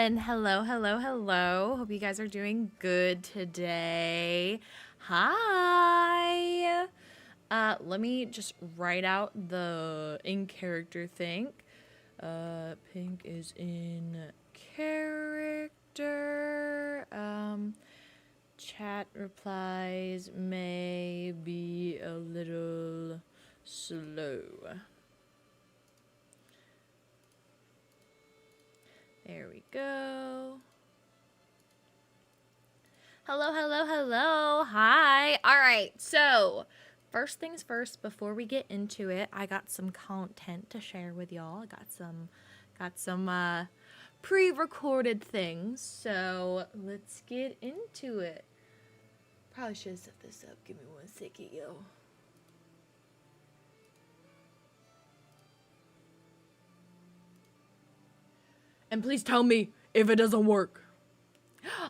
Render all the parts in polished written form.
everyone. Hello, hello, hello. Hope you guys are doing good today. Hi. Let me just write out the in-character thing. Pink is in character. Chat replies may be a little slow. There we go. Hello, hello, hello. Hi. All right. So, first things first, before we get into it, I got some content to share with y'all. I got some pre-recorded things. So, let's get into it. Probably should have set this up. Give me one second, yo. And please tell me if it doesn't work.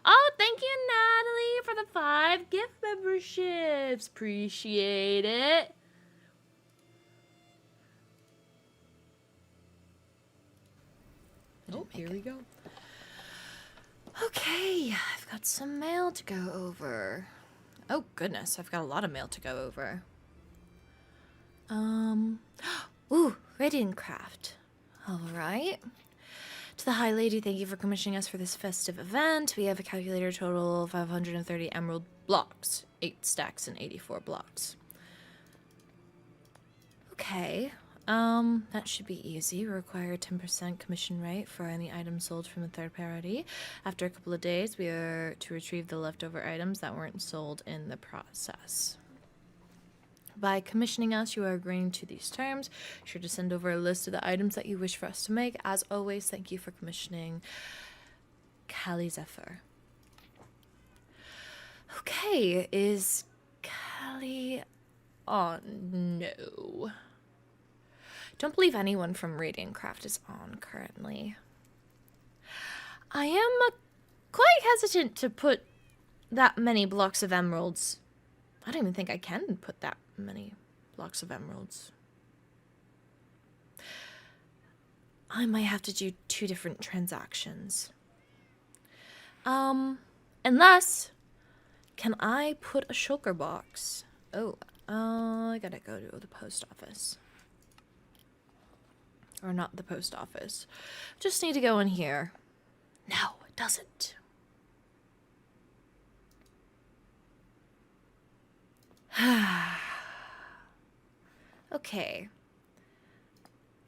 Oh, thank you, Natalie, for the 5 gift memberships. Appreciate it. Oh, here we go. Okay, I've got some mail to go over. Oh, goodness, I've got a lot of mail to go over. Ooh, Radiant Craft. All right. To the High Lady, thank you for commissioning us for this festive event. We have a calculator total of 530 emerald blocks, 8 stacks and 84 blocks. Okay, that should be easy. We require a 10% commission rate for any items sold from a third party. After a couple of days, we are to retrieve the leftover items that weren't sold in the process. By commissioning us, you are agreeing to these terms. Be sure to send over a list of the items that you wish for us to make. As always, thank you for commissioning Callie Zephyr. Okay, is Callie on? No. Don't believe anyone from Radiant Craft is on currently. I am quite hesitant to put that many blocks of emeralds. I don't even think I can put that many blocks of emeralds. I might have to do 2 different transactions. Unless, can I put a shulker box? Oh, I gotta go to the post office. Or not the post office. Just need to go in here. No, it doesn't. Okay.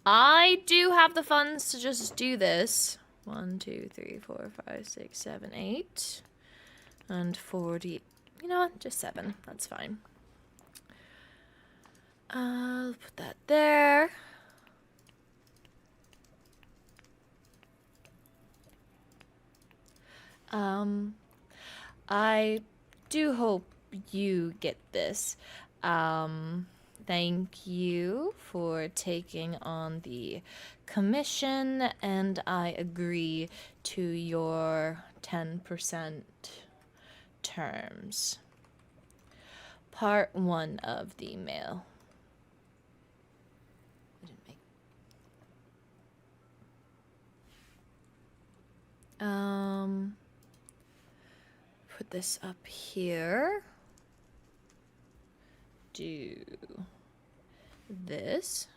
I do have the funds to just do this. 1, 2, 3, 4, 5, 6, 7, 8. And 40. You know what? Just 7. That's fine. I'll put that there. I do hope you get this. Thank you for taking on the commission, and I agree to your 10% terms. Part 1 of the mail. Put this up here. Do this.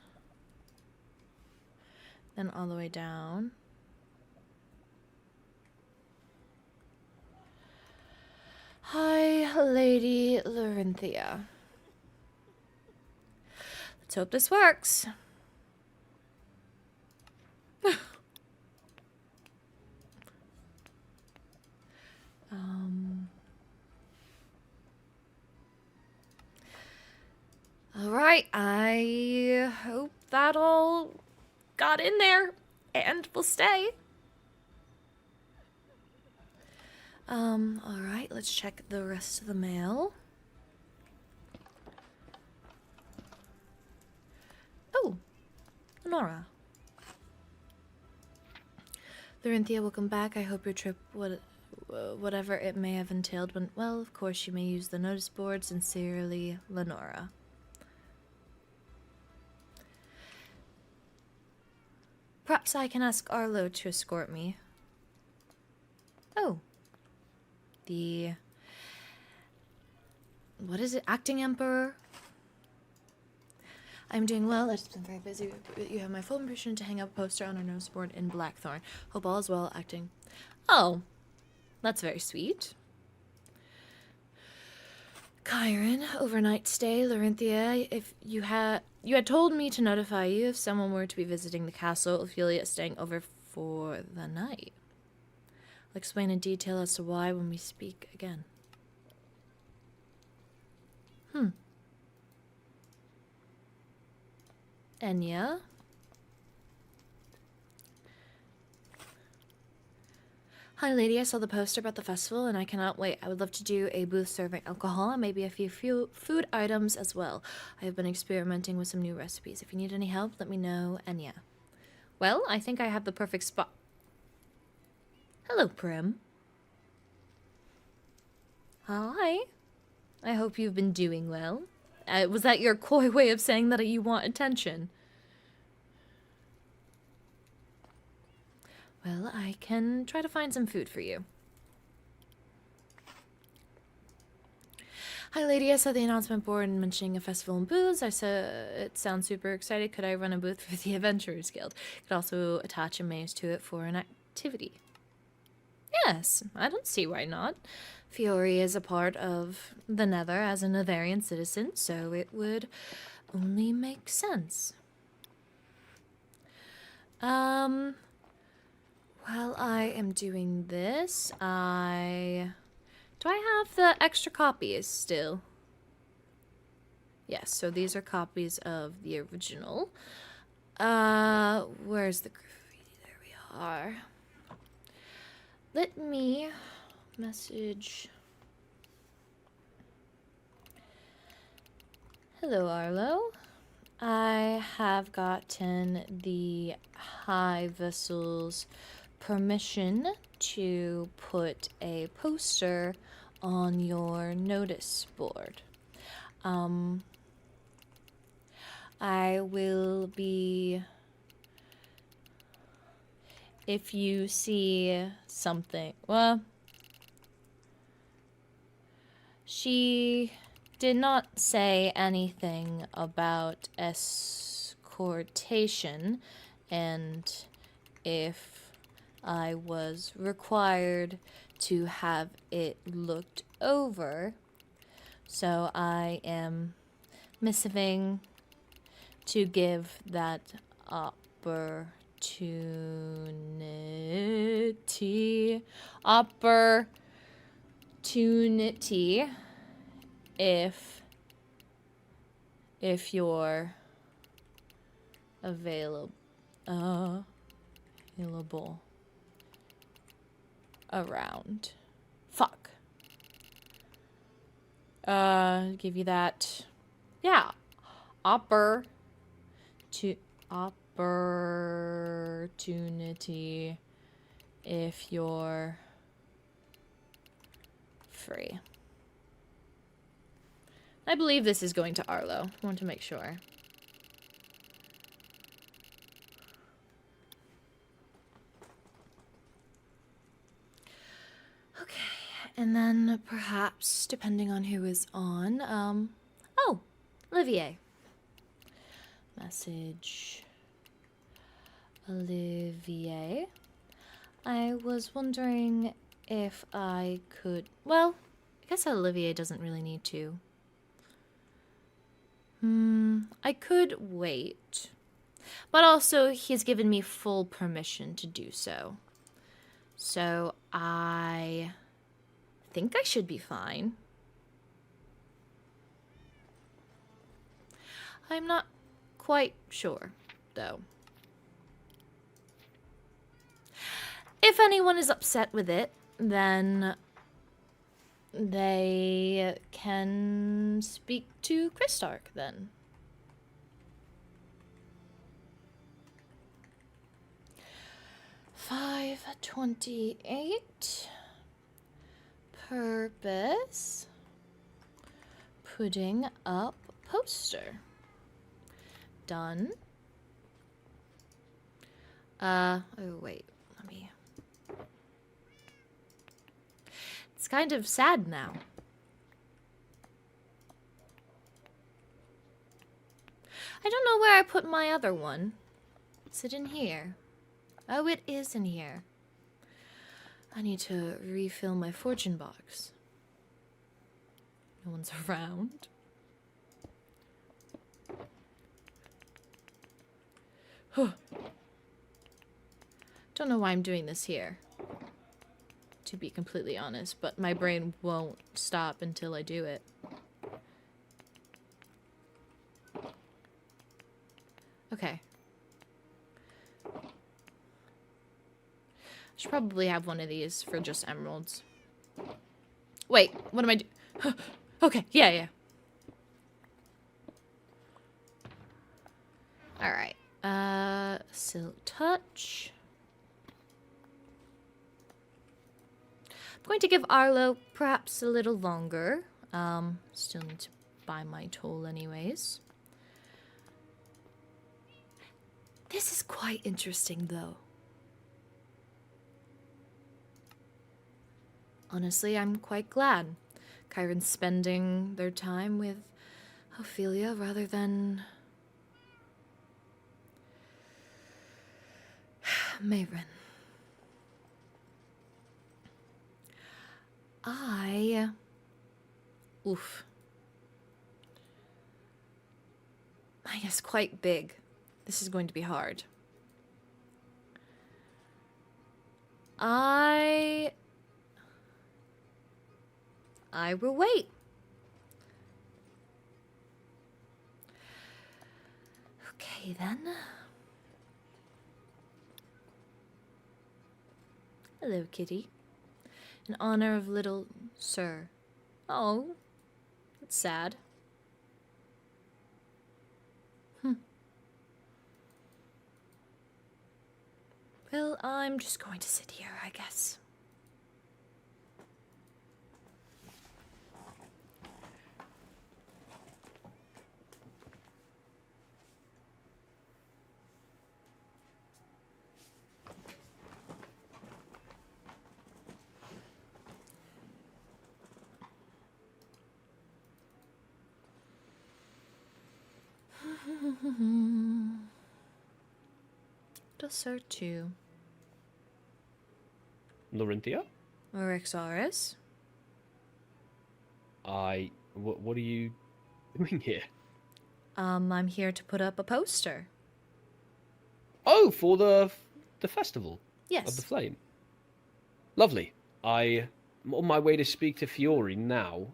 Then all the way down. Hi, Lady Lorynthia. Let's hope this works. Alright, I hope that all got in there and will stay. Alright, let's check the rest of the mail. Oh, Nora. Lorynthia, welcome back. I hope your trip, whatever it may have entailed, went well. Of course, you may use the notice board. Sincerely, Lenora. Perhaps I can ask Arlo to escort me. Oh. The... What is it? Acting Emperor? I'm doing well. I've just been very busy. You have my full permission to hang up a poster on our notice board in Blackthorn. Hope all is well. Acting. Oh. That's very sweet. Kairen, overnight stay, Lorynthia. If you had told me to notify you if someone were to be visiting the castle. Ophelia is staying over for the night. I'll explain in detail as to why when we speak again. Enya. Hi, lady. I saw the poster about the festival, and I cannot wait. I would love to do a booth serving alcohol and maybe a few food items as well. I have been experimenting with some new recipes. If you need any help, let me know. Enya. Well, I think I have the perfect spot. Hello, Prim. Hi. I hope you've been doing well. Was that your coy way of saying that you want attention? Well, I can try to find some food for you. Hi, lady. I saw the announcement board mentioning a festival and booths. I said it sounds super excited. Could I run a booth for the Adventurers Guild? Could also attach a maze to it for an activity. Yes, I don't see why not. Fiore is a part of the Nether as a Netherian citizen, so it would only make sense. While I am doing this, do I have the extra copies still? Yes, so these are copies of the original. Where's the graffiti? There we are. Let me message. Hello, Arlo. I have gotten the High Vessel's permission to put a poster on your notice board. I will be... If you see something, well, she did not say anything about escortation and if I was required to have it looked over. So I am missing to give that opportunity if you're available around. Fuck. Give you that. Yeah. Opportunity if you're free. I believe this is going to Arlo. I want to make sure. Okay, and then perhaps, depending on who is on, oh, Olivier. Message Olivier. I was wondering if I could, well, I guess Olivier doesn't really need to. I could wait. But also, he's given me full permission to do so. So, I think I should be fine. I'm not quite sure, though. If anyone is upset with it, then they can speak to Christark, then. $5.28. Purpose. Putting up poster. Done. Oh wait, let me. It's kind of sad now. I don't know where I put my other one. Is it in here? Oh, it is in here. I need to refill my fortune box. No one's around. Don't know why I'm doing this here, to be completely honest, but my brain won't stop until I do it. Okay. Should probably have one of these for just emeralds. Wait, what am I doing? Okay, yeah. Alright. Silk touch. I'm going to give Arlo perhaps a little longer. Still need to buy my toll anyways. This is quite interesting, though. Honestly, I'm quite glad Kairen's spending their time with Ophelia rather than Mayrin. Oof. I guess quite big. This is going to be hard. I will wait. Okay, then. Hello, kitty. In honor of little sir. Oh, that's sad. Well, I'm just going to sit here, I guess. Dessert too. Lorynthia? Orexaurus? What are you doing here? I'm here to put up a poster. Oh, for the festival? Yes. Of the flame. Lovely. I'm on my way to speak to Fiore now.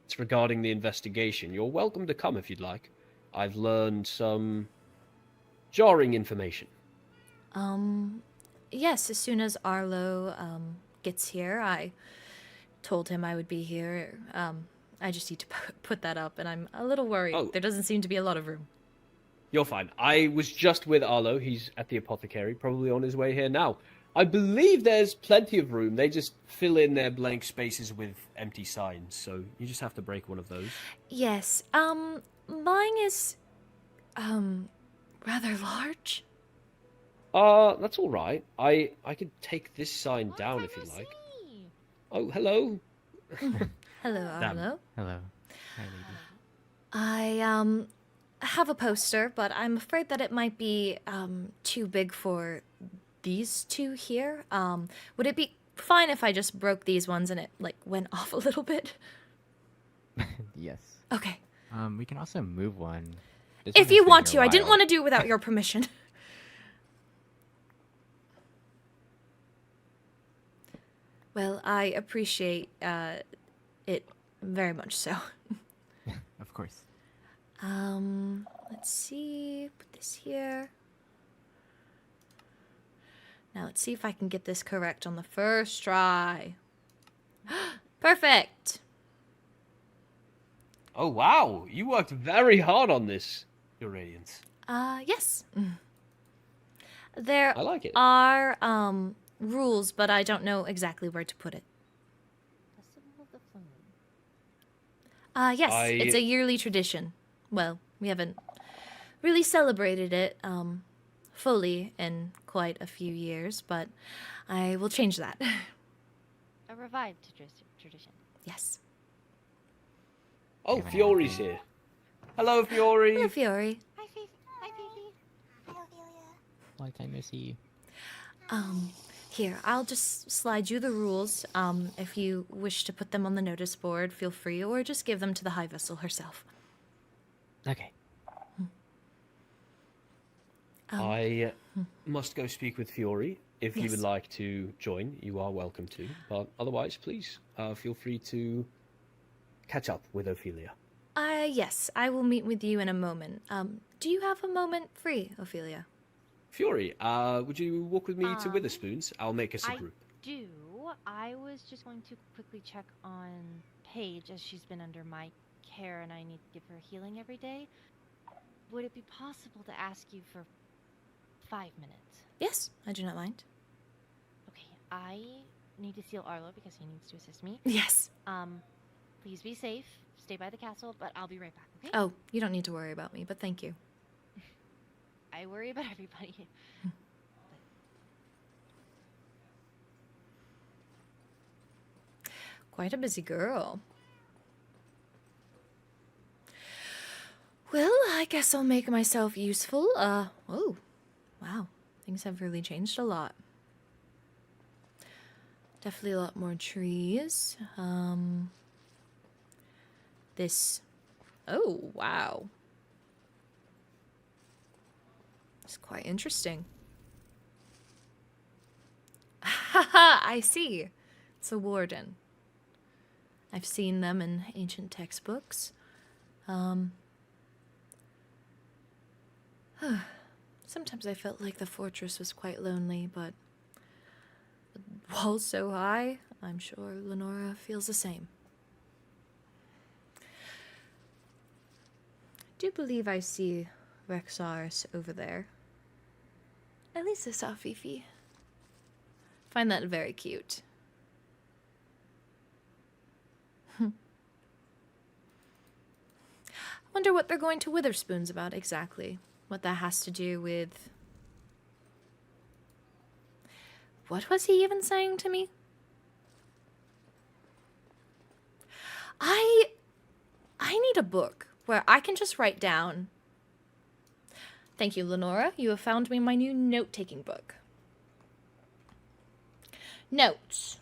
It's regarding the investigation. You're welcome to come if you'd like. I've learned some jarring information. Yes, as soon as Arlo, gets here, I told him I would be here. I just need to put that up, and I'm a little worried. Oh. There doesn't seem to be a lot of room. You're fine. I was just with Arlo. He's at the apothecary, probably on his way here now. I believe there's plenty of room. They just fill in their blank spaces with empty signs, so you just have to break one of those. Yes, mine is, rather large. That's all right. I could take this sign down if you like. Oh, hello. Hello, Arlo. Hello. Hi, lady. I, have a poster, but I'm afraid that it might be, too big for these two here. Would it be fine if I just broke these ones and it, like, went off a little bit? Yes. Okay. We can also move one. If you want to. I didn't want to do it without your permission. Well, I appreciate it very much so. Of course. Let's see. Put this here. Now let's see if I can get this correct on the first try. Perfect. Oh, wow. You worked very hard on this, Your Radiance. Yes. There I like it. are, rules, but I don't know exactly where to put it. Yes, it's a yearly tradition. Well, we haven't really celebrated it, fully in quite a few years, but I will change that. a revived tradition. Yes. Oh, Can I Fiore's ask here. Hello, Hello, Fiore. Fiore. Hi, Fifi. Hi, Fifi. Hello, Ophelia. Long time no see. Here, I'll just slide you the rules. If you wish to put them on the notice board, feel free, or just give them to the High Vessel herself. Okay. I must go speak with Fiore. If you would Yes. like to join, you are welcome to. But otherwise, please feel free to catch up with Ophelia. Yes, I will meet with you in a moment. Do you have a moment free, Ophelia? Fiore, would you walk with me to Witherspoons? I'll make us a I group. do. I was just going to quickly check on Paige as she's been under my care and I need to give her healing every day. Would it be possible to ask you for 5 minutes? Yes, I do not mind. Okay, I need to seal Arlo because he needs to assist me. Yes. Please be safe. Stay by the castle, but I'll be right back, okay? Oh, you don't need to worry about me, but thank you. I worry about everybody. Quite a busy girl. Well, I guess I'll make myself useful. Oh, wow. Things have really changed a lot. Definitely a lot more trees. Oh, wow. It's quite interesting. Haha, I see. It's a warden. I've seen them in ancient textbooks. Sometimes I felt like the fortress was quite lonely, but the walls so high, I'm sure Lenora feels the same. I do believe I see Rexaris over there. At least I saw Fifi. Find that very cute. Wonder what they're going to Witherspoons about exactly. What that has to do with... What was he even saying to me? I need a book where I can just write down. Thank you, Lenora. You have found me my new note-taking book. Notes.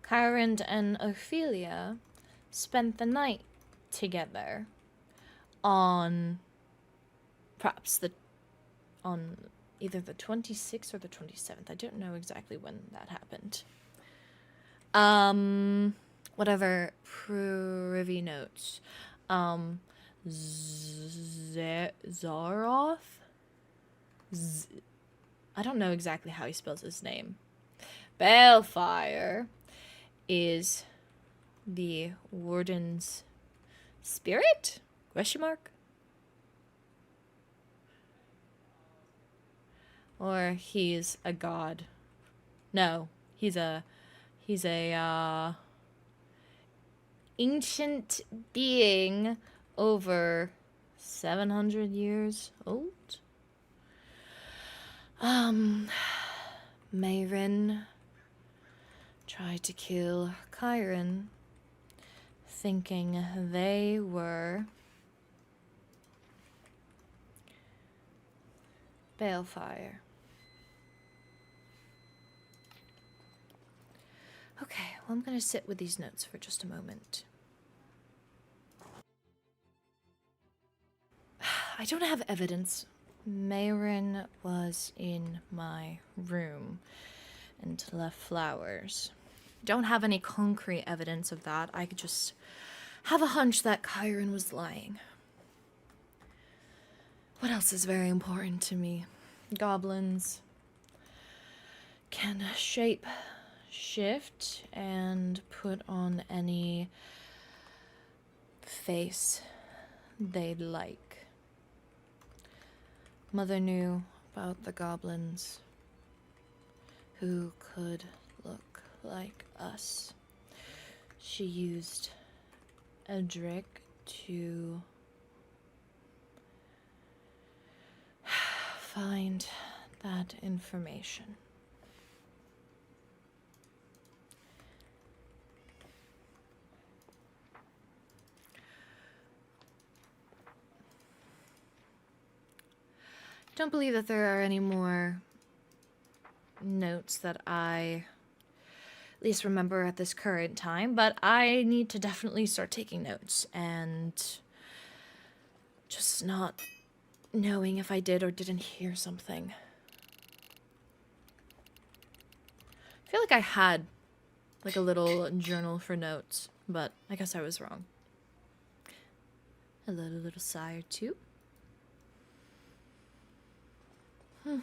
Kairen and Ophelia spent the night together on on either the 26th or the 27th. I don't know exactly when that happened. Whatever privy notes. Zaroth? I don't know exactly how he spells his name. Balefire is the warden's spirit? Question mark? Or he's a god. No, he's a ancient being over 700 years old. Mayrin tried to kill Kairen, thinking they were Balefire. Okay, well, I'm gonna sit with these notes for just a moment. I don't have evidence. Mayrin was in my room and left flowers. Don't have any concrete evidence of that. I could just have a hunch that Kairen was lying. What else is very important to me? Goblins can shape shift and put on any face they'd like. Mother knew about the goblins who could look like us. She used Edric to find that information. don't believe that there are any more notes that I at least remember at this current time, but I need to definitely start taking notes and just not knowing if I did or didn't hear something. I feel like I had like a little journal for notes, but I guess I was wrong. A little sigh or two. Oh,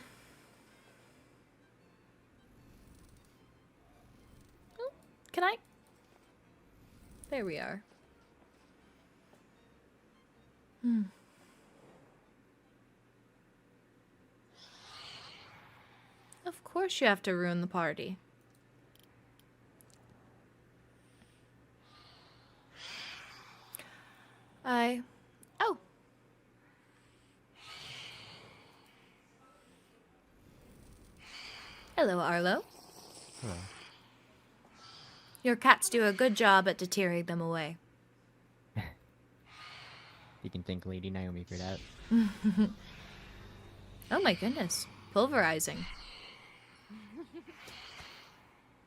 can I? There we are. Of course you have to ruin the party. Oh. Hello, Arlo. Hello. Your cats do a good job at deterring them away. You can thank Lady Naomi for that. Oh my goodness. Pulverizing.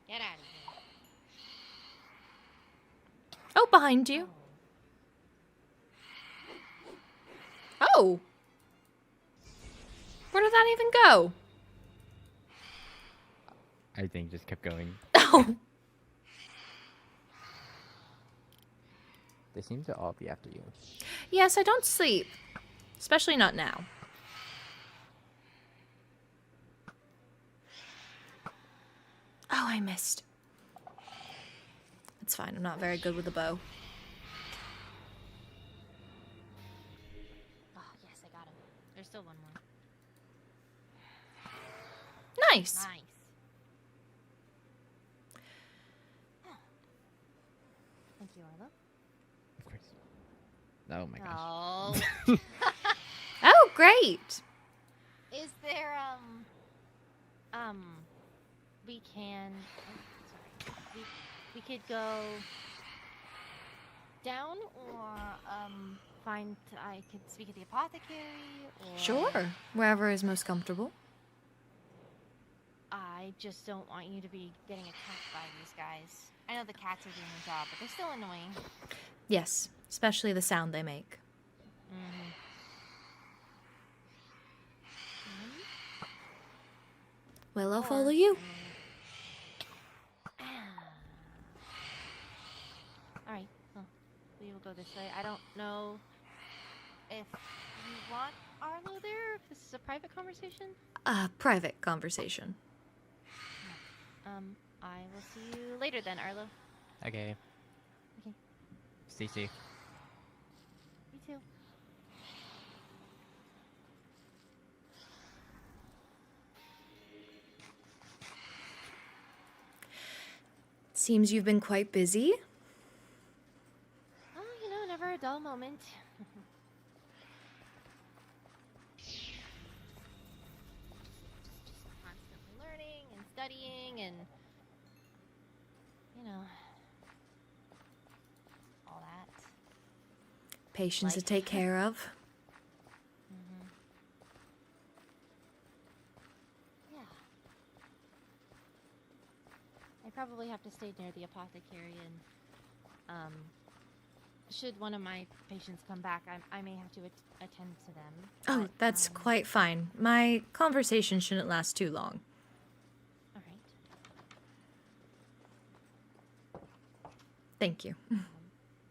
Get out of here. Oh, behind you. Oh! Where did that even go? I think just kept going. Oh! They seem to all be after you. Yes, I don't sleep. Especially not now. Oh, I missed. It's fine. I'm not very good with a bow. Oh, yes, I got him. There's still one more. Nice. Nice. Thank you, Arlo. Of course. Oh my gosh. Oh. Oh, great. Is there, we can, oh, sorry. We could go down or, I could speak at the apothecary or... Sure. Wherever is most comfortable. I just don't want you to be getting attacked by these guys. I know the cats are doing their job, but they're still annoying. Yes, especially the sound they make. Mm-hmm. Well, I'll follow you. Alright, well, we will go this way. I don't know if you want Arlo there, if this is a private conversation. Private conversation. I will see you later then, Arlo. Okay. Okay. Stay safe. Me too. Seems you've been quite busy. Oh, never a dull moment. just constantly learning and studying and, all that. Patients to Life. take care of. Mm-hmm. Yeah. I probably have to stay near the apothecary and, should one of my patients come back, I may have to attend to them. Oh, but, that's quite fine. My conversation shouldn't last too long. All right. Thank you.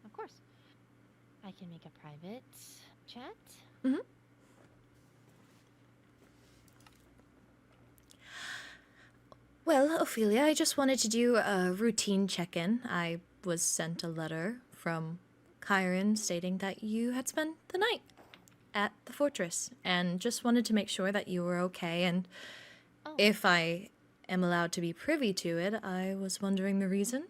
Of course. I can make a private chat. Mm-hmm. Well, Ophelia, I just wanted to do a routine check-in. I was sent a letter from Kairen stating that you had spent the night at the fortress and just wanted to make sure that you were okay, and Oh. if I am allowed to be privy to it, I was wondering the reason.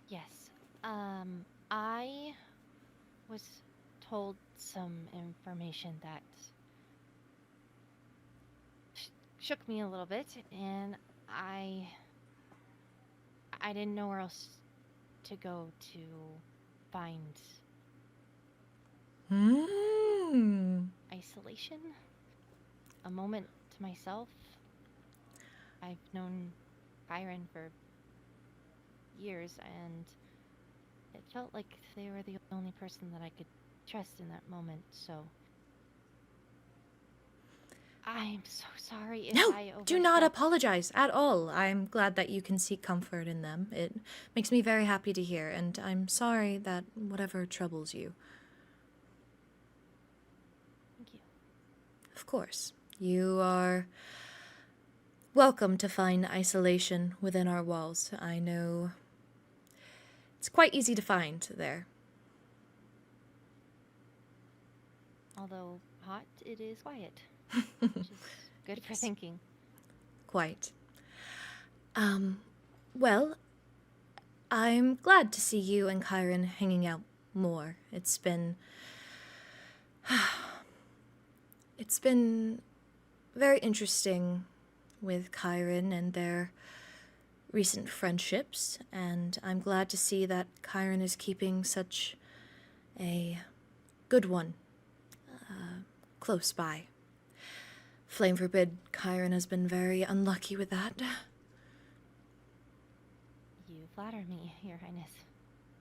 Yes. I was told some information that shook me a little bit, and I didn't know where else to go to find Isolation? A moment to myself? I've known Kairen for years, and it felt like they were the only person that I could trust in that moment, so I'm so sorry if No, I do not overstepped. apologize at all. I'm glad that you can seek comfort in them. It makes me very happy to hear, and I'm sorry that whatever troubles you. Thank you. Of course, you are welcome to find isolation within our walls. I know it's quite easy to find there. Although hot, it is quiet, which is good for Yes. thinking. Quite. Well, I'm glad to see you and Kairen hanging out more. It's been very interesting with Kairen and their recent friendships, and I'm glad to see that Kairen is keeping such a good one close by. Flame forbid, Kairen has been very unlucky with that. You flatter me, Your Highness.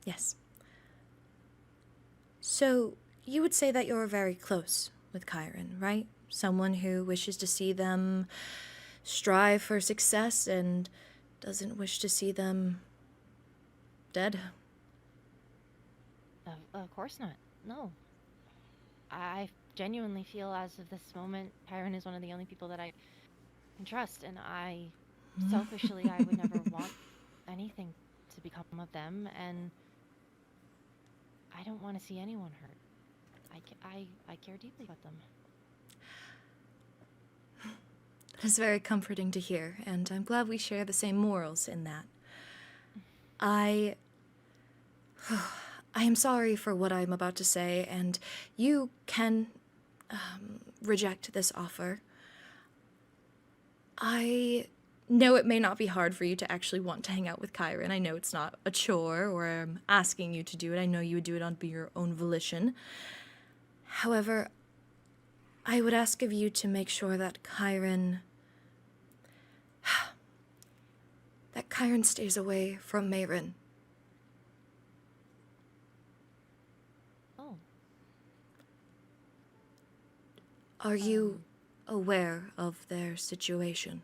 Yes. So, you would say that you're very close with Kairen, right? Someone who wishes to see them strive for success and doesn't wish to see them dead. Of course not. No. I genuinely feel as of this moment, Kairen is one of the only people that I can trust, and selfishly, I would never want anything to become of them, and I don't want to see anyone hurt. I care deeply about them. That is very comforting to hear, and I'm glad we share the same morals in that. I am sorry for what I'm about to say, and you can reject this offer. I know it may not be hard for you to actually want to hang out with Kairen. I know it's not a chore or I'm asking you to do it. I know you would do it on your own volition. However, I would ask of you to make sure that Kairen stays away from Mayrin. Oh. Are you aware of their situation?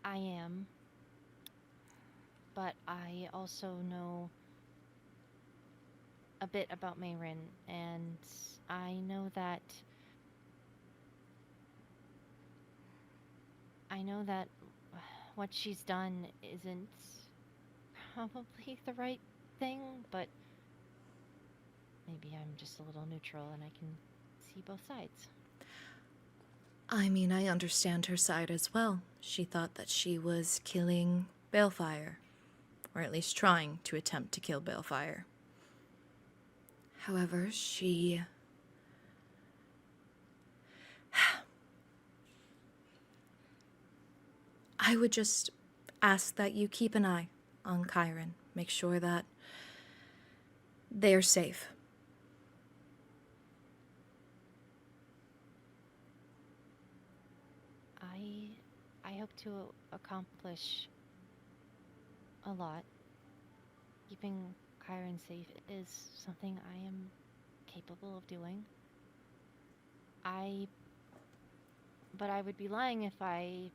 I am, but I also know a bit about Mayrin, and I know that what she's done isn't probably the right thing, but maybe I'm just a little neutral and I can see both sides. I mean, I understand her side as well. She thought that she was killing Balefire, or at least trying to attempt to kill Balefire. However, I would just ask that you keep an eye on Kairen. Make sure that they're safe. I hope to accomplish a lot. Keeping Kairen safe is something I am capable of doing. But I would be lying if I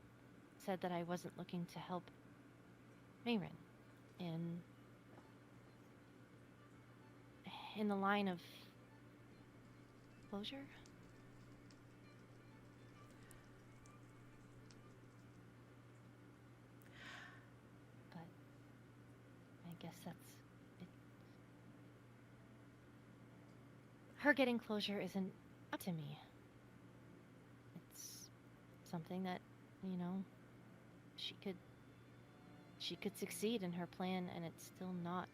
said that I wasn't looking to help Mayrin in the line of closure. But I guess that's it. Her getting closure isn't up to me. It's something that, she could succeed in her plan and it still not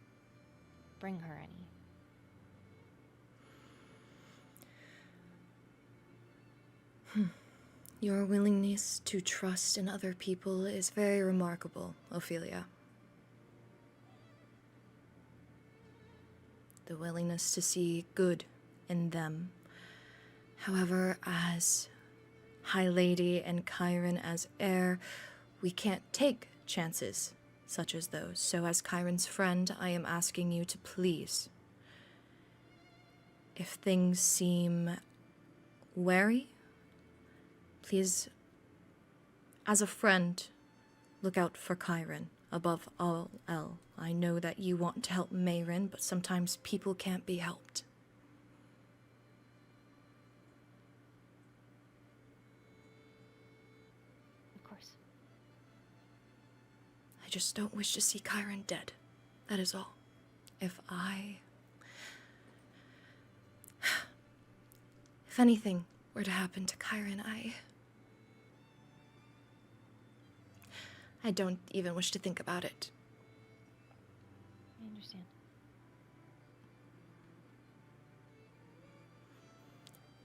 bring her any. Your willingness to trust in other people is very remarkable, Ophelia. The willingness to see good in them. However, as High Lady and Kairen as heir, we can't take chances such as those. So as Kairen's friend, I am asking you to please, if things seem wary, please, as a friend, look out for Kairen above all else. I know that you want to help Mayrin, but sometimes people can't be helped. Of course. I just don't wish to see Kairen dead. That is all. If anything were to happen to Kairen, I don't even wish to think about it. I understand.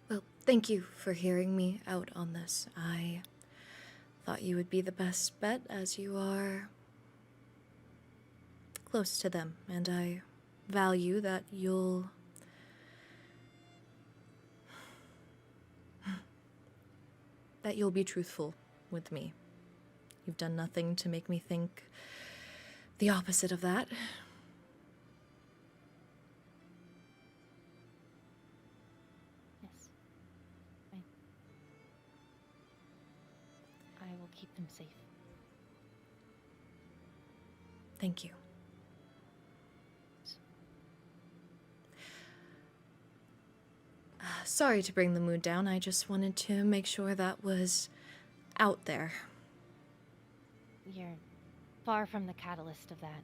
Well, thank you for hearing me out on this. I thought you would be the best bet, as you are close to them, and I value that you'll be truthful with me. You've done nothing to make me think the opposite of that. Yes. I will keep them safe. Thank you. Sorry to bring the mood down. I just wanted to make sure that was out there. You're far from the catalyst of that.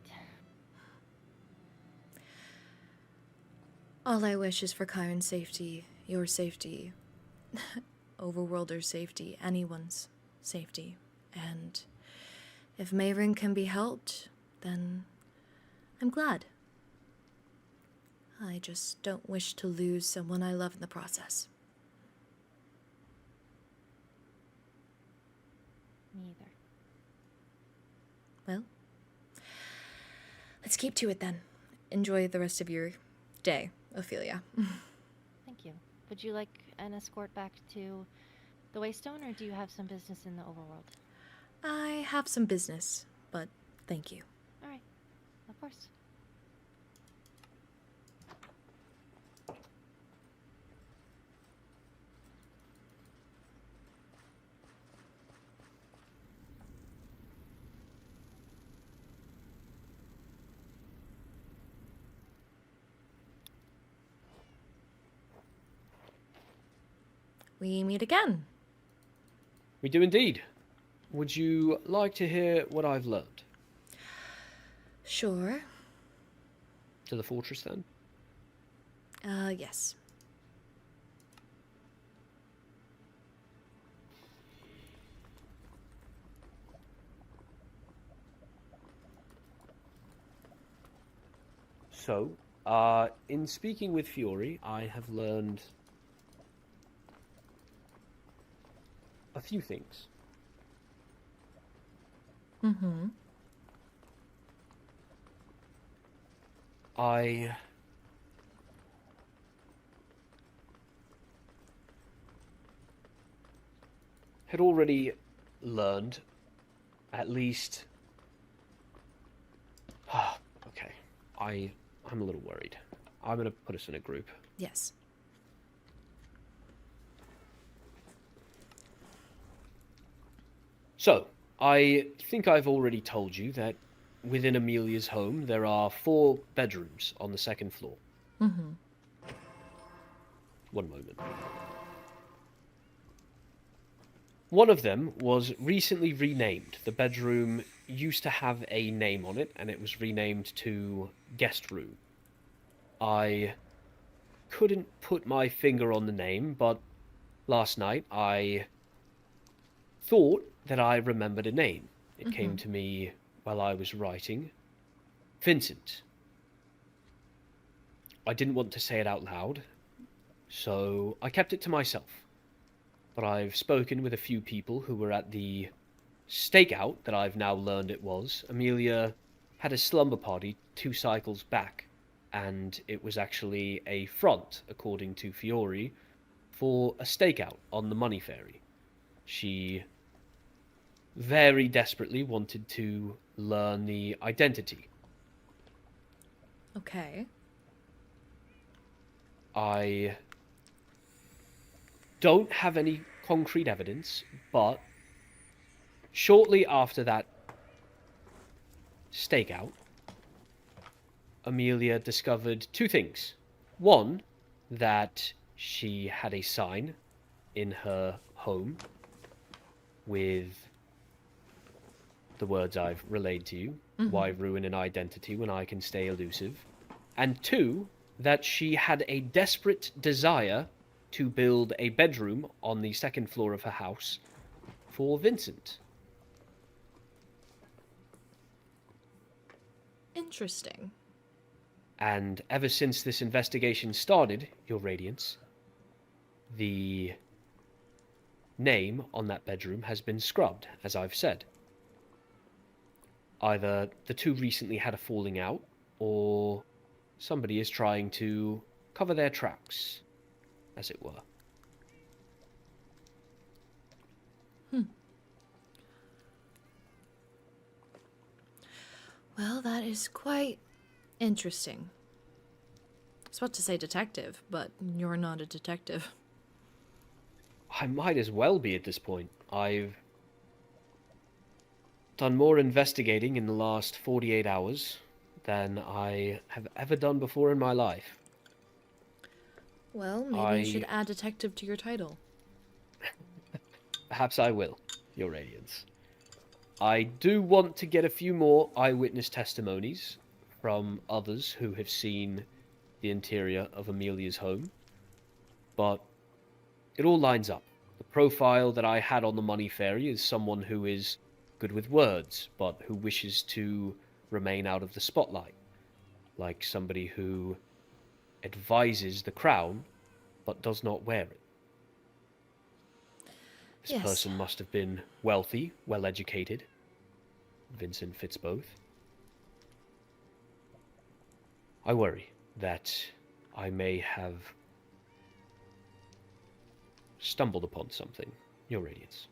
All I wish is for Kairen's safety, your safety, Overworlder's safety, anyone's safety. And if Mayrin can be helped, then I'm glad. I just don't wish to lose someone I love in the process. Me either. Well, let's keep to it then. Enjoy the rest of your day, Ophelia. Thank you. Would you like an escort back to the Waystone, or do you have some business in the Overworld? I have some business, but thank you. All right. Of course. We meet again. We do indeed. Would you like to hear what I've learned? Sure. To the fortress, then? Yes. So, in speaking with Fury, I have learned a few things. Mm-hmm. I had already learned at least... okay, I'm a little worried. I'm going to put us in a group. Yes. So, I think I've already told you that within Amelia's home there are 4 bedrooms on the 2nd floor. Mm-hmm. One moment. One of them was recently renamed. The bedroom used to have a name on it, and it was renamed to Guest Room. I couldn't put my finger on the name, but last night I thought that I remembered a name. It came to me while I was writing. Vincent. I didn't want to say it out loud, so I kept it to myself. but I've spoken with a few people who were at the stakeout that I've now learned it was. Amelia had a slumber party 2 cycles back, and it was actually a front, according to Fiore, for a stakeout on the Money Fairy. She very desperately wanted to learn the identity. Okay. I don't have any concrete evidence, but shortly after that stakeout, Amelia discovered 2 things. One, that she had a sign in her home with the words I've relayed to you. Why ruin an identity when I can stay elusive? And 2, that she had a desperate desire to build a bedroom on the 2nd floor of her house for Vincent. Interesting. And ever since this investigation started, Your Radiance, the name on that bedroom has been scrubbed, as I've said. Either the 2 recently had a falling out, or somebody is trying to cover their tracks, as it were. Well, that is quite interesting. I was about to say detective, but you're not a detective. I might as well be at this point. I've done more investigating in the last 48 hours than I have ever done before in my life. Well, maybe you should add detective to your title. Perhaps I will, Your Radiance. I do want to get a few more eyewitness testimonies from others who have seen the interior of Amelia's home, but it all lines up. The profile that I had on the Money Fairy is someone who is good with words, but who wishes to remain out of the spotlight, like somebody who advises the crown, but does not wear it. This Yes. person must have been wealthy, well-educated. Vincent fits both. I worry that I may have stumbled upon something, Your Radiance.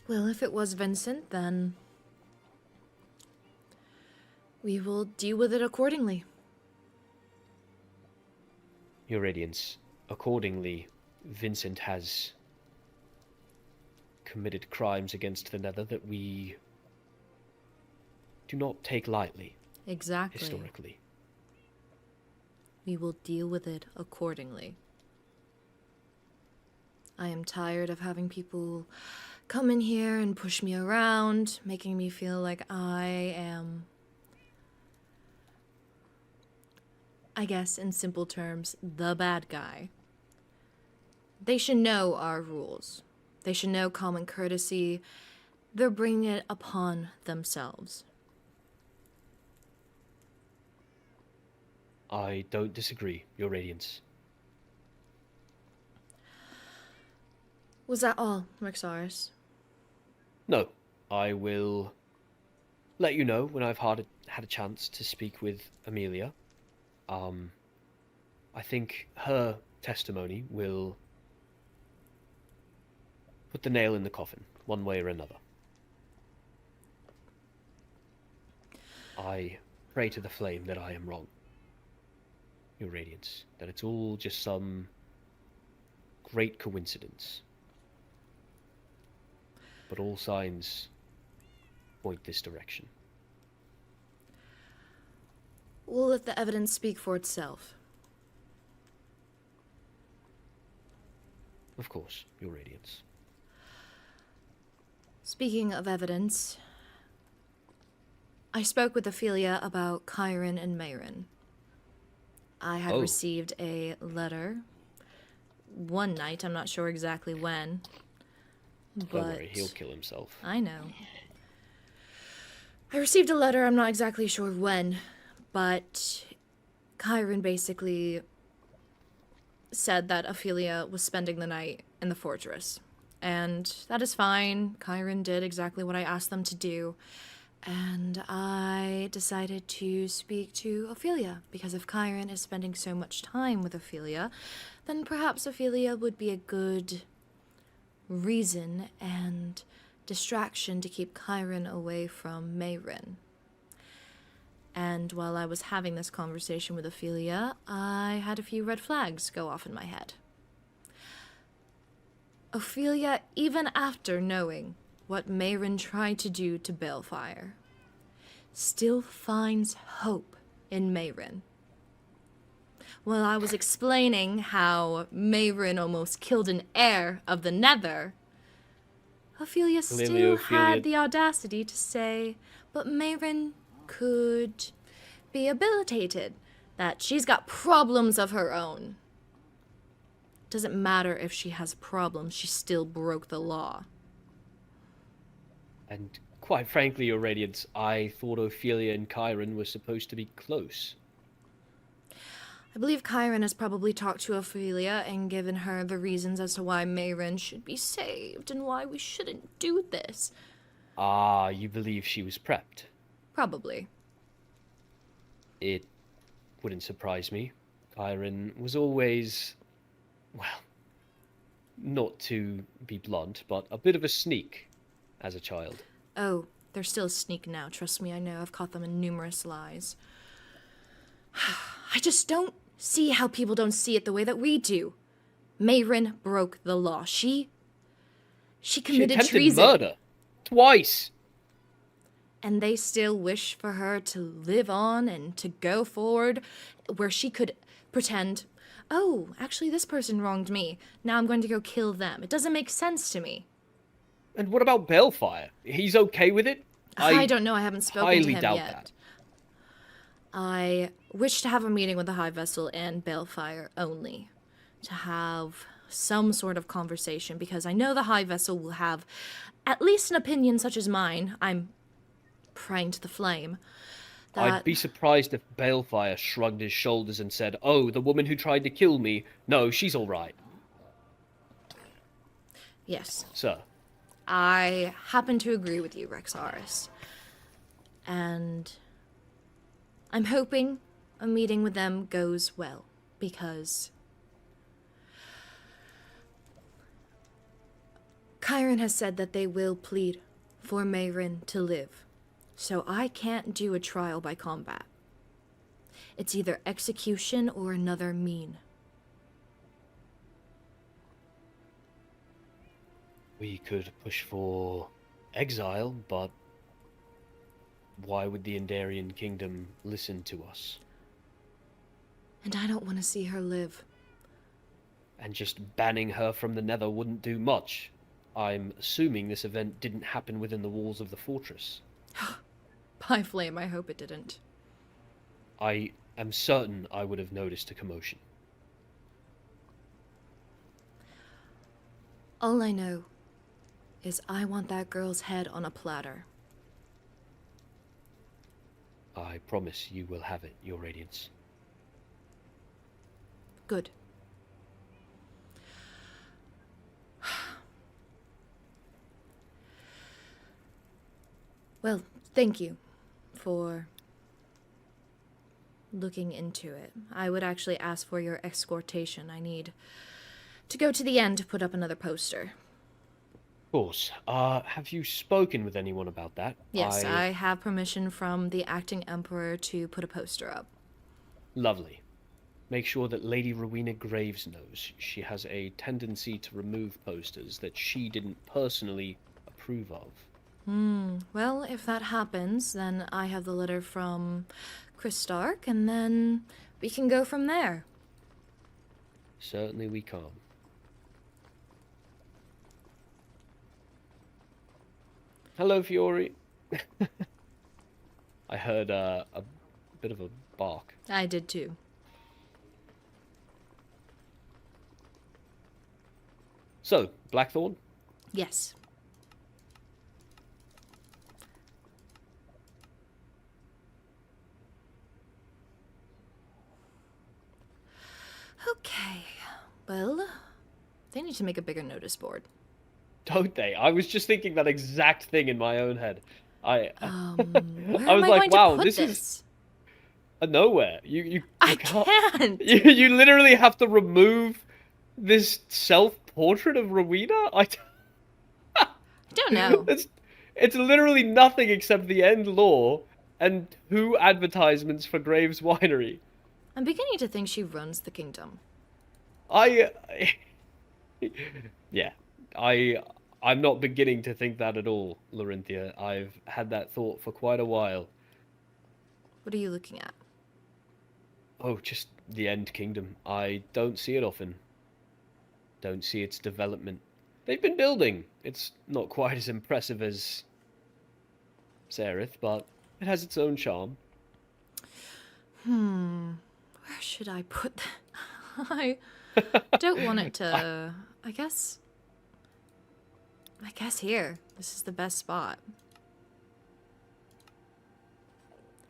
Well, if it was Vincent, then we will deal with it accordingly. Your Radiance, accordingly, Vincent has committed crimes against the Nether that we do not take lightly, Exactly. historically. We will deal with it accordingly. I am tired of having people come in here and push me around, making me feel like I am, I guess in simple terms, the bad guy. They should know our rules. They should know common courtesy. They're bringing it upon themselves. I don't disagree, Your Radiance. Was that all, Rexaris? No, I will let you know when I've had a chance to speak with Amelia. I think her testimony will put the nail in the coffin, one way or another. I pray to the flame that I am wrong, Your Radiance, that it's all just some great coincidence. But all signs point this direction. We'll let the evidence speak for itself. Of course, Your Radiance. Speaking of evidence, I spoke with Ophelia about Kairen and Mayren. I had Oh. received a letter one night, I'm not sure exactly when. But Don't worry, he'll kill himself. I know. I received a letter, I'm not exactly sure when, but Kairen basically said that Ophelia was spending the night in the fortress. And that is fine. Kairen did exactly what I asked them to do. And I decided to speak to Ophelia, because if Kairen is spending so much time with Ophelia, then perhaps Ophelia would be a good reason and distraction to keep Kairen away from Mayrin. And while I was having this conversation with Ophelia, I had a few red flags go off in my head. Ophelia, even after knowing what Mayrin tried to do to Balefire, still finds hope in Mayrin. While I was explaining how Mayrin almost killed an heir of the Nether, Ophelia still had the audacity to say, but Mayrin could be habilitated, that she's got problems of her own. Doesn't matter if she has problems, she still broke the law. And quite frankly, Your Radiance, I thought Ophelia and Kairen were supposed to be close. I believe Kairen has probably talked to Ophelia and given her the reasons as to why Mayrin should be saved and why we shouldn't do this. Ah, you believe she was prepped? Probably. It wouldn't surprise me. Kairen was always, well, not to be blunt, but a bit of a sneak as a child. Oh, they're still a sneak now. Trust me, I know. I've caught them in numerous lies. I just don't see how people don't see it the way that we do. Mayrin broke the law. She committed treason. She attempted murder. Twice. And they still wish for her to live on and to go forward, where she could pretend, oh, actually this person wronged me. Now I'm going to go kill them. It doesn't make sense to me. And what about Balefire? He's okay with it? I don't know. I haven't spoken to him doubt yet. That. I wish to have a meeting with the High Vessel and Balefire only, to have some sort of conversation, because I know the High Vessel will have at least an opinion such as mine. I'm praying to the flame. I'd be surprised if Balefire shrugged his shoulders and said, oh, the woman who tried to kill me, no, she's all right. Yes. Sir. I happen to agree with you, Rexaris. And I'm hoping a meeting with them goes well, because Kairen has said that they will plead for Mayrin to live. So I can't do a trial by combat. It's either execution or another mean. We could push for exile, but why would the Endarian kingdom listen to us? And I don't want to see her live. And just banning her from the Nether wouldn't do much. I'm assuming this event didn't happen within the walls of the fortress. By flame, I hope it didn't. I am certain I would have noticed a commotion. All I know is I want that girl's head on a platter. I promise you will have it, Your Radiance. Good. Well, thank you for looking into it. I would actually ask for your escortation. I need to go to the end to put up another poster. Of course. Have you spoken with anyone about that? Yes, I have permission from the acting emperor to put a poster up. Lovely. Make sure that Lady Rowena Graves knows. She has a tendency to remove posters that she didn't personally approve of. Well, if that happens, then I have the letter from Chris Stark, and then we can go from there. Certainly we can. Hello, Fiore. I heard a bit of a bark. I did too. So, Blackthorn? Yes. Okay, Well, they need to make a bigger notice board. Don't they? I was just thinking that exact thing in my own head. Where I am was I like, going to wow, put this is nowhere. You I can't. can't. You literally have to remove this self-portrait of Rowena. I don't know. It's literally nothing except the end lore and 2 advertisements for Graves Winery. I'm beginning to think she runs the kingdom. Yeah, I'm not beginning to think that at all, Lorynthia. I've had that thought for quite a while. What are you looking at? Oh, just the End Kingdom. I don't see it often. Don't see its development. They've been building. It's not quite as impressive as Sereth, but it has its own charm. Where should I put that? I don't want it to... I guess here. This is the best spot.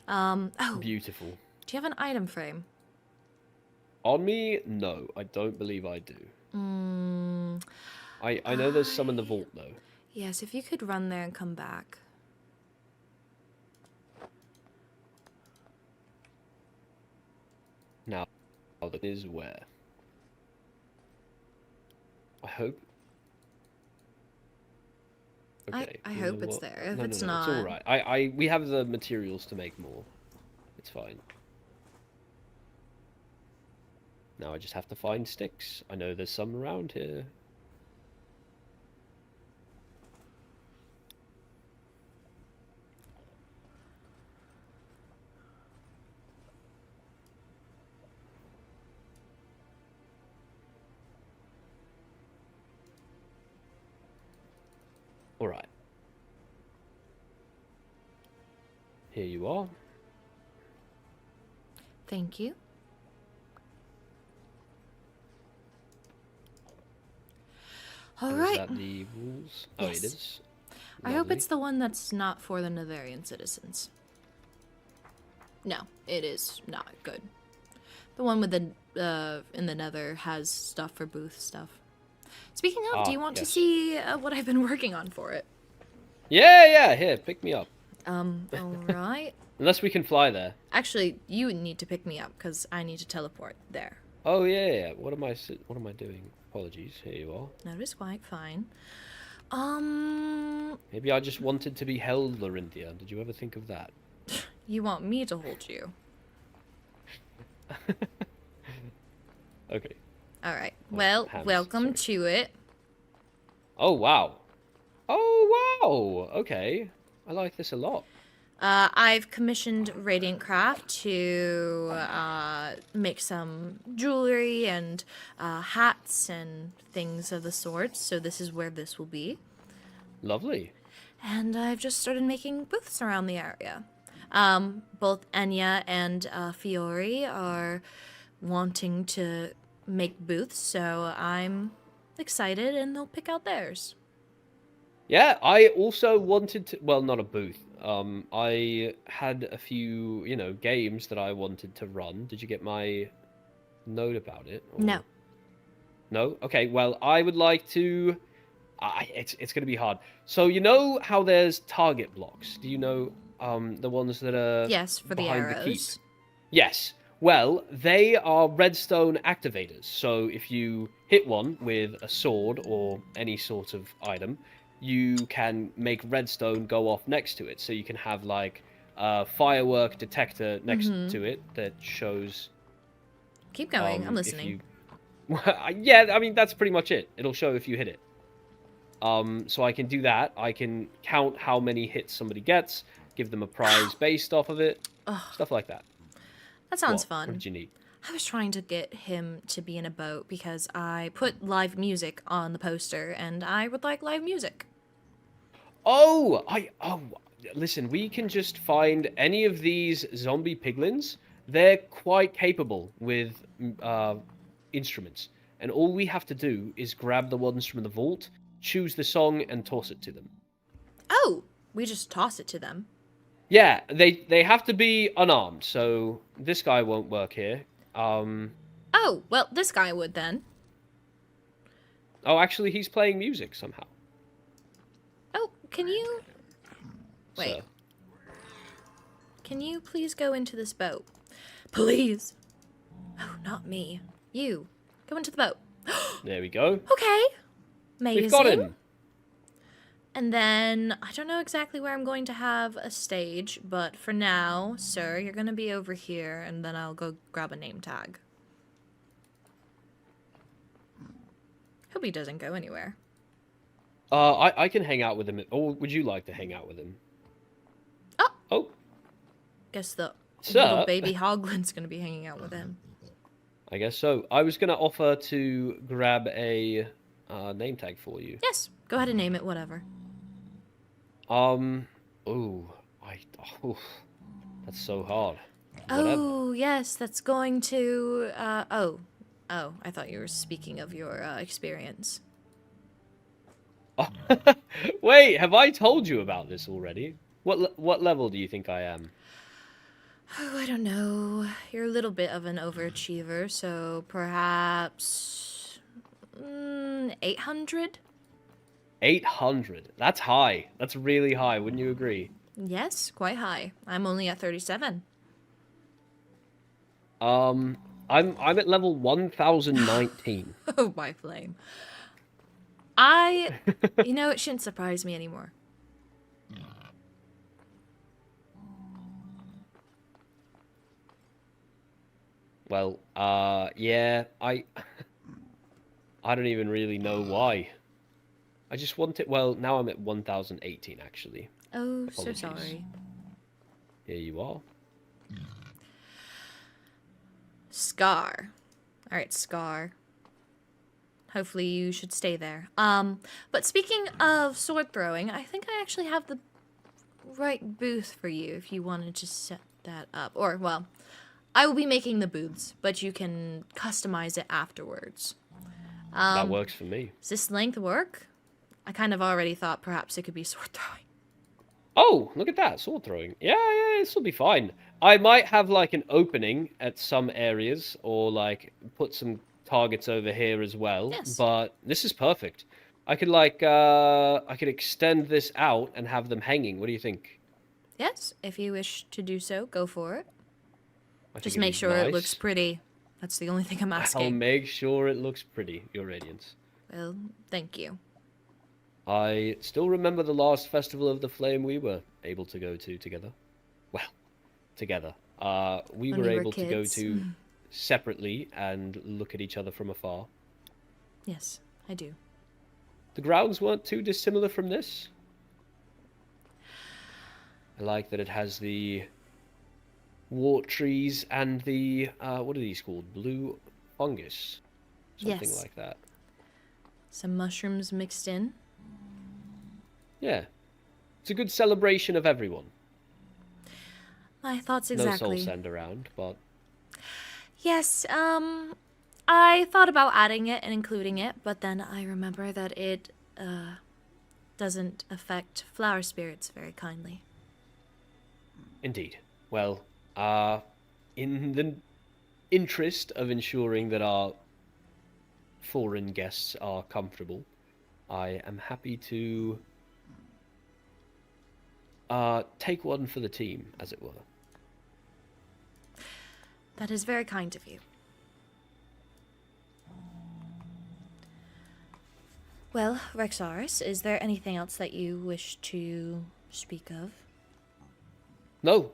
Oh. Beautiful. Do you have an item frame? On me? No, I don't believe I do. I know there's some in the vault, though. Yes, if you could run there and come back. Now, that is where. I hope. Okay. I you hope know it's what? there. If No, it's no, not... it's all right. We have the materials to make more. It's fine. Now I just have to find sticks. I know there's some around here. All right. Here you are. Thank you. All And right. Is that the rules? Oh, Yes. it is. I hope Lovely. it's the one that's not for the Netherian citizens. No, it is not good. The one with the in the Nether has stuff for booth stuff. Speaking of, do you want to yes. see what I've been working on for it? Yeah. Here, pick me up. All right. Unless we can fly there. Actually, you need to pick me up because I need to teleport there. Oh yeah. What am I doing? Apologies. Here you are. That is quite fine. Maybe I just wanted to be held, Lorynthia. Did you ever think of that? You want me to hold you? Okay. All right. Well, hands, welcome sorry. to it. Oh wow. Oh wow. Okay. I like this a lot. I've commissioned Radiant Craft to make some jewelry and hats and things of the sort. So this is where this will be. Lovely. And I've just started making booths around the area. Both Enya and Fiore are wanting to make booths, so I'm excited, and they'll pick out theirs. Yeah, I also wanted to. Well, not a booth. I had a few, games that I wanted to run. Did you get my note about it? Or... No. No? Okay, well, I would like to... it's going to be hard. So, you know how there's target blocks? Do you know the ones that are Yes, for the behind arrows. keep? Yes. Well, they are redstone activators. So, if you hit one with a sword or any sort of item, you can make redstone go off next to it. So you can have, like, a firework detector next to it that shows... Keep going, I'm listening. Yeah, I mean, that's pretty much it. It'll show if you hit it. So I can do that. I can count how many hits somebody gets, give them a prize based off of it, stuff like that. That sounds What? fun. What did you need? I was trying to get him to be in a boat because I put live music on the poster, and I would like live music. Listen, we can just find any of these zombie piglins. They're quite capable with instruments. And all we have to do is grab the ones from the vault, choose the song, and toss it to them. Oh, we just toss it to them. Yeah, they have to be unarmed, so this guy won't work here. Oh, well, this guy would then. Oh, actually, he's playing music somehow. Oh, can you... Wait. Sir. Can you please go into this boat? Please. Oh, not me. You. Go into the boat. There we go. Okay. Amazing. We've got him. And then, I don't know exactly where I'm going to have a stage, but for now, sir, you're going to be over here, and then I'll go grab a name tag. Hope he doesn't go anywhere. I can hang out with him. Or would you like to hang out with him? Oh! Oh. Guess the Sir? little baby hoglin's going to be hanging out with him. I guess so. I was going to offer to grab a name tag for you. Yes, go ahead and name it, whatever. Oh, that's so hard. Whatever. Oh, yes, that's going to, oh, I thought you were speaking of your, experience. Wait, have I told you about this already? What level do you think I am? Oh, I don't know. You're a little bit of an overachiever, so perhaps 800? 800. That's high. That's really high, wouldn't you agree? Yes, quite high. I'm only at 37. I'm at level 1019. Oh, my flame. You know, it shouldn't surprise me anymore. Well, yeah, I don't even really know why. I just want it. Well, now I'm at 1018 actually. Oh, so Apologies. sorry. Here you are. Scar. Alright, Scar. Hopefully you should stay there. But speaking of sword throwing, I think I actually have the right booth for you if you wanted to set that up. Or, well, I will be making the booths, but you can customize it afterwards. That works for me. Does this length work? I kind of already thought perhaps it could be sword throwing. Oh, look at that, sword throwing. Yeah, this will be fine. I might have like an opening at some areas, or like put some targets over here as well. Yes. But this is perfect. I could like I could extend this out and have them hanging. What do you think? Yes, if you wish to do so, go for it. I think Just it'd make be sure it nice. looks pretty. That's the only thing I'm I'll asking. make sure it looks pretty, Your Radiance. Well, thank you. I still remember the last Festival of the Flame we were able to go to together. Well, together. We When were we were able to go kids. to separately and look at each other from afar. Yes, I do. The grounds weren't too dissimilar from this. I like that it has the wart trees and the, what are these called? Blue fungus? Something Yes. like that. Some mushrooms mixed in. Yeah. It's a good celebration of everyone. My thoughts No exactly. soul send around, but Yes, I thought about adding it and including it, but then I remember that it, doesn't affect flower spirits very kindly. indeed. Well, in the interest of ensuring that our foreign guests are comfortable, I am happy to take one for the team, as it were. That is very kind of you. Well, Rexaris, is there anything else that you wish to speak of? No,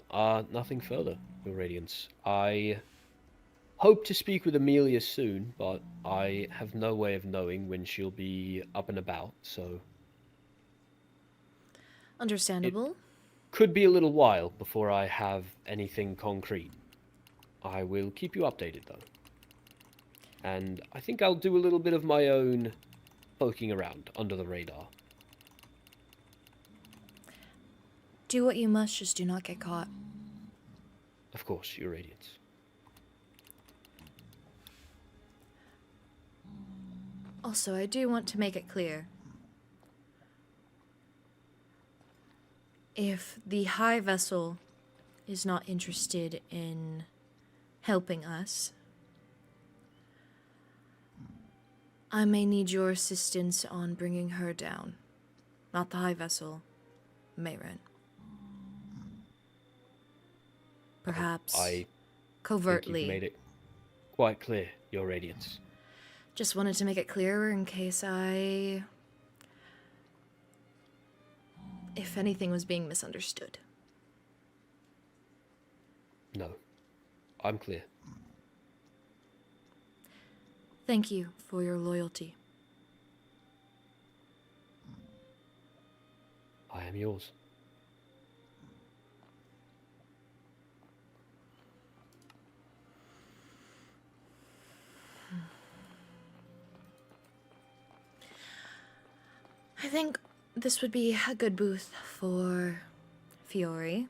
nothing further, Your Radiance. I hope to speak with Amelia soon, but I have no way of knowing when she'll be up and about, so Understandable. could be a little while before I have anything concrete. I will keep you updated, though. And I think I'll do a little bit of my own poking around under the radar. Do what you must, just do not get caught. Of course, Your Radiance. Also, I do want to make it clear. If the High Vessel is not interested in helping us, I may need your assistance on bringing her down. Not the High Vessel, Mayren. Perhaps I think covertly. you've made it quite clear, Your Radiance. Just wanted to make it clearer in case if anything was being misunderstood. No, I'm clear. Thank you for your loyalty. I am yours. I think this would be a good booth for Fiore.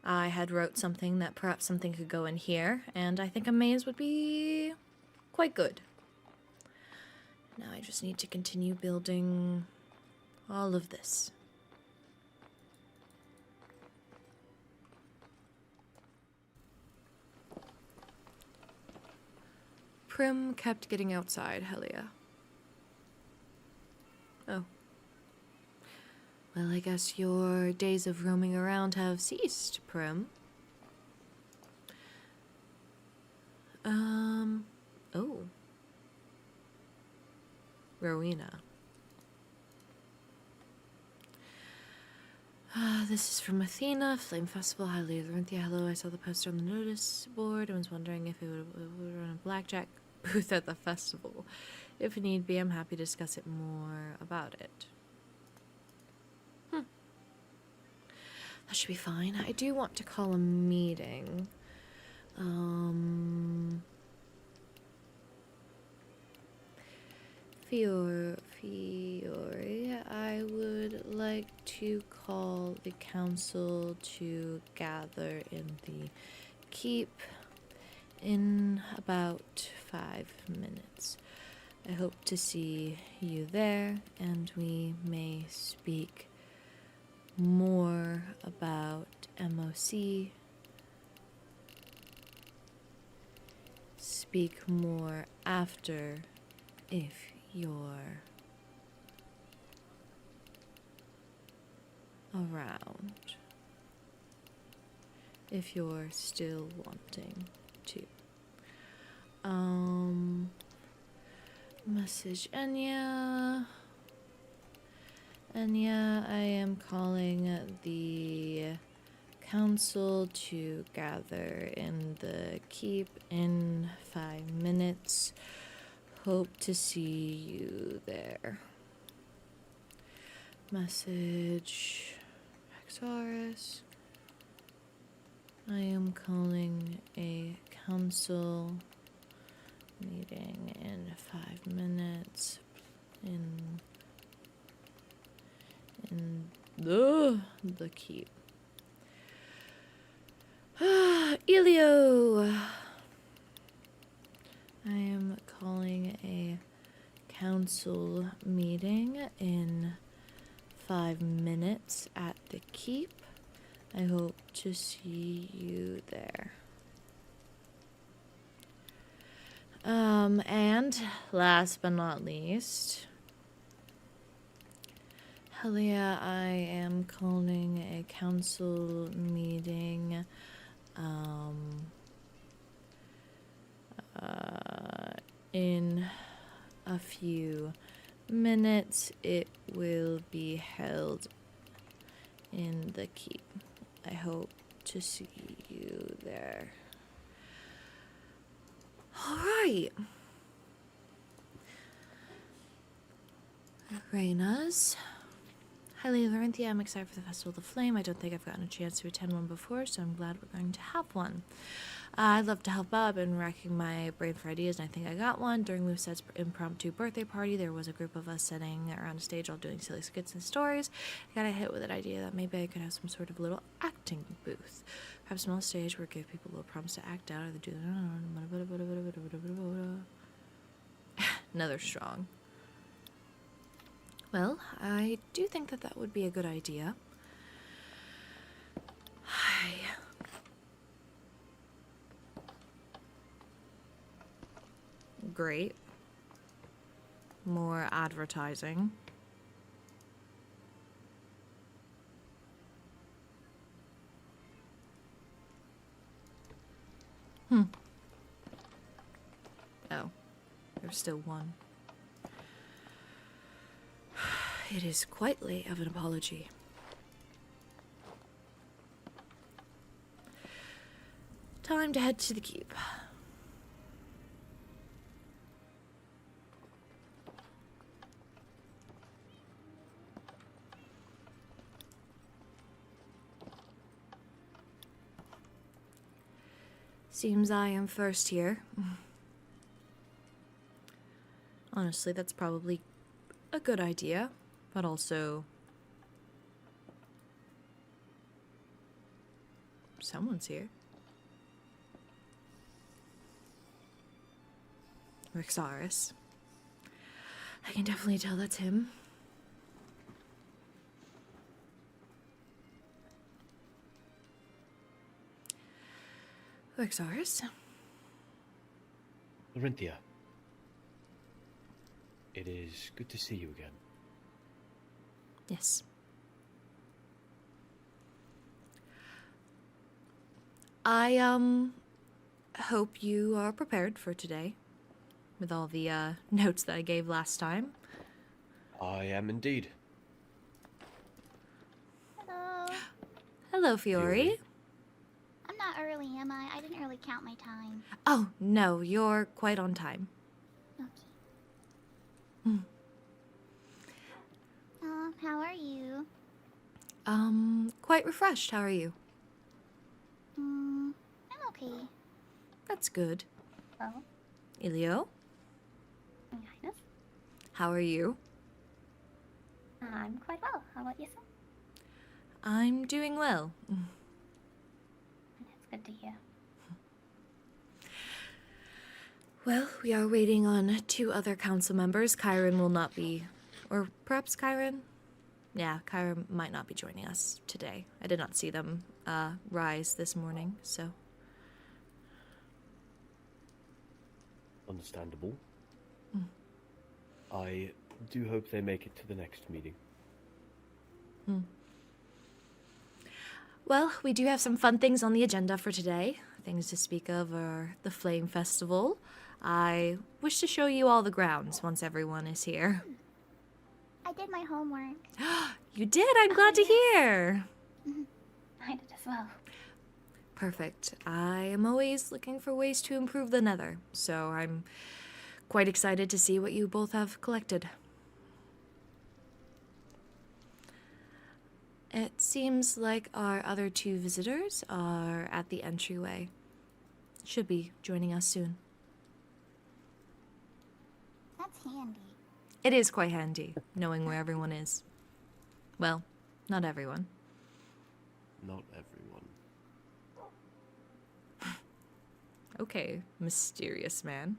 I had wrote something that perhaps something could go in here, and I think a maze would be quite good. Now I just need to continue building all of this. Prim kept getting outside, Helia. Oh. Well, I guess your days of roaming around have ceased, Prim. Oh. Rowena. This is from Athena, Flame Festival, highly Lorynthia. Hello, I saw the poster on the notice board and was wondering if it would run a blackjack booth at the festival. If need be, I'm happy to discuss it more about it. That should be fine. I do want to call a meeting. Fiore, I would like to call the council to gather in the keep in about 5 minutes. I hope to see you there, and we may speak more about MOC. Speak more after, if you're around. If you're still wanting to. Message Enya. Enya, I am calling the council to gather in the keep in 5 minutes. Hope to see you there. Message Xaris. I am calling a council meeting in 5 minutes in the keep. Elio! I am calling a council meeting in 5 minutes at the keep. I hope to see you there. And last but not least, Helia, I am calling a council meeting in a few minutes. It will be held in the keep. I hope to see you there. All right. Reyna's. Hi, Lorynthia. I'm excited for the Festival of the Flame. I don't think I've gotten a chance to attend one before, so I'm glad we're going to have one. I'd love to help out. I've been racking my brain for ideas, and I think I got one. During Lucett's impromptu birthday party, there was a group of us sitting around a stage all doing silly skits and stories. I got hit with an idea that maybe I could have some sort of little acting booth. Perhaps a small stage where I give people little prompts to act out, or they do Nether strong. Well, I do think that that would be a good idea. Great. More advertising. Oh, there's still one. It is quite late of an apology. Time to head to the keep. Seems I am first here. Honestly, that's probably a good idea, but also... someone's here. Rixaris. I can definitely tell that's him. Rixaris. Lorynthia. It is good to see you again. Yes. I, hope you are prepared for today. With all the, notes that I gave last time. I am indeed. Hello. Hello, Fiore. I'm not early, am I? I didn't really count my time. Oh, no, you're quite on time. Okay. How are you? Quite refreshed. How are you? I'm okay. That's good. Oh, Ilio, Your Highness? how are you? I'm quite well. How about yourself? I'm doing well. That's good to hear. Well, we are waiting on 2 other council members. Kairen will not be... or perhaps Kairen? Yeah, Kairen might not be joining us today. I did not see them rise this morning, so... Understandable. I do hope they make it to the next meeting. Well, we do have some fun things on the agenda for today. Things to speak of are the Flame Festival. I wish to show you all the grounds once everyone is here. I did my homework. You did? I'm glad to hear. I did as well. Perfect. I am always looking for ways to improve the Nether, so I'm quite excited to see what you both have collected. It seems like our other 2 visitors are at the entryway. Should be joining us soon. That's handy. It is quite handy, knowing where everyone is. Well, not everyone. Not everyone. Okay, mysterious man.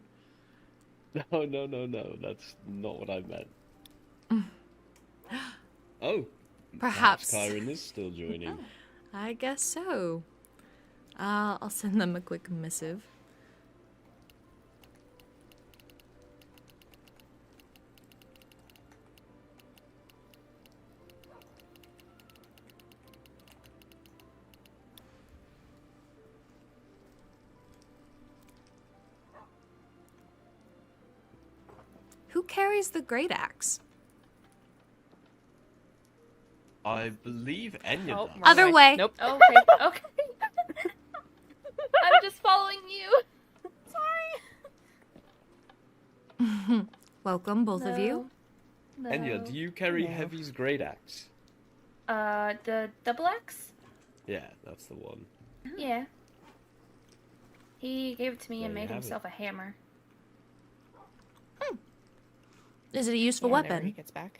No, that's not what I meant. Oh, Perhaps. Kairen is still joining. I guess so. I'll send them a quick missive. Who carries the great axe? I believe Enya Oh, does. wrong Other way. Nope. Okay. Okay. I'm just following you. Sorry. Welcome, both of you. Enya, do you carry Heavy's great axe? The double X? Yeah, that's the one. Yeah. He gave it to me and There you made have himself a hammer. Is it a useful Whenever weapon? he gets back.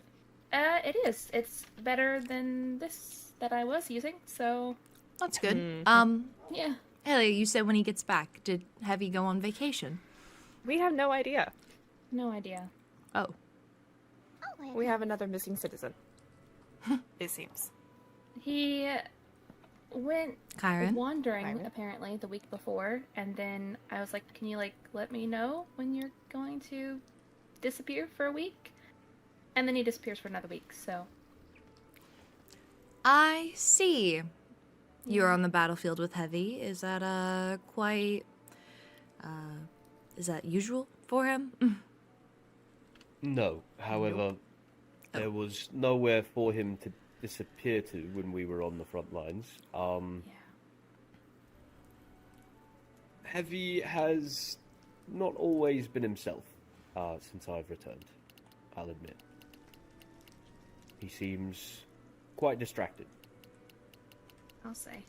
It is. It's better than this that I was using, so That's good. yeah. Ellie, you said when he gets back. Did Heavy go on vacation? We have no idea. No idea. Oh. We have another missing citizen. It seems. He went Kairen? wandering Kairen? apparently the week before, and then I was like, "Can you let me know when you're going to disappear for a week?" And then he disappears for another week. So I see. You're Yeah. on the battlefield with Heavy. Is that quite is that usual for him? No, however, there was nowhere for him to disappear to when we were on the front lines. yeah. Heavy has not always been himself since I've returned, I'll admit. He seems quite distracted. I'll say.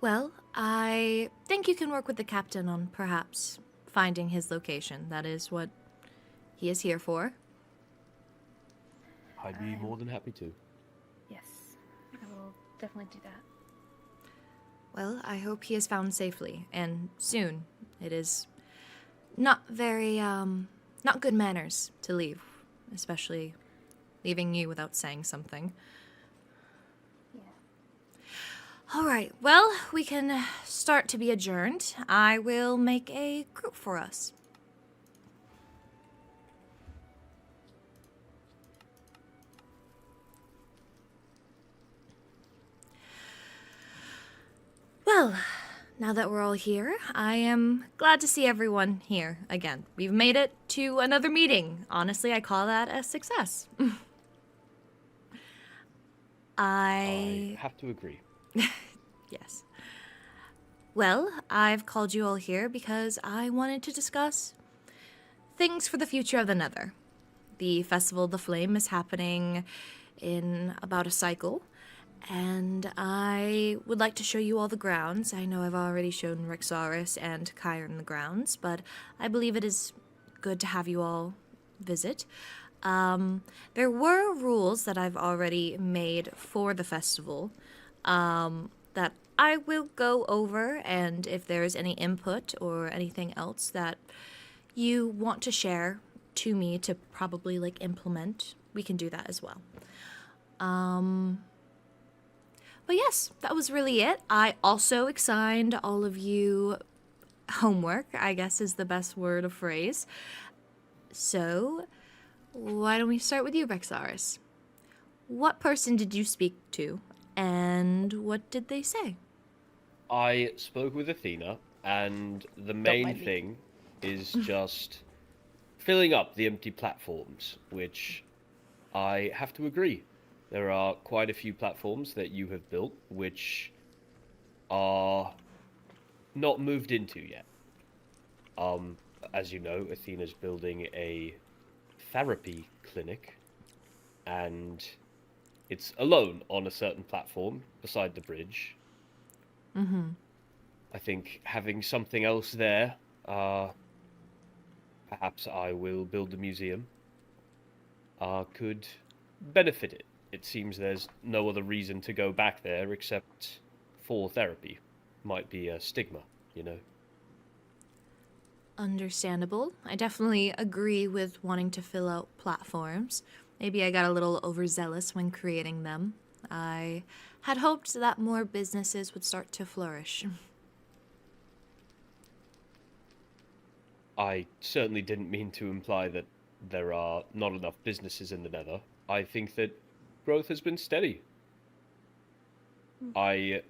Well, I think you can work with the captain on perhaps finding his location. That is what he is here for. I'd be more than happy to. Yes, I will definitely do that. Well, I hope he is found safely, and soon. It is not very, not good manners to leave, especially leaving you without saying something. Yeah. All right, well, we can start to be adjourned. I will make a group for us. Well, now that we're all here, I am glad to see everyone here again. We've made it to another meeting. Honestly, I call that a success. I have to agree. Yes. Well, I've called you all here because I wanted to discuss things for the future of the Nether. The Festival of the Flame is happening in about a cycle, and I would like to show you all the grounds. I know I've already shown Rexaurus and Kairen the grounds, but I believe it is good to have you all visit. There were rules that I've already made for the festival that I will go over, and if there's any input or anything else that you want to share to me to probably implement, we can do that as well. But yes, that was really it. I also assigned all of you homework, I guess is the best word or phrase. So, why don't we start with you, Rexaurus? What person did you speak to, and what did they say? I spoke with Athena, and the main mind me. thing is just filling up the empty platforms, which I have to agree. There are quite a few platforms that you have built which are not moved into yet. As you know, Athena's building a therapy clinic, and it's alone on a certain platform beside the bridge. Mm-hmm. I think having something else there, perhaps I will build a museum, could benefit it. It seems there's no other reason to go back there except for therapy. Might be a stigma, you know. Understandable. I definitely agree with wanting to fill out platforms. Maybe I got a little overzealous when creating them. I had hoped that more businesses would start to flourish. I certainly didn't mean to imply that there are not enough businesses in the Nether. I think that growth has been steady. I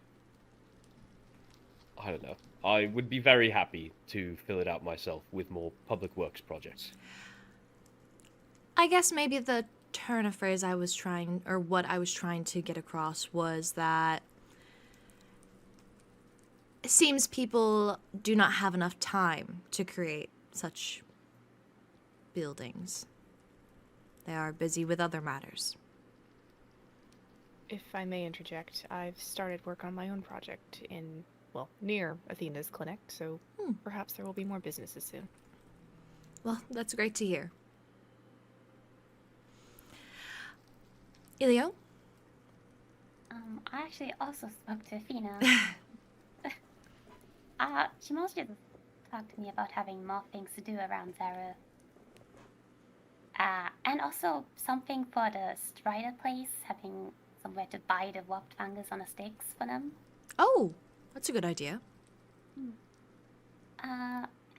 don't know. I would be very happy to fill it out myself with more public works projects. I guess maybe the turn of phrase I was trying, or what I was trying to get across, was that it seems people do not have enough time to create such buildings. They are busy with other matters. If I may interject, I've started work on my own project in, well, near Athena's clinic, so perhaps there will be more businesses soon. Well, that's great to hear. Ilio? I actually also spoke to Athena. She mostly just talked to me about having more things to do around Zara. And also something for the Strider place, having somewhere to buy the warped fungus on the sticks for them. Oh, that's a good idea.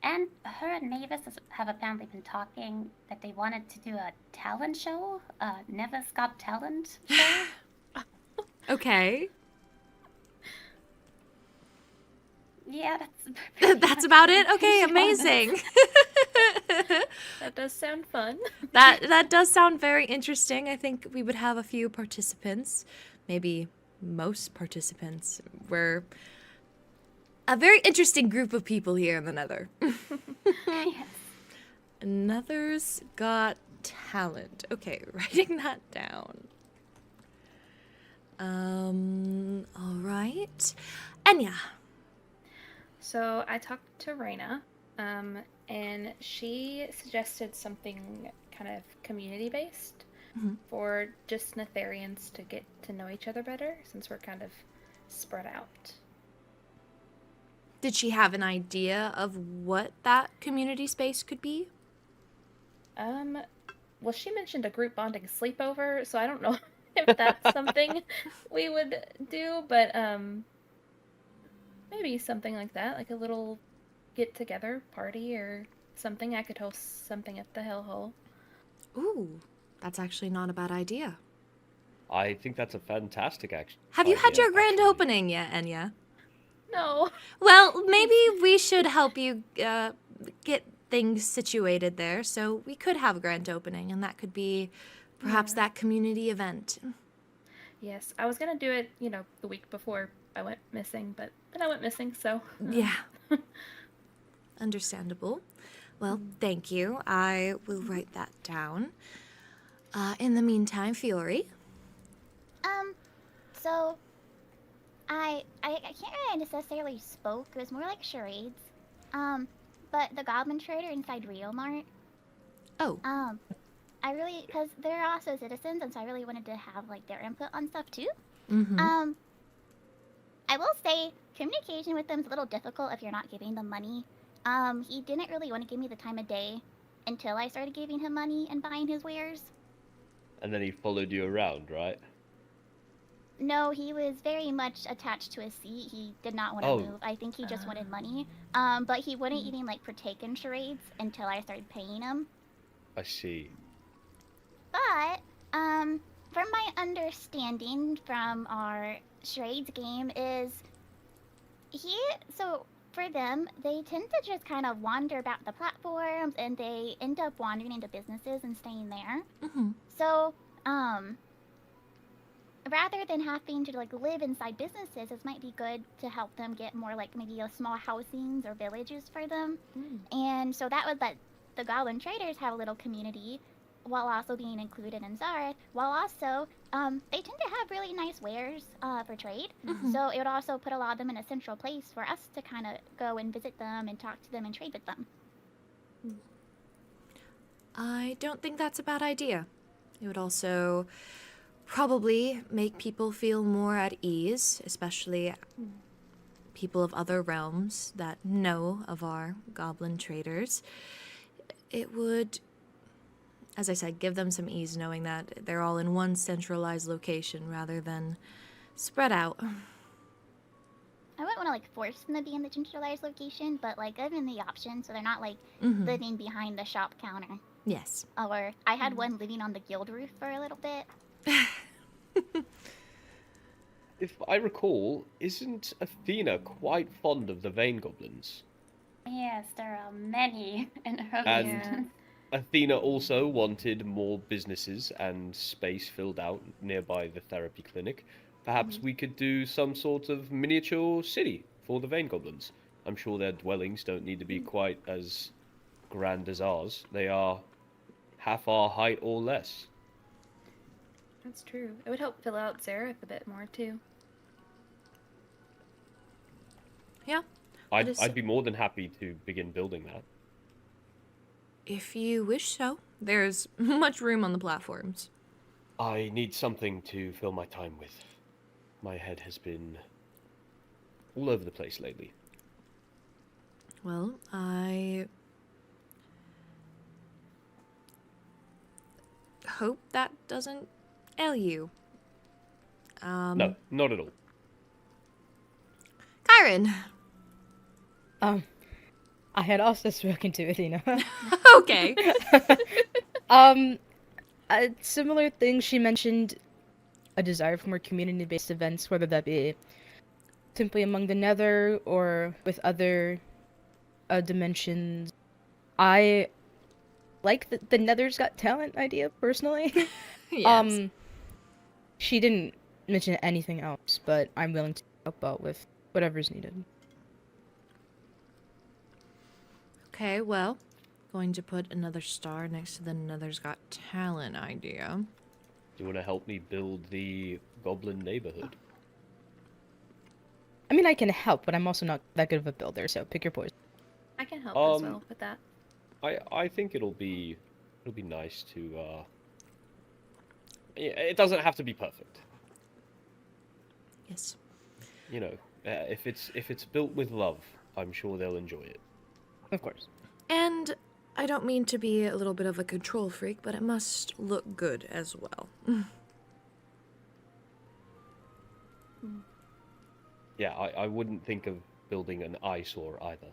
And her and Mavis have apparently been talking that they wanted to do a talent show, Never's Got Talent show. Okay. Yeah, that's That's about it? Okay, amazing. That does sound fun. That does sound very interesting. I think we would have a few participants, maybe most participants. We're a very interesting group of people here in the Nether. Yes. Nether's Got Talent. Okay, writing that down. All right. Enya. So I talked to Raina, and she suggested something kind of community-based for just Netherians to get to know each other better, since we're kind of spread out. Did she have an idea of what that community space could be? Well, she mentioned a group bonding sleepover, so I don't know if that's something we would do, but maybe something like that, like a little get-together party or something. I could host something at the Hellhole. Ooh, that's actually not a bad idea. I think that's a fantastic action. Have you had idea, your grand actually. opening yet, Enya? No. Well, maybe we should help you get things situated there, so we could have a grand opening, and that could be perhaps that community event. Yes, I was gonna do it, the week before I went missing, but then I went missing, so... Yeah. Understandable. Well, thank you. I will write that down. In the meantime, Fiore. So I can't really necessarily spoke. It was more like charades. But the Goblin Trader inside Rio Mart. Oh. I really, because they're also citizens, and so I really wanted to have like their input on stuff too. Mm-hmm. I will say communication with them is a little difficult if you're not giving them money. He didn't really want to give me the time of day until I started giving him money and buying his wares. And then he followed you around, right? No, he was very much attached to his seat. He did not want to move. I think he just wanted money. But he wouldn't even like partake in charades until I started paying him. I see. But, from my understanding from our charades game is so for them, they tend to just kind of wander about the platforms, and they end up wandering into businesses and staying there. Mm-hmm. So, rather than having to like live inside businesses, this might be good to help them get more like maybe a small housings or villages for them. And so that would let the Goblin Traders have a little community while also being included in Zareth, while also they tend to have really nice wares for trade. So it would also put a lot of them in a central place for us to kind of go and visit them and talk to them and trade with them. I don't think that's a bad idea. It would also probably make people feel more at ease, especially people of other realms that know of our goblin traders. It would, as I said, give them some ease knowing that they're all in one centralized location rather than spread out. I wouldn't want to like force them to be in the centralized location, but like give them the option so they're not like living behind the shop counter. Yes. Or I had one living on the guild roof for a little bit. If I recall, isn't Athena quite fond of the Vein Goblins? Yes, there are many in her And region. Athena also wanted more businesses and space filled out nearby the therapy clinic. Perhaps we could do some sort of miniature city for the Vein Goblins. I'm sure their dwellings don't need to be quite as grand as ours. They are half our height or less. That's true. It would help fill out Zareth a bit more, too. Yeah. I'd be more than happy to begin building that. If you wish so. There's much room on the platforms. I need something to fill my time with. My head has been all over the place lately. Well, I hope that doesn't ail you. No, not at all. Kairen. I had also spoken to Athena. Okay. A similar thing, she mentioned a desire for more community-based events, whether that be simply among the Nether or with other dimensions. I like the Nether's Got Talent idea, personally. Yes. She didn't mention anything else, but I'm willing to help out with whatever's needed. Okay, well, going to put another star next to the Nether's Got Talent idea. Do you want to help me build the goblin neighborhood? I mean, I can help, but I'm also not that good of a builder, so pick your poison. I can help as well with that. I think it'll be nice to it doesn't have to be perfect. Yes. You know, if it's built with love, I'm sure they'll enjoy it. Of course. And I don't mean to be a little bit of a control freak, but it must look good as well. Yeah, I wouldn't think of building an eyesore either.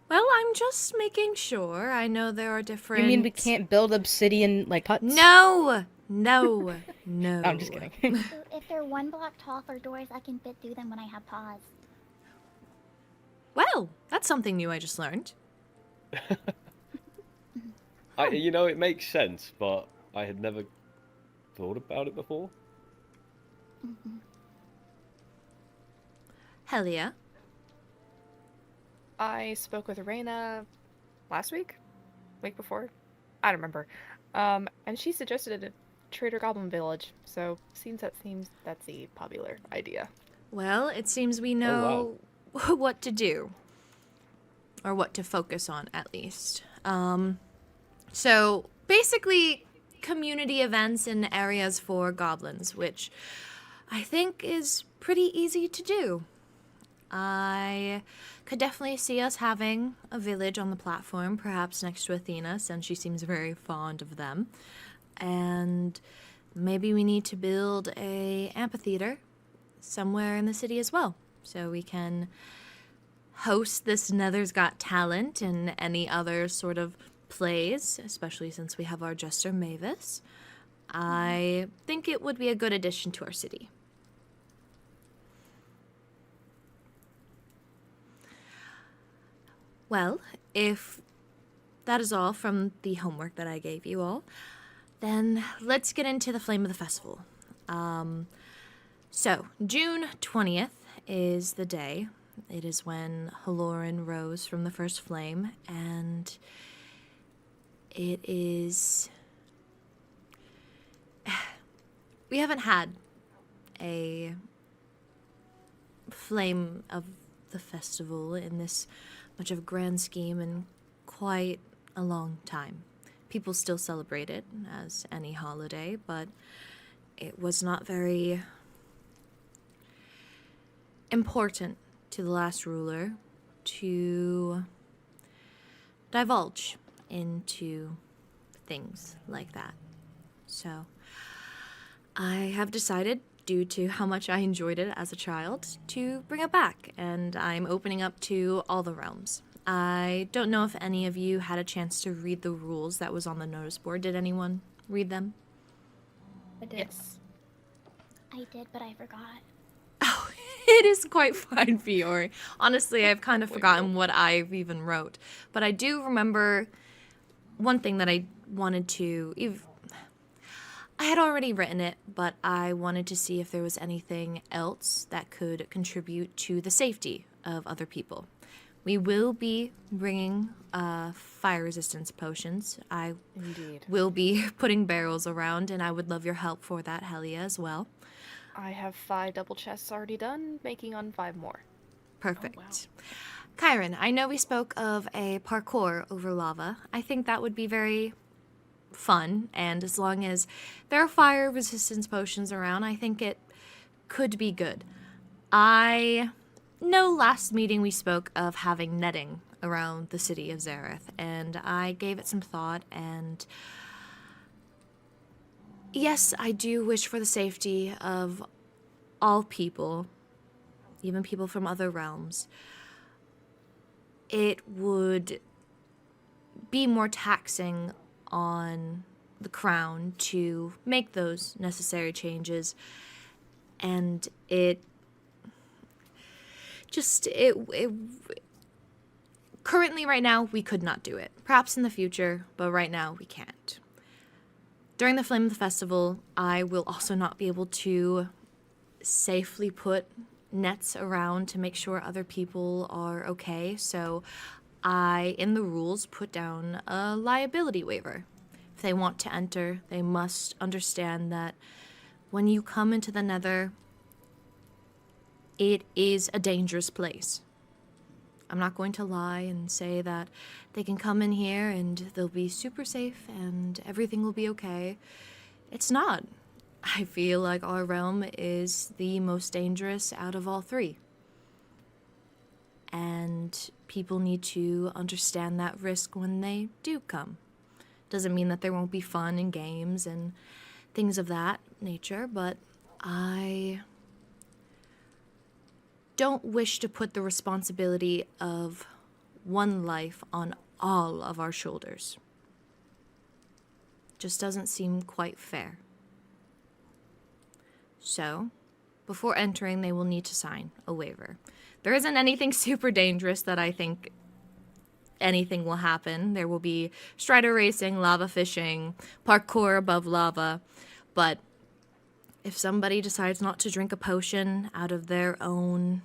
Well, I'm just making sure. I know there are different... You mean we can't build obsidian, like, huts? No! No. No. I'm just kidding. So if they're 1 block tall for doors, I can fit through them when I have paws. Well, that's something new I just learned. It makes sense, but I had never thought about it before. Mm-hmm. Hell yeah. I spoke with Reyna last week? Week before? I don't remember. And she suggested a Trader Goblin Village, so seems that's a popular idea. Well, it seems we know what to do. Or what to focus on, at least. So, basically, community events in areas for goblins, which I think is pretty easy to do. I could definitely see us having a village on the platform, perhaps next to Athena, since she seems very fond of them. And maybe we need to build a amphitheater somewhere in the city as well, so we can host this Nether's Got Talent and any other sort of plays, especially since we have our Jester Mavis. I think it would be a good addition to our city. Well, if that is all from the homework that I gave you all, then let's get into the flame of the festival. So, June 20th is the day. It is when Hellryn rose from the first flame, and it is... We haven't had a flame of the festival in this much of a grand scheme in quite a long time. People still celebrate it as any holiday, but it was not very important to the last ruler to divulge into things like that. So I have decided, due to how much I enjoyed it as a child, to bring it back, and I'm opening up to all the realms. I don't know if any of you had a chance to read the rules that was on the notice board. Did anyone read them? I did. Yes. I did, but I forgot. Oh, it is quite fine, Fiore. Honestly, I've kind of forgotten what I've even wrote. But I do remember one thing that I wanted to... I had already written it, but I wanted to see if there was anything else that could contribute to the safety of other people. We will be bringing fire resistance potions. I will be putting barrels around, and I would love your help for that, Helia, as well. I have 5 double chests already done, making on 5 more. Perfect. Oh, wow. Kairen, I know we spoke of a parkour over lava. I think that would be very fun, and as long as there are fire resistance potions around, I think it could be good. I know last meeting we spoke of having netting around the city of Zareth, and I gave it some thought, and yes, I do wish for the safety of all people, even people from other realms, it would be more taxing on the crown to make those necessary changes, and it currently right now we could not do it. Perhaps in the future, but right now we can't. During the Flame of the Festival, I will also not be able to safely put nets around to make sure other people are okay, so I, in the rules, put down a liability waiver. If they want to enter, they must understand that when you come into the Nether, it is a dangerous place. I'm not going to lie and say that they can come in here and they'll be super safe and everything will be okay. It's not. I feel like our realm is the most dangerous out of all three. And people need to understand that risk when they do come. Doesn't mean that there won't be fun and games and things of that nature, but I don't wish to put the responsibility of one life on all of our shoulders. Just doesn't seem quite fair. So, before entering, they will need to sign a waiver. There isn't anything super dangerous that I think anything will happen. There will be strider racing, lava fishing, parkour above lava, but if somebody decides not to drink a potion out of their own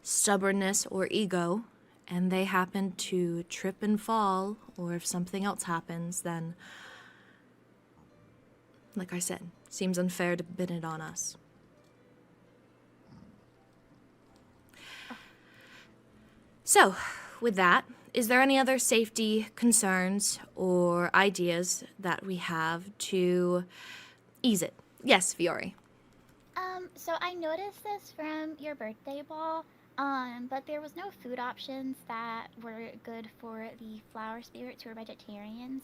stubbornness or ego, and they happen to trip and fall, or if something else happens, then, like I said, seems unfair to pin it on us. So, with that, is there any other safety concerns or ideas that we have to ease it? Yes, Fiore. So I noticed this from your birthday ball, but there was no food options that were good for the flower spirits who are vegetarians.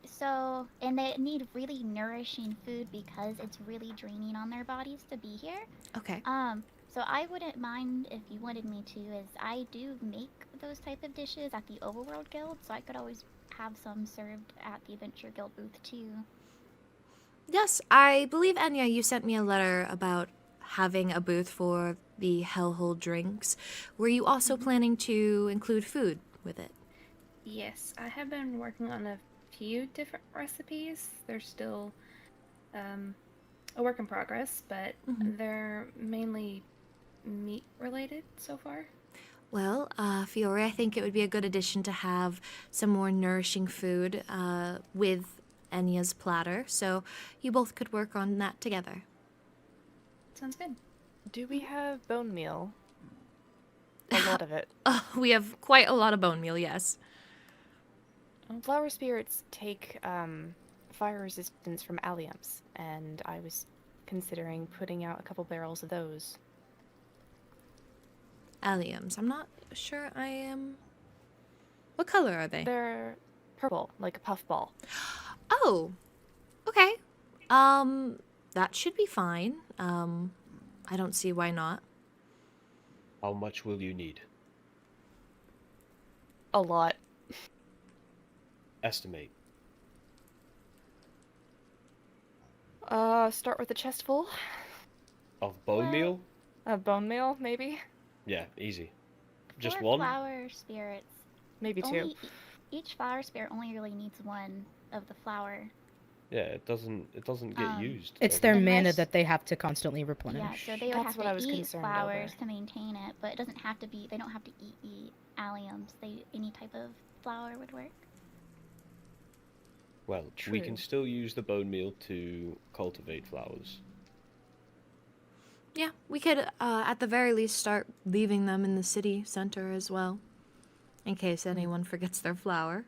So, and they need really nourishing food because it's really draining on their bodies to be here. Okay. So I wouldn't mind if you wanted me to, as I do make those type of dishes at the Overworld Guild, so I could always have some served at the Adventure Guild booth too. Yes, I believe, Enya, you sent me a letter about having a booth for the Hellhole drinks. Were you also planning to include food with it? Yes, I have been working on a few different recipes. They're still a work in progress, but they're mainly meat related so far. Well, Fiore, I think it would be a good addition to have some more nourishing food with Enya's platter, so you both could work on that together. Sounds good. Do we have bone meal? A lot of it. We have quite a lot of bone meal, yes. Flower spirits take fire resistance from alliums, and I was considering putting out a couple barrels of those. Alliums. I'm not sure I am... What color are they? They're purple, like a puffball. Oh, okay. That should be fine. I don't see why not. How much will you need? A lot. Estimate. Start with a chest full. Of bone meal? Bone meal, maybe? Yeah, easy. Just For one? flower spirits, Maybe two. only, each flower spirit only really needs one of the flower. Yeah, it doesn't get used. It's does their it? mana Unless- that they have to constantly replenish. Yeah, so they would That's have what I to was eat concerned flowers over. to maintain it, but it doesn't have to be. They don't have to eat the alliums. Any type of flower would work. Well, we True. can still use the bone meal to cultivate flowers. Yeah, we could, at the very least, start leaving them in the city center as well, in case anyone forgets their flower.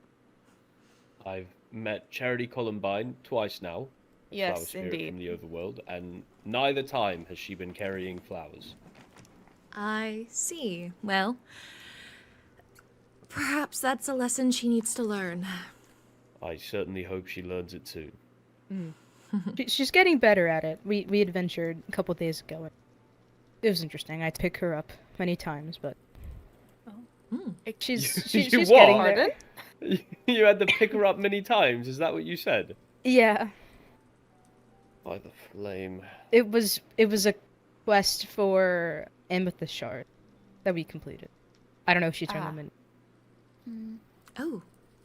I've met Charity Columbine twice now, flower Yes, spirit indeed. from the overworld, and neither time has she been carrying flowers. I see. Well, perhaps that's a lesson she needs to learn. I certainly hope she learns it soon. She's getting better at it. We adventured a couple days ago. It was interesting. I had to pick her up many times, but she's You she's what? getting there. You had to pick her up many times. Is that what you said? Yeah, By the flame. it was a quest for amethyst shard that we completed. I don't know if she turned them in, Mm. Oh,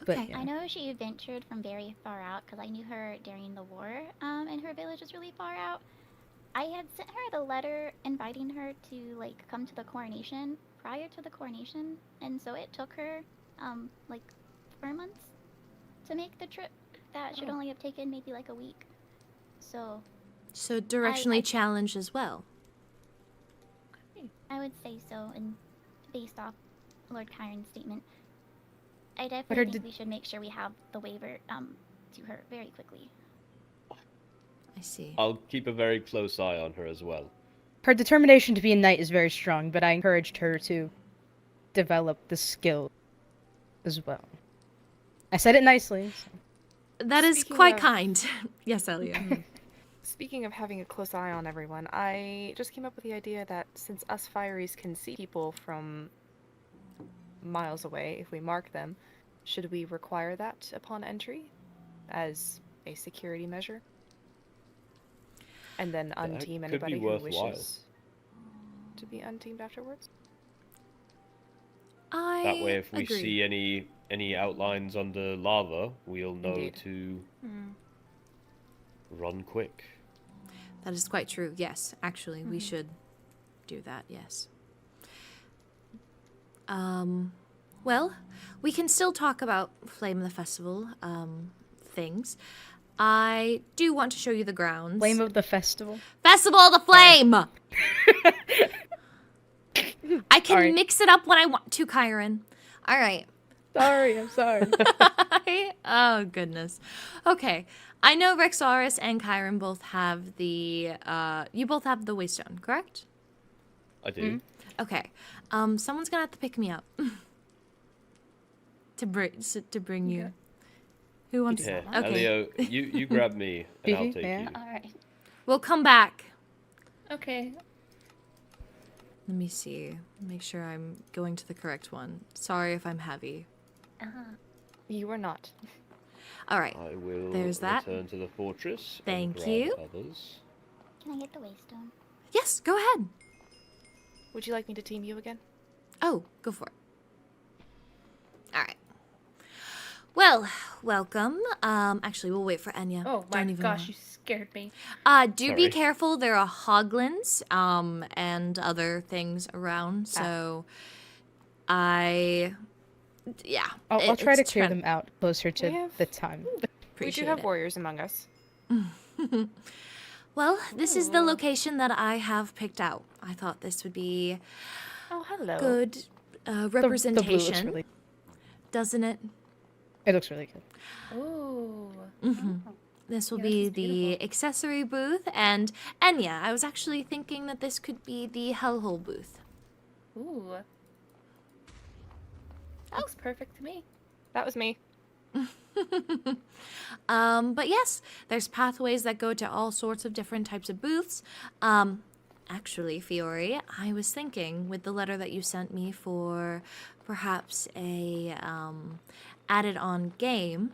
but okay. yeah. I know she ventured from very far out because I knew her during the war, and her village was really far out. I had sent her the letter inviting her to like come to the coronation prior to the coronation, and so it took her like 4 months to make the trip. That should only have taken maybe like a week. So So directionally I- challenged as well. I would say so, and based off Lord Kairen's statement, I her definitely think did- we should make sure we have the waiver to her very quickly. I see. I'll keep a very close eye on her as well. Her determination to be a knight is very strong, but I encouraged her to develop the skill as well. I said it nicely. So. That is Speaking quite of- kind. Yes, Elia. Speaking of having a close eye on everyone, I just came up with the idea that since us fireys can see people from miles away if we mark them, should we require that upon entry as a security measure? And then That unteam could be anybody who worthwhile. wishes to be unteamed afterwards? I That way, if we agree. see any outlines under lava, we'll know Indeed. to run quick. That is quite true. Yes, actually, we should do that. Yes. Well, we can still talk about Flame of the Festival things. I do want to show you the grounds. Flame of the festival. Festival of the Flame! I can Sorry. mix it up when I want to, Kairen. All right. Sorry, I'm sorry. Oh, goodness. Okay. I know Rexaurus and Kairen both have the, you both have the Waystone, correct? I do. Okay. Someone's gonna have to pick me up. to bring you. Who wants Here, Okay. Elio, you grab me, and I'll Fifi, take yeah. you. All right. We'll come back. Okay. Let me see. Make sure I'm going to the correct one. Sorry if I'm heavy. You are not. All right. I will There's that. return to the fortress. Thank and grab you. Others. Can I get the waystone? Yes, go ahead. Would you like me to team you again? Oh, go for it. All right. Well, welcome. Actually, we'll wait for Enya. Oh my Don't even gosh, worry. you scared me. Do be Sorry. careful. There are hoglins, and other things around. So, yeah. I'll try to it's clear trend- them out closer to We have- the time. We Appreciate do have it. warriors among us. Well, this is the location that I have picked out. I thought this would be Oh, hello. good The representation, blue looks really. doesn't it? It looks really good. Ooh. This will Yeah, be this is the beautiful. accessory booth, and Enya, I was actually thinking that this could be the hellhole booth. Ooh. Looks perfect to me. That was me. But yes, there's pathways that go to all sorts of different types of booths. Actually, Fiore, I was thinking with the letter that you sent me for perhaps a added-on game.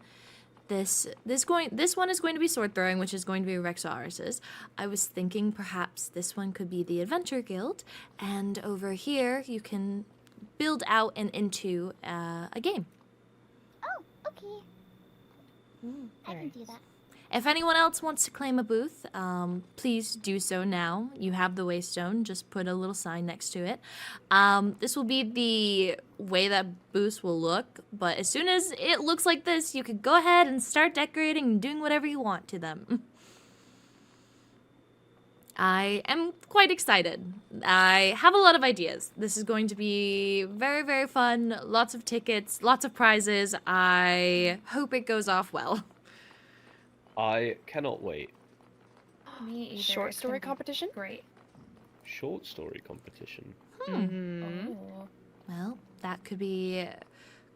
This one is going to be sword throwing, which is going to be Rexaurus's. I was thinking perhaps this one could be the Adventure Guild, and over here you can build out and into a game. Oh, okay. I can do that. If anyone else wants to claim a booth, please do so now. You have the Waystone. Just put a little sign next to it. This will be the way that booths will look, but as soon as it looks like this, you could go ahead and start decorating and doing whatever you want to them. I am quite excited. I have a lot of ideas. This is going to be very, very fun. Lots of tickets, lots of prizes. I hope it goes off well. I cannot wait. Me either. Short It's gonna story be competition? Great. Short story competition. Mm-hmm. Oh. Well, that could be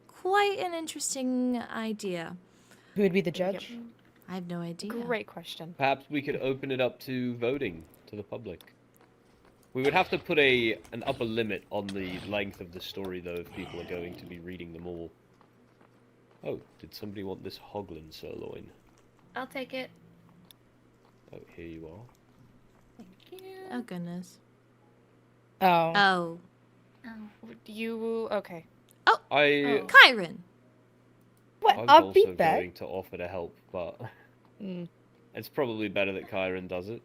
quite an interesting idea. Who would be the judge? I have no idea. Great question. Perhaps we could open it up to voting to the public. We would have to put an upper limit on the length of the story, though, if people are going to be reading them all. Oh, did somebody want this Hoglin sirloin? I'll take it. Oh, here you are. Thank you. Oh, goodness. Oh. Oh. You okay? I Kairen! What? was I'll also beat that. going to offer to help, but Mm. it's probably better that Kairen does it.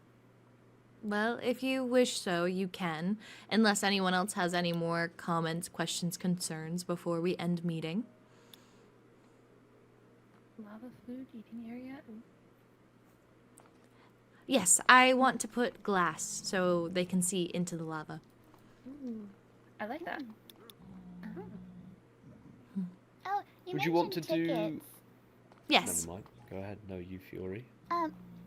Well, if you wish so, you can. Unless anyone else has any more comments, questions, concerns before we end meeting. Lava food eating area. Ooh. Yes, I want to put glass so they can see into the lava. Ooh. I like that. Oh, you Would mentioned you want to do- tickets. Yes. Never mind. Go ahead. No, you Fury.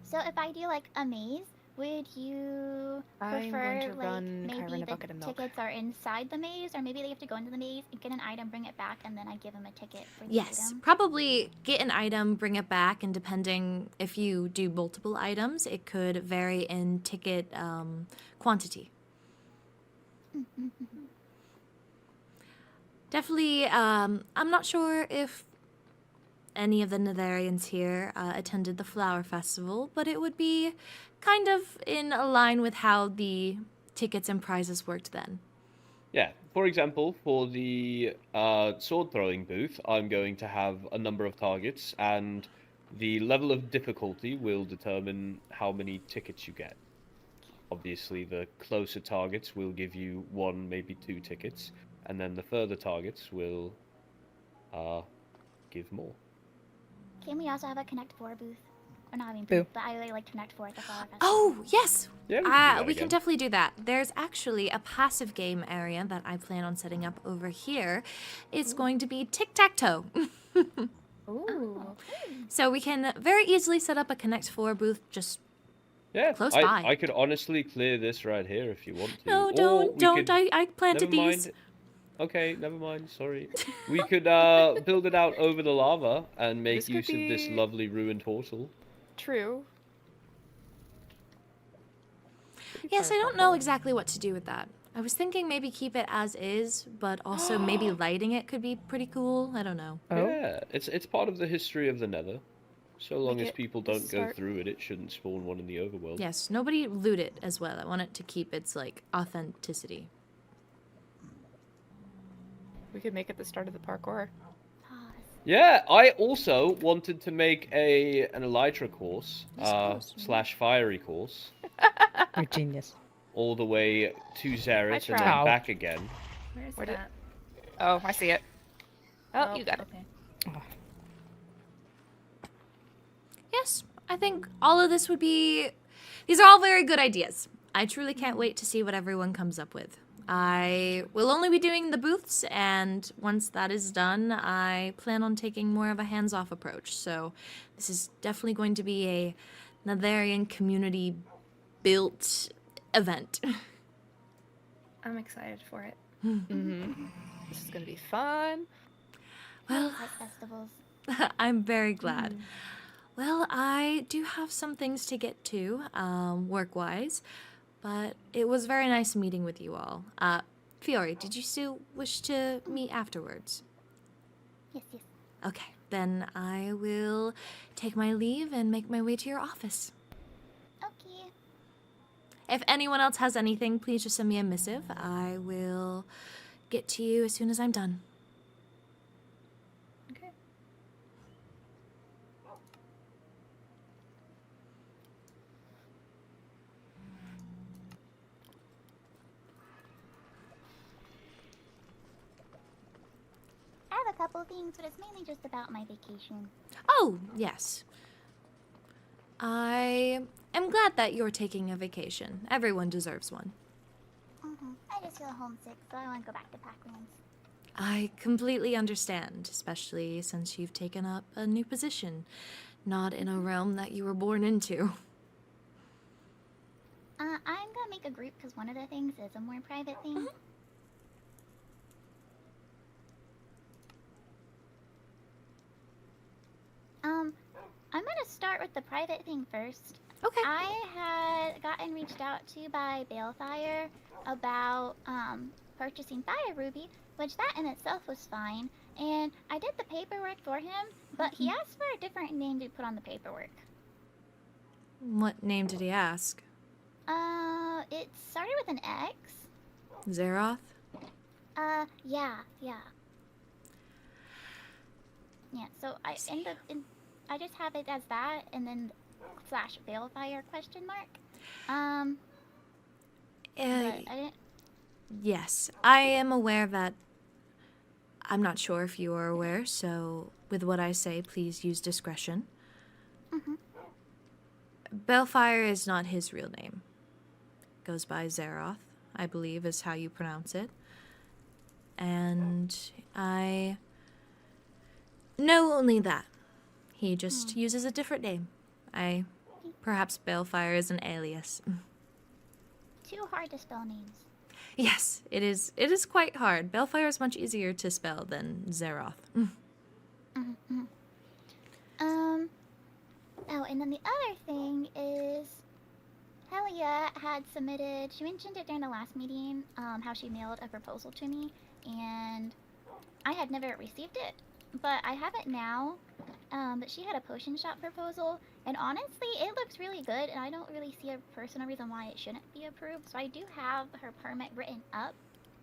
So if I do like a maze, would you I'm prefer going to like run maybe Kairen a the bucket of milk. tickets are inside the maze, or maybe they have to go into the maze and get an item, bring it back, and then I give them a ticket for the Yes, item? probably get an item, bring it back, and depending if you do multiple items, it could vary in ticket quantity. Definitely, I'm not sure if any of the Netherians here attended the Flower Festival, but it would be kind of in a line with how the tickets and prizes worked then. Yeah. For example, for the sword throwing booth, I'm going to have a number of targets, and the level of difficulty will determine how many tickets you get. Obviously, the closer targets will give you 1, maybe 2 tickets, and then the further targets will give more. Can we also have a Connect 4 booth? Or not even Boo. booth, but I really like Connect 4 at the Flower Festival. Oh, yes! Yeah, we can do that We can again. definitely do that. There's actually a passive game area that I plan on setting up over here. It's going to be tic-tac-toe. Ooh. So we can very easily set up a Connect 4 booth just... Yeah, Close I, by. I could honestly clear this right here if you want to. No, Or don't, we don't. could- I planted Never these. mind. Okay, never mind. Sorry. We could build it out over the lava and make This could use of this be- lovely ruined portal. True. Yes, I don't know exactly what to do with that. I was thinking maybe keep it as is, but also maybe lighting it could be pretty cool. I don't know. Oh. Yeah, it's part of the history of the Nether. So long Make as it people don't go start- through it, it shouldn't spawn one in the overworld. Yes, nobody loot it as well. I want it to keep its, like, authenticity. We could make it the start of the parkour. Pause. Yeah, I also wanted to make an Elytra course, Yes, slash fiery course, You're genius. all the way to Xerath and tried. then back again. Where's Where did- that? Oh, I see it. Oh, you got it. Okay. Yes, I think all of this would be... These are all very good ideas. I truly can't wait to see what everyone comes up with. I will only be doing the booths, and once that is done, I plan on taking more of a hands-off approach. So this is definitely going to be a Netherian community-built event. I'm excited for it. Mm-hmm. This is gonna be fun. Well, Like festivals. I'm very glad. Well, I do have some things to get to, work-wise, but it was very nice meeting with you all. Fiore, did you still wish to meet afterwards? Yes, yes. Okay, then I will take my leave and make my way to your office. Okay. If anyone else has anything, please just send me a missive. I will get to you as soon as I'm done. Okay. I have a couple things, but it's mainly just about my vacation. Oh, yes. I am glad that you're taking a vacation. Everyone deserves one. I just feel homesick, so I want to go back to Packlands. I completely understand, especially since you've taken up a new position, not in a realm that you were born into. I'm gonna make a group because one of the things is a more private thing. I'm gonna just start with the private thing first. Okay. I had gotten reached out to by Balefire about purchasing Fire Ruby, which that in itself was fine. And I did the paperwork for him, but he asked for a different name to put on the paperwork. What name did he ask? It started with an X. Zeroth? Yeah. Yeah, so I I just have it as that, and then / Balefire ? But I didn't. Yes, I am aware of that. I'm not sure if you are aware, so with what I say, please use discretion. Balefire is not his real name. Goes by Zeroth, I believe is how you pronounce it. And I know only that. He just uses a different name. Perhaps Balefire is an alias. Too hard to spell names. Yes, it is quite hard. Balefire is much easier to spell than Zeroth. Oh, and then the other thing is Helia had submitted, she mentioned it during the last meeting, how she mailed a proposal to me, and I had never received it, but I have it now. But she had a potion shop proposal, and honestly, it looks really good, and I don't really see a personal reason why it shouldn't be approved, so I do have her permit written up.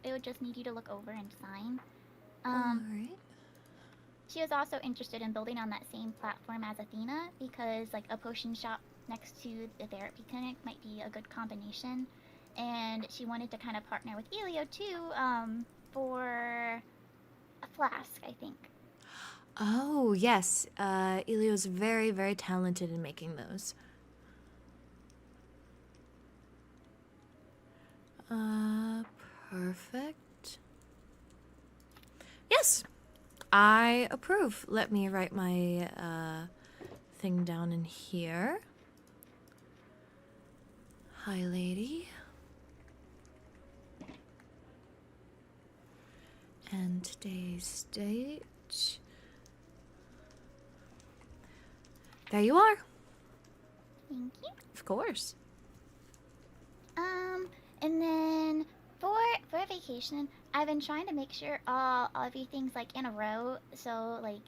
It would just need you to look over and sign. Alright. She was also interested in building on that same platform as Athena, because like a potion shop next to the therapy clinic might be a good combination, and she wanted to kind of partner with Elio too, for a flask, I think. Oh, yes. Elio's very, very talented in making those. Perfect. Yes, I approve. Let me write my thing down in here. Hi, lady. And today's date. There you are. Thank you. Of course. And then for vacation, I've been trying to make sure everything's like in a row, so like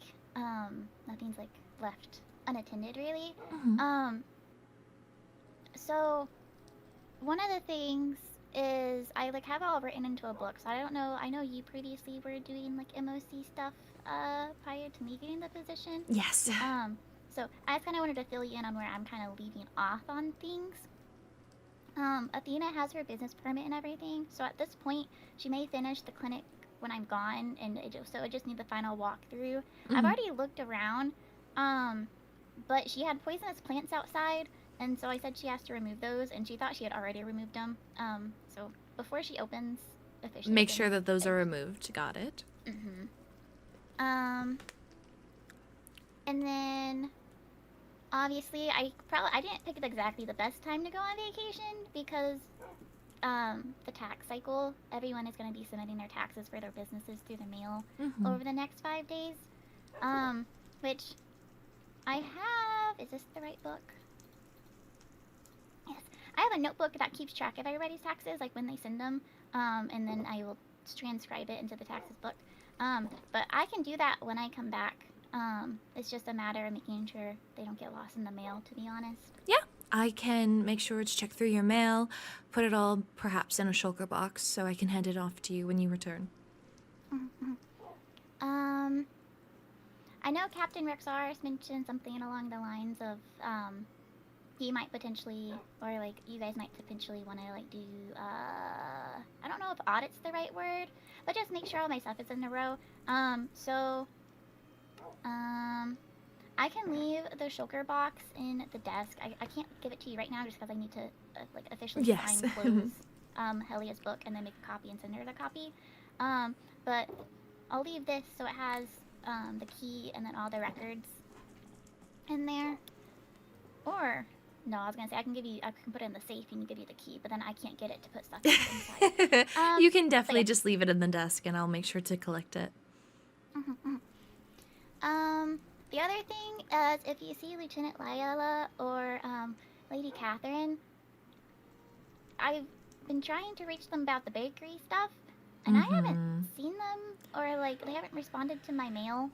nothing's like left unattended really. So one of the things is I like have it all written into a book, so I don't know, I know you previously were doing like MOC stuff prior to me getting the position. Yes. So I just kind of wanted to fill you in on where I'm kind of leaving off on things. Athena has her business permit and everything, so at this point, she may finish the clinic when I'm gone, and it just needs the final walkthrough. I've already looked around, but she had poisonous plants outside, and so I said she has to remove those, and she thought she had already removed them. So before she opens, officially Make sure that those are removed. Got it. And then obviously I didn't pick exactly the best time to go on vacation because the tax cycle, everyone is going to be submitting their taxes for their businesses through the mail over the next 5 days, which I have. Is this the right book? Yes, I have a notebook that keeps track of everybody's taxes, like when they send them, and then I will transcribe it into the taxes book. But I can do that when I come back. It's just a matter of making sure they don't get lost in the mail, to be honest. Yeah, I can make sure it's checked through your mail, put it all perhaps in a shulker box so I can hand it off to you when you return. I know Captain Rexaris mentioned something along the lines of, he might potentially, or like you guys might potentially want to like do, I don't know if audit's the right word, but just make sure all my stuff is in a row. I can leave the shulker box in the desk. I can't give it to you right now just because I need to like officially sign, close Helia's book, and then make a copy and send her the copy. But I'll leave this so it has the key and then all the records in there. Or no, I was gonna say I can put it in the safe and give you the key, but then I can't get it to put stuff inside. You can definitely just leave it in the desk, and I'll make sure to collect it. The other thing is, if you see Lieutenant Lila or Lady Catherine, I've been trying to reach them about the bakery stuff, and I haven't seen them, or like they haven't responded to my mail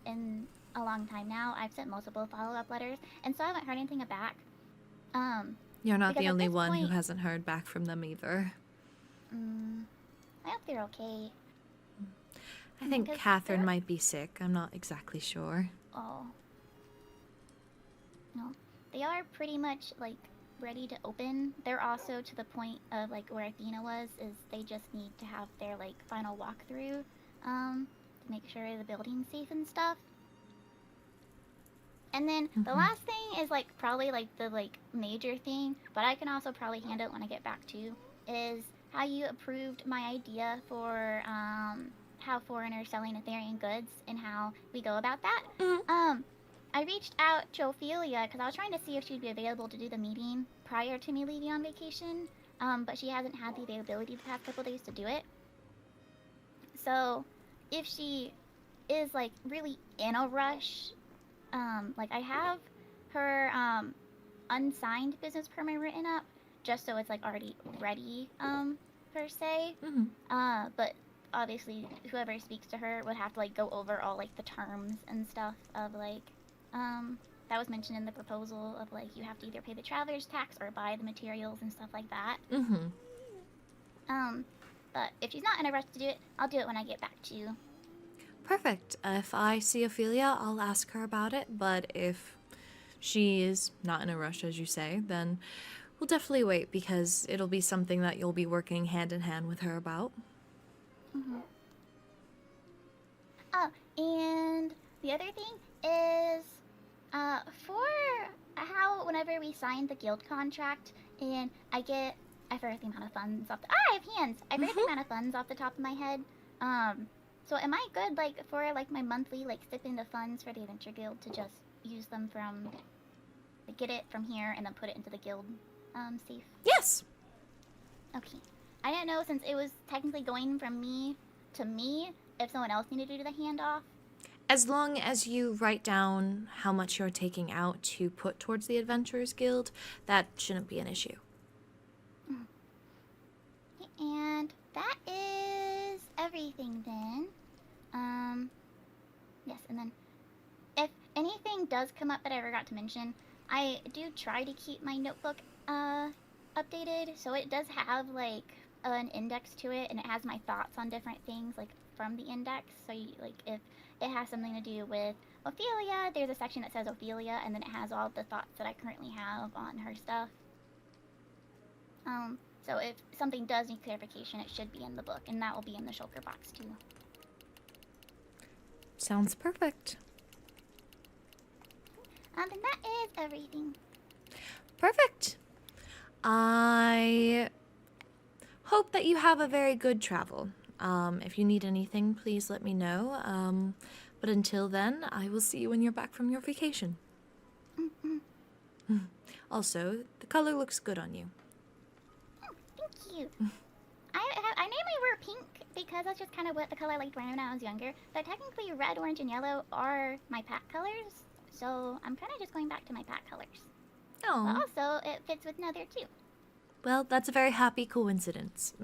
in a long time now. I've sent multiple follow-up letters, and so I haven't heard anything back. You're not because the at only this one who point- hasn't heard back from them either. I hope they're okay. I think Because Catherine they're- might be sick. I'm not exactly sure. Oh. No. They are pretty much, like, ready to open. They're also to the point of, like, where Athena was, is they just need to have their, like, final walkthrough, to make sure the building's safe and stuff. And then the last thing is, like, probably, like, the, like, major thing, but I can also probably handle it when I get back to, is how you approved my idea for, how foreigners selling Ethereum goods and how we go about that. I reached out to Ophelia because I was trying to see if she'd be available to do the meeting prior to me leaving on vacation, but she hasn't had the availability the past couple days to do it. So, if she is, like, really in a rush, like, I have her, unsigned business permit written up, just so it's, like, already ready, per se. But obviously, whoever speaks to her would have to, like, go over all, like, the terms and stuff of, like, that was mentioned in the proposal of, like, you have to either pay the traveler's tax or buy the materials and stuff like that. But if she's not in a rush to do it, I'll do it when I get back to you. Perfect. If I see Ophelia, I'll ask her about it, but if she is not in a rush, as you say, then we'll definitely wait, because it'll be something that you'll be working hand in hand with her about. Oh, and the other thing is, for how whenever we signed the guild contract and I forget the amount of funds off the, I have hands! I forget the amount of funds off the top of my head. So am I good, like, for, like, my monthly, like, stipend of funds for the Adventure Guild to just use them from, like, get it from here and then put it into the guild, safe? Yes! Okay. I didn't know, since it was technically going from me to me, if someone else needed to do the handoff. As long as you write down how much you're taking out to put towards the Adventurers Guild, that shouldn't be an issue. And that is everything then. Yes, and then if anything does come up that I forgot to mention, I do try to keep my notebook updated, so it does have, like, an index to it, and it has my thoughts on different things, like, from the index. So, like, if it has something to do with Ophelia, there's a section that says Ophelia, and then it has all the thoughts that I currently have on her stuff. So if something does need clarification, it should be in the book, and that will be in the shulker box too. Sounds perfect. And that is everything. Perfect. I hope that you have a very good travel. If you need anything, please let me know. But until then, I will see you when you're back from your vacation. Also, the color looks good on you. Thank you. I normally wear pink because that's just kind of what the color I liked wearing when I was younger. But technically, red, orange, and yellow are my pack colors, so I'm kind of just going back to my pack colors. Oh. But also, it fits with Nether too. Well, that's a very happy coincidence.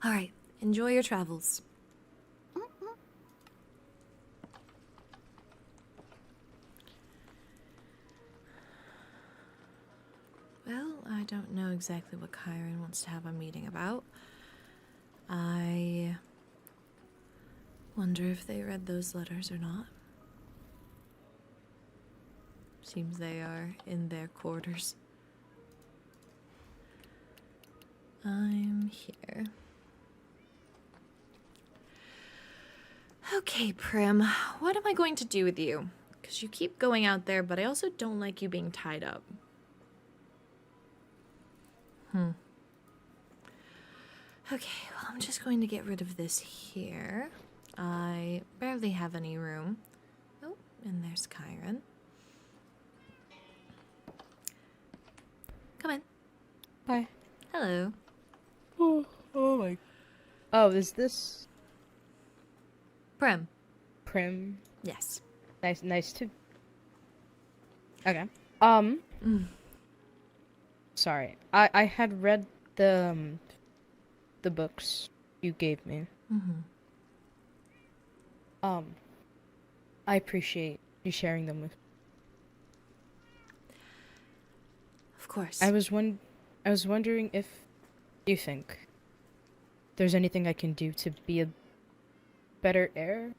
All right, enjoy your travels. Well, I don't know exactly what Kairen wants to have a meeting about. I wonder if they read those letters or not. Seems they are in their quarters. I'm here. Okay, Prim, what am I going to do with you? Because you keep going out there, but I also don't like you being tied up. Okay, well, I'm just going to get rid of this here. I barely have any room. Oh, and there's Kairen. Come in. Hi. Hello. Oh my. Oh, is this? Prim. Prim. Yes. Nice to. Okay. Sorry. I had read the books you gave me. Mm-hmm. I appreciate you sharing them with. Of course. I was wondering if you think there's anything I can do to be a better heir,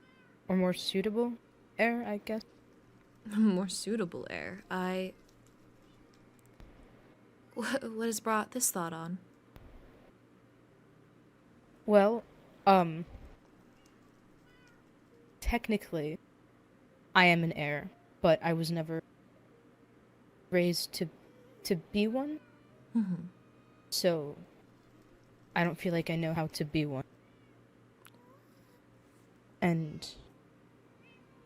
or more suitable heir, I guess. More suitable heir. What has brought this thought on? Well, technically, I am an heir, but I was never raised to be one. Mm-hmm. So, I don't feel like I know how to be one. And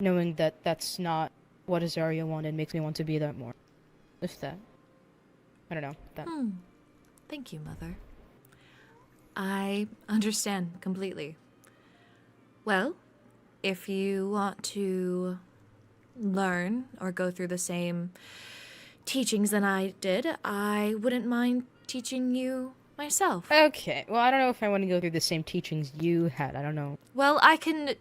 knowing that that's not what Azaria wanted makes me want to be that more. If that. I don't know. That. Thank you, Mother. I understand completely. Well, if you want to learn or go through the same teachings than I did, I wouldn't mind teaching you myself. Okay. Well, I don't know if I want to go through the same teachings you had. I don't know. Well, I can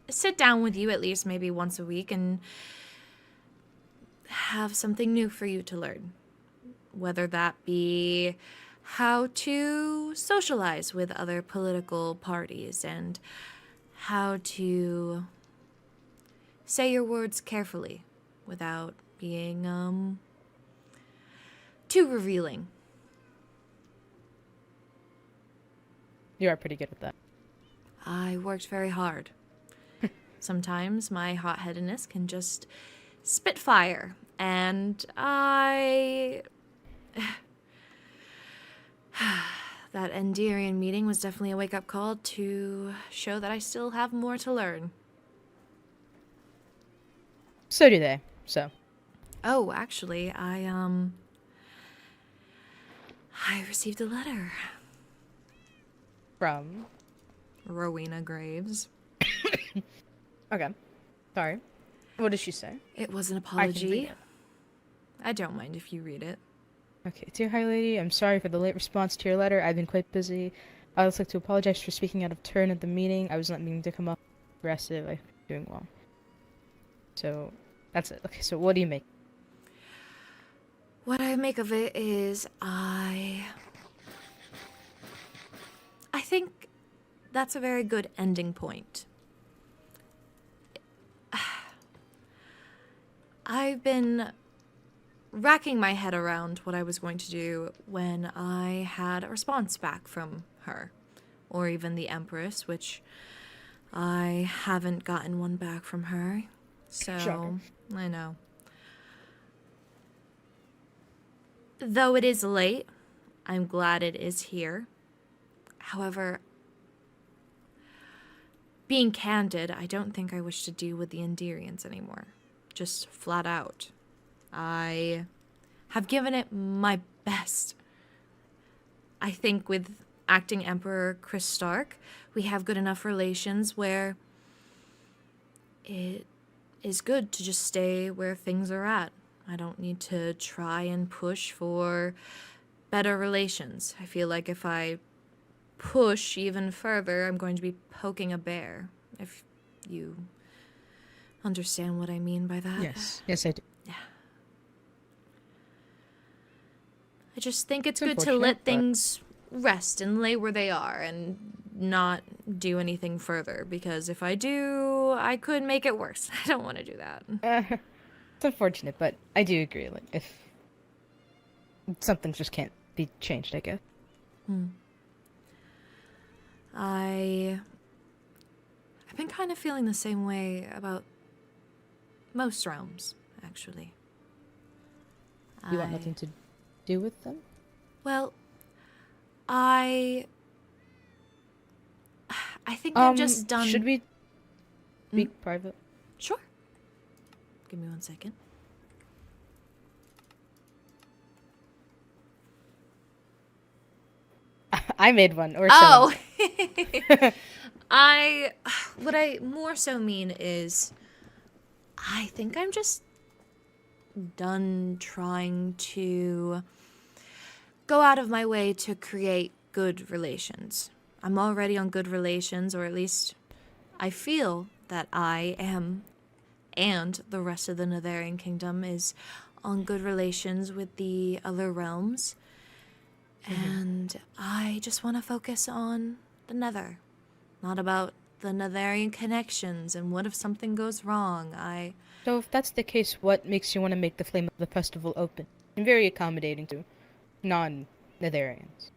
sit down with you at least maybe once a week and have something new for you to learn. Whether that be how to socialize with other political parties and how to say your words carefully without being too revealing. You are pretty good at that. I worked very hard. Sometimes my hot-headedness can just spit fire, and that Endirian meeting was definitely a wake-up call to show that I still have more to learn. So do they. So. Oh, actually, I received a letter. From? Rowena Graves. Okay. Sorry. What did she say? It was an I can read apology. it. I don't mind if you read it. Okay. Dear High Lady, I'm sorry for the late response to your letter. I've been quite busy. I'd also like to apologize for speaking out of turn at the meeting. I was not meaning to come up aggressive. I'm doing well. So, that's it. Okay, so what do you make? What I make of it is I think that's a very good ending point. I've been racking my head around what I was going to do when I had a response back from her, or even the Empress, which I haven't gotten one back from her. So, Shocking. I know. Though it is late, I'm glad it is here. However, being candid, I don't think I wish to deal with the Endirians anymore. Just flat out. I have given it my best. I think with acting Emperor Chris Stark, we have good enough relations where it is good to just stay where things are at. I don't need to try and push for better relations. I feel like if I push even further, I'm going to be poking a bear, if you understand what I mean by that. Yes. Yes, I do. Yeah. I just think it's It's good to unfortunate, let but- things rest and lay where they are and not do anything further, because if I do, I could make it worse. I don't want to do that. It's unfortunate, but I do agree. Like, if something just can't be changed, I guess. I've been kind of feeling the same way about most realms, actually. You want nothing to do with them? Well, I think I've just done... Should we be private? Sure. Give me 1 second. I made one, or Oh! What I more so mean is, I think I'm just done trying to go out of my way to create good relations. I'm already on good relations, or at least I feel that I am, and the rest of the Netherian kingdom is on good relations with the other realms. And I just want to focus on the Nether, not about the Netherian connections and what if something goes wrong. So if that's the case, what makes you want to make the flame of the festival open and very accommodating to non-Netherians?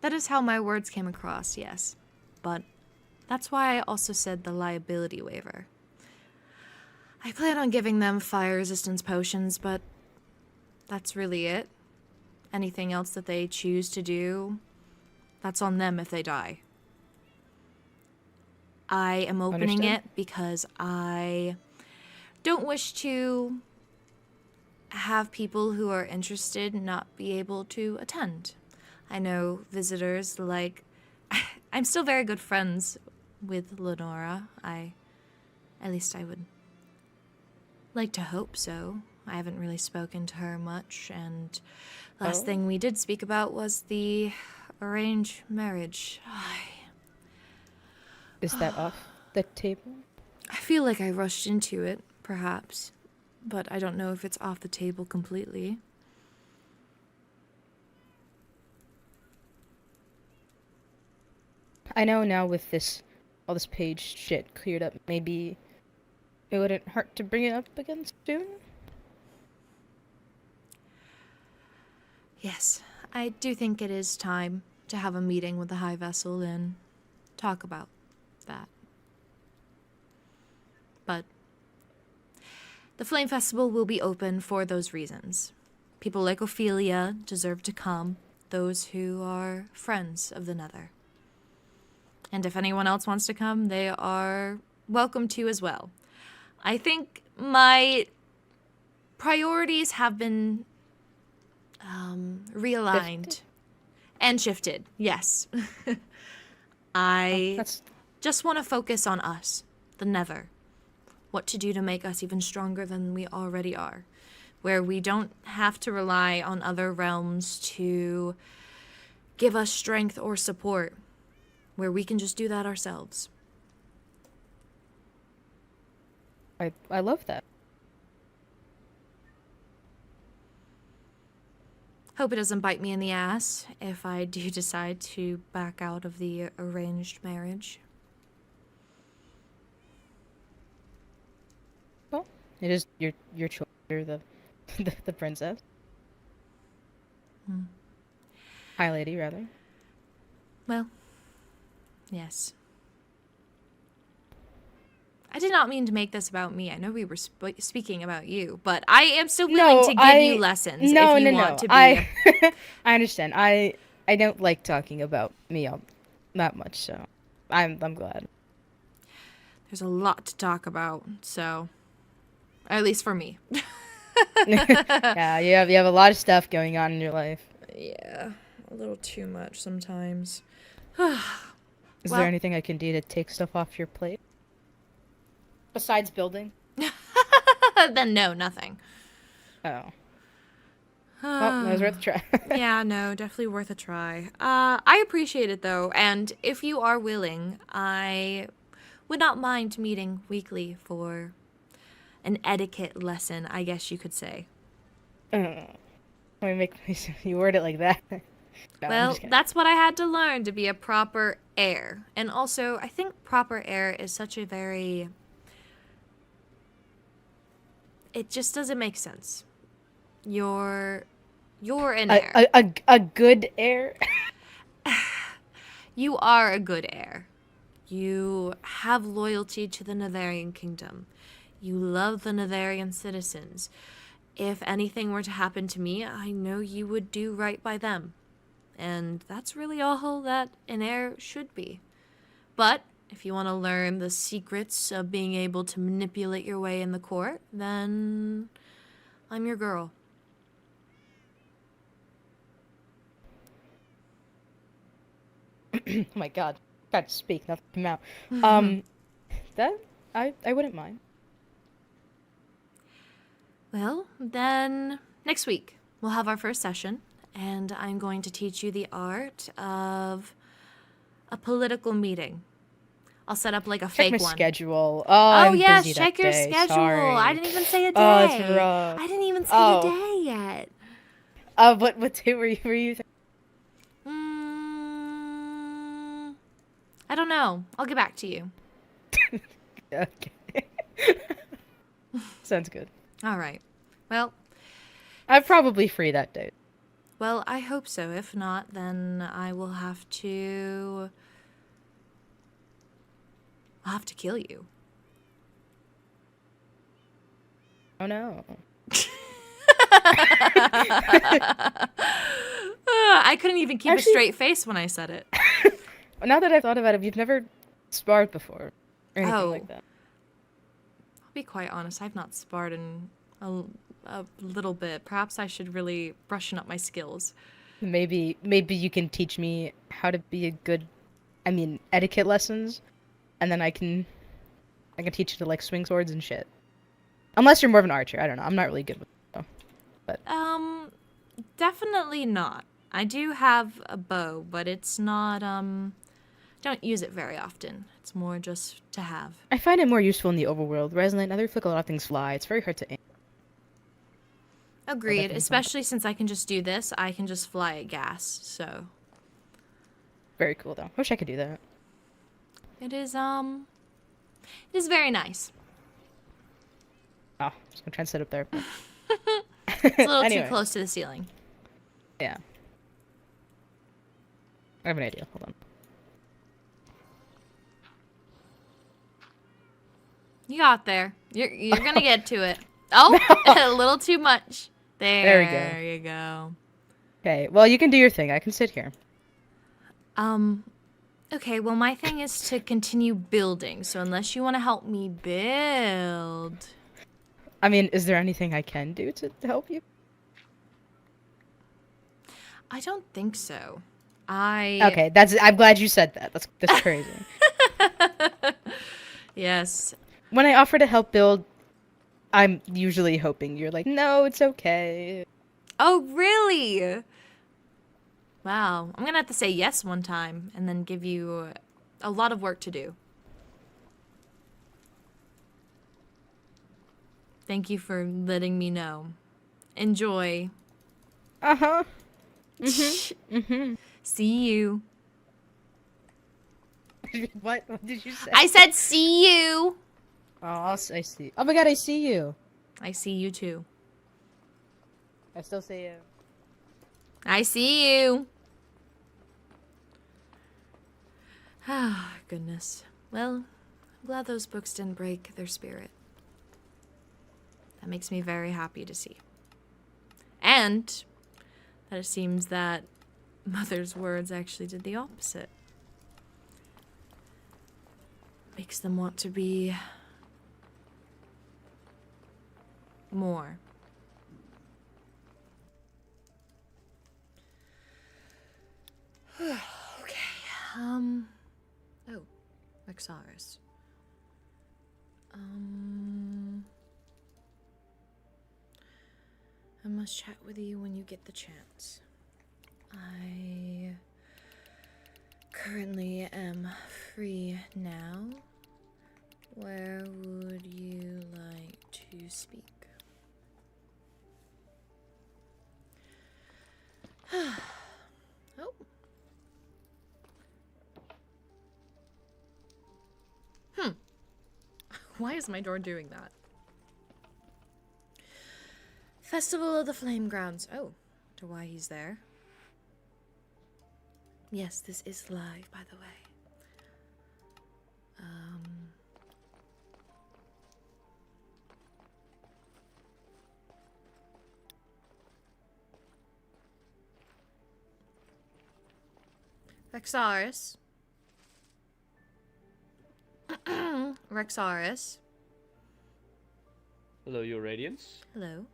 That is how my words came across, yes. But that's why I also said the liability waiver. I plan on giving them fire resistance potions, but that's really it. Anything else that they choose to do, that's on them if they die. I am opening it because I don't wish to have people who are interested not be able to attend. I know visitors like... I'm still very good friends with Lenora. At least I would like to hope so. I haven't really spoken to her much, and last thing we did speak about was the arranged marriage. Is that off the table? I feel like I rushed into it, perhaps, but I don't know if it's off the table completely. I know now with all this page shit cleared up, maybe it wouldn't hurt to bring it up again soon? Yes, I do think it is time to have a meeting with the High Vessel and talk about that. But the Flame Festival will be open for those reasons. People like Ophelia deserve to come, those who are friends of the Nether. And if anyone else wants to come, they are welcome to as well. I think my priorities have been realigned and shifted. Yes. I just want to focus on us, the Nether. What to do to make us even stronger than we already are. Where we don't have to rely on other realms to give us strength or support. Where we can just do that ourselves. I love that. Hope it doesn't bite me in the ass if I do decide to back out of the arranged marriage. Well, it is your choice. You're the the princess. High lady, rather. Well, yes. I did not mean to make this about me. I know we were speaking about you, but I am still willing to give you lessons if you want to be. I understand. I don't like talking about me that much, so I'm glad. There's a lot to talk about, so at least for me. Yeah, you have a lot of stuff going on in your life. Yeah, a little too much sometimes. Is there anything I can do to take stuff off your plate? Besides building? Then no, nothing. Oh. Well, that was worth a try. Yeah, no, definitely worth a try. I appreciate it, though, and if you are willing, I would not mind meeting weekly for an etiquette lesson, I guess you could say. You word it like that. No, well, that's what I had to learn to be a proper heir. And also, I think proper heir is such a very... It just doesn't make sense. You're an heir. A good heir? You are a good heir. You have loyalty to the Netherian kingdom. You love the Netherian citizens. If anything were to happen to me, I know you would do right by them. And that's really all that an heir should be. But if you want to learn the secrets of being able to manipulate your way in the court, then I'm your girl. oh my god, can't speak, nothing came out. That I wouldn't mind. Well, then next week we'll have our first session, and I'm going to teach you the art of a political meeting. I'll set up like a Check fake my one. schedule. Oh, Oh I'm yes, busy check that your day. schedule. Sorry. I didn't even say a day. Oh, it's rough. I didn't even say Oh. a day yet. What day were you I don't know. I'll get back to you. Okay. Sounds good. All right. Well, I'm probably free that day. well, I hope so. If not, then I'll have to kill you. Oh no. I couldn't even keep Actually- a straight face when I said it. Now that I've thought about it, you've never sparred before or anything Oh. like that. I'll be quite honest, I've not sparred in a little bit. Perhaps I should really brushing up my skills. Maybe you can teach me how to be a good, etiquette lessons, and then I can teach you to like swing swords and shit. Unless you're more of an archer, I don't know. I'm not really good with it, but Definitely not. I do have a bow, but it's not, don't use it very often. It's more just to have. I find it more useful in the overworld. Whereas in Nether, a lot of things fly. It's very hard to aim. Agreed, things especially since I can just do this. I can just fly at gas, so. Very cool though. Wish I could do that. It is very nice. Oh, just gonna try and sit up there. But... It's a little Anyway. too close to the ceiling. Yeah. I have an idea. Hold on. You got there. You're gonna get to it. Oh, a little too much. There we go. There you go. Okay, well, you can do your thing. I can sit here. Okay, well, my thing is to continue building, so unless you want to help me build... Is there anything I can do to help you? I don't think so. I... Okay, I'm glad you said that. That's crazy. Yes. When I offer to help build, I'm usually hoping you're like, no, it's okay. Oh, really? Wow. I'm gonna have to say yes one time, and then give you a lot of work to do. Thank you for letting me know. Enjoy. Uh-huh. Mm-hmm. See you. What did you say? I said see you. Oh, I see. Oh my god, I see you. I see you too. I still see you. I see you. Ah, goodness. Well, I'm glad those books didn't break their spirit. That makes me very happy to see. And that it seems that Mother's words actually did the opposite. Makes them want to be more. Okay, oh, Rexaris. I must chat with you when you get the chance. I currently am free now. Where would you like to speak? Oh. Why is my door doing that? Festival of the Flame Grounds. Oh, to why he's there. Yes, this is live, by the way. Rexaris. Rexaris. Hello, Your Radiance. Hello.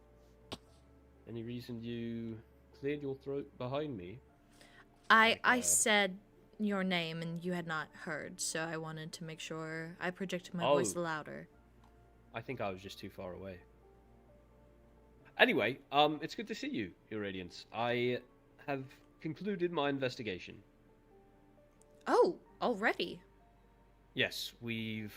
Any reason you cleared your throat behind me? I said your name and you had not heard, so I wanted to make sure I projected my voice louder. I think I was just too far away. Anyway, it's good to see you, Your Radiance. I have concluded my investigation. Oh, already? Yes, we've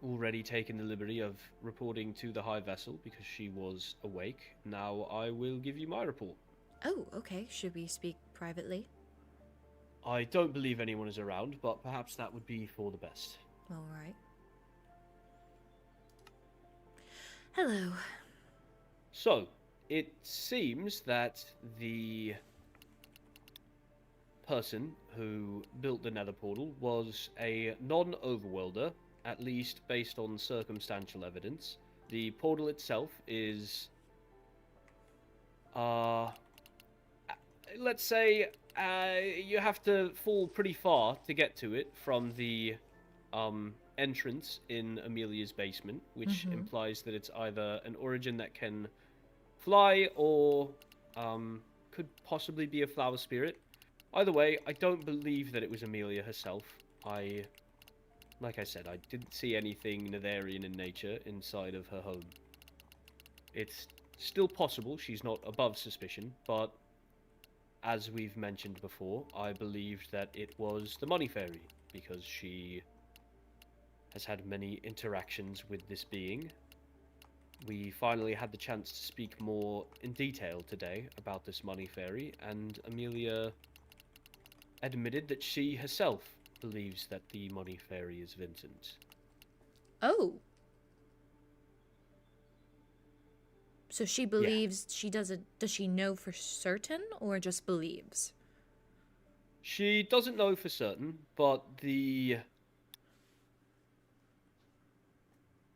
already taken the liberty of reporting to the High Vessel because she was awake. Now I will give you my report. Oh, okay. Should we speak privately? I don't believe anyone is around, but perhaps that would be for the best. All right. Hello. So, it seems that the person who built the Nether portal was a non-overworlder, at least based on circumstantial evidence. The portal itself is, let's say, you have to fall pretty far to get to it from the entrance in Amelia's basement, which implies that it's either an origin that can fly or could possibly be a flower spirit. Either way, I don't believe that it was Amelia herself. Like I said, I didn't see anything Netherian in nature inside of her home. It's still possible she's not above suspicion, but as we've mentioned before, I believed that it was the Money Fairy, because she has had many interactions with this being. We finally had the chance to speak more in detail today about this Money Fairy, and Amelia admitted that she herself believes that the Money Fairy is Vincent. Oh. So she believes she does it. Does she know for certain or just believes? She doesn't know for certain, but the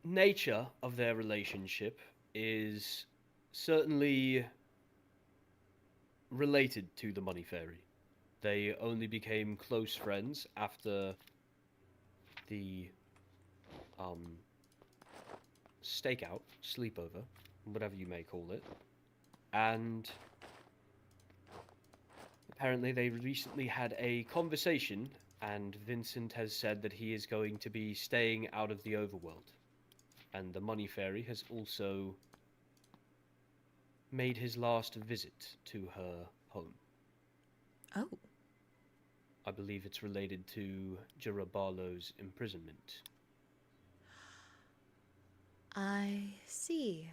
nature of their relationship is certainly related to the Money Fairy. They only became close friends after the stakeout, sleepover, whatever you may call it. And apparently they recently had a conversation, and Vincent has said that he is going to be staying out of the overworld. And the Money Fairy has also made his last visit to her home. Oh. I believe it's related to Jirabarlo's imprisonment. I see.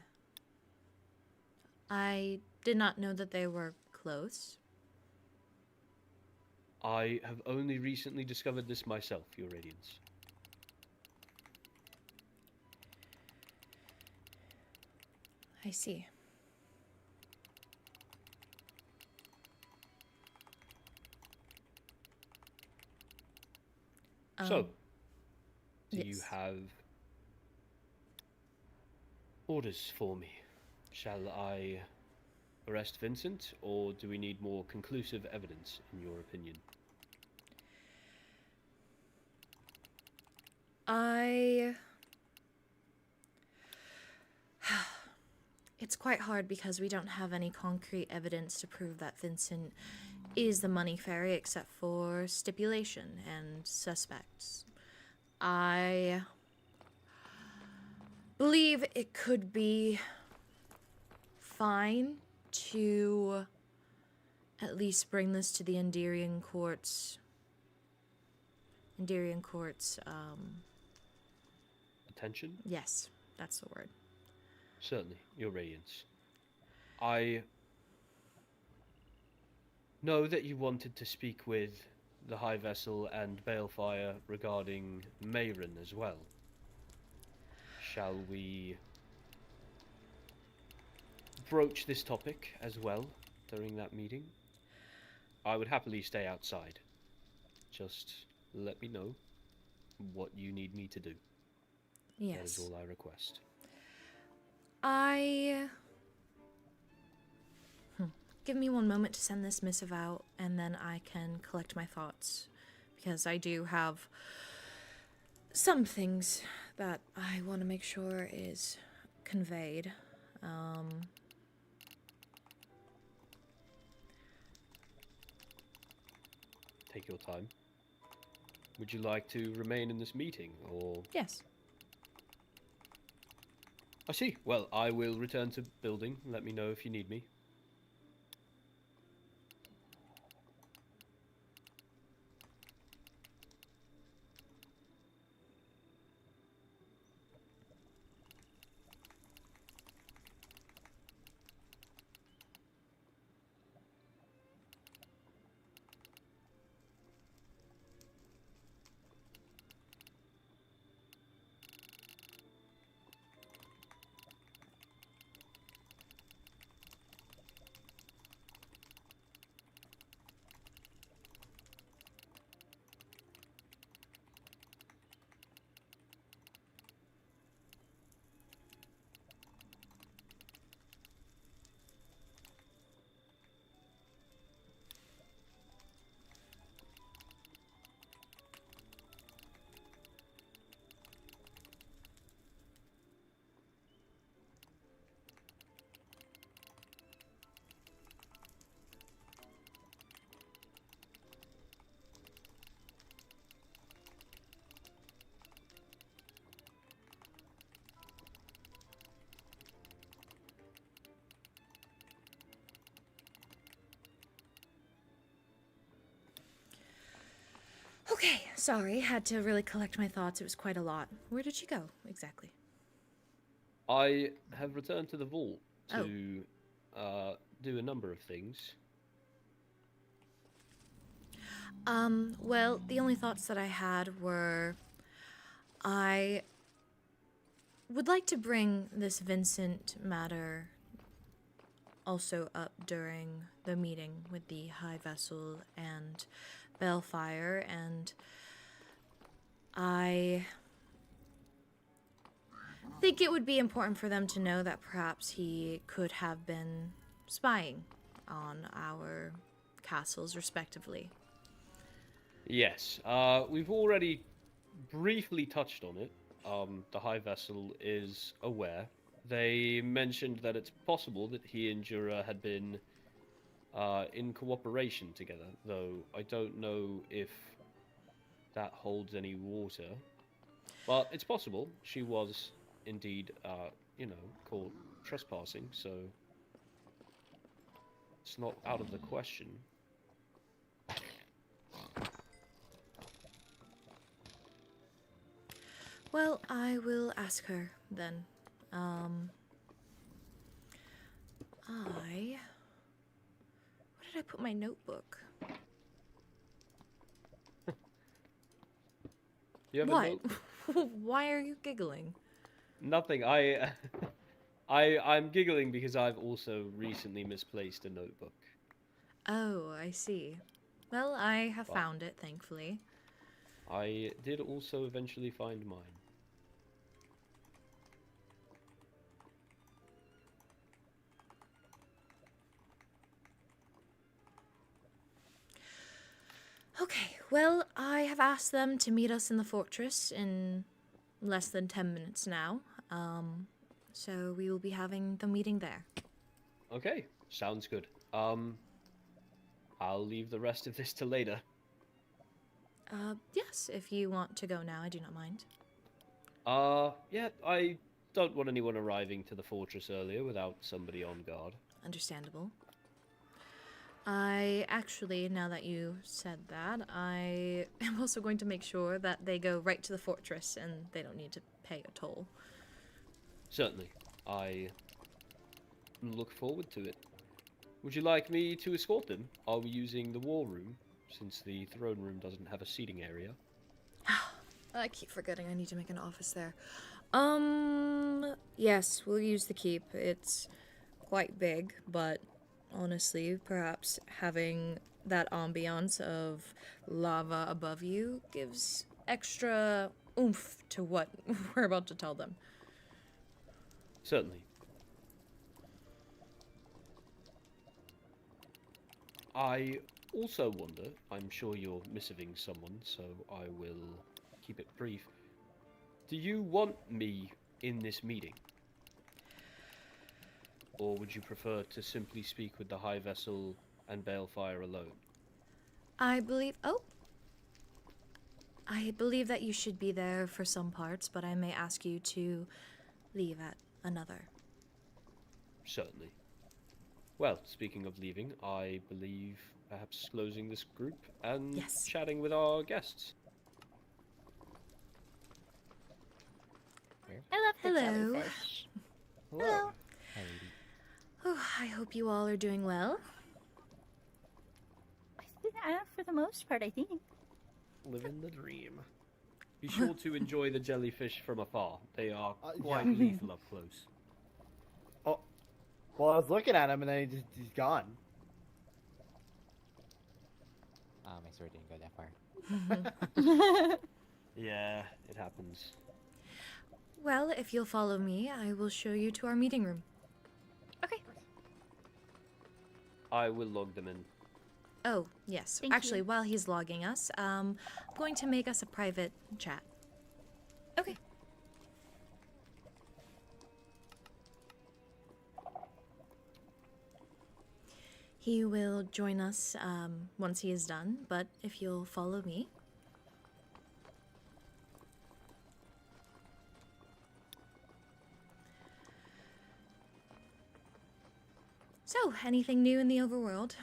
I did not know that they were close. I have only recently discovered this myself, Your Radiance. I see. So, do yes. you have orders for me? Shall I arrest Vincent, or do we need more conclusive evidence, in your opinion? It's quite hard because we don't have any concrete evidence to prove that Vincent is the Money Fairy except for stipulation and suspects. I believe it could be fine to at least bring this to the Enderian Court's Attention? yes, that's the word. Certainly, Your Radiance. I know that you wanted to speak with the High Vessel and Balefire regarding Mayron as well. Shall we broach this topic as well during that meeting? I would happily stay outside. Just let me know what you need me to do. Yes. That is all I request. Give me one moment to send this missive out, and then I can collect my thoughts. Because I do have some things that I want to make sure is conveyed. take your time. Would you like to remain in this meeting, or... Yes. I see. Well, I will return to building. Let me know if you need me. Okay, sorry. Had to really collect my thoughts. It was quite a lot. Where did she go, exactly? I have returned to the vault to do a number of things. Well, the only thoughts that I had were... I would like to bring this Vincent matter also up during the meeting with the High Vessel and Balefire, and I think it would be important for them to know that perhaps he could have been spying on our castles, respectively. Yes, we've already briefly touched on it. The High Vessel is aware. They mentioned that it's possible that he and Jura had been in cooperation together, though I don't know if that holds any water. But it's possible. She was indeed, caught trespassing, so it's not out of the question. Well, I will ask her then. Where did I put my notebook? You have What? a note? Why are you giggling? Nothing. I'm giggling because I've also recently misplaced a notebook. Oh, I see. Well, I have But found it, thankfully. I did also eventually find mine. Okay, well, I have asked them to meet us in the fortress in less than 10 minutes now. So we will be having the meeting there. Okay, sounds good. I'll leave the rest of this to later. Yes, if you want to go now, I do not mind. Yeah, I don't want anyone arriving to the fortress earlier without somebody on guard. Understandable. I actually, now that you said that, I am also going to make sure that they go right to the fortress and they don't need to pay a toll. Certainly. I look forward to it. Would you like me to escort them? Are we using the war room, since the throne room doesn't have a seating area? I keep forgetting I need to make an office there. Yes, we'll use the keep. It's quite big, but honestly, perhaps having that ambiance of lava above you gives extra oomph to what we're about to tell them. Certainly. I also wonder, I'm sure you're missiving someone, so I will keep it brief. Do you want me in this meeting? Or would you prefer to simply speak with the High Vessel and Balefire alone? I believe that you should be there for some parts, but I may ask you to leave at another. Certainly. Well, speaking of leaving, I believe perhaps closing this group and Yes. chatting with our guests. I love the Hello. jellyfish. Hello. Hi, lady. Oh, I hope you all are doing well. For the most part, I think. Living the dream. Be sure to enjoy the jellyfish from afar. They are quite lethal up close. Oh, well, I was looking at him and then he's gone. My sword didn't go that far. Yeah, it happens. Well, if you'll follow me, I will show you to our meeting room. Okay. I will log them in. Oh, yes. Thank Actually, you. while he's logging us, I'm going to make us a private chat. Okay. He will join us once he is done, but if you'll follow me. So, anything new in the overworld?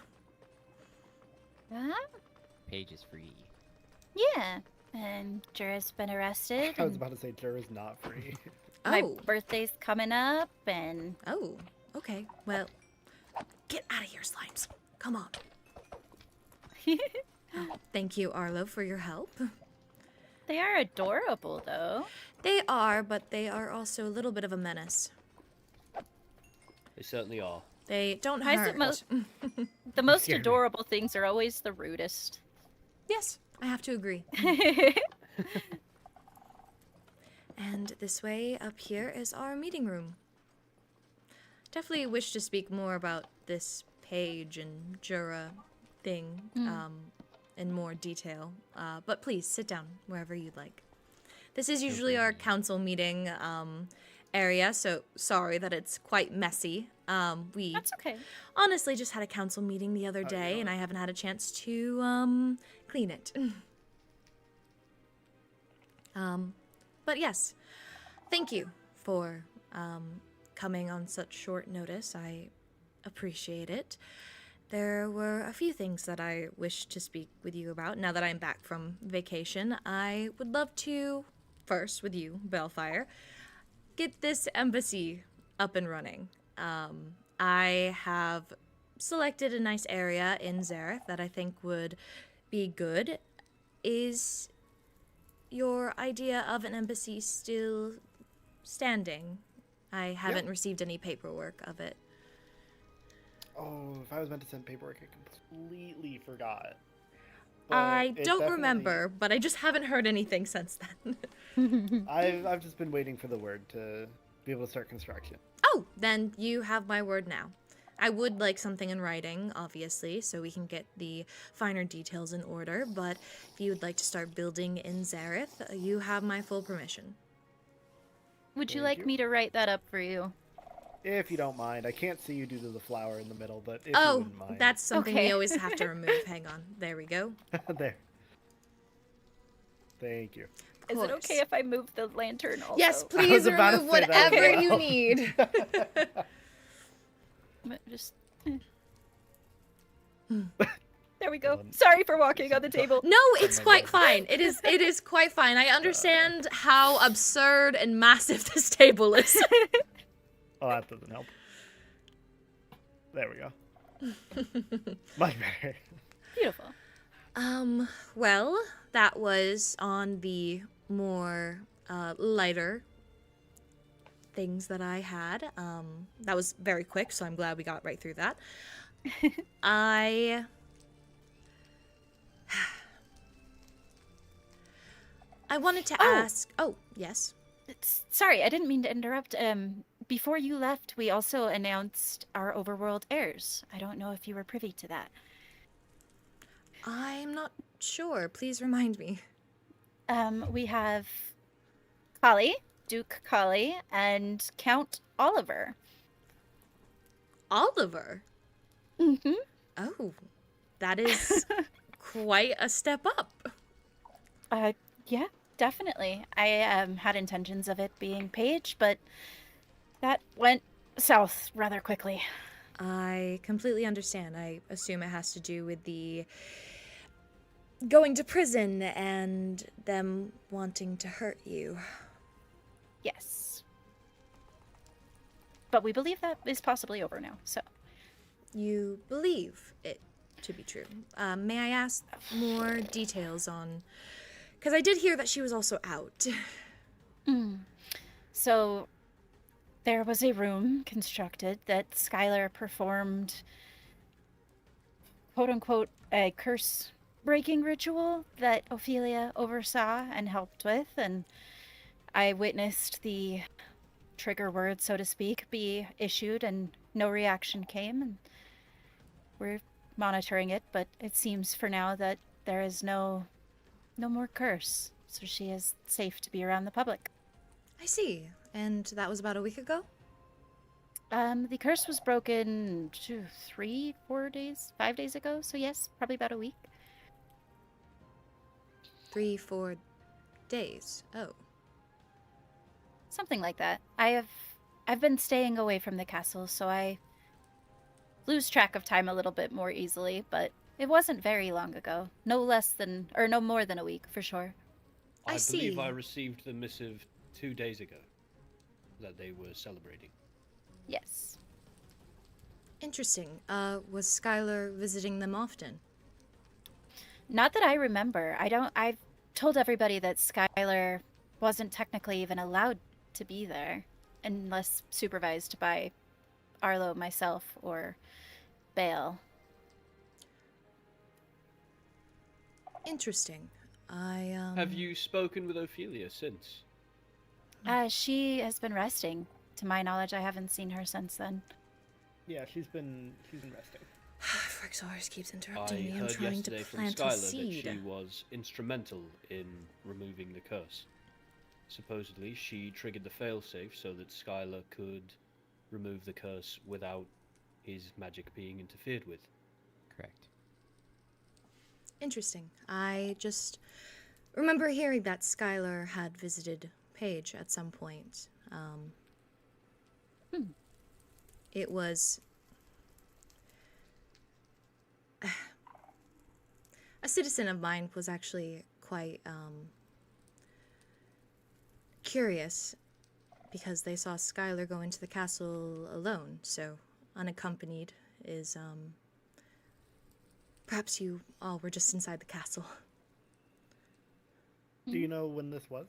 Page is free. Yeah. And Jura's been arrested. I was about to say Jura's not free. My Oh. birthday's coming up, and Oh, okay. Well, get out of here, slimes. Come on. Thank you, Arlo, for your help. they are adorable, though. They are, but they are also a little bit of a menace. They certainly are. They don't Why is hurt. it the most Scared me. adorable things are always the rudest. Yes, I have to agree. And this way up here is our meeting room. Definitely wish to speak more about this page and Jura thing in more detail. But please sit down wherever you'd like. This is usually our council meeting area, so sorry that it's quite messy. We That's okay. honestly just had a council meeting the other day, and I haven't had a chance to clean it. But yes, thank you for coming on such short notice. I appreciate it. There were a few things that I wish to speak with you about now that I'm back from vacation. I would love to, first with you, Bellfire, get this embassy up and running. I have selected a nice area in Zareth that I think would be good. Is your idea of an embassy still standing? I haven't received any paperwork of it. Oh, if I was meant to send paperwork, I completely forgot. But I it don't definitely- remember, but I just haven't heard anything since then. I've just been waiting for the word to be able to start construction. Oh, then you have my word now. I would like something in writing, obviously, so we can get the finer details in order, but if you would like to start building in Zareth, you have my full permission. Would you Thank like you. me to write that up for you? If you don't mind. I can't see you due to the flower in the middle, but if you Oh, wouldn't mind. that's something Okay. we always have to remove. Hang on. There we go. There. Thank you. Is it okay if I move the lantern also? Yes, I please was about to remove say that as whatever well. you need. Just... There we go. Hold on. Sorry for walking on the table. No, it's my quite God. fine. It is quite fine. I understand how absurd and massive this table is. Oh, that doesn't help. There we go. Much better. Beautiful. Well, that was on the more lighter things that I had. That was very quick, so I'm glad we got right through that. I wanted to ask. Oh, yes. Sorry, I didn't mean to interrupt. Before you left, we also announced our overworld heirs. I don't know if you were privy to that. I'm not sure. Please remind me. We have Kali, Duke Kali, and Count Oliver. Oliver. Mm-hmm. Oh, that is quite a step up. Yeah, definitely. I had intentions of it being page, but that went south rather quickly. I completely understand. I assume it has to do with the going to prison and them wanting to hurt you. Yes. But we believe that is possibly over now, so. You believe it to be true. May I ask more details on... Because I did hear that she was also out. So, there was a room constructed that Skylar performed, quote-unquote, a curse-breaking ritual that Ophelia oversaw and helped with, and I witnessed the trigger word, so to speak, be issued, and no reaction came, and we're monitoring it, but it seems for now that there is no more curse, so she is safe to be around the public. I see. And that was about a week ago? The curse was broken 3, 4 days, 5 days ago, so yes, probably about a week. 3, 4 days. Oh. Something like that. I've been staying away from the castle, so I lose track of time a little bit more easily, but it wasn't very long ago. No more than a week, for sure. I believe see. I received the missive 2 days ago that they were celebrating. Yes. Interesting. Was Skylar visiting them often? Not that I remember. I've told everybody that Skylar wasn't technically even allowed to be there unless supervised by Arlo, myself, or Bale. Interesting. Have you spoken with Ophelia since? She has been resting. To my knowledge, I haven't seen her since then. Yeah, she's been resting. Frix always keeps interrupting me. I I'm heard trying to yesterday from plant a Skylar that seed. she was instrumental in removing the curse. Supposedly, she triggered the failsafe so that Skylar could remove the curse without his magic being interfered with. Correct. Interesting. I just remember hearing that Skylar had visited Paige at some point. It was a citizen of mine was actually quite curious because they saw Skylar go into the castle alone, so unaccompanied is perhaps you all were just inside the castle. Do you know when this was?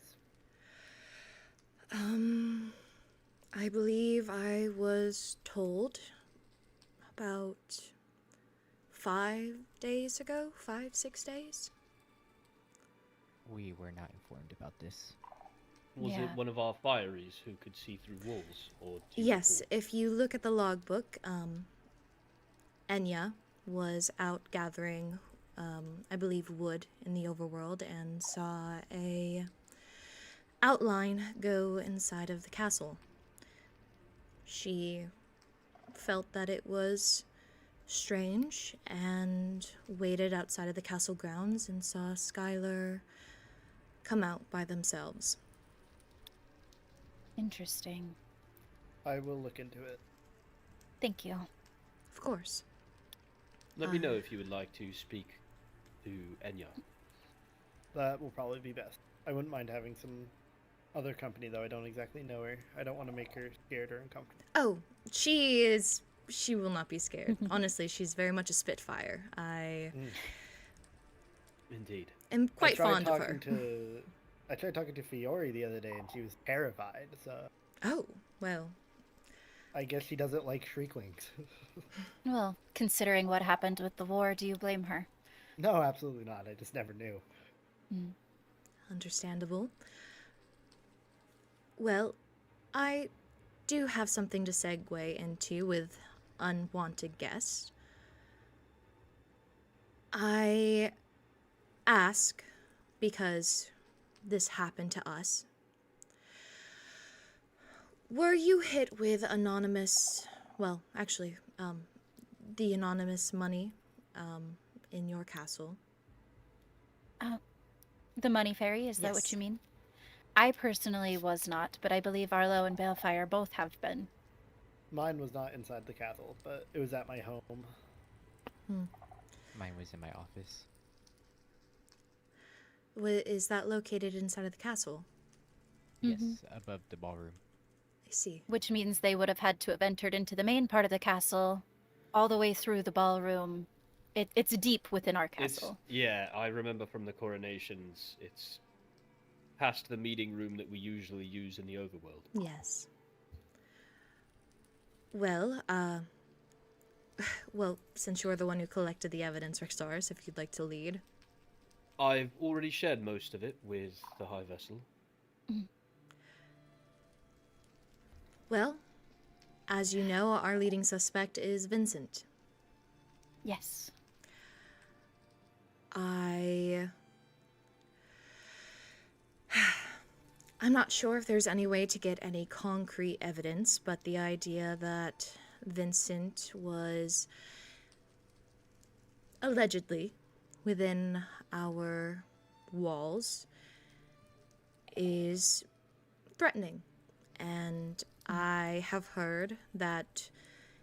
I believe I was told about 5 days ago, 5, 6 days. We were not informed about this. Was it one of our fireys who could see through walls, or do you Yes, recall? if you look at the logbook, Enya was out gathering, I believe, wood in the overworld and saw a outline go inside of the castle. She felt that it was strange and waited outside of the castle grounds and saw Skylar come out by themselves. Interesting. I will look into it. Thank you. Of course. Let me know if you would like to speak to Enya. That will probably be best. I wouldn't mind having some other company, though. I don't exactly know her. I don't want to make her scared or uncomfortable. Oh, she will not be scared. Honestly, she's very much a spitfire. I Indeed. am quite fond of her. I tried talking to Fiore the other day, and she was terrified, so... Oh, well. I guess she doesn't like Shrieklings. Well, considering what happened with the war, do you blame her? No, absolutely not. I just never knew. Understandable. Well, I do have something to segue into with unwanted guests. I ask because this happened to us. Were you hit with anonymous, well, actually, the anonymous money in your castle? The money fairy, is that what Yes. you mean? I personally was not, but I believe Arlo and Balefire both have been. Mine was not inside the castle, but it was at my home. Mine was in my office. Is that located inside of the castle? Yes, above the ballroom. I see. Which means they would have had to have entered into the main part of the castle, all the way through the ballroom. It's deep within our castle. Yeah, I remember from the coronations, it's past the meeting room that we usually use in the overworld. Yes. Well, well, since you're the one who collected the evidence, Rexars, if you'd like to lead. I've already shared most of it with the High Vessel. Well, as you know, our leading suspect is Vincent. Yes. I'm not sure if there's any way to get any concrete evidence, but the idea that Vincent was allegedly within our walls is threatening. And I have heard that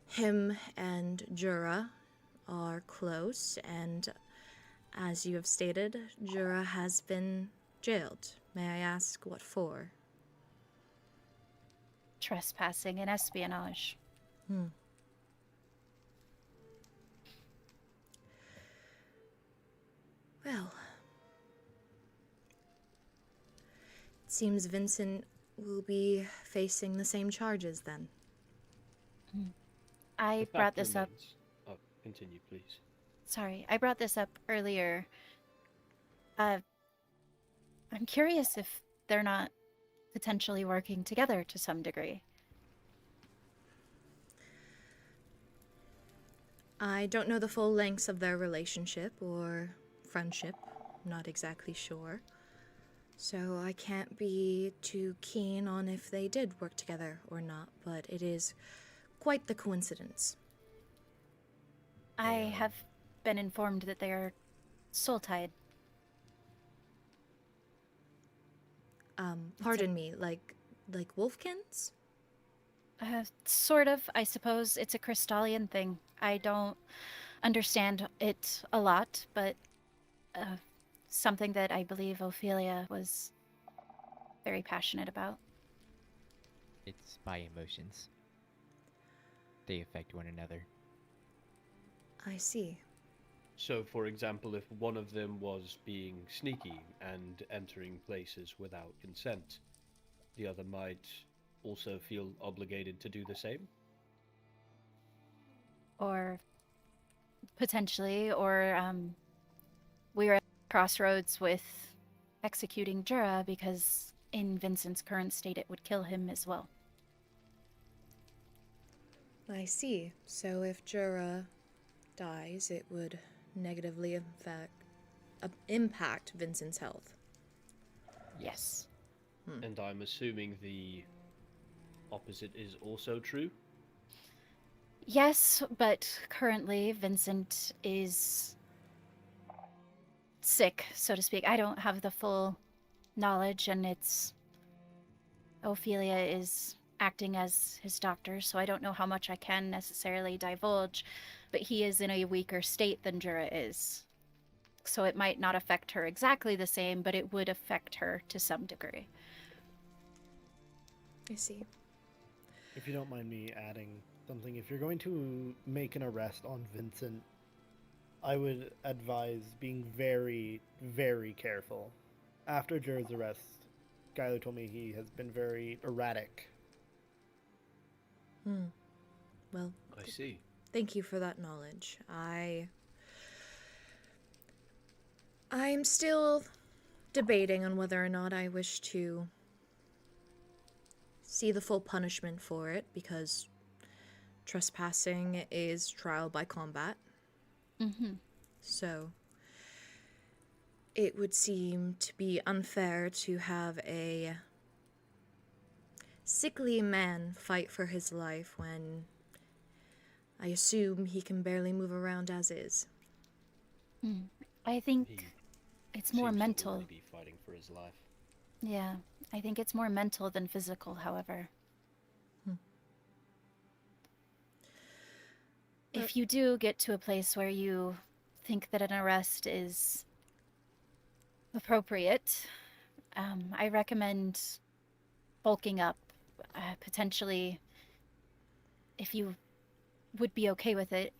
him and Jura are close, and as you have stated, Jura has been jailed. May I ask what for? Trespassing and espionage. Well, it seems Vincent will be facing the same charges then. I The brought fact this up. remains- Oh, continue, please. Sorry, I brought this up earlier. I'm curious if they're not potentially working together to some degree. I don't know the full lengths of their relationship or friendship. I'm not exactly sure. So I can't be too keen on if they did work together or not, but it is quite the coincidence. I have been informed that they are soul-tied. Pardon me, like wolfkins? Sort of, I suppose. It's a Crystallian thing. I don't understand it a lot, but something that I believe Ophelia was very passionate about. It's by emotions. They affect one another. I see. So, for example, if one of them was being sneaky and entering places without consent, the other might also feel obligated to do the same? Or potentially, or we're at crossroads with executing Jura because in Vincent's current state it would kill him as well. I see. So if Jura dies, it would negatively impact Vincent's health. Yes. And I'm assuming the opposite is also true? Yes, but currently Vincent is sick, so to speak. I don't have the full knowledge, and it's Ophelia is acting as his doctor, so I don't know how much I can necessarily divulge, but he is in a weaker state than Jura is. So it might not affect her exactly the same, but it would affect her to some degree. I see. If you don't mind me adding something, if you're going to make an arrest on Vincent, I would advise being very, very careful. After Jura's arrest, Skylar told me he has been very erratic. Well, I see. thank you for that knowledge. I'm still debating on whether or not I wish to see the full punishment for it, because trespassing is trial by combat. So it would seem to be unfair to have a sickly man fight for his life when I assume he can barely move around as is. I think It's more Seems to mental. already be fighting for his life. Yeah, I think it's more mental than physical, however. If you do get to a place where you think that an arrest is appropriate, I recommend bulking up. Potentially, if you would be okay with it,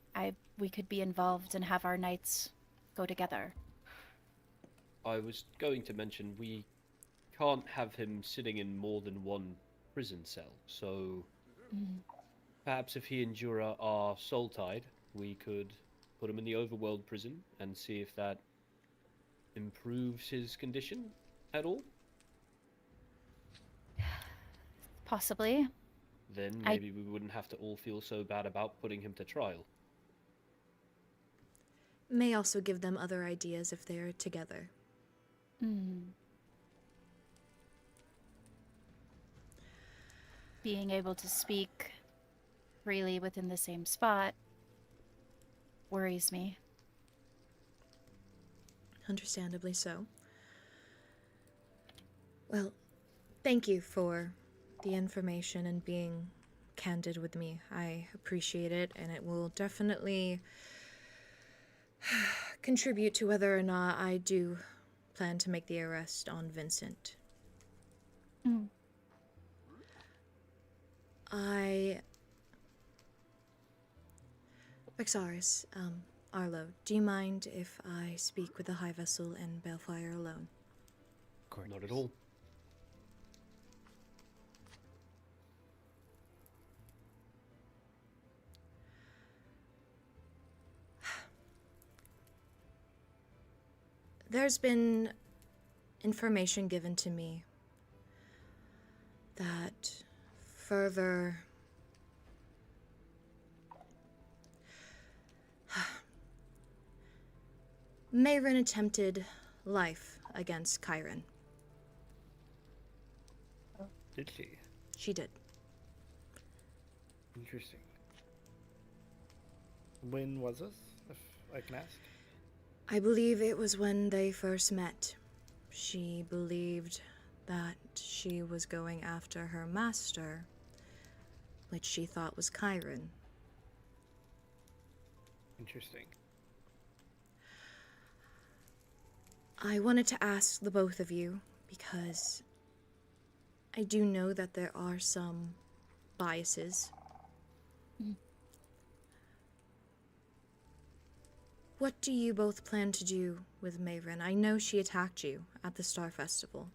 we could be involved and have our nights go together. I was going to mention we can't have him sitting in more than one prison cell, so perhaps if he and Jura are soul-tied, we could put him in the overworld prison and see if that improves his condition at all. Possibly. Then maybe we wouldn't have to all feel so bad about putting him to trial. May also give them other ideas if they're together. Being able to speak freely within the same spot worries me. Understandably so. Well, thank you for the information and being candid with me. I appreciate it, and it will definitely contribute to whether or not I do plan to make the arrest on Vincent. Vexaris, Arlo, do you mind if I speak with the High Vessel and Balefire alone? Not at all. There's been information given to me that further Mayrin attempted life against Kairen. Did she? She did. Interesting. When was this, if I can ask? I believe it was when they first met. She believed that she was going after her master, which she thought was Kairen. Interesting. I wanted to ask the both of you because I do know that there are some biases. What do you both plan to do with Mayrin? I know she attacked you at the Star Festival.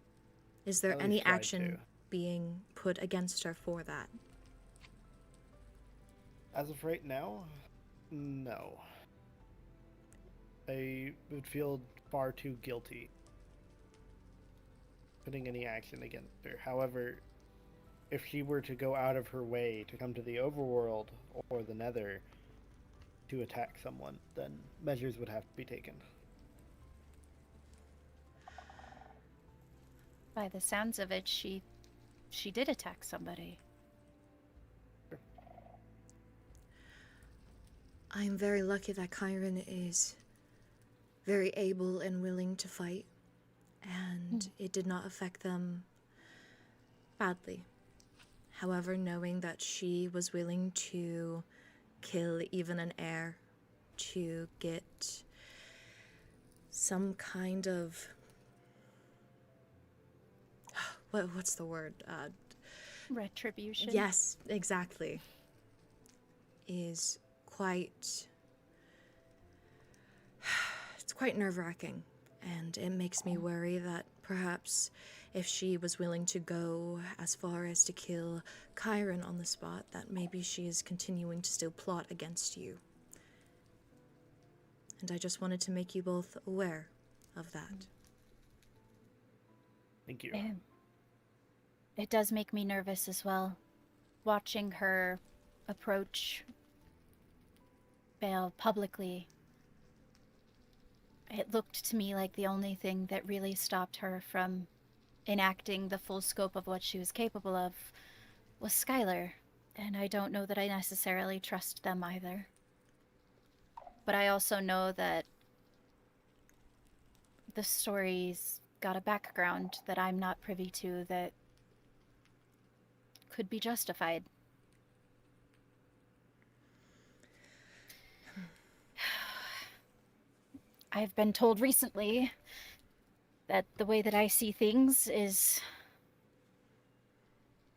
Is there At any least tried action to. being put against her for that? As of right now, no. I would feel far too guilty putting any action against her. However, if she were to go out of her way to come to the overworld or the Nether to attack someone, then measures would have to be taken. By the sounds of it, she did attack somebody. I'm very lucky that Kairen is very able and willing to fight, and it did not affect them badly. However, knowing that she was willing to kill even an heir to get some kind of what's the word? Retribution? Yes, exactly. Is quite it's quite nerve-wracking, and it makes me worry that perhaps if she was willing to go as far as to kill Kairen on the spot, that maybe she is continuing to still plot against you. And I just wanted to make you both aware of that. Thank you. It does make me nervous as well. Watching her approach Bale publicly, it looked to me like the only thing that really stopped her from enacting the full scope of what she was capable of was Skylar, and I don't know that I necessarily trust them either. But I also know that the story's got a background that I'm not privy to that could be justified. I've been told recently that the way that I see things is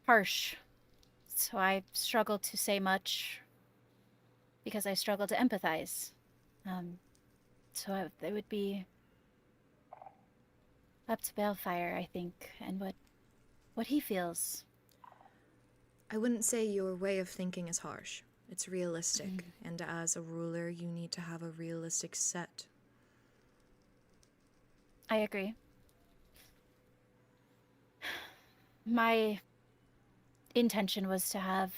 harsh. So I struggle to say much because I struggle to empathize. It would be up to Balefire, I think, and what he feels. I wouldn't say your way of thinking is harsh. It's realistic, and as a ruler, you need to have a realistic set. I agree. My intention was to have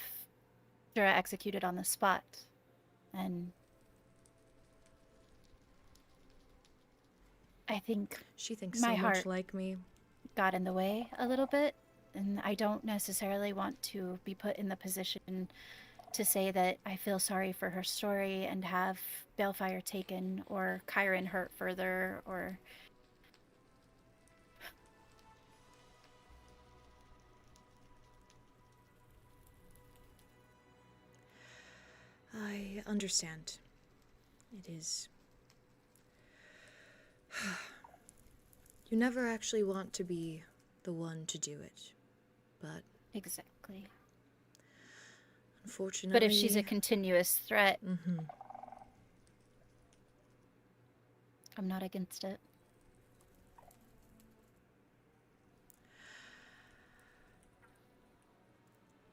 Jura executed on the spot, and I think she thinks my so heart much like me. Got in the way a little bit, and I don't necessarily want to be put in the position to say that I feel sorry for her story and have Balefire taken or Kairen hurt further or... I understand. It is... You never actually want to be the one to do it, but... Exactly. Unfortunately... But if she's a continuous threat, I'm not against it.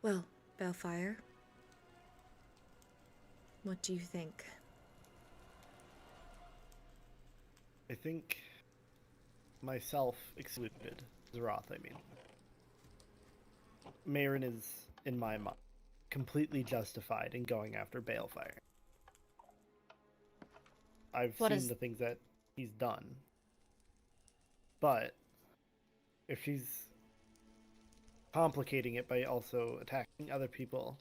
Well, Balefire, what do you think? I think myself excluded, Zeroth, I mean. Mayrin is, in my mind, completely justified in going after Balefire. I've seen the things that he's done. But if she's complicating it by also attacking other people,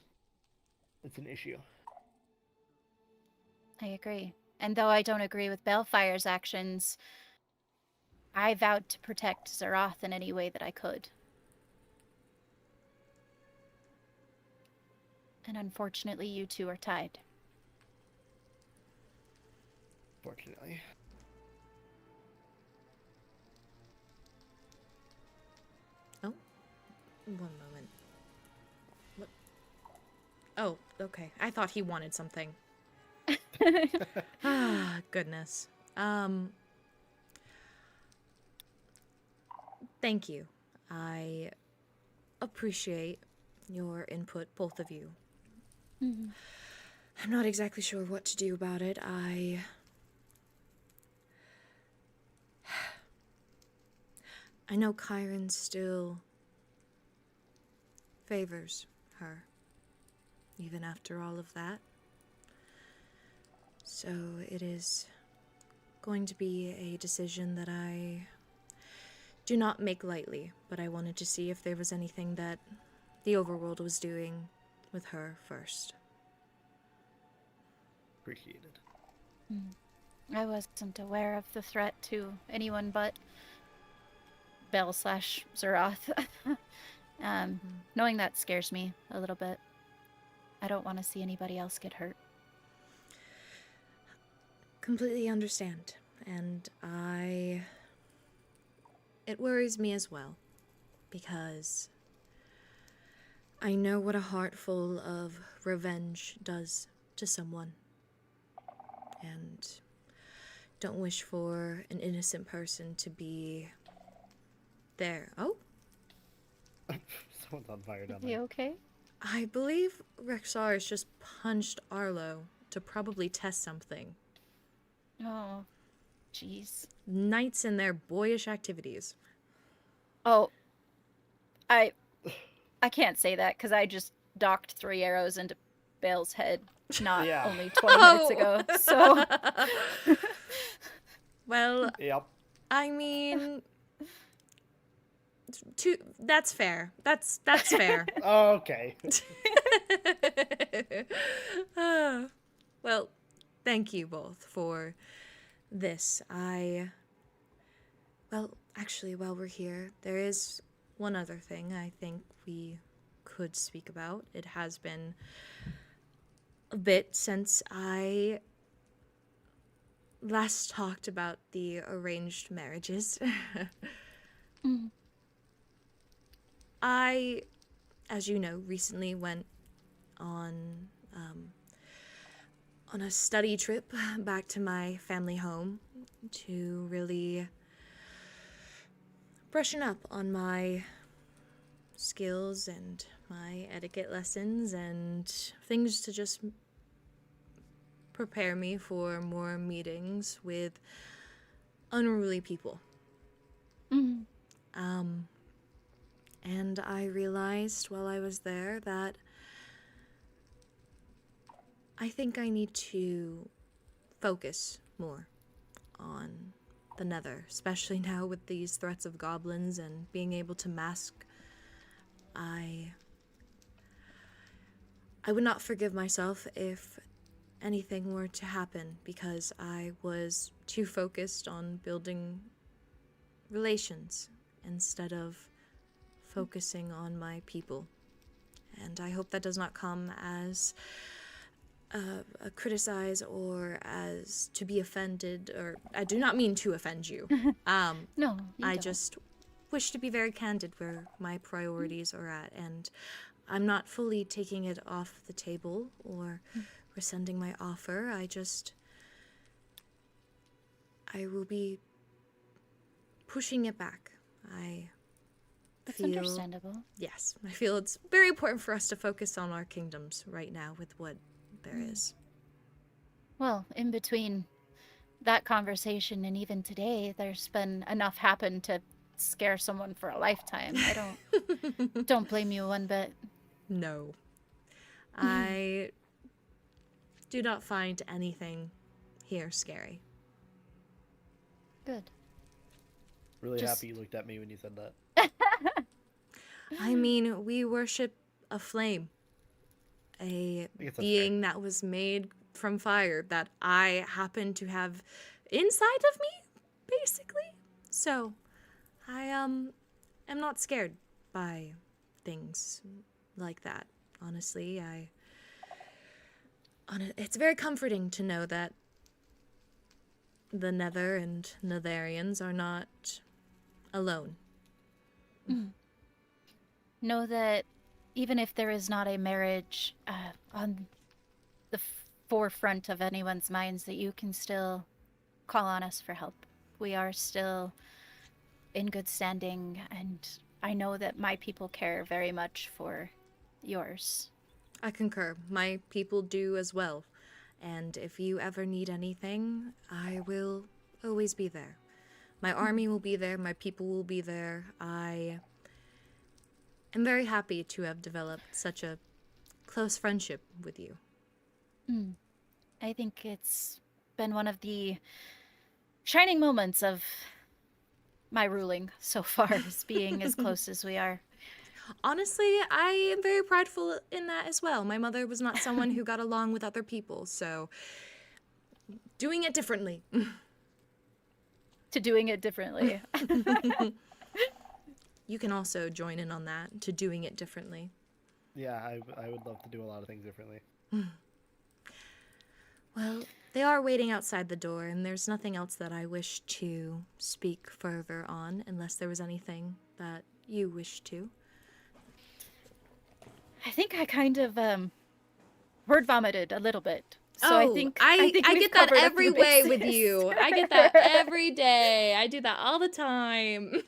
it's an issue. I agree. And though I don't agree with Balefire's actions, I vowed to protect Zeroth in any way that I could. And unfortunately, you two are tied. Fortunately. Oh, one moment. What? Oh, okay. I thought he wanted something. Ah, goodness. Thank you. I appreciate your input, both of you. I'm not exactly sure what to do about it. I know Kairen still favors her, even after all of that. So it is going to be a decision that I do not make lightly, but I wanted to see if there was anything that the overworld was doing with her first. Appreciated. I wasn't aware of the threat to anyone but Bell/Zeroth. Knowing that scares me a little bit. I don't want to see anybody else get hurt. Completely understand, and it worries me as well, because I know what a heart full of revenge does to someone, and don't wish for an innocent person to be there. Oh? Someone's on fire down there. You okay? I believe Rexar just punched Arlo to probably test something. Oh, jeez. Knights and their boyish activities. Oh, I can't say that because I just docked 3 arrows into Bale's head not only 20 minutes ago. So, well, yep. I mean, that's fair. That's fair. Okay. Well, thank you both for this. I Well, actually, while we're here, there is one other thing I think we could speak about. It has been a bit since I last talked about the arranged marriages. I, as you know, recently went on a study trip back to my family home to really brushing up on my skills and my etiquette lessons and things to just prepare me for more meetings with unruly people. And I realized while I was there that I think I need to focus more on the Nether, especially now with these threats of goblins and being able to mask. I would not forgive myself if anything were to happen because I was too focused on building relations instead of focusing on my people. And I hope that does not come as a criticize or as to be offended, or I do not mean to offend you. No, you I don't. just wish to be very candid where my priorities are at, and I'm not fully taking it off the table or rescinding my offer. I will be pushing it back. That's understandable. Yes, I feel it's very important for us to focus on our kingdoms right now with what there is. Well, in between that conversation and even today, there's been enough happen to scare someone for a lifetime. I don't blame you one bit. No. I do not find anything here scary. Good. Really Just- happy you looked at me when you said that. I mean, we worship a flame. A I guess that's being that was made from fire that I happen to have inside of me, basically. So, I am not scared by things like that. Honestly, it's very comforting to know that the Nether and Netherians are not alone. Know that even if there is not a marriage on the forefront of anyone's minds, that you can still call on us for help. We are still in good standing, and I know that my people care very much for yours. I concur. My people do as well. And if you ever need anything, I will always be there. My army will be there. My people will be there. I am very happy to have developed such a close friendship with you. I think it's been one of the shining moments of my ruling so far, is being as close as we are. Honestly, I am very prideful in that as well. My mother was not someone who got along with other people, so doing it differently. To doing it differently. You can also join in on that, to doing it differently. Yeah, I would love to do a lot of things differently. Well, they are waiting outside the door, and there's nothing else that I wish to speak further on, unless there was anything that you wish to. I think I kind of word vomited a little bit. So I think I we've get that covered a every few way with bases. you. I get that every day. I do that all the time.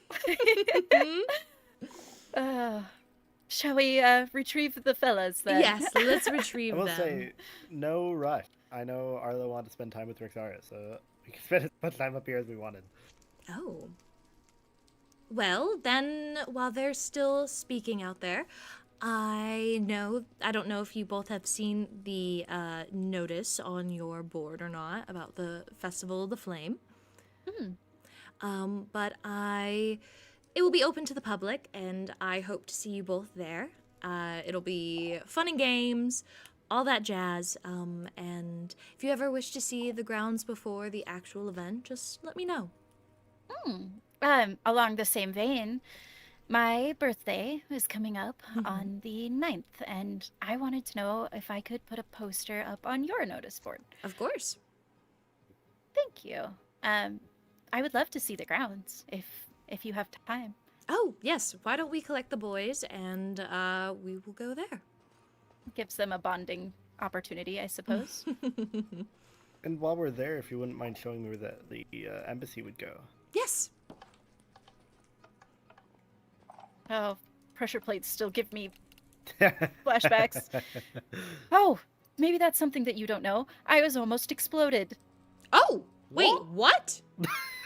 Shall we retrieve the fellas then? Yes, let's I retrieve will them. say, no rush. I know Arlo wanted to spend time with Rixara, so we can spend as much time up here as we wanted. Oh. Well, then, while they're still speaking out there, I don't know if you both have seen the notice on your board or not about the Festival of the Flame. But it will be open to the public, and I hope to see you both there. It'll be fun and games, all that jazz. And if you ever wish to see the grounds before the actual event, just let me know. Along the same vein, my birthday is coming up on the 9th, and I wanted to know if I could put a poster up on your notice board. Of course. Thank you. I would love to see the grounds if you have time. Oh, yes. Why don't we collect the boys and we will go there? Gives them a bonding opportunity, I suppose. And while we're there, if you wouldn't mind showing me where the embassy would go. Yes. Oh, pressure plates still give me flashbacks. Oh, maybe that's something that you don't know. I was almost exploded. Oh, wait, what?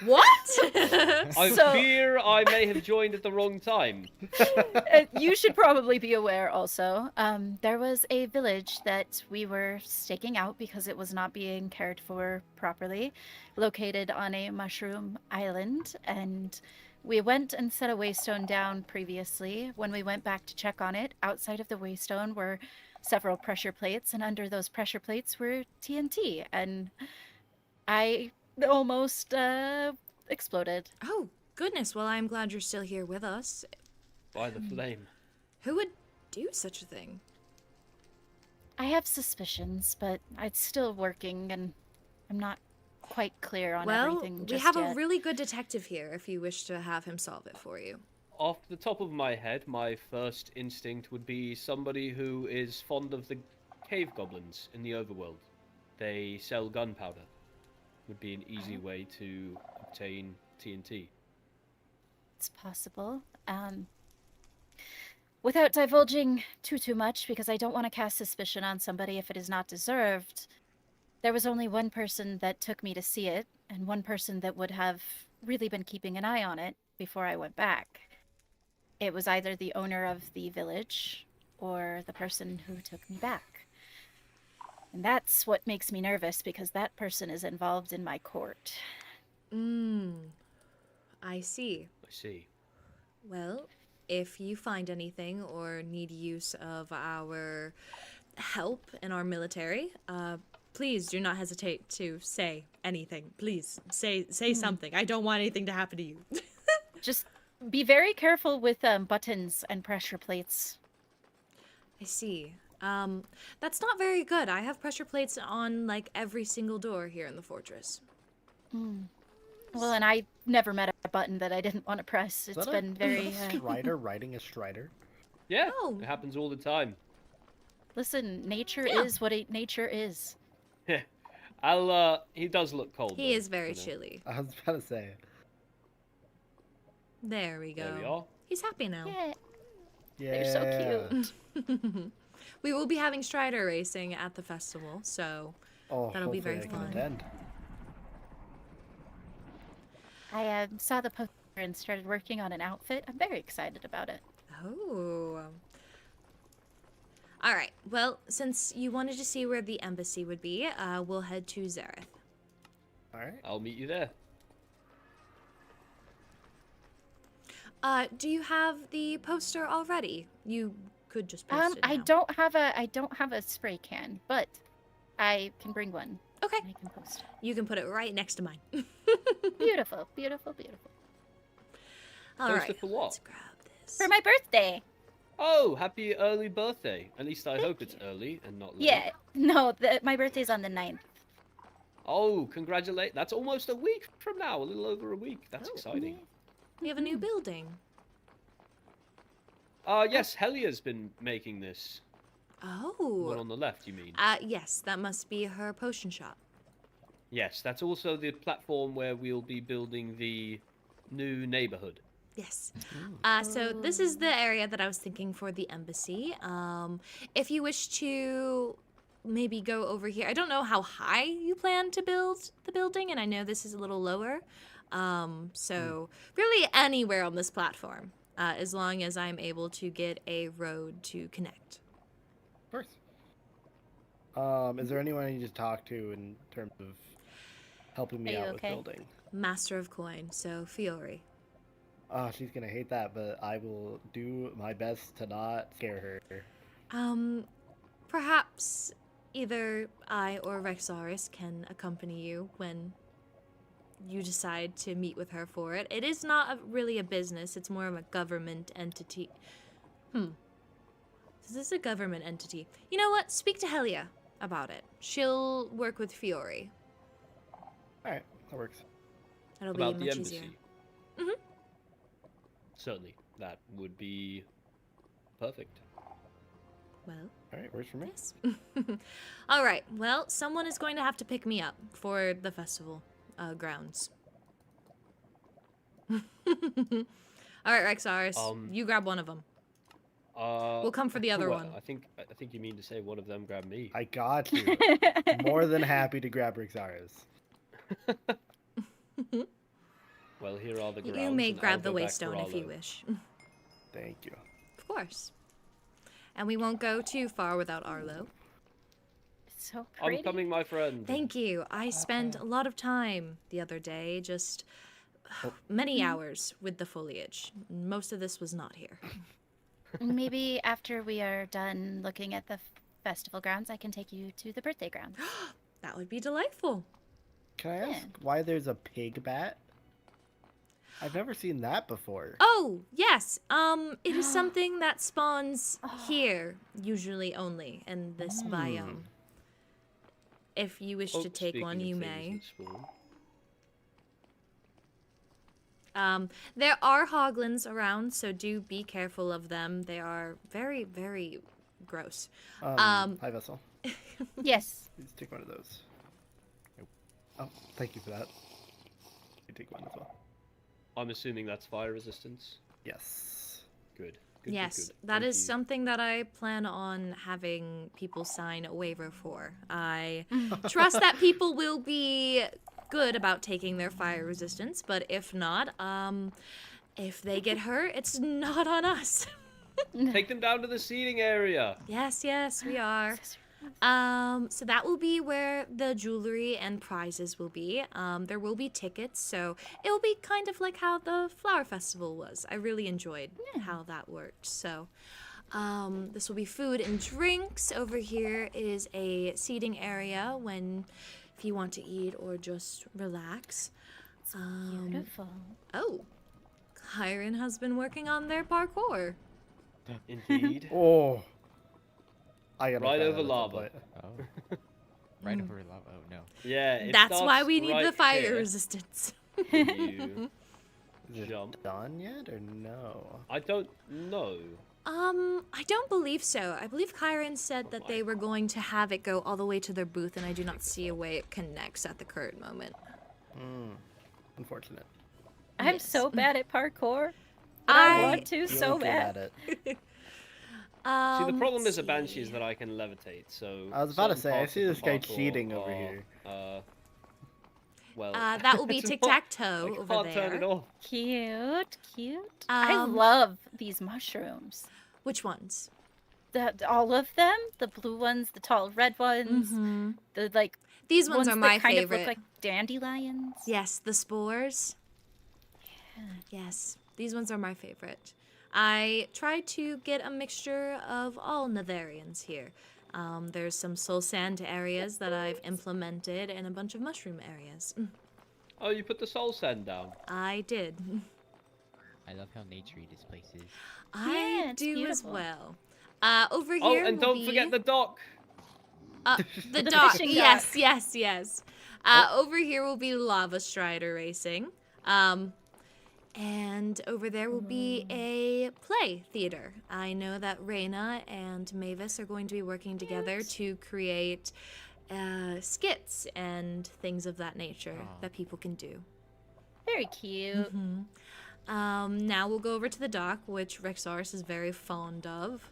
What? I So- fear I may have joined at the wrong time. You should probably be aware also. There was a village that we were staking out because it was not being cared for properly, located on a mushroom island, and we went and set a waystone down previously. When we went back to check on it, outside of the waystone were several pressure plates, and under those pressure plates were TNT, and I almost exploded. Oh, goodness. Well, I'm glad you're still here with us. By the flame. Who would do such a thing? I have suspicions, but it's still working, and I'm not quite clear on Well, everything we just have yet. a really good detective here if you wish to have him solve it for you. Off the top of my head, my first instinct would be somebody who is fond of the cave goblins in the overworld. They sell gunpowder. Would be an easy way to obtain TNT. It's possible. Without divulging too much, because I don't want to cast suspicion on somebody if it is not deserved, there was only one person that took me to see it, and one person that would have really been keeping an eye on it before I went back. It was either the owner of the village or the person who took me back. And that's what makes me nervous, because that person is involved in my court. I see. I see. Well, if you find anything or need use of our help in our military, please do not hesitate to say anything. Please, say something. I don't want anything to happen to you. Just be very careful with buttons and pressure plates. I see. That's not very good. I have pressure plates on, like, every single door here in the fortress. Well, and I never met a button that I didn't want to press. It's been very... Strider riding a Strider? Yeah, Oh. it happens all the time. Listen, nature Yeah. is what nature is. He does look cold. He though, is very you know. chilly. I was about to say. There we go. There we are. He's happy now. Yeah, Yeah. they're so cute. We will be having Strider racing at the festival, so Oh, that'll be very hopefully I can fun. attend. I saw the poster and started working on an outfit. I'm very excited about it. Oh. All right. Well, since you wanted to see where the embassy would be, we'll head to Zareth. All right. I'll meet you there. Do you have the poster already? You could just post it I now. don't have a spray can, but I can bring one. Okay. I can post. You can put it right next to mine. Beautiful, beautiful, beautiful. All Poster right. for what? Let's grab this. For my birthday. Oh, happy early birthday. At least I hope it's early and not late. Yeah. No, my birthday's on the 9th. Oh, congratulate. That's almost a week from now. A little over a week. That's exciting. We have a new building. Yes, Helia's been making this. One Oh. on the left, you mean? Yes, that must be her potion shop. Yes, that's also the platform where we'll be building the new neighborhood. Yes. So this is the area that I was thinking for the embassy. If you wish to maybe go over here, I don't know how high you plan to build the building, and I know this is a little lower. So really anywhere on this platform, as long as I'm able to get a road to connect. Of course. Is there anyone I need to talk to in terms of helping me Are you out okay? with building? Master of Coin, so Fiore. Oh, she's gonna hate that, but I will do my best to not scare her. Perhaps either I or Rexaurus can accompany you when you decide to meet with her for it. It is not really a business, it's more of a government entity. This is a government entity. You know what? Speak to Helia about it. She'll work with Fiore. Alright, that works. That'll About be the much embassy. easier. Certainly, that would be perfect. Well, Alright, works for me. yes. All right. Well, someone is going to have to pick me up for the festival grounds. All right, Rexaris, you grab one of them. We'll come for the other well, one. I think you mean to say one of them grabbed me. I got you. More than happy to grab Rixaris. Well, here are the grounds. You may and grab I'll the go back waystone for if you Arlo. wish. Thank you. Of course. And we won't go too far without Arlo. It's so pretty. I'm coming, my friend. Thank you. I spent a lot of time the other day, just many hours with the foliage. Most of this was not here. Maybe after we are done looking at the festival grounds, I can take you to the birthday grounds. That would be delightful. Can I ask why there's a pig bat? I've never seen that before. Oh, yes. It is something that spawns here, usually only, in this biome. If you wish to take one, you may. There are hoglins around, so do be careful of them. They are very, very gross. Hi, Vessel. Yes. Please take one of those. Oh, thank you for that. You take one as well. I'm assuming that's fire resistance. Yes. Good. Yes, good. that Thank is you. something that I plan on having people sign a waiver for. I trust that people will be good about taking their fire resistance, but if not, if they get hurt, it's not on us. Take them down to the seating area. Yes, we are. So that will be where the jewelry and prizes will be. There will be tickets, so it will be kind of like how the flower festival was. I really enjoyed how that worked. So this will be food and drinks. Over here is a seating area if you want to eat or just relax. Beautiful. Oh, Kairen has been working on their parkour. Indeed. Oh. I got Right over lava. Oh. Right over lava. Oh no. Yeah. It That's why starts we need the right fire here. resistance. You Is it jump. done yet or no? I don't know. I don't believe so. I believe Kairen said that they were going to have it go all the way to their booth, and I do not see a way it connects at the current moment. Unfortunate. I'm so bad at parkour. I want to so You're good bad. at it. See, the problem let's is a banshee is see. that I can levitate. So I was about to certain say, I parts see of this the guy parkour cheating over are, here. Well, That will be it's not- tic-tac-toe I over can't turn it there. off. Cute, cute. I love these mushrooms. Which ones? All of them, the blue ones, the tall red ones, the like. These ones are that my kind favorite. of look like dandelions. Yes, the spores. Yes, these ones are my favorite. I try to get a mixture of all Netherians here. There's some soul sand areas that I've implemented and a bunch of mushroom areas. Oh, you put the soul sand down. I did. I love how naturey this place is. I Yeah, it's do beautiful. as well. Over here Oh, and will don't forget the dock. the dock. fishing Yes, yes. Over here will be lava strider racing. And over there will be a play theater. I know that Reyna and Mavis are going to be working together to create skits and things of that nature that people can do. Very cute. Now we'll go over to the dock, which Rexaris is very fond of.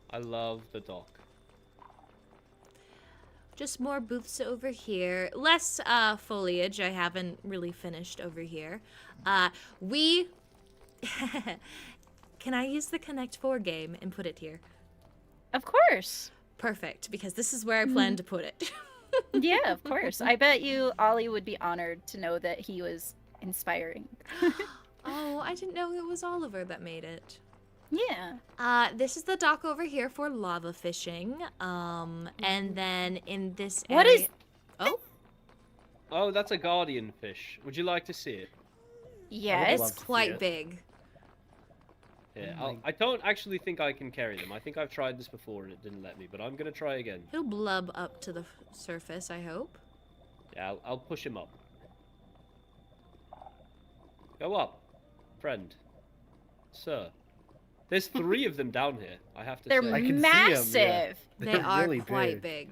I love the dock. Just more booths over here. Less foliage. I haven't really finished over here. We... Can I use the Connect 4 game and put it here? Of course. Perfect, because this is where I plan to put it. Yeah, of course. I bet you Ollie would be honored to know that he was inspiring. Oh, I didn't know it was Oliver that made it. Yeah. This is the dock over here for lava fishing. And then in this area... What is... Oh? Oh, that's a guardian fish. Would you like to see it? Yes. love It's to see quite it. big. Yeah, Oh my- I don't actually think I can carry them. I think I've tried this before and it didn't let me, but I'm gonna try again. He'll blub up to the surface, I hope. Yeah, I'll push him up. Go up, friend. Sir. There's 3 of them down here, I have to They're say. I can see 'em, massive. yeah. They They're are really quite big.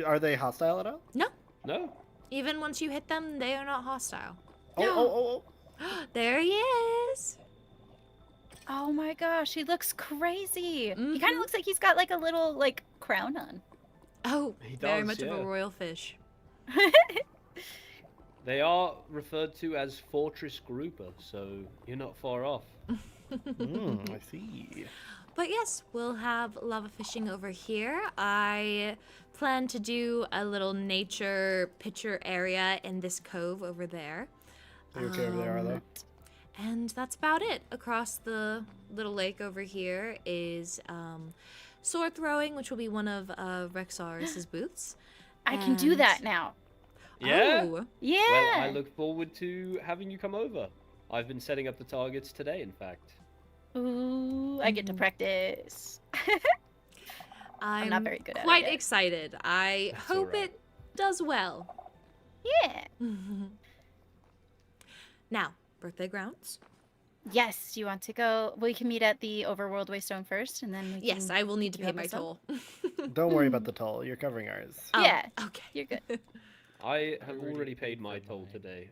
Are they hostile at all? No, No? even once you hit them, they are not hostile. Oh. There he is. Oh my gosh, he looks crazy. He kind Mhm. of looks like he's got like a little like crown on. Oh, He very does, much of yeah. a royal fish. They are referred to as Fortress Grouper, so you're not far off. I see. But yes, we'll have lava fishing over here. I plan to do a little nature picture area in this cove over there. Are you okay over there, Arlo? And that's about it. Across the little lake over here is sword throwing, which will be one of Rexaurus's booths. I can do And- that now. Yeah? Oh, Yeah. Well, I look forward to having you come over. I've been setting up the targets today, in fact. Ooh, I get to practice. I'm not very good at it quite yet. excited. I That's hope alright. it does well. Yeah. Now, birthday grounds. Yes, you want to go? We can meet at the Overworld Waystone first, and then we Yes, can I will need to you pay help my us out? toll. Don't worry about the toll. You're covering ours. Oh, Yeah. Okay. You're good. I have already already paid paid my for toll mine. today.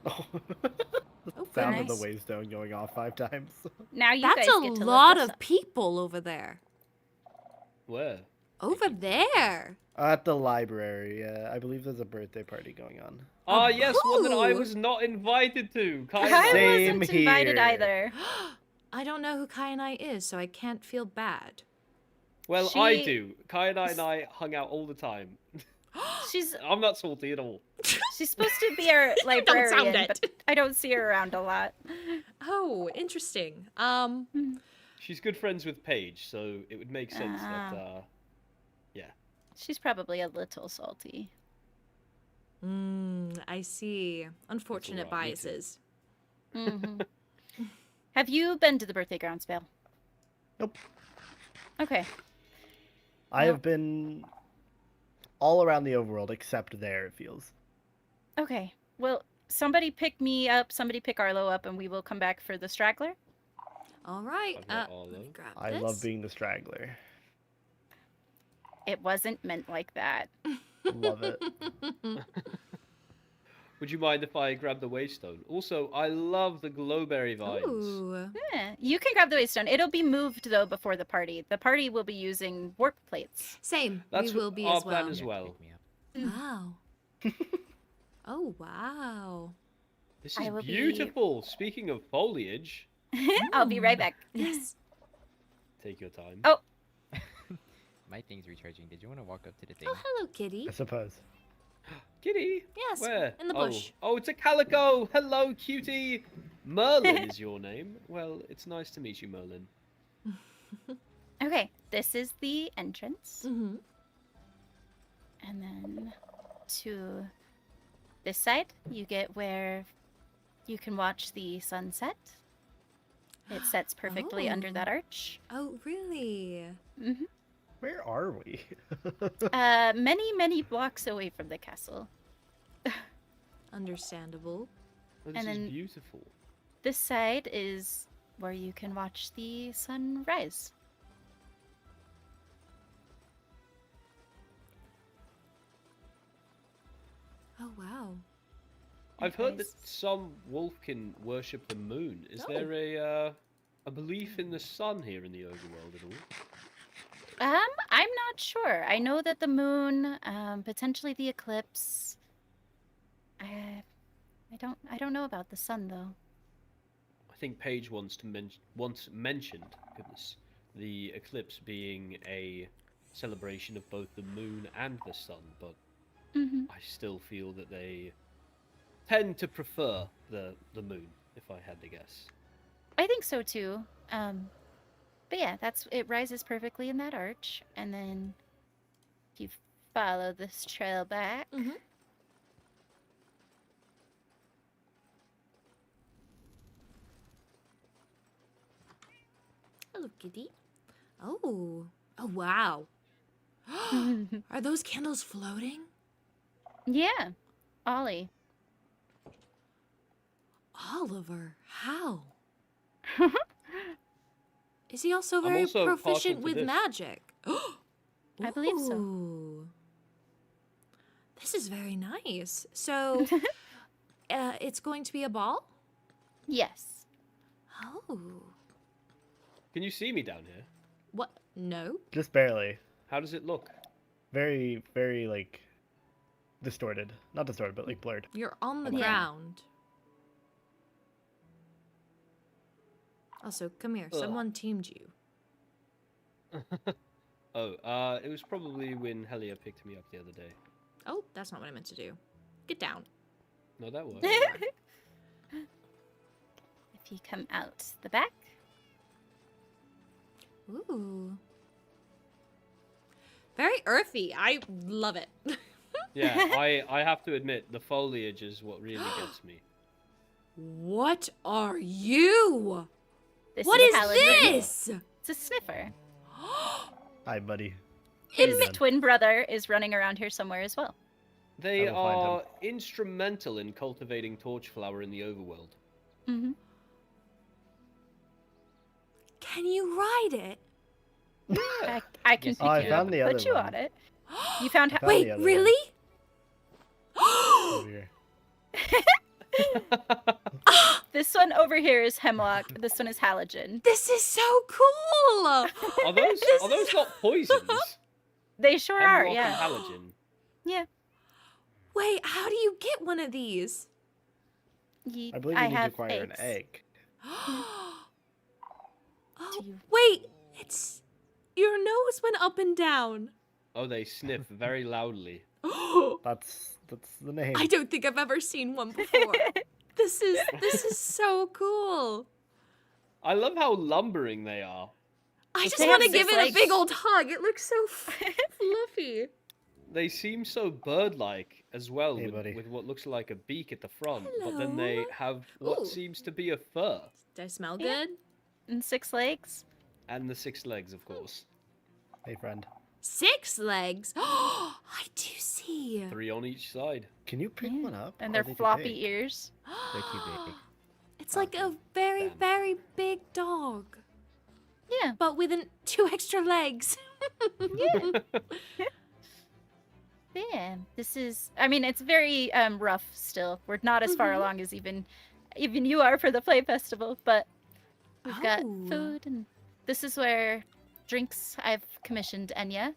Oh. Oh, Sound of goodness. the waystone going off 5 times. Now you That's guys a get to lot lift of us up. people over there. Where? Over there. At the library, I believe there's a birthday party going on. Ah, yes, one that I who? was not invited to. I Kairen. Same wasn't invited here. either. I don't know who Kai and I is, so I can't feel bad. Well, I She- do. Kairen and I hung out all the time. She's I'm not salty at all. she's supposed to be our sound librarian, it. but I don't see her around a lot. Oh, interesting. She's good friends with Paige, so it would make sense that, yeah. She's probably a little salty. I see. Unfortunate alright, me too. biases. hmm Have you been to the birthday grounds, Vale? Nope. Okay. I have been all around the overworld except there, it feels. Okay. Well, somebody pick me up, somebody pick Arlo up, and we will come back for the straggler. All right. I've got Let me Arlo. grab I this. love being the straggler. It wasn't meant like that. Love it. Would you mind if I grab the waystone? Also, I love the glowberry vines. Ooh. Yeah, you can grab the waystone. It'll be moved though before the party. The party will be using warp plates. Same. That's we will be our as plan well. as Yeah, well. pick me up. Wow. Oh, wow. This I is will be- beautiful. Speaking of foliage, I'll be right back. Yes. take your time. Oh. My thing's recharging. Did you want to walk up to the thing? Oh, hello, kitty. I suppose. Kitty, Yes. where? In the Oh. bush. Oh, it's a calico. Hello, cutie. Merlin is your name. Well, it's nice to meet you, Merlin. Okay, this is the entrance. Mm-hmm. And then to this side, you get where you can watch the sunset. It sets perfectly under Oh. that arch. Oh, really? hmm Where are we? Many, many blocks away from the castle. Understandable. Oh, this And is then- beautiful. This side is where you can watch the sun rise. Oh, wow. I've heard that Guys- some wolf can worship the moon. Is Oh. there a belief in the sun here in the overworld at all? I'm not sure. I know that the moon, potentially the eclipse. I don't know about the sun though. I think Paige once mentioned, goodness, the eclipse being a celebration of both the moon and the sun, but hmm I still feel that they tend to prefer the moon, if I had to guess. I think so too. But yeah, it rises perfectly in that arch, and then if you follow this trail back. Hello, kitty. Oh. Oh, wow. Are those candles floating? Yeah, Ollie. Oliver, how? Is he also I'm very also proficient partial to with this. magic? I believe so. Ooh. This is very nice. So, it's going to be a ball? Yes. Oh. Can you see me down here? What? No. Just barely. How does it look? Very, very, like, distorted. Not distorted, but, like, blurred. You're on the Yeah. ground. Also, come here. Ugh. Someone teamed you. Oh, it was probably when Helia picked me up the other day. Oh, that's not what I meant to do. Get down. No, that was. If you come out the back. Ooh. Very earthy. I love it. Yeah, I have to admit, the foliage is what really gets me. What are you? This What is is Paladin. this? It's a sniffer. Hi, buddy. His doing? twin brother is running around here somewhere as well. They I will find are instrumental in cultivating torchflower in the overworld. Mm-hmm. Can you ride it? I can Yes, pick you I you found up the and other put you one. on it. You found... I found Wait, the other really? Over here. This one over here is hemlock. This one is halogen. This is so cool. Are those not poisons? They sure are, Hemlock yeah. and halogen. Yeah. Wait, how do you get one of these? I believe you need to have acquire an eggs. egg. Oh, you- wait. It's your nose went up and down. Oh, they sniff very loudly. That's the name. I don't think I've ever seen one before. This is so cool. I love how lumbering they are. I just They want to have give this, it a like- big old hug. It looks so fluffy. They seem so bird-like as well, Hey, with, buddy. with what looks like a beak at the front, but then they Hello. have what Ooh. seems to be a fur. Do I smell Yeah. good? And 6 legs. And the 6 legs, of course. Hey, friend. 6 legs. I do see. 3 on each side. Can you pick Yeah. one up? And Or their are they too floppy big? ears. They're too big. It's like a very, Damn. very big dog, Yeah. but with 2 extra legs. Yeah. This is... I mean, it's very rough still. We're not as far Mhm. along as even you are for the play festival, but we've got Oh. food, and this is where drinks I've commissioned Enya.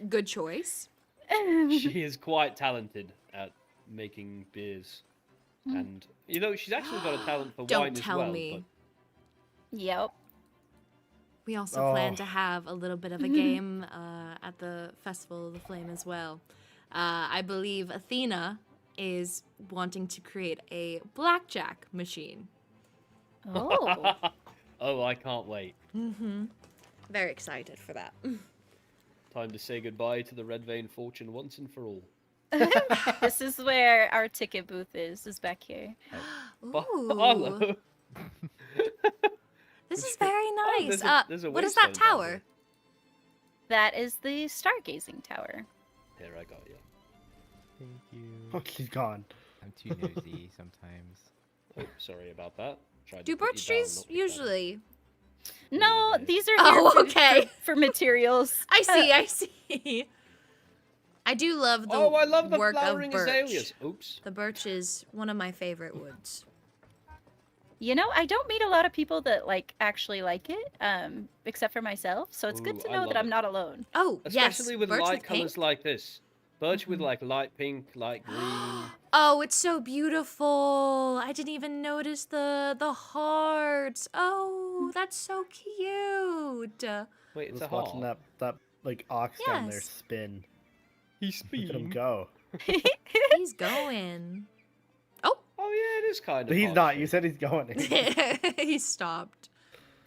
Good choice. She is quite talented at making beers. Mm. And, she's actually got a talent for Don't wine tell as well. me. Yep. We also plan Oh. to have a little bit of a game at the Festival of the Flame as well. I believe Athena is wanting to create a blackjack machine. Oh. But... oh, I can't wait. Mm-hmm. Very excited for that. Time to say goodbye to the Red Vein Fortune once and for all. This is where our ticket booth is back here. Hello. Ooh, this is very nice. there's a What is that waistband down tower? there. That is the stargazing tower. Here, I got you. Thank you. Oh, she's gone. I'm too nosy sometimes. Oh, sorry about that. Tried Do to put birch you down, trees not be funny. usually? No, Okay. these are Oh, here for, okay. for materials. I see, I see. I do love the Oh, I love the work of flowering birch. azaleas. Oops. The birch is one of my favorite woods. You know, I don't meet a lot of people that actually like it, except for myself. So it's good Ooh, to I know love that I'm it. not alone. Oh, Especially yes, with birch light with pink. colors like this. Birch with Mhm. like light pink, light green. Oh, it's so beautiful. I didn't even notice the hearts. Oh, that's so cute. Wait, it's Just a watching heart. that ox down there Yes. spin. He's Look at him speeding. go. He's going. Oh yeah, it is kind of. But he's heart not. You shaped. said he's going. He stopped.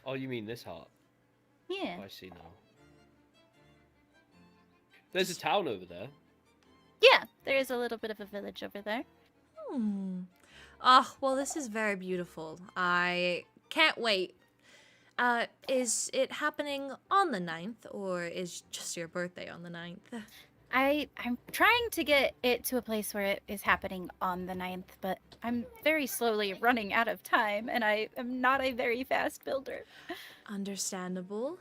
Oh, you mean this heart? Yeah. I see now. There's a town over there. Yeah, there is a little bit of a village over there. Oh, well, this is very beautiful. I can't wait. Is it happening on the 9th, or is just your birthday on the 9th? I'm trying to get it to a place where it is happening on the 9th, but I'm very slowly running out of time, and I am not a very fast builder. Understandable.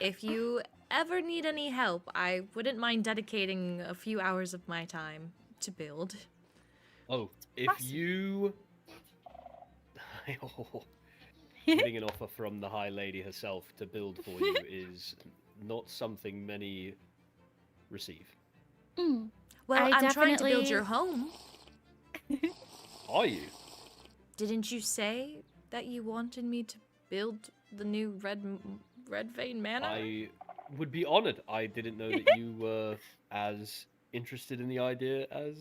If you ever need any help, I wouldn't mind dedicating a few hours of my time to build. Oh, if you... Getting an offer from the High Lady herself to build for you is not something many receive. Well, I I'm trying to build definitely- your home. Are you? Didn't you say that you wanted me to build the new Red Vein Manor? I would be honored. I didn't know that you were as interested in the idea as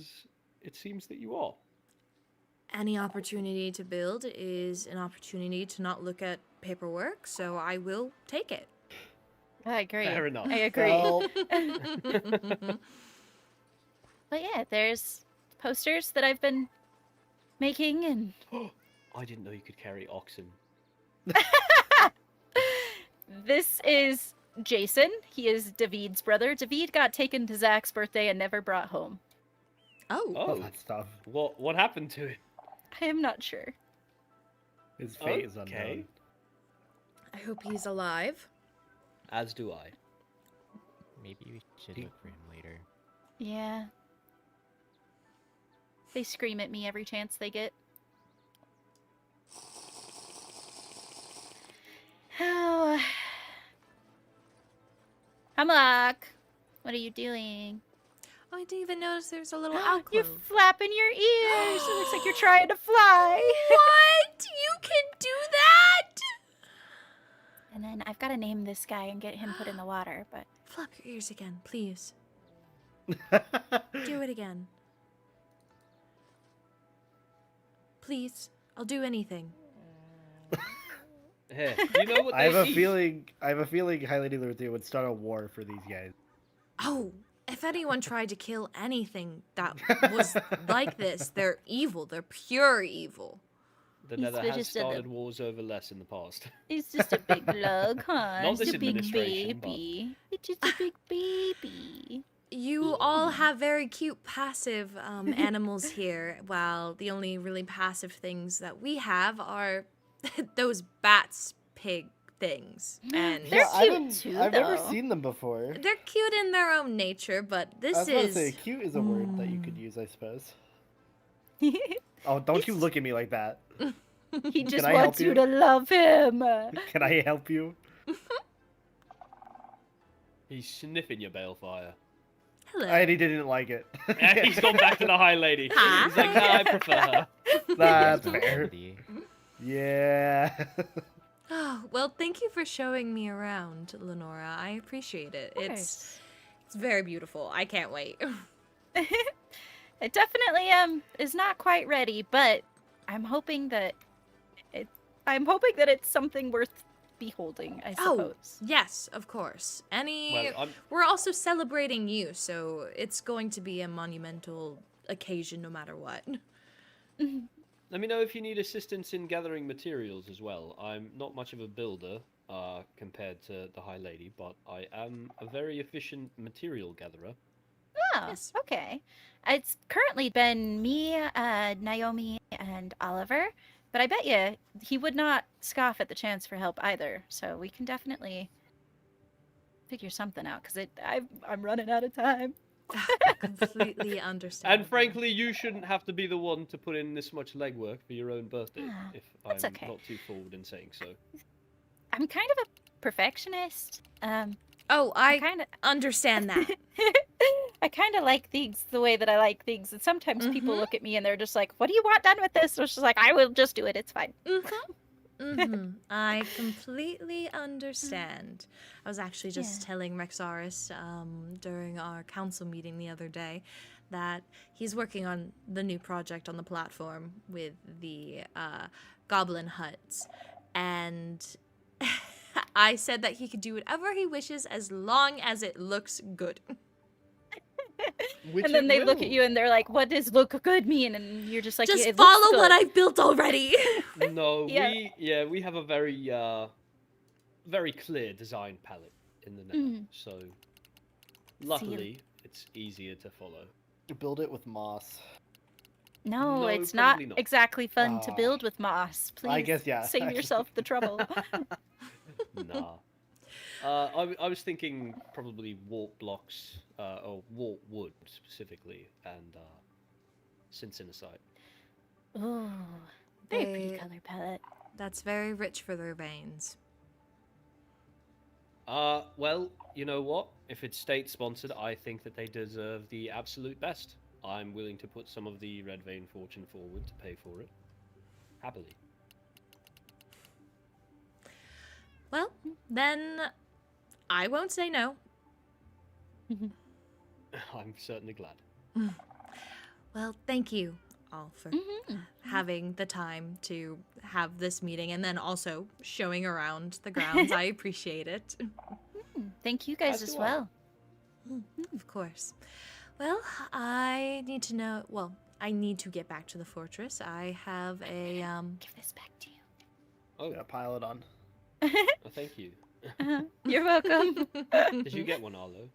it seems that you are. Any opportunity to build is an opportunity to not look at paperwork, so I will take it. I agree. Fair enough. I agree. Well, But yeah, there's posters that I've been making, and I didn't know you could carry oxen. this is Jason. He is David's brother. David got taken to Zach's birthday and never brought home. Oh. Oh, that stuff. what happened to it? I am not sure. His fate is Okay. unknown. I hope he's alive. As do I. Maybe we should look for him later. Yeah. They scream at me every chance they get. Oh. Hemlock, what are you doing? Oh, I didn't even notice there's a little You're alcove. flapping your ears. It looks like you're trying to fly. What? You can do that? And then I've got to name this guy and get him put in the water, but Flap your ears again, please. Do it again. Please. I'll do anything. Hey, you know what I have they a eat? feeling. I have a feeling High Lady Lorynthia would start a war for these guys. Oh, if anyone tried to kill anything that was like this, they're evil. They're pure evil. The He's Nether has just a little- started wars over less in the past. he's just a big lug, huh? Not He's this a big administration, but- baby. It's just a big baby. You all have very cute passive animals here, while the only really passive things that we have are those bats pig things. And They're Yeah, I cute didn't- too, I've never though. seen them before. they're cute in their own nature, but I this was about to is... say, cute is a word that you could use, I suppose. Oh, don't you look at me like that. He just I help wants you you? to love him. Can I help you? He's sniffing your balefire. Hello. And he didn't like it. And he's gone back to the High Lady. Huh? He's like, no, I prefer her. That's Not fair. somebody. Yeah. Oh, well, thank you for showing me around, Lenora. I appreciate it. It's very beautiful. I can't wait. It definitely is not quite ready, but I'm hoping that it's something worth beholding, I Oh, suppose. yes, of course. Well, We're also celebrating you, so it's going to be a monumental occasion no matter what. let me know if you need assistance in gathering materials as well. I'm not much of a builder compared to the High Lady, but I am a very efficient material gatherer. Oh, okay. It's currently been me, Naomi, and Oliver, but I bet you he would not scoff at the chance for help either. So we can definitely figure something out because I'm running out of time. Completely understand. And frankly, you shouldn't have to be the one to put in this much legwork for your own birthday, Ah, if that's I'm okay. not too forward in saying so. I'm kind of a perfectionist. Oh, I kind of understand that. I kind of like things the way that I like things, and sometimes people Mhm. look at me and they're just like, "What do you want done with this?" So it's just like, "I will just do it. It's fine." I completely understand. I was actually just telling Rexaris during our council meeting the other day that he's working on the new project on the platform with the goblin huts, and I said that he could do whatever he wishes as long as it looks good. Which And then it they look at will. you and they're like, "What does look good mean?" And you're just like, Just "Yeah, it looks follow what good." I've built already. No, Yeah. we have a very very clear design palette in the Nether. Mhm. So luckily it's easier to follow. Build it with moss. No, No, it's not, probably not. exactly fun to Ah. build with moss. Please I guess, yeah. save yourself the trouble. Nah. I was thinking probably warp blocks, or warp wood specifically, and syntheticite. Ooh, very pretty They- color palette. That's very rich for their veins. Well, you know what? If it's state sponsored, I think that they deserve the absolute best. I'm willing to put some of the red vein fortune forward to pay for it. Happily. Well, then I won't say no. I'm certainly glad. Well, thank you all for having the time to have this meeting and then also showing around the grounds. I appreciate it. Thank you guys As as do I. well. Of course. Well, I need to know. Well, I need to get back to the fortress. I have a Give this back to you. Oh, Yeah, pile it on. well, thank you. You're welcome. Did you get one, Arlo?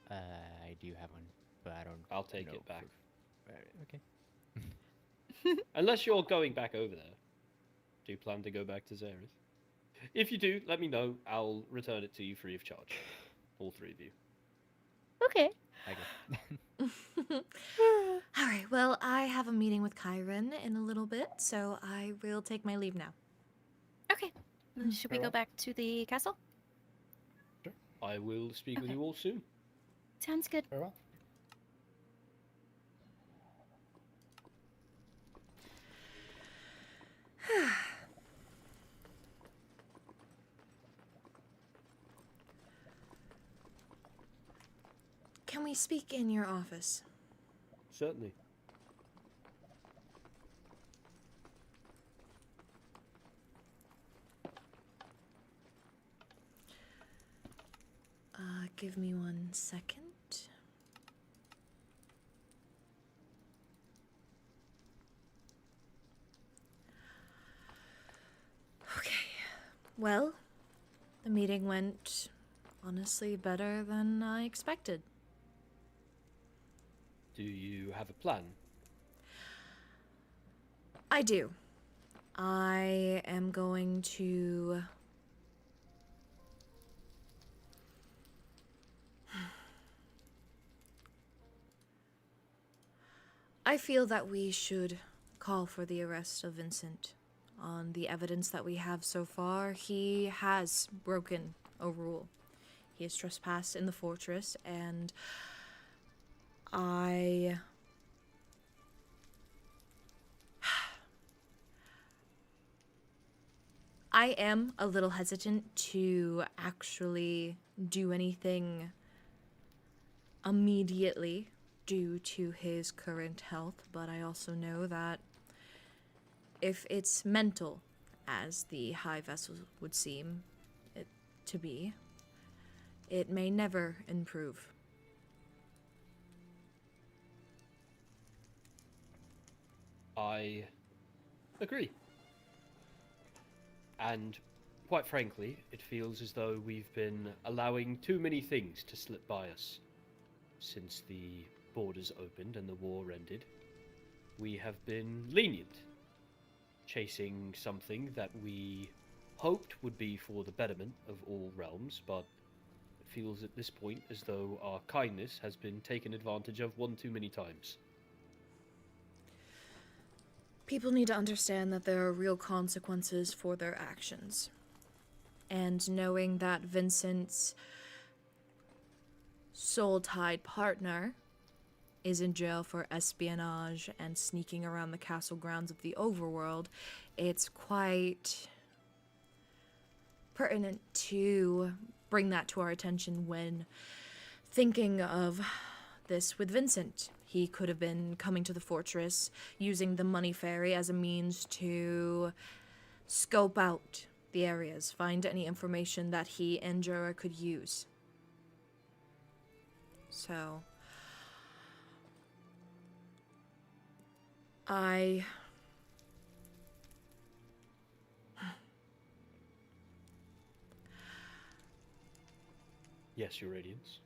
I do have one, but I don't. I'll take know it back. Okay. Unless you're going back over there. Do you plan to go back to Xeris? If you do, let me know. I'll return it to you free of charge. All three of you. Okay. I guess. All right. Well, I have a meeting with Kairen in a little bit, so I will take my leave now. Okay. Then should we go back to the castle? I will speak with Okay. you all soon. Sounds good. Very well. Can we speak in your office? Certainly. Give me 1 second. Okay. Well, the meeting went honestly better than I expected. Do you have a plan? I do. I am going to... I feel that we should call for the arrest of Vincent. On the evidence that we have so far, he has broken a rule. He has trespassed in the fortress, and I am a little hesitant to actually do anything immediately due to his current health, but I also know that if it's mental, as the high vessel would seem it to be, it may never improve. I agree. And quite frankly, it feels as though we've been allowing too many things to slip by us since the borders opened and the war ended. We have been lenient, chasing something that we hoped would be for the betterment of all realms, but it feels at this point as though our kindness has been taken advantage of one too many times. People need to understand that there are real consequences for their actions. And knowing that Vincent's soul-tied partner is in jail for espionage and sneaking around the castle grounds of the overworld, it's quite pertinent to bring that to our attention when thinking of this with Vincent. He could have been coming to the fortress, using the money ferry as a means to scope out the areas, find any information that he and Jorah could use. So, Yes, Your Radiance.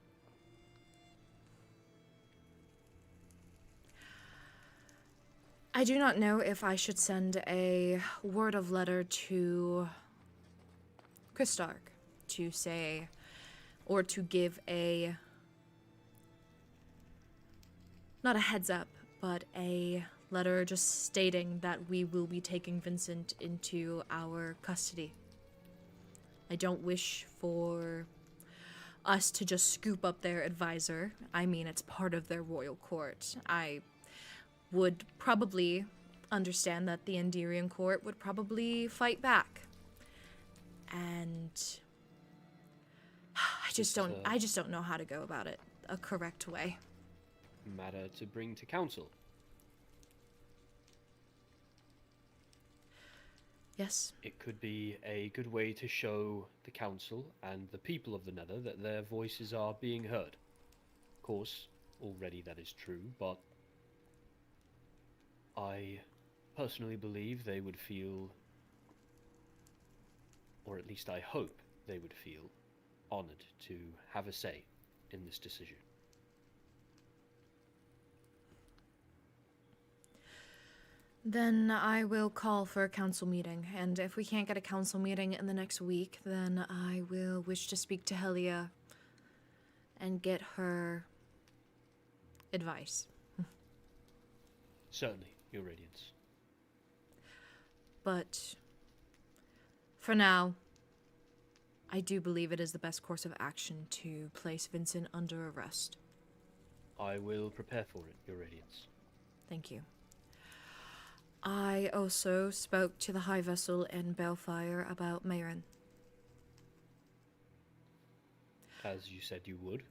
I do not know if I should send a word of letter to Kristark to say, or to give a, not a heads up, but a letter just stating that we will be taking Vincent into our custody. I don't wish for us to just scoop up their advisor. I mean, it's part of their royal court. I would probably understand that the Endirian court would probably fight back. And I just don't know how to go about it a correct way. Matter to bring to council. Yes. It could be a good way to show the council and the people of the Nether that their voices are being heard. Of course, already that is true, but I personally believe they would feel, or at least I hope they would feel, honored to have a say in this decision. Then I will call for a council meeting, and if we can't get a council meeting in the next week, then I will wish to speak to Helia and get her advice. Certainly, Your Radiance. But for now, I do believe it is the best course of action to place Vincent under arrest. I will prepare for it, Your Radiance. Thank you. I also spoke to the High Vessel in Balefire about Mayron. As you said you would.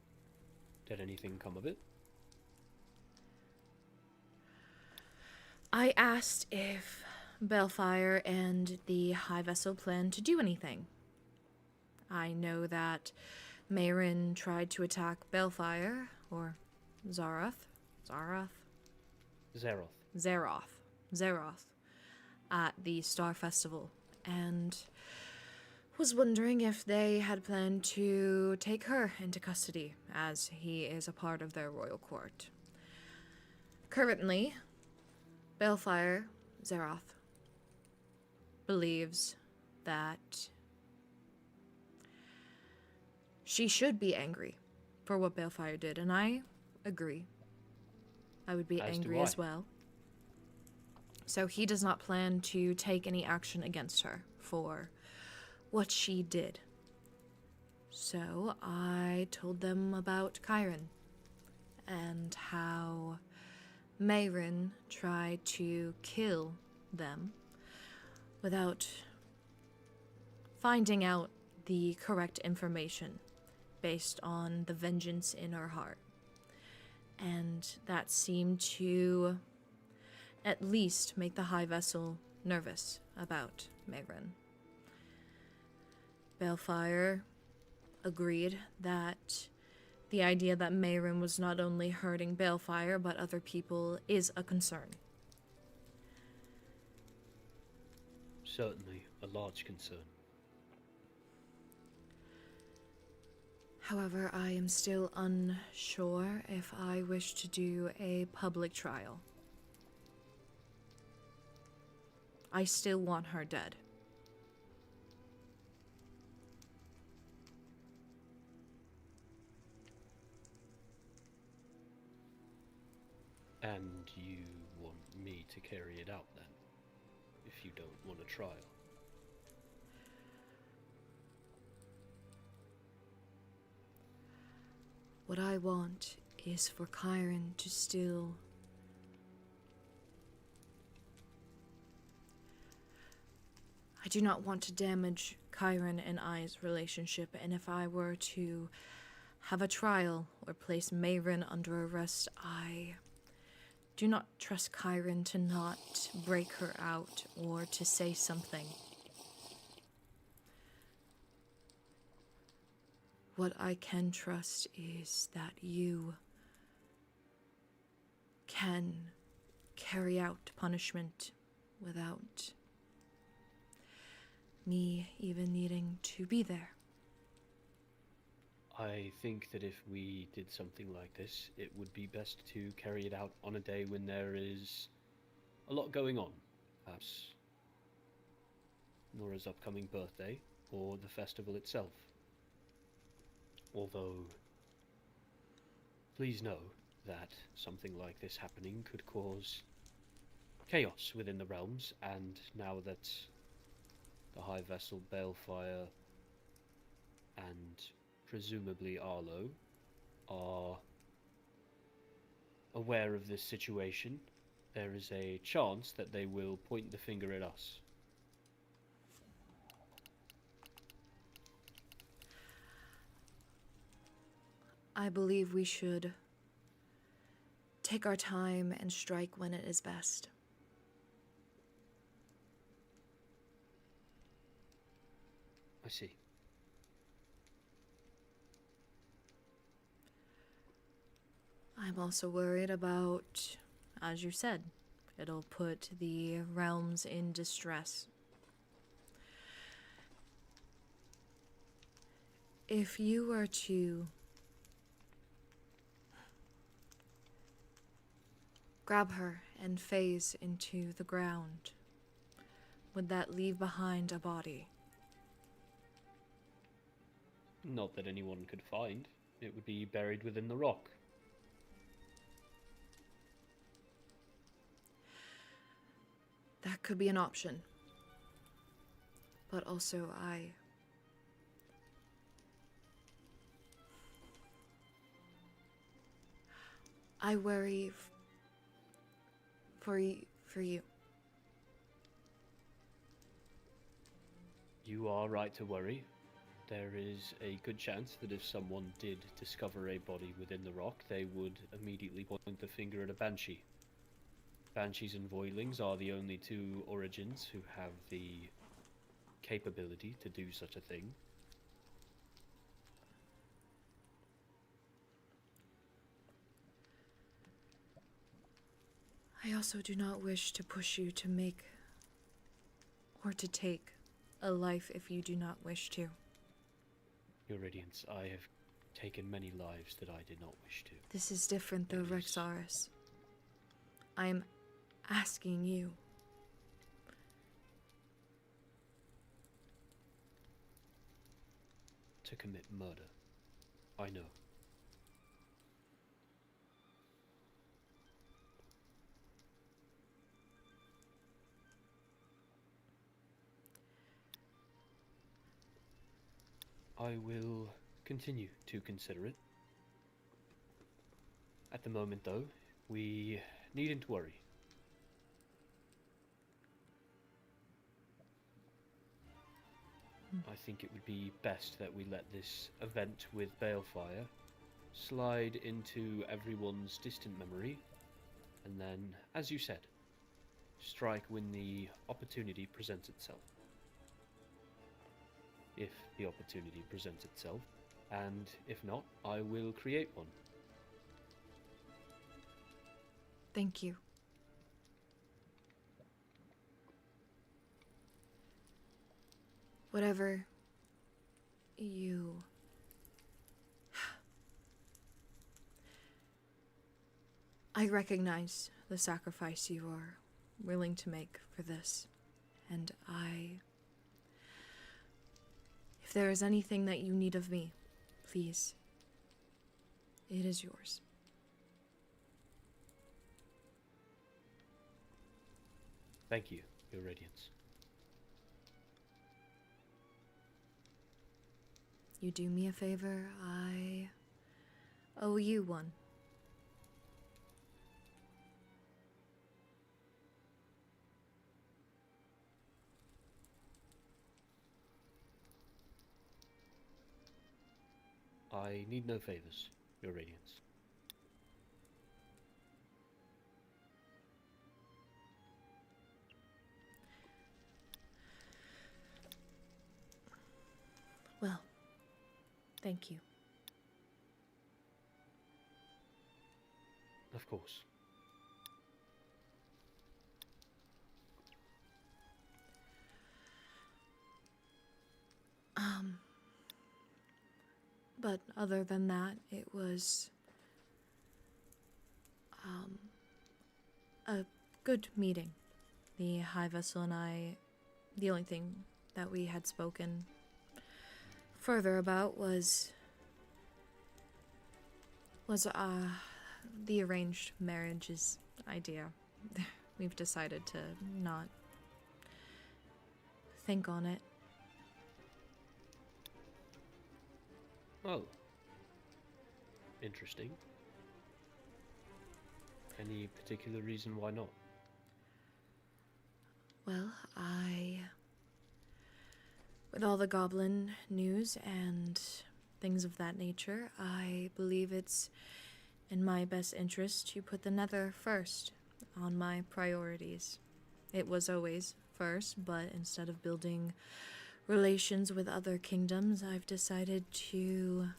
Did anything come of it? I asked if Balefire and the High Vessel plan to do anything. I know that Mayron tried to attack Balefire, or Zeroth, at the Star Festival, and was wondering if they had planned to take her into custody, as he is a part of their royal court. Currently, Balefire, Zeroth, believes that she should be angry for what Balefire did, and I agree. I would be angry as well. So he does not plan to take any action against her for what she did. So I told them about Kairen and how Mayron tried to kill them without finding out the correct information based on the vengeance in her heart. And that seemed to at least make the High Vessel nervous about Mayron. Balefire agreed that the idea that Mayron was not only hurting Balefire but other people is a concern. Certainly a large concern. However, I am still unsure if I wish to do a public trial. I still want her dead. And you want me to carry it out then, if you don't want a trial? What I want is for Kairen to still... I do not want to damage Kairen and I's relationship, and if I were to have a trial or place Mayron under arrest, I do not trust Kairen to not break her out or to say something. what I can trust is that you can carry out punishment without me even needing to be there. I think that if we did something like this, it would be best to carry it out on a day when there is a lot going on. Perhaps Nora's upcoming birthday, or the festival itself. Although, please know that something like this happening could cause chaos within the realms, and now that the High Vessel, Balefire, and presumably Arlo are aware of this situation, there is a chance that they will point the finger at us. I believe we should take our time and strike when it is best. I see. I'm also worried about, as you said, it'll put the realms in distress. If you were to grab her and phase into the ground, would that leave behind a body? Not that anyone could find. It would be buried within the rock. That could be an option. But also, I worry for you. You are right to worry. There is a good chance that if someone did discover a body within the rock, they would immediately point the finger at a banshee. Banshees and voidlings are the only two origins who have the capability to do such a thing. I also do not wish to push you to make or to take a life if you do not wish to. Your Radiance, I have taken many lives that I did not wish to. This is different though, Rexaris. I'm asking you. To commit murder. I know. I will continue to consider it. At the moment, though, we needn't worry. I think it would be best that we let this event with Balefire slide into everyone's distant memory, and then, as you said, strike when the opportunity presents itself. If the opportunity presents itself, and if not, I will create one. Thank you. Whatever you... I recognize the sacrifice you are willing to make for this, and if there is anything that you need of me, please, it is yours. Thank you, Your Radiance. You do me a favor, I owe you one. I need no favors, Your Radiance. Well, thank you. Of course. But other than that, it was a good meeting. The High Vessel and I, the only thing that we had spoken further about was the arranged marriages idea. We've decided to not think on it. Oh. Interesting. Any particular reason why not? Well, with all the goblin news and things of that nature, I believe it's in my best interest to put the Nether first on my priorities. It was always first, but instead of building relations with other kingdoms, I've decided to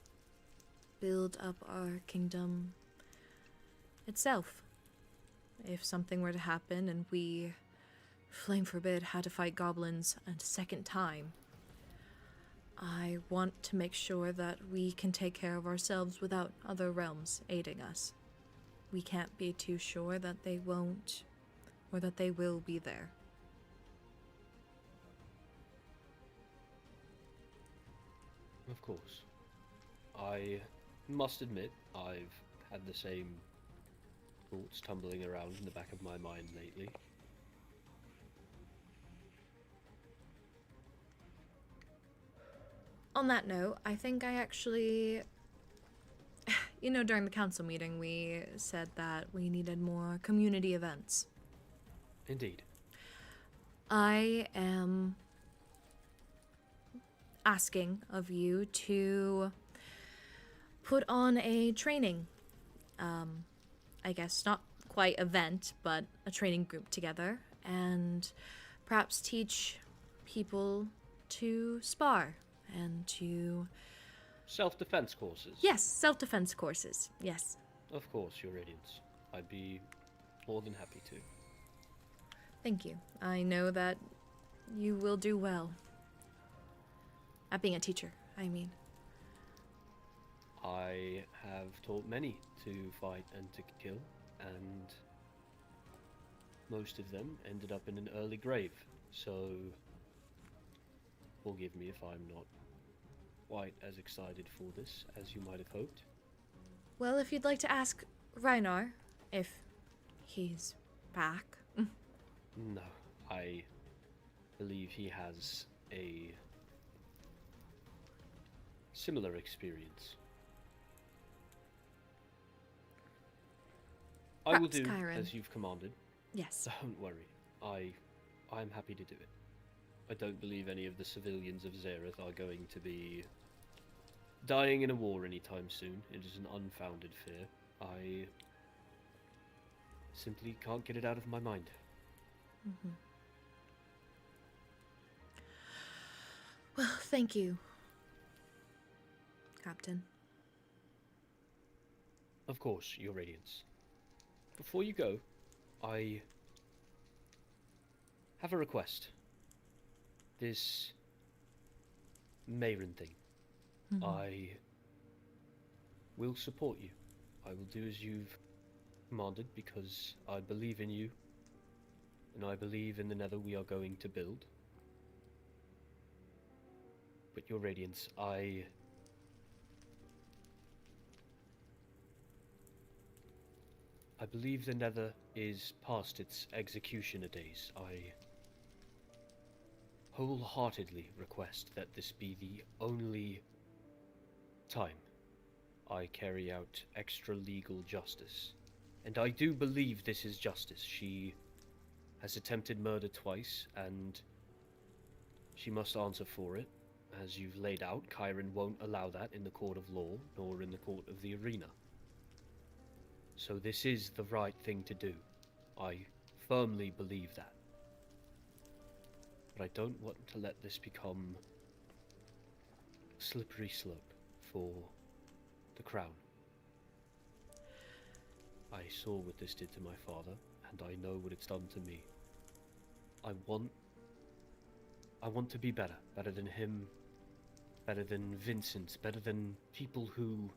build up our kingdom itself. If something were to happen and we, flame forbid, had to fight goblins a second time, I want to make sure that we can take care of ourselves without other realms aiding us. We can't be too sure that they won't, or that they will be there. Of course. I must admit, I've had the same thoughts tumbling around in the back of my mind lately. On that note, I think I actually... during the council meeting, we said that we needed more community events. Indeed. I am asking of you to put on a training, I guess not quite event, but a training group together, and perhaps teach people to spar and to... Self-defense courses? Yes, self-defense courses, yes. Of course, Your Radiance. I'd be more than happy to. Thank you. I know that you will do well. At being a teacher, I mean. I have taught many to fight and to kill, and most of them ended up in an early grave, so forgive me if I'm not quite as excited for this as you might have hoped. Well, if you'd like to ask Reinar, if he's back. No, I believe he has a similar experience. I will Perhaps do Kairen. as you've commanded. Yes. Don't worry. I'm happy to do it. I don't believe any of the civilians of Zareth are going to be dying in a war anytime soon. It is an unfounded fear. I simply can't get it out of my mind. Mm-hmm. Well, thank you, Captain. Of course, Your Radiance. Before you go, I have a request. This Mayrin thing. Mm-hmm. I will support you. I will do as you've commanded because I believe in you. And I believe in the Nether we are going to build. But Your Radiance, I believe the Nether is past its executioner days. I wholeheartedly request that this be the only time I carry out extra legal justice. And I do believe this is justice. She has attempted murder twice, and she must answer for it. As you've laid out, Kairen won't allow that in the court of law, nor in the court of the arena. So this is the right thing to do. I firmly believe that. But I don't want to let this become a slippery slope for the crown. I saw what this did to my father, and I know what it's done to me. I want to be better. Better than him. Better than Vincent. Better than people who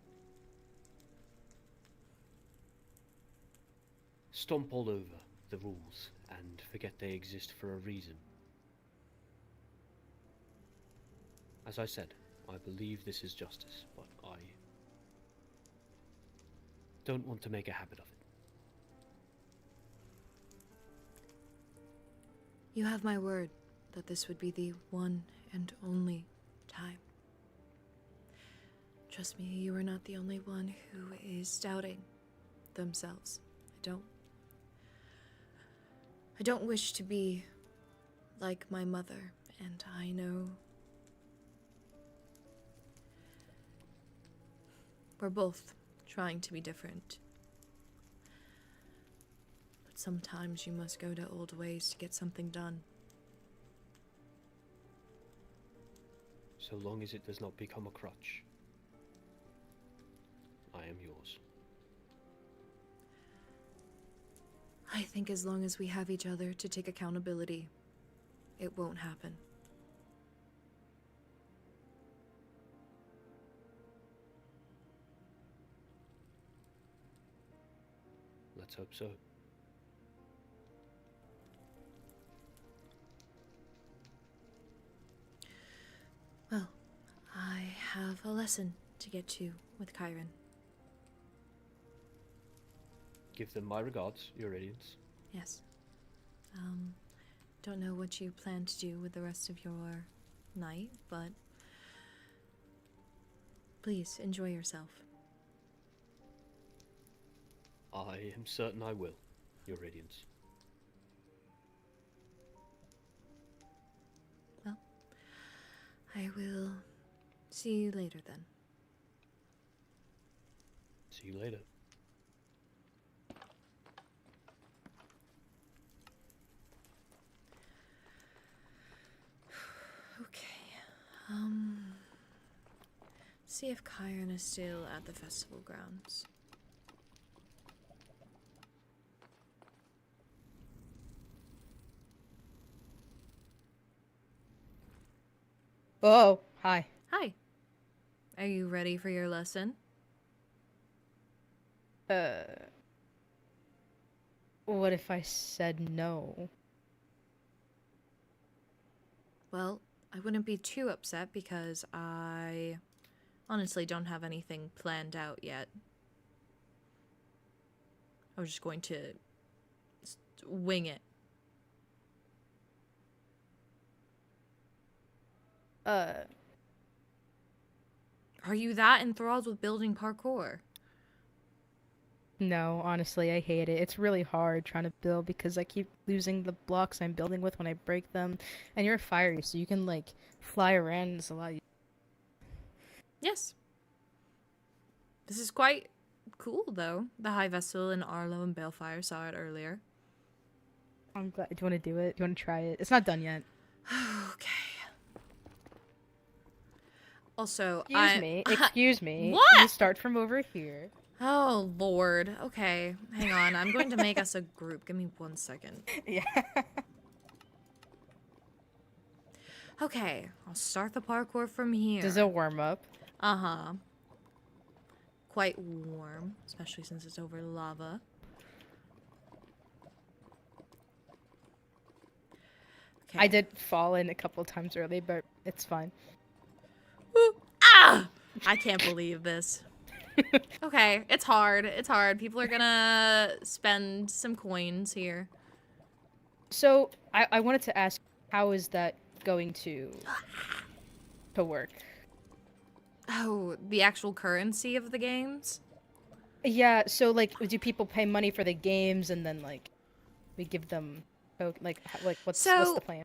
stomp all over the rules and forget they exist for a reason. As I said, I believe this is justice, but I don't want to make a habit of it. You have my word that this would be the one and only time. Trust me, you are not the only one who is doubting themselves. I don't wish to be like my mother, and I know we're both trying to be different. But sometimes you must go to old ways to get something done. So long as it does not become a crutch, I am yours. I think as long as we have each other to take accountability, it won't happen. Let's hope so. Well, I have a lesson to get to with Kairen. Give them my regards, your radiance. Yes. Don't know what you plan to do with the rest of your night, but please enjoy yourself. I am certain I will, your radiance. Well, I will see you later then. See you later. Okay. See if Kairen is still at the festival grounds. Oh, hi. Hi. Are you ready for your lesson? What if I said no? Well, I wouldn't be too upset because I honestly don't have anything planned out yet. I was just going to wing it. Are you that enthralled with building parkour? No, honestly, I hate it. It's really hard trying to build because I keep losing the blocks I'm building with when I break them. And you're fiery, so you can, like, fly around and it's a lot easier. Yes. This is quite cool, though. The High Vessel and Arlo and Balefire saw it earlier. I'm glad. Do you want to do it? Do you want to try it? It's not done yet. Okay. Also, Excuse me. What? You start from over here. Oh, Lord. Okay, hang on. I'm going to make us a group. Give me 1 second. Yeah. Okay, I'll start the parkour from here. Does it warm up? Uh-huh. Quite warm, especially since it's over lava. Okay. I did fall in a couple times early, but it's fine. Ooh, ah! I can't believe this. Okay, it's hard. It's hard. People are gonna spend some coins here. So, I wanted to ask, how is that going to work? Oh, the actual currency of the games? Yeah, so, like, do people pay money for the games and then, like, we give them, what's the plan?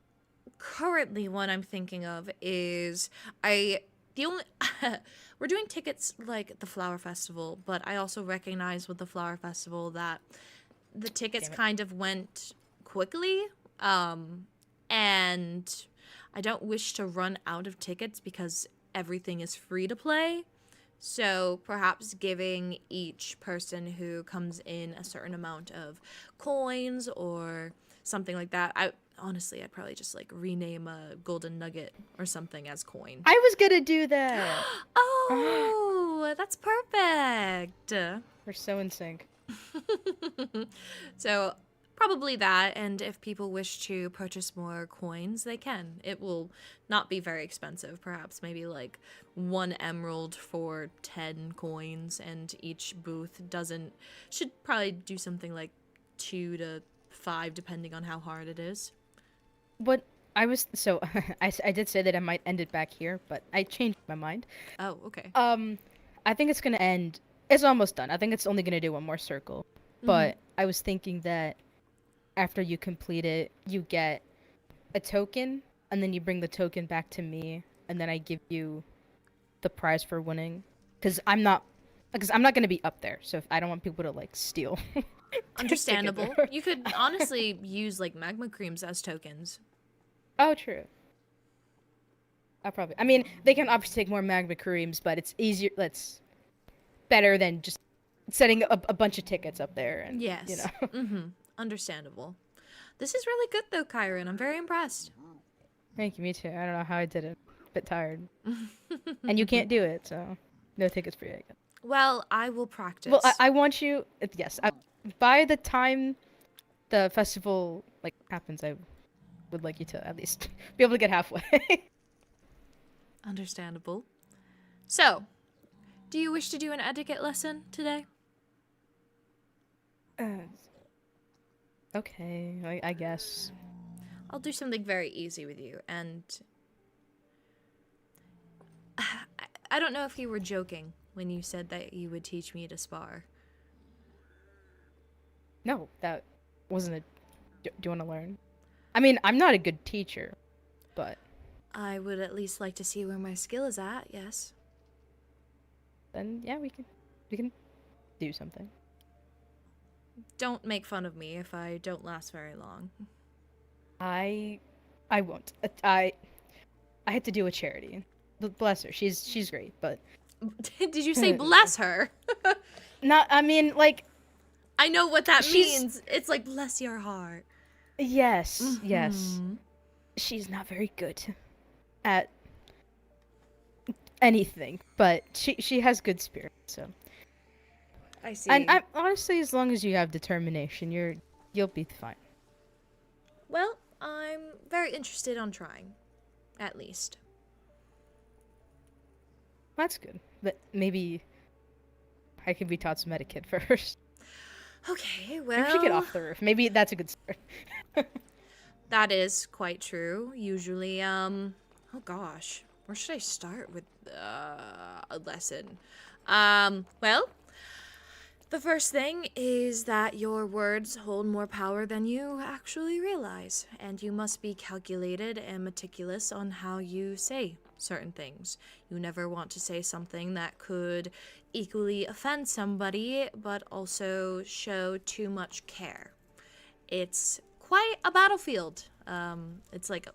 Currently, what I'm thinking of is we're doing tickets like the Flower Festival, but I also recognize with the Flower Festival that the tickets kind of went quickly, and I don't wish to run out of tickets because everything is free to play. So perhaps giving each person who comes in a certain amount of coins or something like that. I'd probably just like rename a golden nugget or something as coin. I was gonna do that. Oh, that's perfect. We're so in sync. So probably that, and if people wish to purchase more coins, they can. It will not be very expensive, perhaps maybe like 1 emerald for 10 coins, and each booth should probably do something like 2 to 5 depending on how hard it is. What I was so I did say that I might end it back here, but I changed my mind. Oh, okay. I think it's gonna end. It's almost done. I think it's only gonna do one more circle. But I was thinking that after you complete it, you get a token, and then you bring the token back to me, and then I give you the prize for winning. Because I'm not gonna be up there, so if I don't want people to like steal. Understandable. You could honestly use like magma creams as tokens. Oh, true. I mean, they can obviously take more magma creams, but it's easier. That's better than just setting a bunch of tickets up there. And, Yes. You know. Understandable. This is really good though, Kairen. I'm very impressed. Thank you. Me too. I don't know how I did it. A bit tired. And you can't do it, so no tickets for you. I guess. Well, I will practice. Well, I want you. Yes. By the time the festival like happens, I would like you to at least be able to get halfway. Understandable. So, do you wish to do an etiquette lesson today? Okay, I guess. I'll do something very easy with you, and I don't know if you were joking when you said that you would teach me to spar. No, that wasn't a. Do you want to learn? I mean, I'm not a good teacher, but I would at least like to see where my skill is at, yes. then yeah, we can do something. Don't make fun of me if I don't last very long. I won't. I had to do a charity. Bless her. She's great, but Did you say bless her? not. I mean, like. I know what that means. It's like bless your heart. Yes, yes. She's not very good at anything, but she has good spirit, so. I see. And honestly, as long as you have determination, you'll be fine. Well, I'm very interested on trying, at least. That's good, but maybe I can be taught some etiquette first. Okay, well... Maybe we should get off the roof. Maybe that's a good start. That is quite true. Usually, oh gosh. Where should I start with a lesson? Well, the first thing is that your words hold more power than you actually realize, and you must be calculated and meticulous on how you say certain things. You never want to say something that could equally offend somebody, but also show too much care. It's quite a battlefield. It's like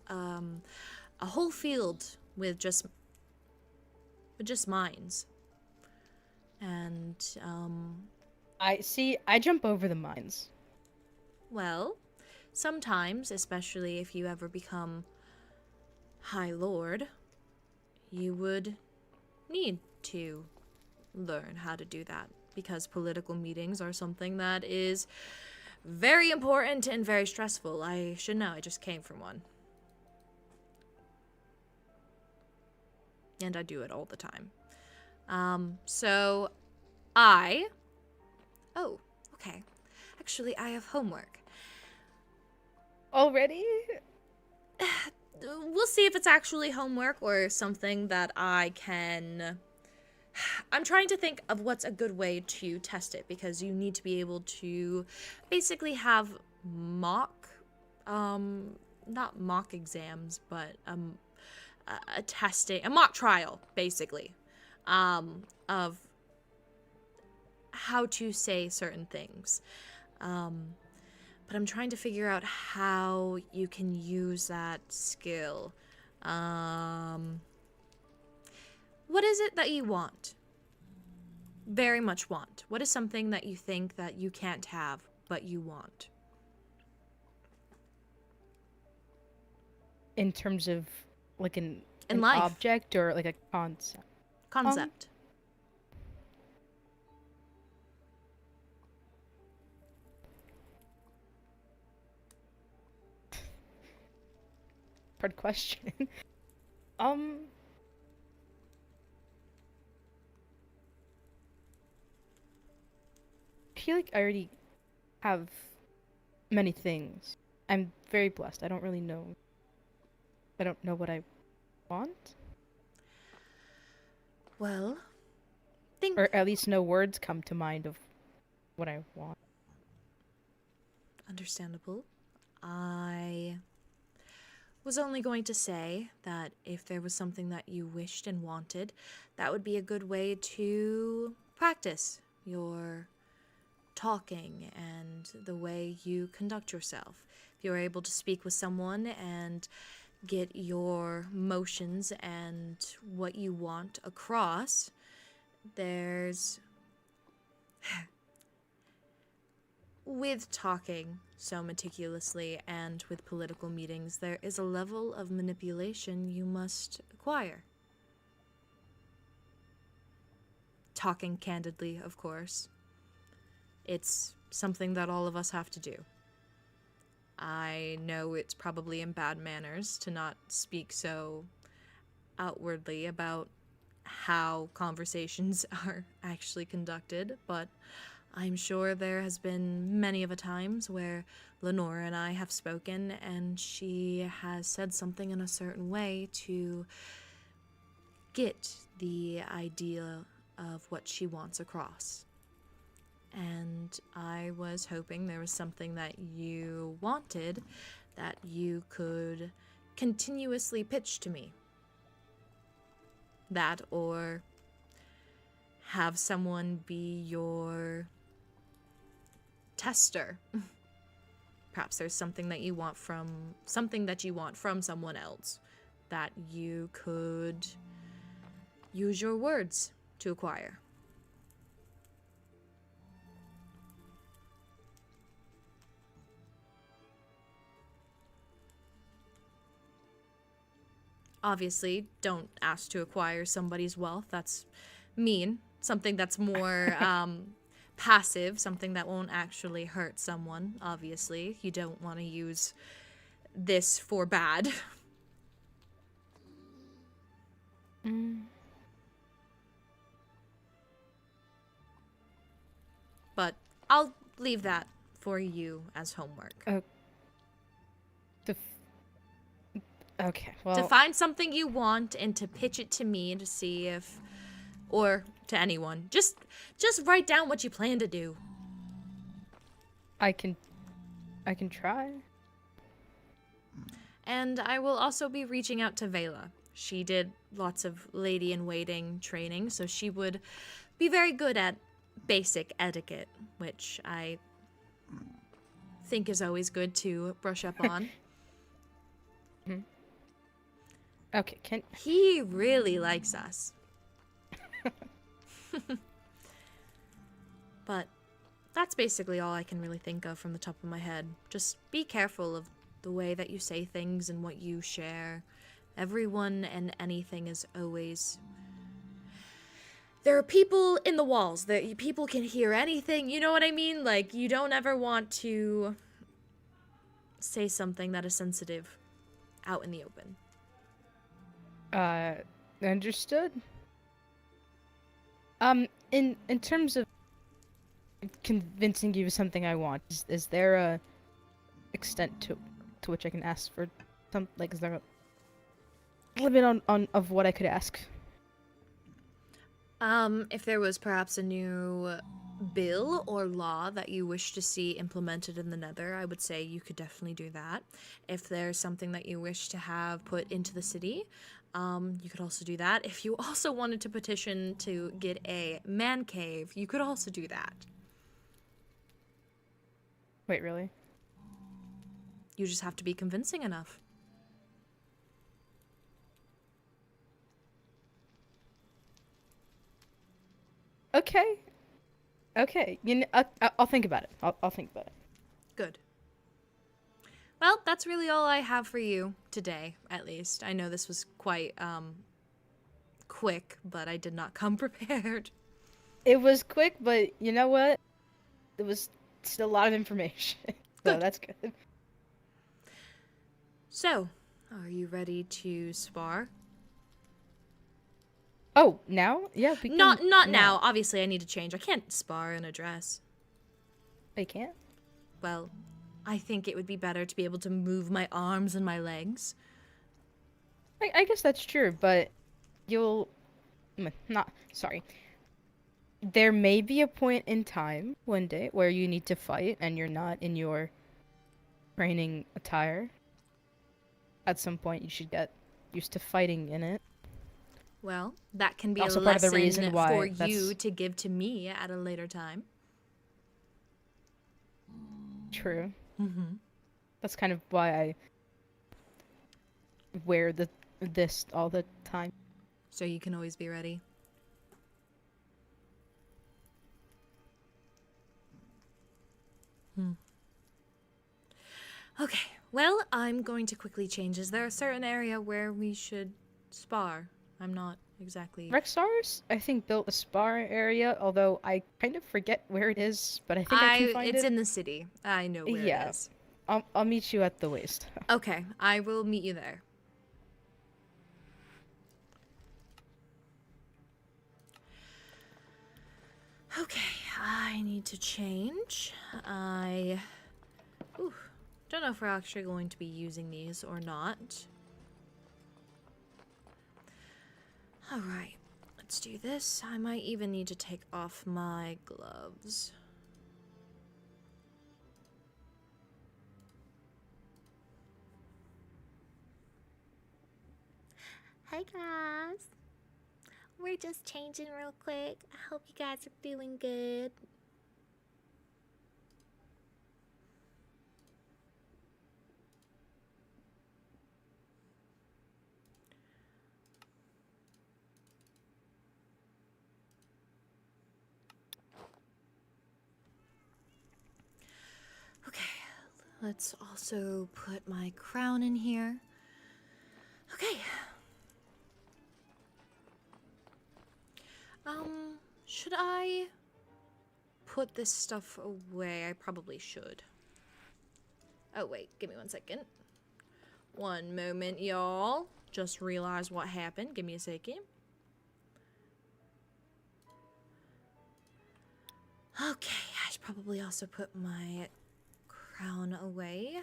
a whole field with just mines. And I jump over the mines. Well, sometimes, especially if you ever become High Lord, you would need to learn how to do that, because political meetings are something that is very important and very stressful. I should know, I just came from one. And I do it all the time. Oh, okay. Actually, I have homework. Already? We'll see if it's actually homework or something that I can... I'm trying to think of what's a good way to test it, because you need to be able to basically have mock, not mock exams, but a testing, a mock trial, basically, of how to say certain things. But I'm trying to figure out how you can use that skill. Well, What is it that you want? Very much want. What is something that you think that you can't have, but you want? In terms of like In an life. object or like a concept? Concept. Hard question. I feel like I already have many things. I'm very blessed. I don't really know. I don't know what I want. Well, think. Or at least no words come to mind of what I want. Understandable. I was only going to say that if there was something that you wished and wanted, that would be a good way to practice your talking and the way you conduct yourself. If you're able to speak with someone and get your motions and what you want across, there's with talking so meticulously and with political meetings, there is a level of manipulation you must acquire. Talking candidly, of course. It's something that all of us have to do. I know it's probably in bad manners to not speak so outwardly about how conversations are actually conducted, but I'm sure there has been many of a times where Lenora and I have spoken and she has said something in a certain way to get the idea of what she wants across. And I was hoping there was something that you wanted that you could continuously pitch to me. That, or have someone be your tester. Perhaps there's something that you want from someone else that you could use your words to acquire. Obviously, don't ask to acquire somebody's wealth. That's mean. Something that's more passive, something that won't actually hurt someone, obviously. You don't want to use this for bad. But I'll leave that for you as homework. Okay, well... To find something you want and to pitch it to me to see if... Or to anyone. Just write down what you plan to do. I can try. And I will also be reaching out to Vela. She did lots of lady-in-waiting training, so she would be very good at basic etiquette, which I think is always good to brush up on. Okay, He really likes us. But that's basically all I can really think of from the top of my head. Just be careful of the way that you say things and what you share. Everyone and anything is always... There are people in the walls. People can hear anything. You know what I mean? Like, you don't ever want to say something that is sensitive out in the open. Understood. In terms of convincing you of something I want, is there a extent to which I can ask for some, like, is there a limit on of what I could ask? If there was perhaps a new bill or law that you wish to see implemented in the Nether, I would say you could definitely do that. If there's something that you wish to have put into the city, you could also do that. If you also wanted to petition to get a man cave, you could also do that. Wait, really? You just have to be convincing enough. Okay. Okay. I'll think about it. I'll think about it. Good. Well, that's really all I have for you today, at least. I know this was quite quick, but I did not come prepared. It was quick, but you know what? It was still a lot of information. So Good. that's good. So, are you ready to spar? Oh, now? Yeah, we can... Not now. Obviously, I need to change. I can't spar in a dress. I can't? Well, I think it would be better to be able to move my arms and my legs. I guess that's true, but you'll... Not... Sorry. There may be a point in time, one day, where you need to fight and you're not in your training attire. At some point, you should get used to fighting in it. Well, that can be Also a part of the lesson reason why for that's- you to give to me at a later time. True. Mm-hmm. That's kind of why I wear this all the time. So you can always be ready. Okay, well, I'm going to quickly change. Is there a certain area where we should spar? I'm not exactly... Rexars, I think, built a spar area, although I kind of forget where it is, but I think I can find it. It's in the city. I know where it is. I'll meet you at the waist. Okay, I will meet you there. Okay, I need to change. Don't know if we're actually going to be using these or not. Alright, let's do this. I might even need to take off my gloves. Hi guys. We're just changing real quick. I hope you guys are doing good. Okay, let's also put my crown in here. Okay. Should I put this stuff away? I probably should. Oh, wait, give me 1 second. One moment, y'all. Just realized what happened. Give me a second. Okay, I should probably also put my crown away.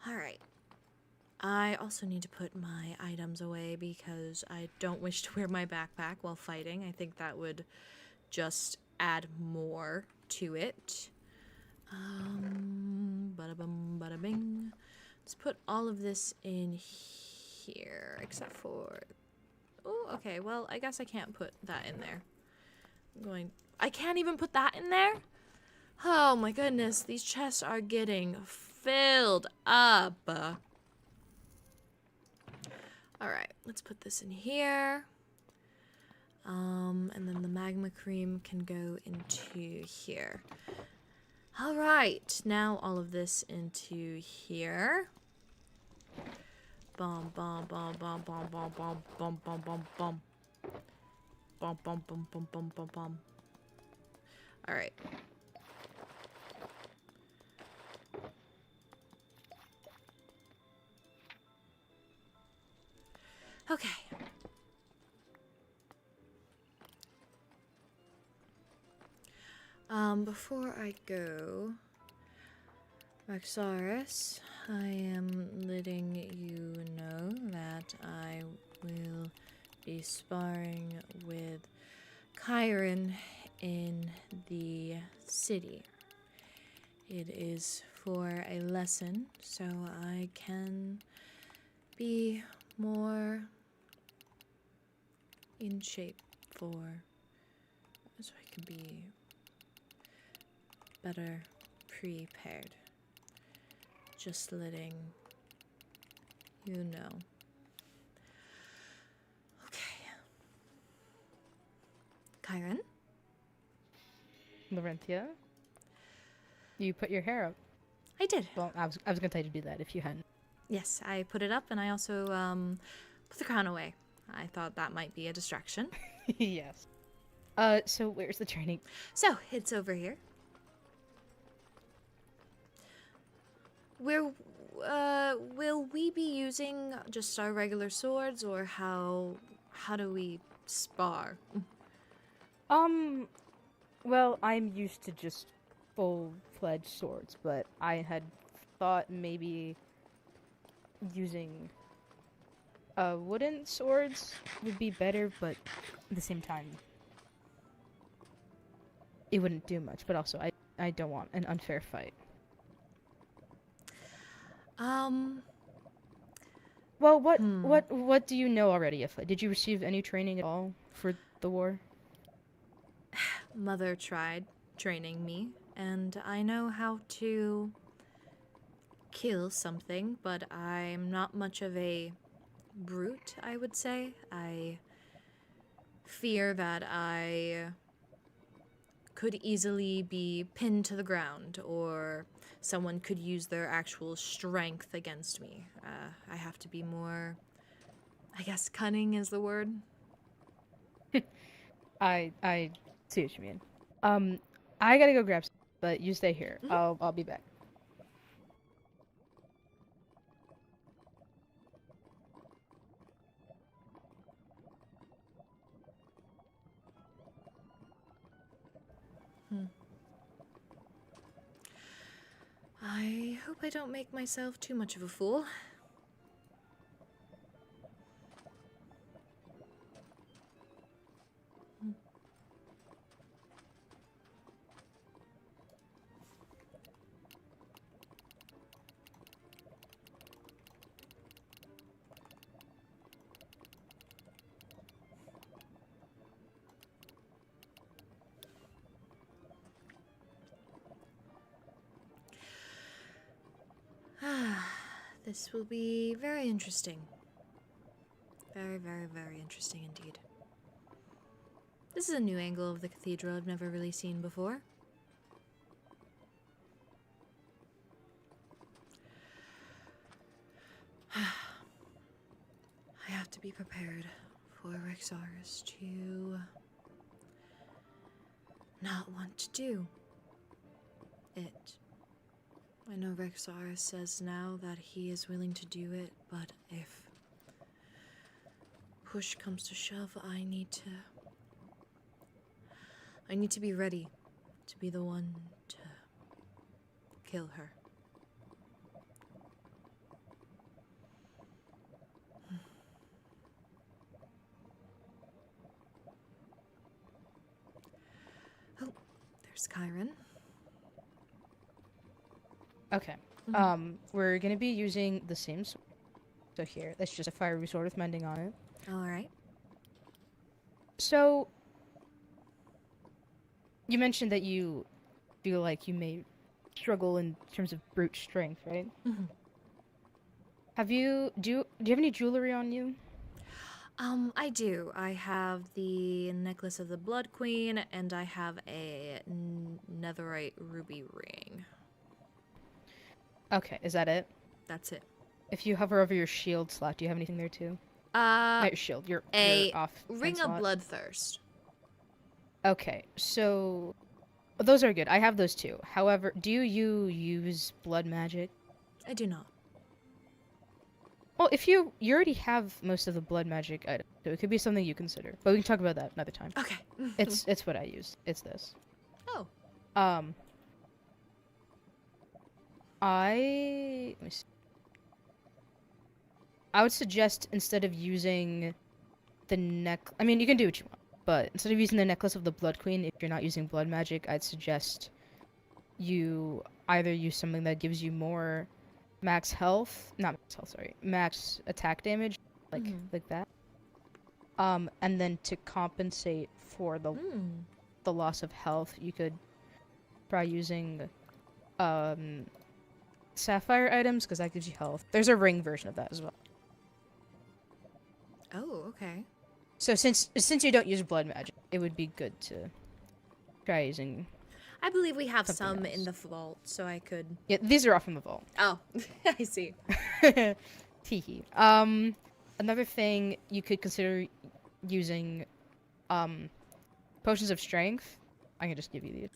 Alright. I also need to put my items away because I don't wish to wear my backpack while fighting. I think that would just add more to it. Bada bum, bada bing. Let's put all of this in here, except for... Oh, okay, well, I guess I can't put that in there. I can't even put that in there? Oh my goodness, these chests are getting filled up. Alright, let's put this in here. And then the magma cream can go into here. Alright, now all of this into here. Bum bum bum bum bum bum bum bum bum bum bum. Bum bum bum bum bum bum bum. Alright. Okay. Before I go, Rexaris, I am letting you know that I will be sparring with Kairen in the city. It is for a lesson, so I can be more in shape so I can be better prepared. Just letting you know. Okay. Kairen? Lorynthia? You put your hair up. I did. Well, I was gonna tell you to do that if you hadn't. Yes, I put it up and I also put the crown away. I thought that might be a distraction. Yes. So where's the training? So, it's over here. Will we be using just our regular swords, or how do we spar? Well, I'm used to just full-fledged swords, but I had thought maybe using wooden swords would be better, but at the same time, it wouldn't do much. But also, I don't want an unfair fight. Well, what do you know already? If did you receive any training at all for the war? Mother tried training me, and I know how to kill something, but I'm not much of a brute, I would say. I fear that I could easily be pinned to the ground, or someone could use their actual strength against me. I have to be more, I guess cunning is the word. I see what you mean. I gotta go grab some, but you stay here. I'll be back. I hope I don't make myself too much of a fool. This will be very interesting. Very, very, very interesting indeed. This is a new angle of the cathedral I've never really seen before. I have to be prepared for Rexaris to not want to do it. I know Rexaris says now that he is willing to do it, but if push comes to shove, I need to be ready to be the one to kill her. Oh, there's Kairen. Okay. We're gonna be using the same sword. So here, that's just a fiery sword with mending on it. Alright. So, you mentioned that you feel like you may struggle in terms of brute strength, right? Mm-hmm. Do you have any jewelry on you? I do. I have the necklace of the Blood Queen, and I have a netherite ruby ring. Okay, is that it? That's it. If you hover over your shield slot, do you have anything there too? Not your shield, your off ring of slot. bloodthirst. Okay, so those are good. I have those too. However, do you use blood magic? I do not. Well, if you already have most of the blood magic items, so it could be something you consider. But we can talk about that another time. Okay. It's what I use. It's this. Oh. Let me see. I would suggest instead of using the I mean, you can do what you want, but instead of using the necklace of the Blood Queen, if you're not using blood magic, I'd suggest you either use something that gives you more max health, not max health, sorry, max attack damage, like that. And then to compensate for the loss of health, you could try using sapphire items, because that gives you health. There's a ring version of that as well. Oh, okay. So since you don't use blood magic, it would be good to try using. I believe we have Something some else. in the vault, so I could. Yeah, these are all from the vault. Oh, I see. Teehee. Another thing you could consider using, potions of strength. I can just give you these.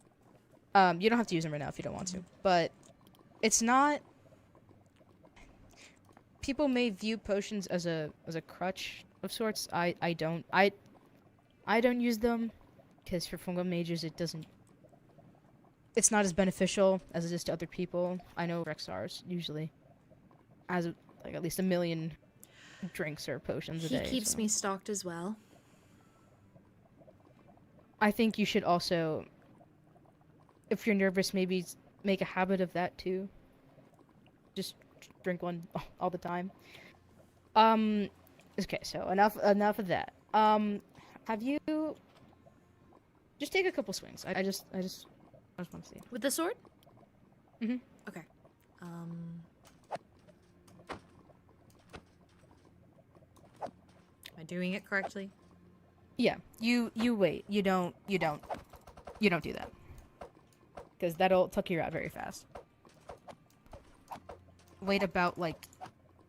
You don't have to use them right now if you don't want to, but it's not. People may view potions as a crutch of sorts. I don't. I don't use them because for fungal mages it doesn't. It's not as beneficial as it is to other people. I know Rexars usually has like at least 1 million drinks or potions a He day. keeps so. me stocked as well. I think you should also, if you're nervous, maybe make a habit of that too. Just drink one all the time. Okay, so enough of that. Have you just take a couple swings? I just want to see. With the sword? Mhm. Okay. Am I doing it correctly? Yeah, you wait. You don't do that. Because that'll tuck you out very fast. Wait about like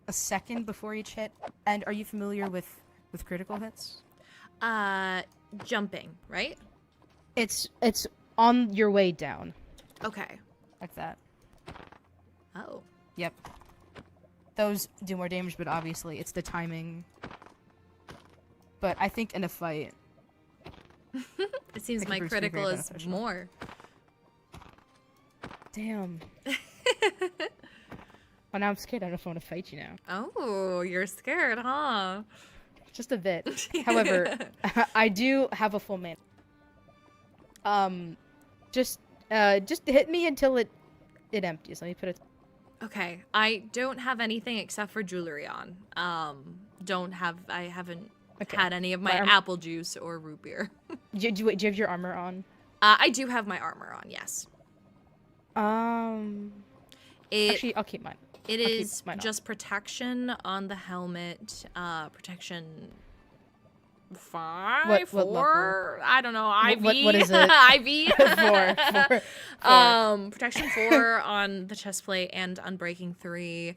a second before each hit. And are you familiar with critical hits? Jumping, right? It's on your way down. Okay. Like that. Oh. Yep. Those do more damage, but obviously it's the timing. But I think in a fight... It seems It my could prove to be critical very is beneficial. more. Damn. Well, now I'm scared. I don't know if I want to fight you now. Oh, you're scared, huh? Just a bit. However, I do have a full mana. Just hit me until it empties. Let me put it. Okay, I don't have anything except for jewelry on. I haven't Okay. had any of my My arm- apple juice or root beer. Do you have your armor on? I do have my armor on, yes. Actually, I'll keep mine. It I'll keep is mine on. just protection on the helmet, protection 5, What 4, level? I don't know, IV. What is it? IV. Four. Protection 4 on the chest plate and Unbreaking 3.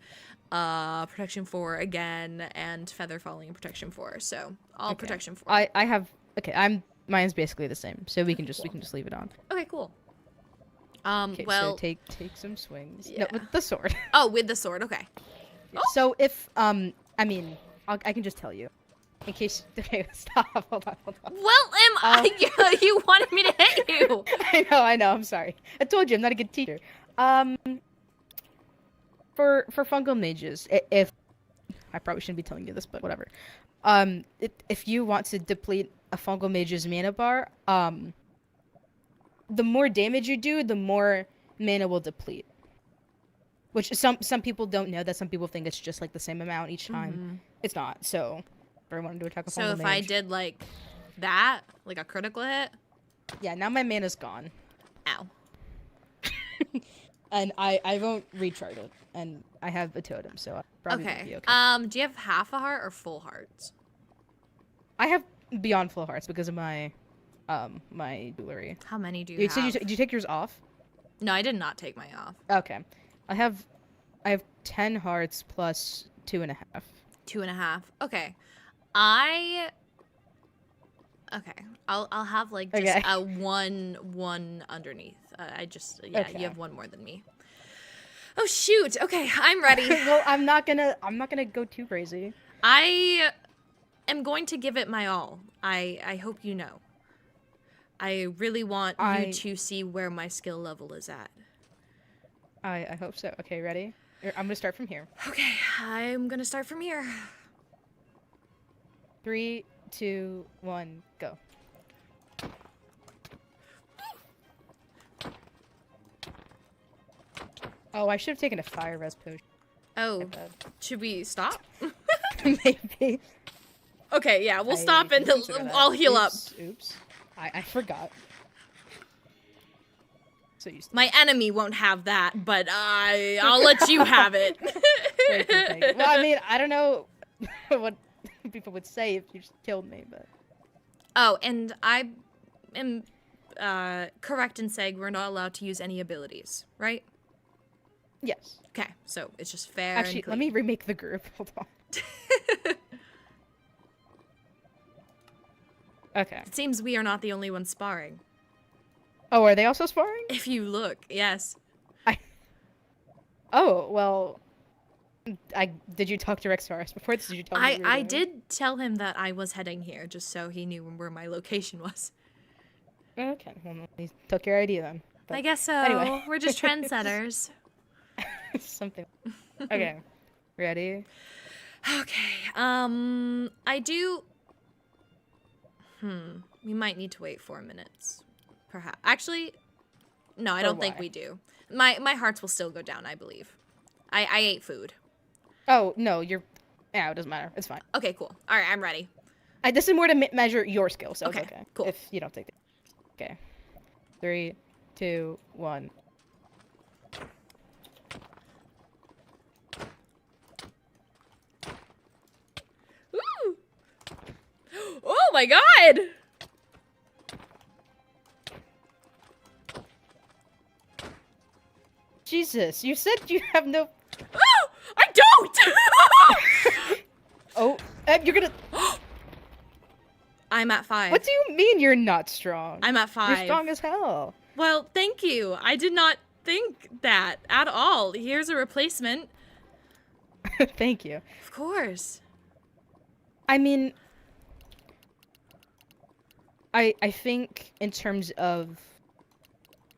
Protection 4 again, and Feather Falling and Protection 4. So all Okay. Protection 4. I have. Okay, mine's basically the same, so we can just leave it on. Okay, cool. Okay, Well, so take some swings. yeah. No, with the sword. oh, with the sword. Okay. So if I mean, I can just tell you, in case. Okay, stop. Hold on. Well, you wanted me to hit you. I know. I'm sorry. I told you I'm not a good teacher. For fungal mages, if I probably shouldn't be telling you this, but whatever. If you want to deplete a fungal mage's mana bar, the more damage you do, the more mana will deplete. Which some people don't know that. Some people think it's just like the same amount each time. It's not. So, if I wanted to attack a fungal So if mage, I did like that, like a critical hit, yeah, now my mana's gone, ow. and I won't recharge it, and I have a totem, so I probably won't Okay. be okay. Do you have half a heart or full hearts? I have beyond full hearts because of my my jewelry. How many do you Did have? did you take yours off? No, I did not take mine off. Okay, I have 10 hearts plus 2.5. 2.5. Okay. Okay. I'll have like just Okay. a one underneath. You Okay. have one more than me. Oh shoot. Okay, I'm ready. Well, I'm not gonna go too crazy. I am going to give it my all. I hope you know. I really want you to see where my skill level is at. I hope so. Okay, ready? I'm gonna start from here. Okay, I'm gonna start from here. 3, 2, 1, go. Oh, I should have taken a fire res potion. Oh, My bad. should we stop? Maybe. Okay, yeah, we'll I stop and completely forgot. I'll heal up. Oops. I forgot. So used to My enemy won't have that, but I'll let you have it. Thank you. Well, I mean, I don't know what people would say if you just killed me, but... Oh, and I am correct in saying we're not allowed to use any abilities, right? Yes. Okay, so it's just fair Actually, and let me remake the group. Hold on. Okay. It seems we are not the only ones sparring. Oh, are they also sparring? If you look, yes. Oh, well... Did you talk to Rexaurus before this? Did you tell me what you were I doing? did tell him that I was heading here, just so he knew where my location was. Okay, well, he took your idea then. But I guess so. anyway. We're just trendsetters. Something. Okay. Ready? Okay. I do... We might need to wait 4 minutes. Perhaps. Actually, no, I don't think we do. My hearts will still go down, I believe. I ate food. Oh, no, you're... Yeah, it doesn't matter. It's fine. Okay, cool. All right, I'm ready. This is more to measure your skill, so Okay, it's okay. cool. If you don't take it. Okay. 3, 2, 1. Ooh! Oh my god! Jesus, you said you have no... Oh! I don't! Oh, you're gonna... I'm at 5. What do you mean you're not strong? I'm at 5. You're strong as hell. Well, thank you. I did not think that at all. Here's a replacement. Thank you. Of course. I mean... I think in terms of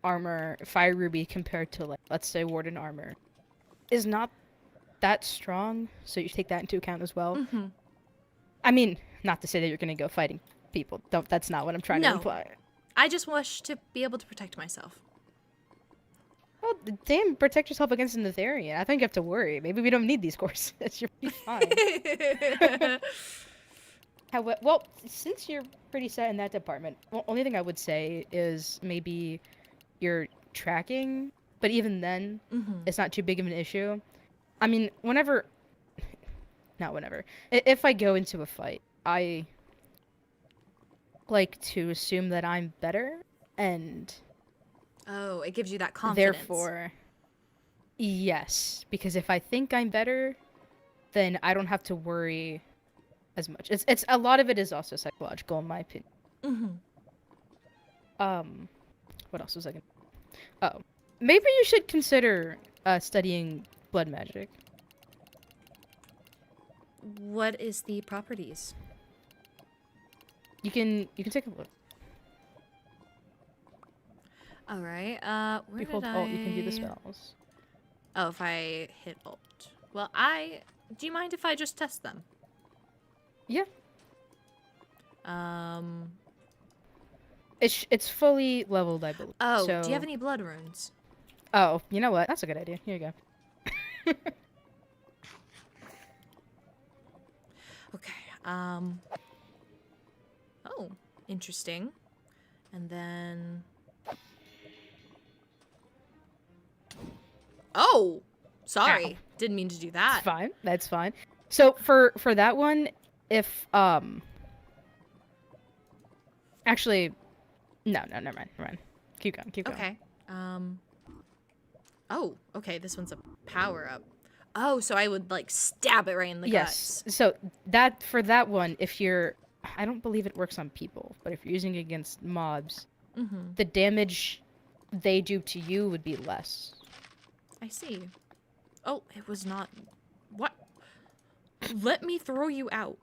armor, Fire Ruby compared to, like, let's say Warden armor, is not that strong, so you take that into account as well. Mm-hmm. I mean, not to say that you're gonna go fighting people. That's not what I'm trying to imply. I just wish to be able to protect myself. Well, damn, protect yourself against an Netherian. I think you have to worry. Maybe we don't need these courses. You're fine. Well, since you're pretty set in that department, only thing I would say is maybe your tracking. But even then, it's not too big of an issue. I mean, if I go into a fight, I like to assume that I'm better, and oh, it gives you that confidence. Therefore, yes, because if I think I'm better, then I don't have to worry as much. It's a lot of it is also psychological, in my opinion. What else was I gonna... Oh, maybe you should consider studying blood magic. What is the properties? You can take a look. All right. Where You did hold Alt, you can do the spells. Oh, if I hit Alt. Well, do you mind if I just test them? Yeah. It's It's fully leveled, I believe. Oh, so... do you have any blood runes? Oh, you know what? That's a good idea. Here you go. Okay. Oh, interesting. And then... Oh! Sorry. Ow. Didn't mean to do that. That's fine. That's fine. So, for that one, if, Actually... No, never mind. Keep going. Okay. Oh, okay, this one's a power-up. Oh, so I would, like, stab it right in the guts. Yes. So, for that one, if you're... I don't believe it works on people, but if you're using it against mobs, the damage they do to you would be less. I see. Oh, it was not... What? Let me throw you out.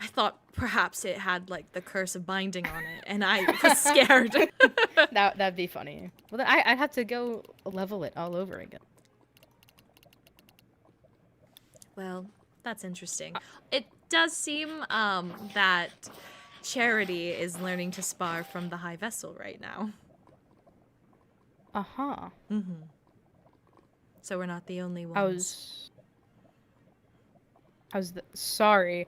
I thought perhaps it had, like, the curse of binding on it, and I was scared. That'd be funny. Well, then I'd have to go level it all over again. Well, that's interesting. It does seem that Charity is learning to spar from the High Vessel right now. Uh-huh. So we're not the only ones. Sorry.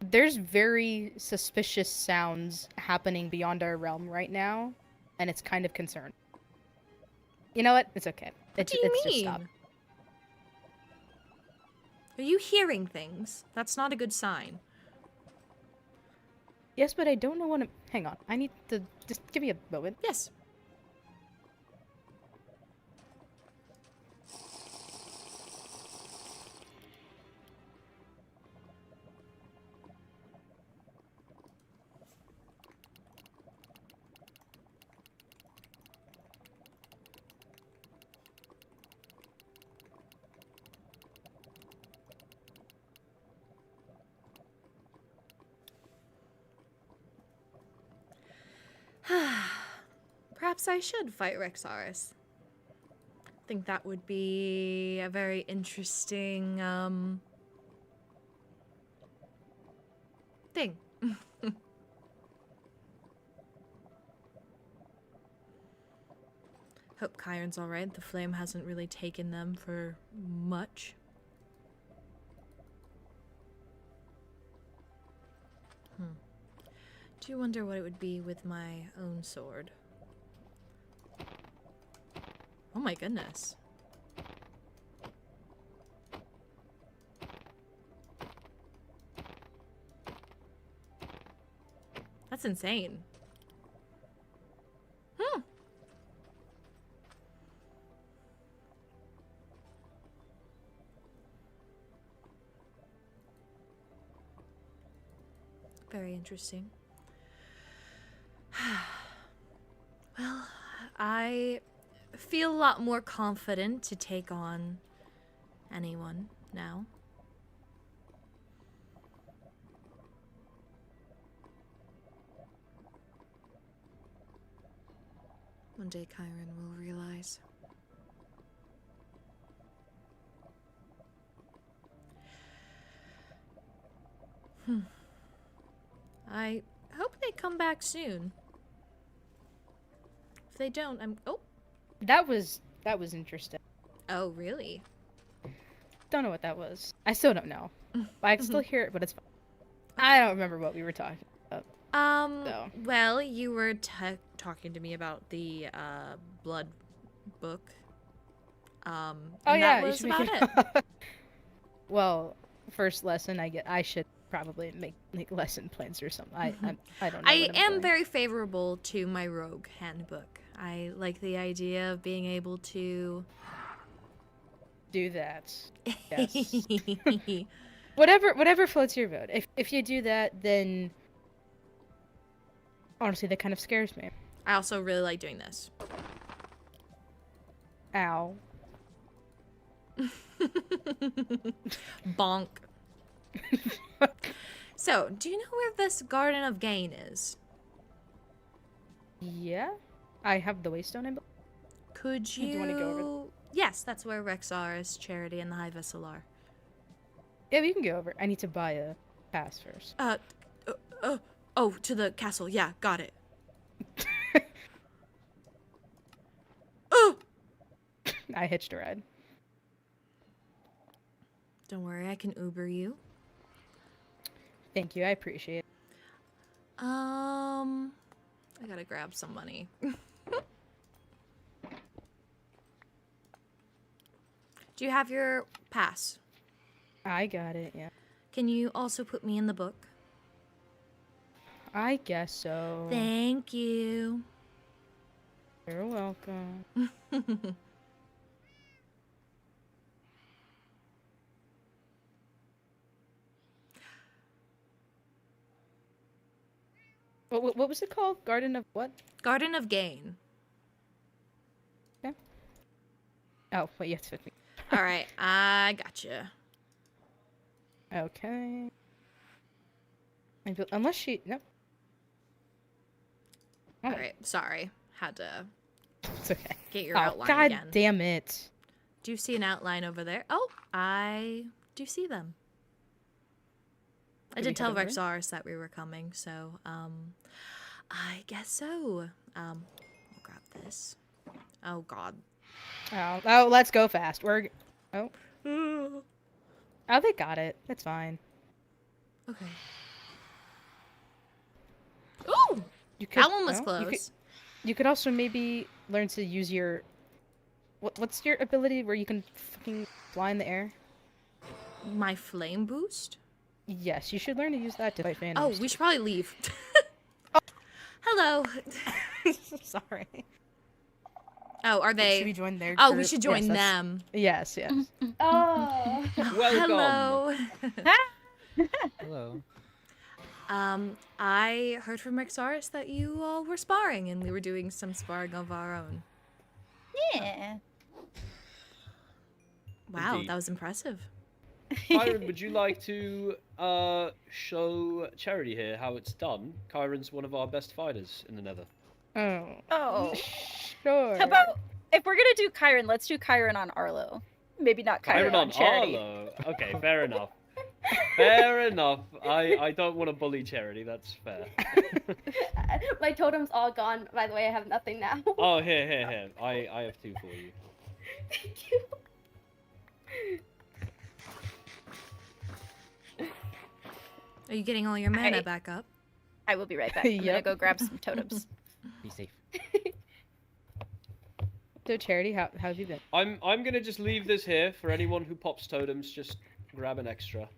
There's very suspicious sounds happening beyond our realm right now, and it's kind of concerning. You know what? It's okay. What do you mean? Just stop. Are you hearing things? That's not a good sign. Yes, but I don't know what I'm... Hang on. I need to... Just give me a moment. Yes. Perhaps I should fight Rexaris. I think that would be a very interesting, thing. Hope Kairen's alright. The flame hasn't really taken them for much. Do you wonder what it would be with my own sword? Oh my goodness. That's insane. Very interesting. Well, I feel a lot more confident to take on anyone now. One day Kairen will realize. I hope they come back soon. If they don't, I'm... Oh! That was interesting. Oh, really? Don't know what that was. I still don't know. But I can still hear it, but it's fine. I don't remember what we were talking about. So. Well, you were talking to me about the, blood book. And that was about it. Well, first lesson, I should probably make lesson plans or something. I don't know. I am very favorable to my rogue handbook. I like the idea of being able to do that. Yes. whatever floats your boat. If you do that, then honestly, that kind of scares me. I also really like doing this. Ow. Bonk. So, do you know where this Garden of Gain is? Yeah, I have the Waystone. Could you? Do you want to go over? Yes, that's where Rexaris, Charity, and the High Vessel are. Yeah, we can go over. I need to buy a pass first. Oh, to the castle. Yeah, got it. Oh! I hitched a ride. Don't worry, I can Uber you. Thank you, I appreciate it. I gotta grab some money. Do you have your pass? I got it, yeah. Can you also put me in the book? I guess so. Thank you. You're welcome. What was it called? Garden of what? Garden of Gain. Yeah. Oh, wait, you have to fit me. Alright, I gotcha. Okay. Unless she... Nope. Oh. Alright, sorry. Had to It's okay. get your outline God again. Damn it. Do you see an outline over there? Oh, I do see them. I did tell Rexaris that we were coming, so, I guess so. I'll grab this. Oh, God. Oh, let's go fast. Oh, they got it. That's fine. Okay. Ooh! That one was oh, close. You could also maybe learn to use your... What's your ability where you can fucking fly in the air? my flame boost? Yes, you should learn to use that to fight Oh, phantoms. we should probably leave. Hello. Sorry. Oh, are they? Should we join their Oh, group? we should join Yes, them. Yes, yes. Oh. Welcome. Hello. I heard from Rexaris that you all were sparring and we were doing some sparring of our own. Yeah. Wow, Indeed. that was impressive. Kairen, would you like to show Charity here how it's done? Kairen's one of our best fighters in the Nether. Oh. Oh. Sure. How about if we're gonna do Kairen, let's do Kairen on Arlo. Maybe not Kairen, on Charity. Arlo. Okay, fair enough. Fair enough. I don't want to bully Charity. That's fair. My totem's all gone. By the way, I have nothing now. Oh, here. I have 2 for you. Thank you. Are you getting all your mana back up? I will be right back. I'm gonna Yep. go grab some totems. Be safe. So, Charity, how have you been? I'm gonna just leave this here for anyone who pops totems. Just grab an extra.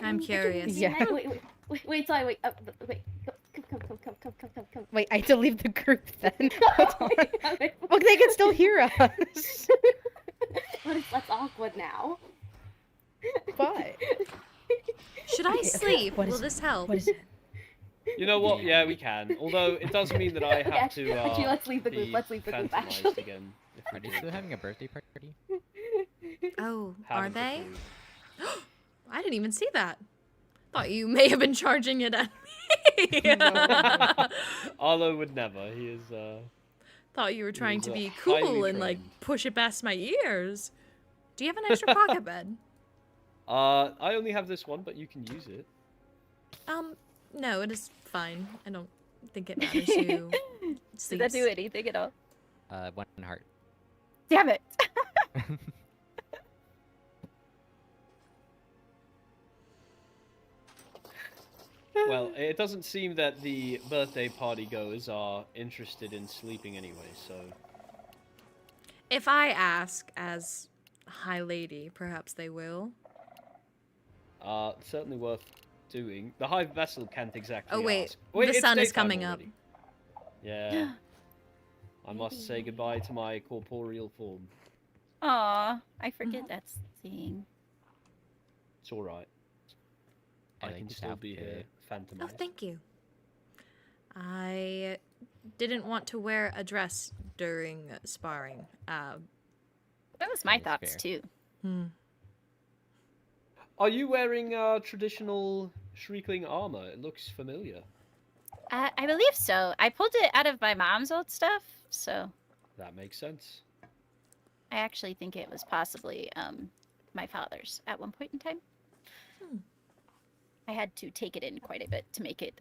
I'm curious. Yeah. Wait, sorry, wait. Wait. Come. Wait, I have to leave the group then. Hold on. Well, they can still hear us. That's awkward now. But Should I sleep? What Will is this help? what is it? You know what? Yeah, we can. Although it does mean that I have to. Actually, let's leave the group. be Let's leave the group. phantomized Actually. again. If Are we they do. still having a birthday party? Oh, are Haven't a they? clue. I didn't even see that. Thought you may have been charging it at me. Arlo would never. He is. Thought you were trying to He's, be highly cool and like trained. push it past my ears. Do you have an extra pocket bed? I only have this one, but you can use it. No, it is fine. I don't think it matters who Did sleeps. that do anything at all? 1 heart. Damn it! Well, it doesn't seem that the birthday party goers are interested in sleeping anyway, so. If I ask as High Lady, perhaps they will. Certainly worth doing. The High Vessel can't exactly Oh wait, ask. Wait, the it's sun is daytime coming up. already. Yeah. I must say goodbye to my corporeal form. Aw, I forget that's thing. It's alright. I can still be here, phantomized. Oh, thank you. I didn't want to wear a dress during sparring. That was my That thoughts is fair. too. Are you wearing traditional Shriekling armor? It looks familiar. I believe so. I pulled it out of my mom's old stuff, so That makes sense. I actually think it was possibly my father's at one point in time. I had to take it in quite a bit to make it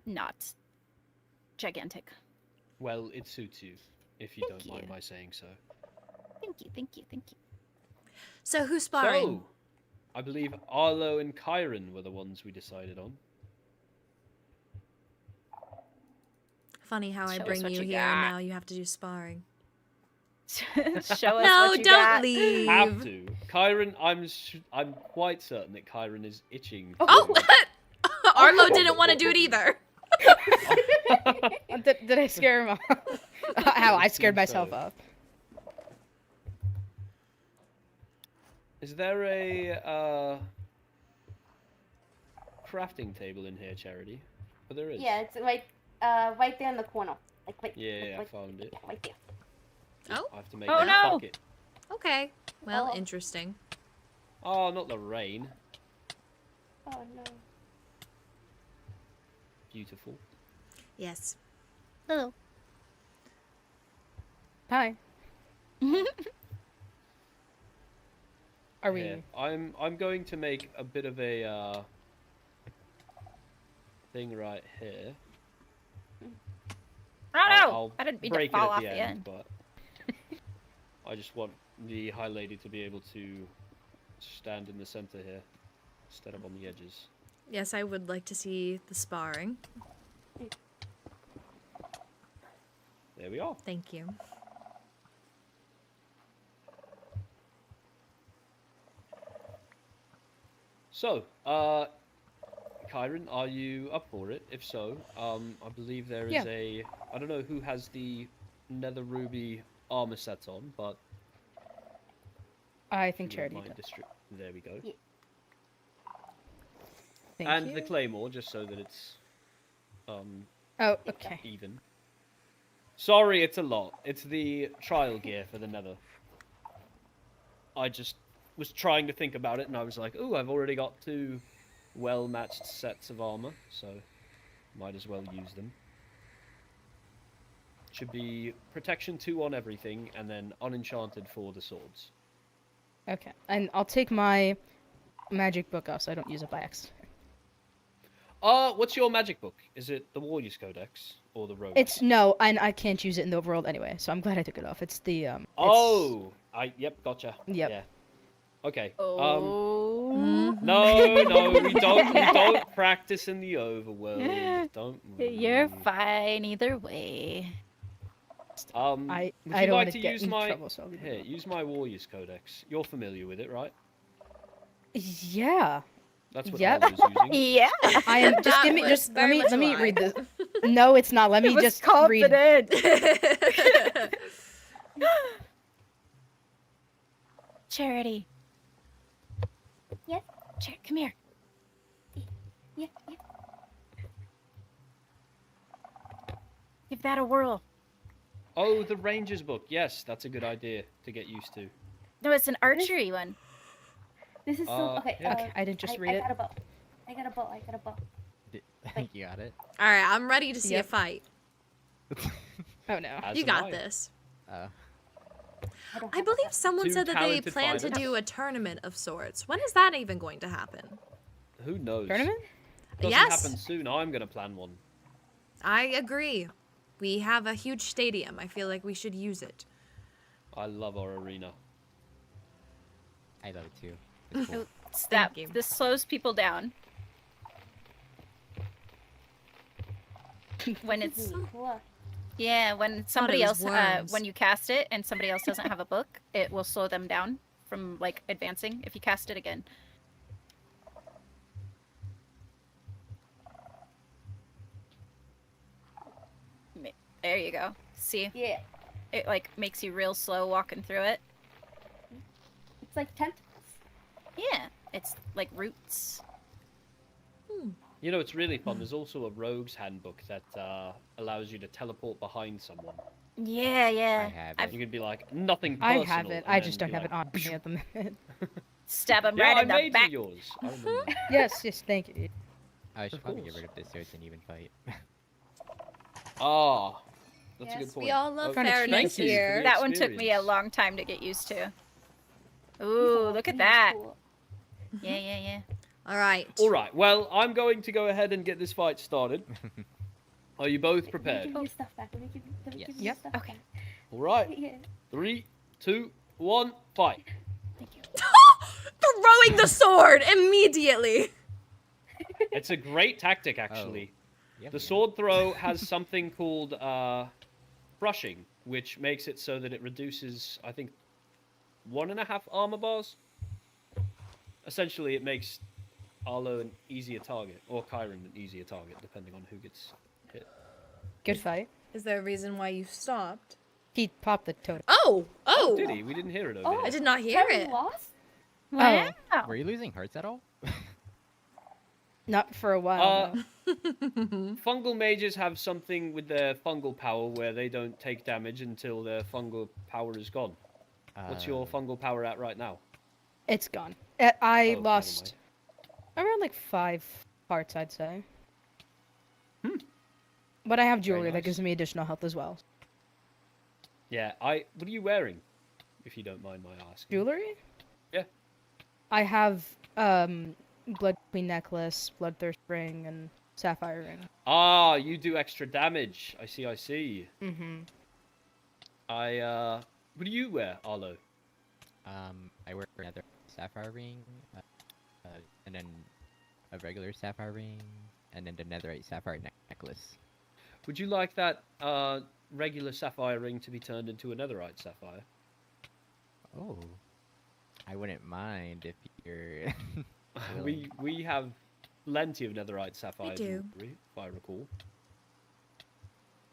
not gigantic. Well, it suits you, if you Thank don't mind you. my saying so. Thank you, thank you, thank you. So who's sparring? So, I believe Arlo and Kairen were the ones we decided on. Funny how I Show us bring what you you here got. and now you have to do sparring. Show us No, what you don't got. leave. Have to. Kairen, I'm quite certain that Kairen is itching. Oh, to- Arlo didn't want to do it either. Did I scare him off? How I scared seems myself so. off. Is there a crafting table in here, Charity? Oh, there is. Yeah, it's right there in the corner. Like right. Yeah, I like, found it. right there. Oh, I have to make Oh, a no! bucket. okay. Well, Oh. interesting. Oh, not the rain. Oh no. Beautiful. Yes. Hello. Hi. Are we? Yeah, I'm going to make a bit of a thing right here. Oh no! I'll I didn't mean break to fall it at off the the end, end. but I just want the High Lady to be able to stand in the center here instead of on the edges. Yes, I would like to see the sparring. There we are. Thank you. So, Kairen, are you up for it? If so, I believe there is a... I don't know who has the Nether Ruby armor set on, but... I think Charity does. There we go. Yeah. Thank and you. the Claymore, just so that it's... Oh, okay. even. Sorry, it's a lot. It's the trial gear for the Nether. I just was trying to think about it, and I was like, ooh, I've already got 2 well-matched sets of armor, so might as well use them. Should be protection 2 on everything, and then unenchanted for the swords. Okay, and I'll take my magic book off so I don't use it by accident. What's your magic book? Is it the Warriors Codex or the Rogues? It's no, and I can't use it in the overworld anyway, so I'm glad I took it off. It's the Yep, gotcha. Yep. Yeah. Okay. Oh. No, we don't practice in the overworld. Don't worry. You're fine either way. Would I you don't like want to to get use in my trouble, so I'll leave it here? alone. Use my Warriors Codex. You're familiar with it, right? Yeah. That's what Yep. I was using. Yeah. I am just That give me was just let very me much let me a lie. read this. No, it's not. Let me It was just read. confident. Charity. Yes? Come here. Yeah. Give that a whirl. Oh, the Rangers book. Yes, that's a good idea to get used to. No, it's an archery one. This is so okay. yeah. Okay, I didn't just read it. I got a bow. You got it. All right, I'm ready to see a Yep. fight. Oh no. As You am got I. this. don't I have believe a someone 2 said that they talented plan to fighters. do a tournament of sorts. When is that even going to happen? Who knows? Tournament? Doesn't Yes. happen soon. I'm gonna plan one. I agree. We have a huge stadium. I feel like we should use it. I love our arena. I love it too. It's cool. That you. this slows people down. When This is it's really cool. when somebody it else was worms. when you cast it and somebody else doesn't have a book, it will slow them down from like advancing if you cast it again. There you go. See? Yeah. It like makes you real slow walking through it. It's like tentacles. Yeah. It's like roots. You know, it's really fun. There's also a Rogue's Handbook that allows you to teleport behind someone. Yeah, yeah. I have I've You can be like, nothing I personal. have it. and I then just don't be have like, it on me at the minute. stab him Yeah, right I in the made back. you yours. I remember. Yes, thank you. I should Of probably get course. rid of this so it's an even fight. That's a Yes, good point. we all love Oh, Trying to cheat. fairness thank you for here. the That one took me a experience. long time to get used to. These Ooh, are look at really that. cool. Yeah. All right. All right. Well, I'm going to go ahead and get this fight started. Are you both Let me prepared? give you your stuff back. Let me give Yes. you your Yep. stuff Okay. back. All right. Yeah. 3, 2, 1, fight. Thank you. Throwing the sword immediately. It's a great tactic, actually. Yep, The yeah. sword throw has something called brushing, which makes it so that it reduces, I think, 1.5 armor bars. Essentially, it makes Arlo an easier target, or Kairen an easier target, depending on who gets hit. Good fight. Is there a reason why you stopped? He popped the totem. Oh. Did he? We didn't hear it over Oh. I here. did not hear Karen it. lost? Wow. Were you losing hearts at all? Not for a while. no. Fungal mages have something with their fungal power where they don't take damage until their fungal power is gone. What's your fungal power at right now? It's gone. I Oh, never lost around like 5 parts, I'd say. But I have jewelry that nice. gives me additional health as well. Yeah, what are you wearing? If you don't mind my asking. Jewelry? Yeah. I have Blood Queen necklace, Bloodthirst ring, and Sapphire ring. Ah, you do extra damage. I see. Mm-hmm. What do you wear, Arlo? I wear another sapphire ring, and then a regular sapphire ring, and then the netherite sapphire necklace. Would you like that regular sapphire ring to be turned into a netherite sapphire? Oh, I wouldn't mind if you're we have plenty of netherite sapphires, do. if I recall.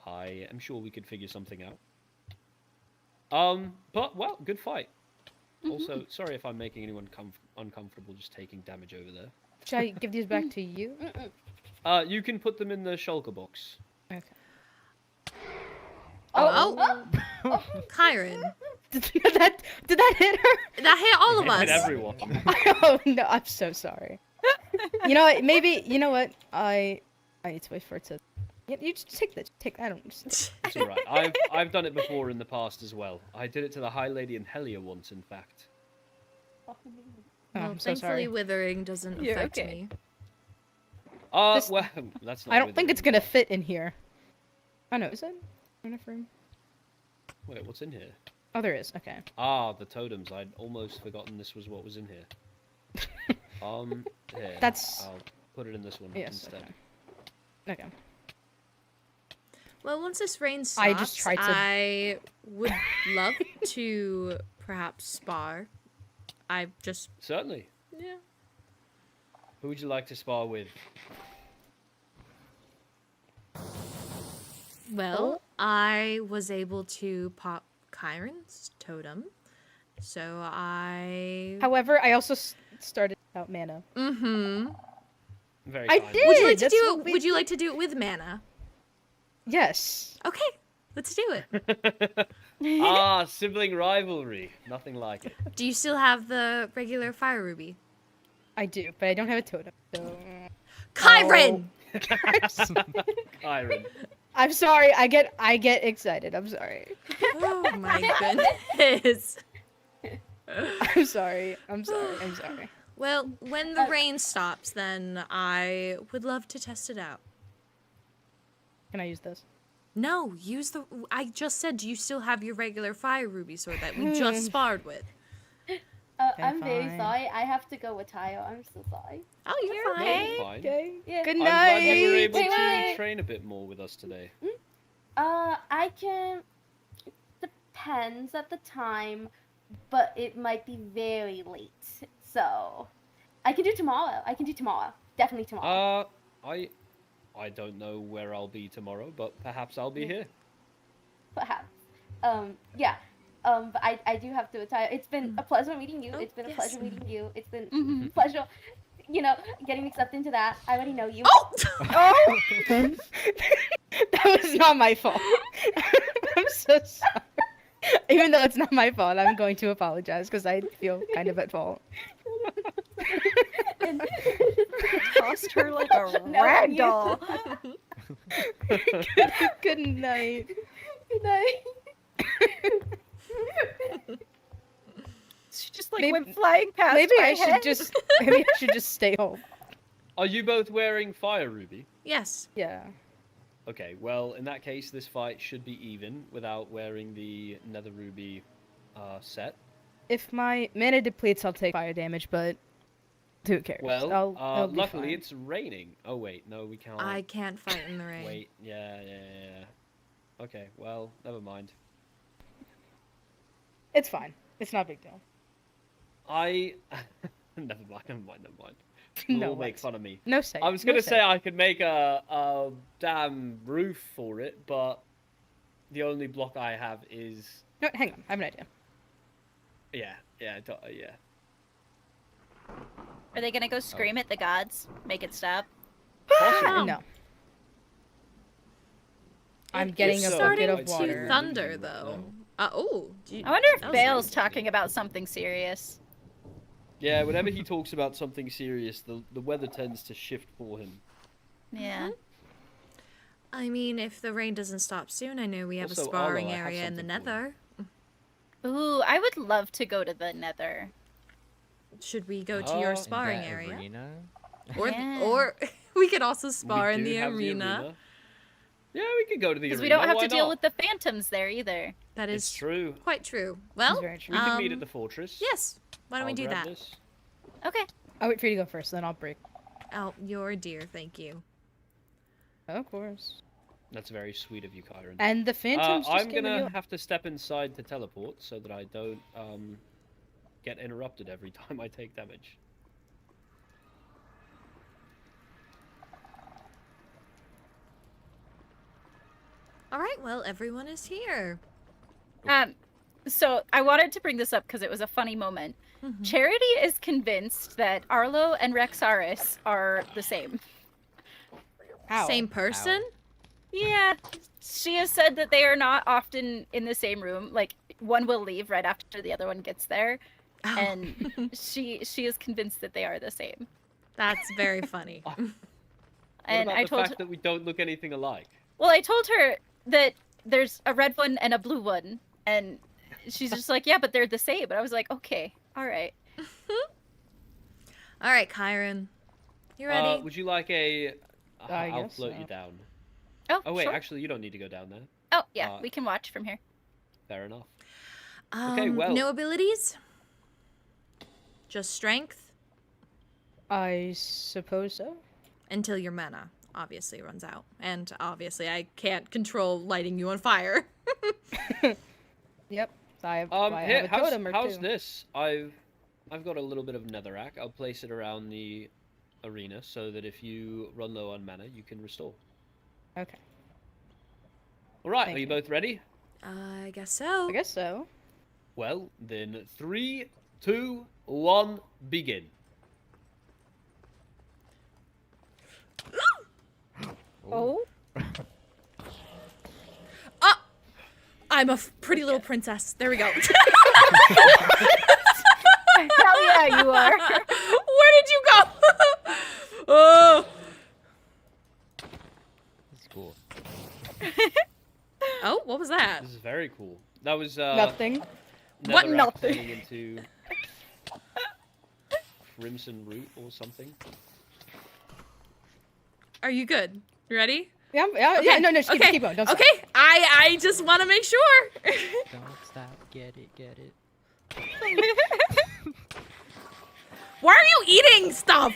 I am sure we could figure something out. But well, good fight. Also, sorry if I'm making anyone uncomfortable just taking damage over there. Should I give these back to you? You can put them in the shulker box. Okay. Oh, Kairen. Did that hit her? That hit all of Hit us. everyone. Oh no, I'm so sorry. You know what? Maybe you know what? I need to wait for it to. You just take that. I don't. It's alright. I've done it before in the past as well. I did it to the High Lady in Hellia once, in fact. Oh, Well, I'm so thankfully, sorry. withering doesn't You're affect okay. me. This- Well, that's not. I don't think withering. it's gonna fit in here. Oh no, is it? Room? Wait, what's in here? Oh, there is. Okay. Ah, the totems. I'd almost forgotten this was what was in here. Here. That's- I'll put it in this one Yes. instead. Okay. Well, once this rain stops, I just tried to- I would love to perhaps spar. I just Certainly. yeah. Who would you like to spar with? Well, I was able to pop Kairen's totem, so I. However, I also started out mana. Mm-hmm. Very I kind. did! Would you like to That's do what it? we- Would you like to do it with mana? Yes. Okay, let's do it. Ah, sibling rivalry. Nothing like it. Do you still have the regular fire ruby? I do, but I don't have a totem. So. Kairen! Kairen. I'm sorry. I get excited. I'm sorry. Oh my goodness. I'm sorry. I'm sorry. Well, when the rain stops, then I would love to test it out. Can I use this? No, use the. I just said, do you still have your regular fire ruby sword that we just sparred with? Okay, I'm very fine. sorry. I have to go with Tayo. I'm so sorry. Oh, you're No, fine. you're fine. Okay. Yeah. Good I'm night. glad you were able Wait, to wait. train a bit more with us today. I can. It depends at the time, but it might be very late. So, I can do tomorrow. Definitely tomorrow. I don't know where I'll be tomorrow, but perhaps I'll be here. Perhaps. Yeah. But I do have to retire. It's been a pleasure meeting you. Oh, It's been a yes. pleasure meeting you. It's been a pleasure, getting mixed up into that. I already know you. Oh! Oh! That was not my fault. I'm so sorry. Even though it's not my fault, I'm going to apologize because I feel kind of at fault. Tossed her like a rag doll. Good night. Good night. She just like Maybe- went flying past Maybe my I should head. just maybe I should just stay home. Are you both wearing fire ruby? Yes. Yeah. Okay, well, in that case, this fight should be even without wearing the nether ruby set. If my mana depletes, I'll take fire damage, but who cares? Well, I'll be luckily fine. it's raining. Oh wait, no, we can't. I can't fight in the rain. Wait, yeah. Okay, well, never mind. It's fine. It's not a big deal. Never mind. You'll No, all make what? fun of me. No say. I was no gonna say. say I could make a damn roof for it, but the only block I have is No, hang on. I have an idea. yeah. Are they gonna go scream at the gods? Make it stop? Possibly. No. I'm It getting is a starting bucket of to water. thunder, though. Do you- I wonder if that was Bale's nice. talking about something serious. Yeah, whenever he talks about something serious, the weather tends to shift for him. Yeah. I mean, if the rain doesn't stop soon, I know we have Also, a sparring Arlo, I have area in the something for Nether. Ooh, I would love to go to the Nether. Should we go to your In sparring that area? Arena? Or Yeah. or we could also We spar in do the have arena. Yeah, we could go to the arena. Because we don't have why to deal not? with the phantoms there either. That It's is true. quite true. Well, very true. We can meet at um, the fortress. yes. Why don't we I'll do grab that? this. Okay. I'll wait for you to go first, then I'll break. Oh, you're dear. Thank you. Of course. That's very sweet of you, Kairen. And the phantoms just I'm giving gonna you... have to step inside to teleport so that I don't get interrupted every time I take damage. All right, well, everyone is here. So I wanted to bring this up because it was a funny moment. Charity is convinced that Arlo and Rexaris are the same. How? Same person? Yeah. She has said that they are not often in the same room. Like, one will leave right after the other one gets there. Oh. And she is convinced that they are the same. That's very funny. What And about I the told fact that we don't look anything alike? Well, I told her that there's a red one and a blue one, and she's just like, yeah, but they're the same. But I was like, okay, all right. All right, Kairen. You ready? Would you like a... I'll guess float so. you down. Oh, wait, sure. actually, you don't need to go down there. Oh, yeah, we can watch from here. Fair enough. Okay, well... No abilities? Just strength? I suppose so. Until your mana obviously runs out. And obviously I can't control lighting you on fire. Yep. I have Here, a totem or how's two. this? I've got a little bit of netherrack. I'll place it around the arena so that if you run low on mana, you can restore. Okay. All right, Thank are you you. both ready? I guess so. I guess so. Well, then 3, 2, 1, begin. Oh? I'm a pretty little princess. There we go. Hell yeah, you are. Where did you go? Oh. It's cool. Oh, what was that? This is very cool. That was Nothing. What netherrack nothing? turning into crimson root or something. Are you good? You ready? Yeah, Okay. no, just okay. keep going. Don't stop. Okay, I just want to make sure. Don't stop. Get it. Get it. Why are you eating stuff?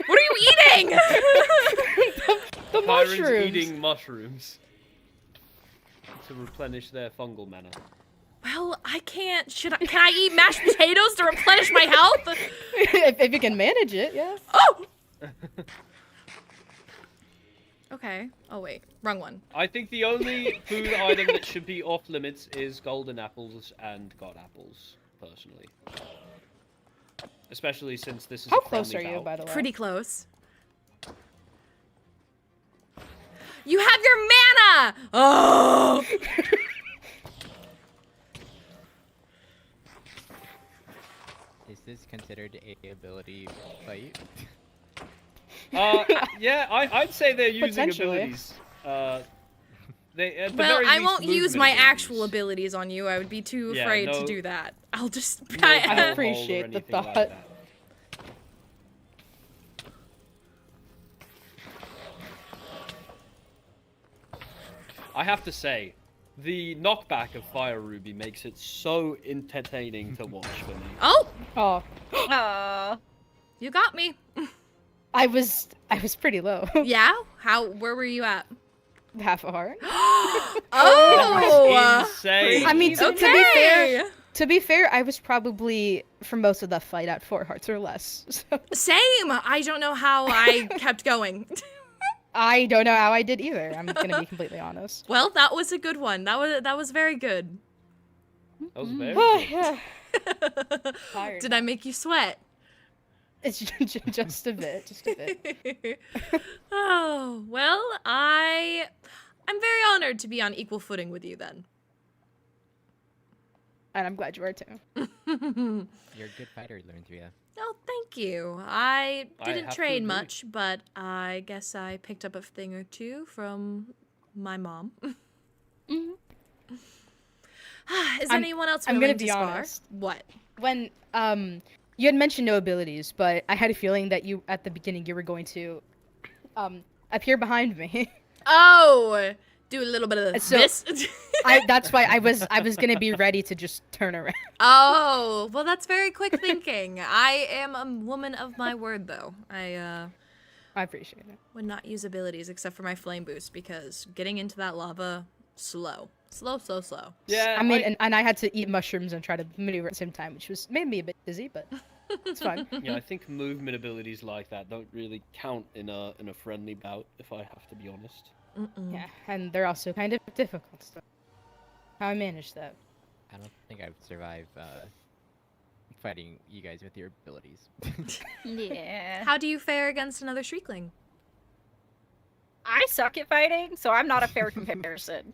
What are you eating? The Kairen's mushrooms. eating mushrooms to replenish their fungal mana. Well, I can't. Can I eat mashed potatoes to replenish my health? if you can manage it, yeah. Oh. Okay. Oh wait, wrong one. I think the only food item that should be off limits is golden apples and god apples, personally. Especially since this is How a close are friendly you, bout. by the way? Pretty close. You have your mana. Oh. Is this considered a ability fight? Yeah, I'd say they're using Potentially. abilities. They, at the Well, very I least, won't use movement my abilities. actual abilities on you. I would be too Yeah, afraid to no- do that. I'll just. No I hole or appreciate the anything like thought. that. I have to say, the knockback of Fire Ruby makes it so entertaining to watch for me. Oh, Oh, you got me. I was pretty low. Yeah. How? Where were you at? Half a heart. Oh. Insane. I mean, Okay. to be fair, I was probably for most of the fight at 4 hearts or less. So Same. I don't know how I kept going. I don't know how I did either. I'm gonna be completely honest. Well, that was a good one. That was very good. That was very Oh, good. yeah. Tired. Did I make you sweat? It's just a bit, just a bit. Oh, well, I'm very honored to be on equal footing with you then. And I'm glad you are too. You're a good fighter, Lorynthia. Oh, thank you. I I didn't have to train agree. much, but I guess I picked up a thing or two from my mom. Is anyone else I'm willing gonna to be spar? honest. What? When you had mentioned no abilities, but I had a feeling that you at the beginning you were going to appear behind me. Oh, do a little bit of So- this. That's why I was gonna be ready to just turn around. Oh, well, that's very quick thinking. I am a woman of my word, though. I appreciate it. would not use abilities except for my flame boost because getting into that lava, slow. Slow. Yeah, I mean, and I had to eat mushrooms and try to maneuver at the same time, which made me a bit dizzy, but it's fine. yeah, I think movement abilities like that don't really count in a friendly bout, if I have to be honest. Yeah, and they're also kind of difficult. So how I manage that? I don't think I would survive fighting you guys with your abilities. Yeah. How do you fare against another Shriekling? I suck at fighting, so I'm not a fair comparison.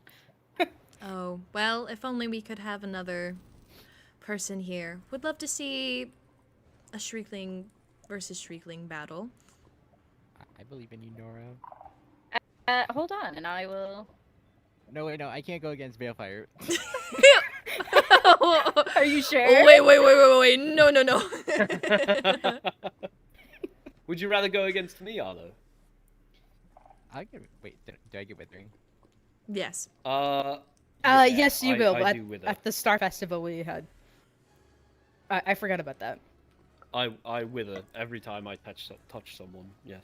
Oh, well, if only we could have another person here. Would love to see a Shriekling versus Shriekling battle. I believe in you, Nora. Hold on, and I will. No, wait, no, I can't go against Balefire. Are you sure? Wait. No. Would you rather go against me, Arlo? Wait, do I get withering? Yes. Yes, you will. I do wither. At the Star Festival we had. I forgot about that. I wither every time I touch someone. Yes.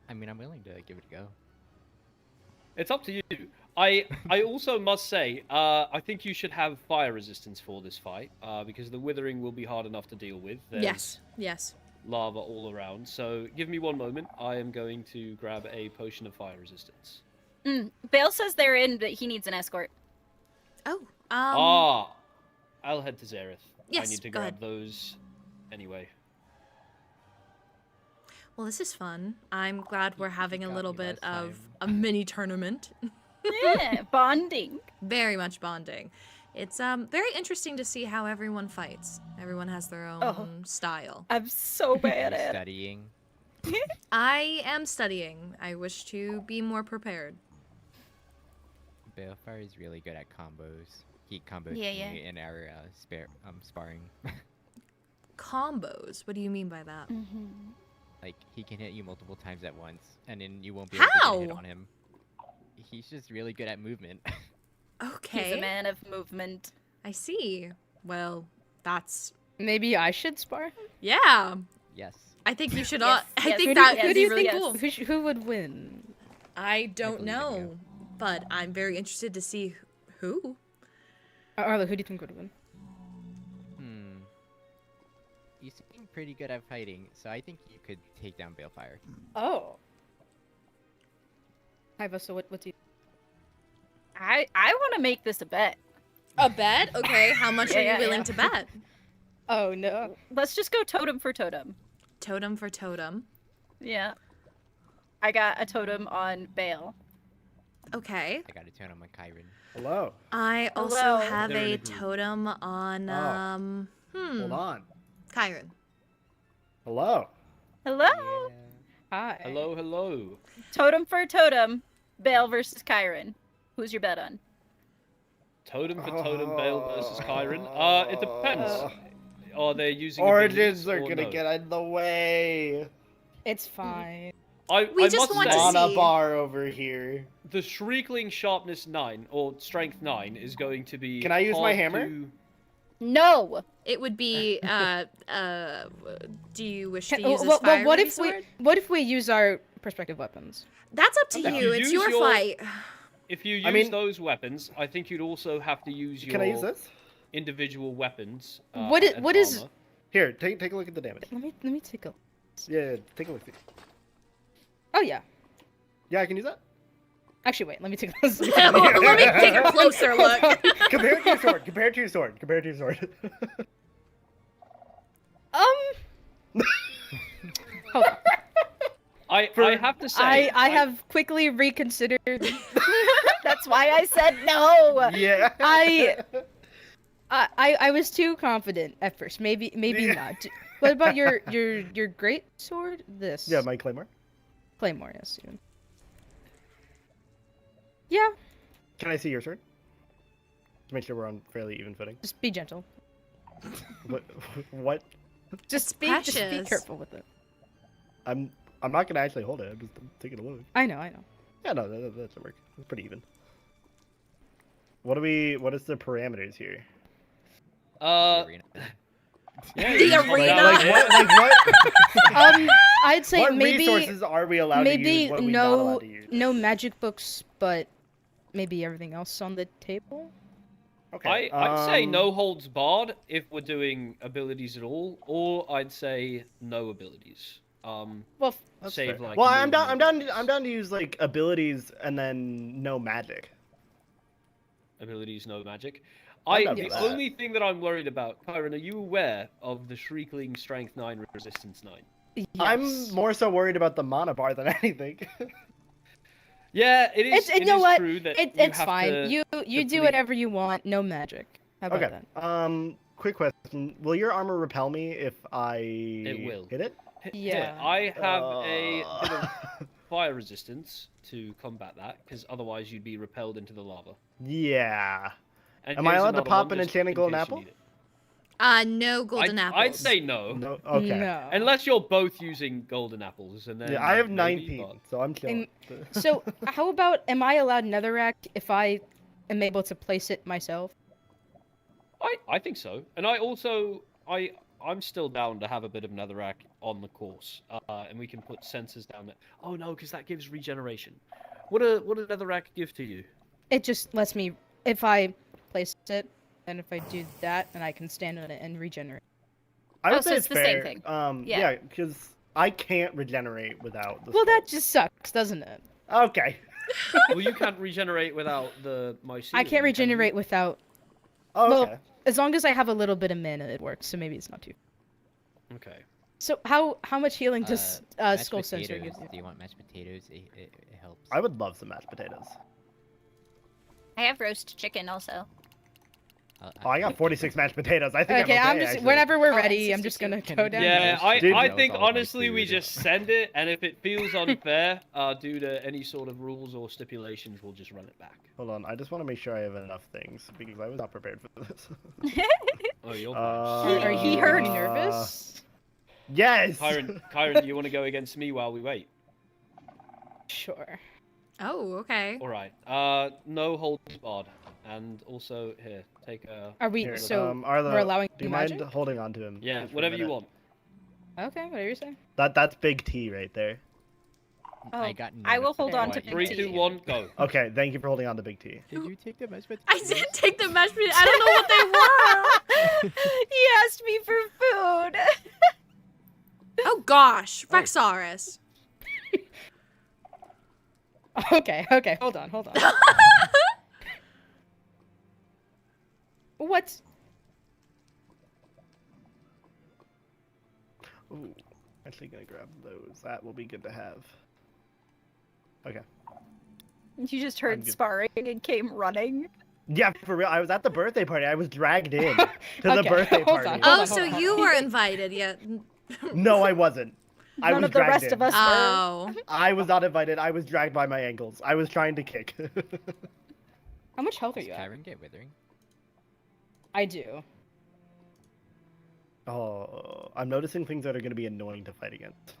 I mean, I'm willing to give it a go. It's up to you. I also must say, I think you should have fire resistance for this fight, because the withering will be hard enough to deal with. There's Yes. lava all around. So give me one moment. I am going to grab a potion of fire resistance. Bale says they're in, but he needs an escort. Oh. I'll head to Zareth. Yes, I need to go grab ahead. those anyway. Well, this is fun. I'm glad we're having a got little me bit last of time. a mini tournament. Yeah, bonding. Very much bonding. It's very interesting to see how everyone fights. Everyone has their own style. I'm so bad at it. Studying. I am studying. I wish to be more prepared. Balefire is really good at combos. He comboed Yeah. me in our sparring. Combos? What do you mean by that? Like, he can hit you multiple times at once, and then you won't be able to get a hit How? on him. He's just really good at movement. Okay. He's a man of movement. I see. Well, that's... Maybe I should spar him? Yeah. Yes. I think you should... Yes, I yes, think who that... Who do you really think? is. Who would win? I don't believe in know. you. But I'm very interested to see who. Arlo, who do you think would win? You seem pretty good at fighting, so I think you could take down Balefire. Oh. Iva, so what do you... I want to make this a bet. A bet? Okay, how much are you Yeah, willing yeah. to bet? Oh, no. Let's just go totem for totem. Totem for totem. Yeah. I got a totem on Bale. Okay. I got a turn on my Kairen. Hello. I also Hello. have They're in a a group. totem on, Hold on. Kairen. Hello. Hello. Hi. Hello. Totem for totem. Bale versus Kairen. Who's your bet on? Totem for totem, Bale versus Kairen. It depends. Are they using Origins are abilities or gonna no? get in the way. It's fine. I We I just must want say, to On a see. bar over here. the Shriekling Sharpness 9 or Strength 9 is going to be. Can I use my hard hammer? to- No. It would be, do you wish to Can- use a well, fire what ruby if sword? what if we use our perspective weapons? That's up to Okay. you. If you It's use your your- fight. If you use I mean- those weapons, I think you'd also have to use your Can I use this? individual weapons. What i- and what is- armor. Here, take a look at the damage. Let me take a... Yeah, take a look. Oh, yeah. Yeah, I can use that. Actually, wait. Let me take this. Let me take a closer look. Compare it to your sword. Compare it to your sword. Compare it to your sword. Hold on. I have to say, I have quickly reconsidered. That's why I said no. Yeah. I was too confident at first. Maybe Yeah. not. What about your great sword? This. Yeah, my claymore. Claymore, yes. Yeah. Can I see your sword? To make sure we're on fairly even footing. Just be gentle. What? Just be precious. careful with it. I'm not gonna actually hold it. I'm just taking a look. I know. Yeah, no, that's work. It's pretty even. What is the parameters here? Arena. yeah, The you just hold arena. out Like there. what? I'd say What maybe resources are we allowed to use? maybe What are we not allowed to use? no magic books, but maybe everything else on the table. Okay. I'd say no holds barred if we're doing abilities at all, or I'd say no abilities. Well, save like. Well, I'm down. movement I'm down to use like abilities and then no magic. abilities, no magic. I'm down The for that. only thing that I'm worried about, Kairen, are you aware of the Shrieking Strength 9 Resistance 9? yes. I'm more so worried about the mana bar than anything. Yeah, it is. You know what? True that It's have fine. to You do deplete- whatever you want. No magic. How about Okay. that? Quick question: will your armor repel me if I will. hit it? Here, Yeah. I have a bit of fire resistance to combat that, because otherwise you'd be repelled into the lava. Yeah. And Am I here's allowed to another pop one, an just enchanted in golden case you apple? need it. No golden apples. I'd say no. No. Okay. No. Unless you're both using golden apples, and then Yeah, I have maybe, 19, so I'm chilling. So, how about, am I allowed netherrack if I am able to place it myself? I think so, and I also I'm still down to have a bit of netherrack on the course, and we can put sensors down there. Oh no, because that gives regeneration. What a netherrack give to you? It just lets me, if I place it, and if I do that, then I can stand on it and regenerate. I would Oh, so say it's it's the same fair. thing. Yeah, Yeah. because I can't regenerate without the Well, skull. that just sucks, doesn't it? Okay. Well, you can't regenerate without the mycelium. I can't regenerate without. Oh, Well, okay. as long as I have a little bit of mana, it works. So maybe it's not too. Okay. So how much healing does Mashed skull sensor potatoes. give you? Do you want mashed potatoes? It helps. I would love some mashed potatoes. I have roast chicken also. Oh, I got 46 mashed potatoes. I think Okay, I'm okay, just actually. whenever we're Oh, ready, and I'm just 62. gonna go down. Yeah, Dude, I that think was all my honestly we food. just send it, and if it feels unfair, due to any sort of rules or stipulations, we'll just run it back. Hold on, I just want to make sure I have enough things because I was not prepared for this. Oh, you're Are He you heard- nervous? Yes. Kyron, do you want to go against me while we wait? Sure. Oh, okay. All right. No holds barred, and also here, take a. Are we? Here, So Arlo, we're allowing do you magic? mind holding on to him? Yeah, just for a whatever you minute? want. Okay, whatever you say. That's big T right there. Oh, I got. I will hold on to notified. Big 3, T. 2, 1, go. Okay, thank you for holding on to big T. Did you take the mashed potatoes? I did take the mashed potatoes. I don't know what they were. He asked me for food. Oh gosh, Rexaurus. Okay, hold on. What? Ooh, actually gonna grab those. That will be good to have. Okay. You just I'm heard good. sparring and came running. Yeah, for real. I was at the birthday party. I was dragged in to the Okay, birthday hold party. on. Oh, so you were invited yet? No, I wasn't. I None was of the dragged rest in. of us were. Oh. I was not invited. I was dragged by my ankles. I was trying to kick. How much health are Does you at? Kairen get withering? I do. Oh, I'm noticing things that are going to be annoying to fight against.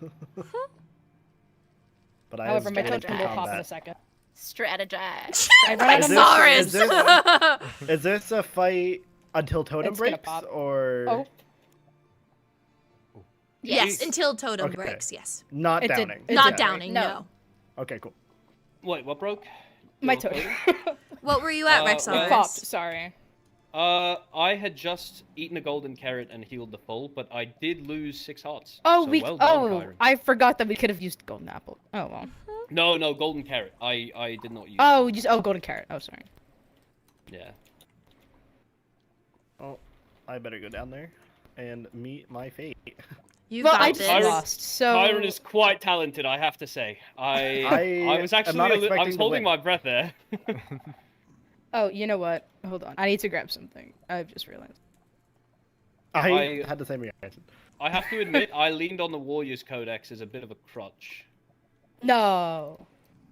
But I However, my have token will pop in a second. Strategize. I run out of Is this- Rexaurus. Is this a fight until totem It's gonna breaks, pop. or Oh, Yes, until totem Okay. breaks. Yes. not It did- downing? it Not did. downing. No. Okay, cool. Wait, what broke? my Your token. What were you at, well, Rexaurus? It popped. Sorry. I had just eaten a golden carrot and healed the full, but I did lose 6 hearts. Oh, so we. well done, Oh, Kairen. I forgot that we could have used golden apple. Oh well. No, golden carrot. I did not use. Oh, golden carrot. Oh, sorry. it. Yeah. Oh, I better go down there and meet my fate. You Well, got I this. just lost. So. Kyren is quite talented, I have to say. I was am actually not I expecting was to holding win. my breath there. Oh, you know what? Hold on. I need to grab something. I've just realized. I had the same reaction. I have to admit, I leaned on the Warriors Codex as a bit of a crutch. No.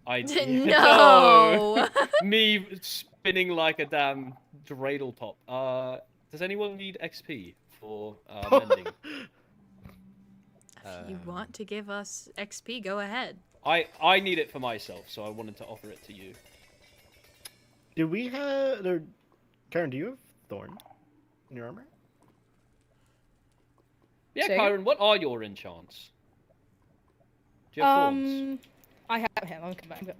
I No. Me spinning like a damn dreidel top. Does anyone need XP for mending? If you want to give us XP, go ahead. I need it for myself, so I wanted to offer it to you. Do we have? Karen, do you have thorn in your armor? Yeah, Say Kyren, what are your enchants? Do you have thorns? I have him. I'm coming.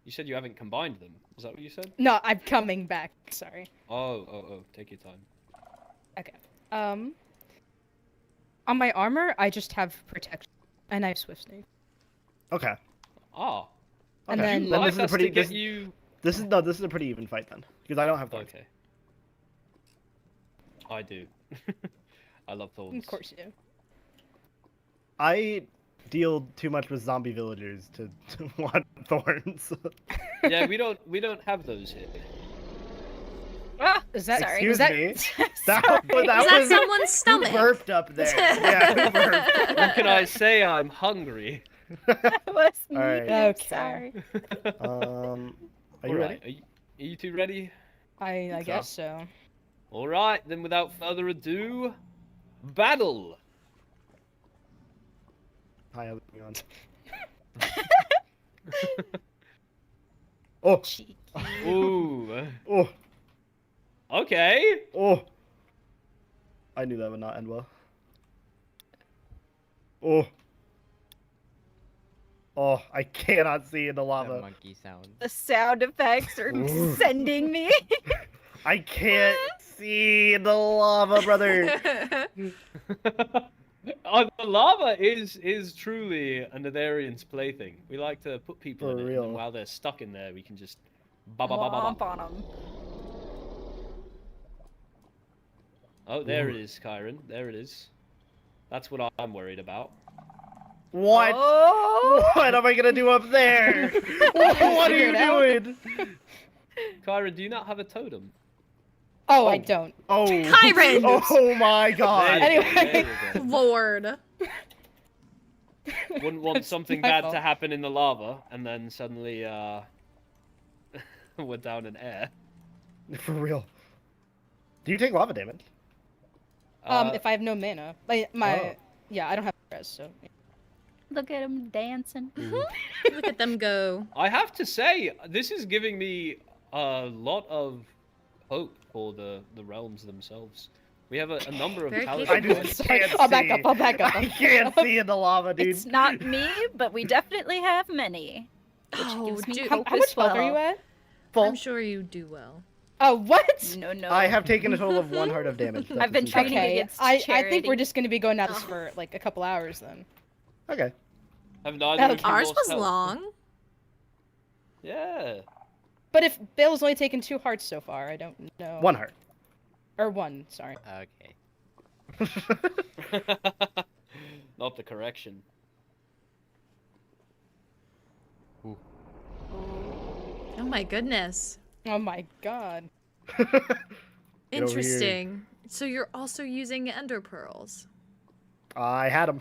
You said you haven't combined them. Is that what you said? No, I'm coming back. Sorry. Oh, take your time. Okay. On my armor, I just have protection, and I have swift sneak. Okay. Ah. And Okay. then- Then this is a Like us to pretty. get you. This is a pretty even fight then, because I don't have thorns. Okay. I do. I love thorns. Of course you do. I deal too much with zombie villagers to want thorns. Yeah, we don't have those here. Ah, Is that sorry. Excuse is that... me. Sorry. Is that was someone's who stomach? burped up there. Yeah, who burped? What can I say? I'm hungry. That was me. Alright. I'm Okay. sorry. Are you Alright, ready? are you two ready? I So. guess so. Alright, then without further ado, battle! Hi, how's it going? Oh, Cheeky. Ooh. oh, Okay. oh. I knew that would not end well. Oh. Oh, I cannot see in the The lava. monkey sound. The sound effects are Ooh. sending me. I can't see in the lava, brother. The lava is truly a Netherian's plaything. We like to put people For in it, and real. then while they're stuck in there, we can just ba ba ba ba Womp ba. on 'em. Oh, there Ooh. it is, Kairen. There it is. That's what I'm worried about. What? Oh! What am I gonna do up there? What are Figure you it out. doing? Kairen, do you not have a totem? Oh, I don't. Oh, Kairen! Oh my God! There you go, Anyway. there we go. Lord. Wouldn't want something my bad fault. to happen in the lava, and then suddenly, we're down in air. For real. Do you take lava damage? If I have no mana, like Oh. yeah, I don't have res, so. Look at him dancing. Look at them go. I have to say, this is giving me a lot of hope for the realms themselves. We have a number of Very palaces. I just can't I'll back up, see. I'll back up. I can't see in the lava, dude. It's not me, but we definitely have many. Which Oh, gives me dude. hope How as much wealth are you well. at? I'm sure you do well. Oh, what? No, no. I have taken a total of 1 heart of damage. That's I've been what's insane. training Okay, against I think charity. we're just gonna be going at this Oh. for like a couple hours then. Okay. Have neither of you Ours lost was health? long. Yeah. But if Bale's only taken 2 hearts so far, I don't know. 1 heart. Or 1, sorry. Okay. Not the correction. Oh my goodness. Oh my god. Get over here. Interesting. So you're also using ender pearls. I had them.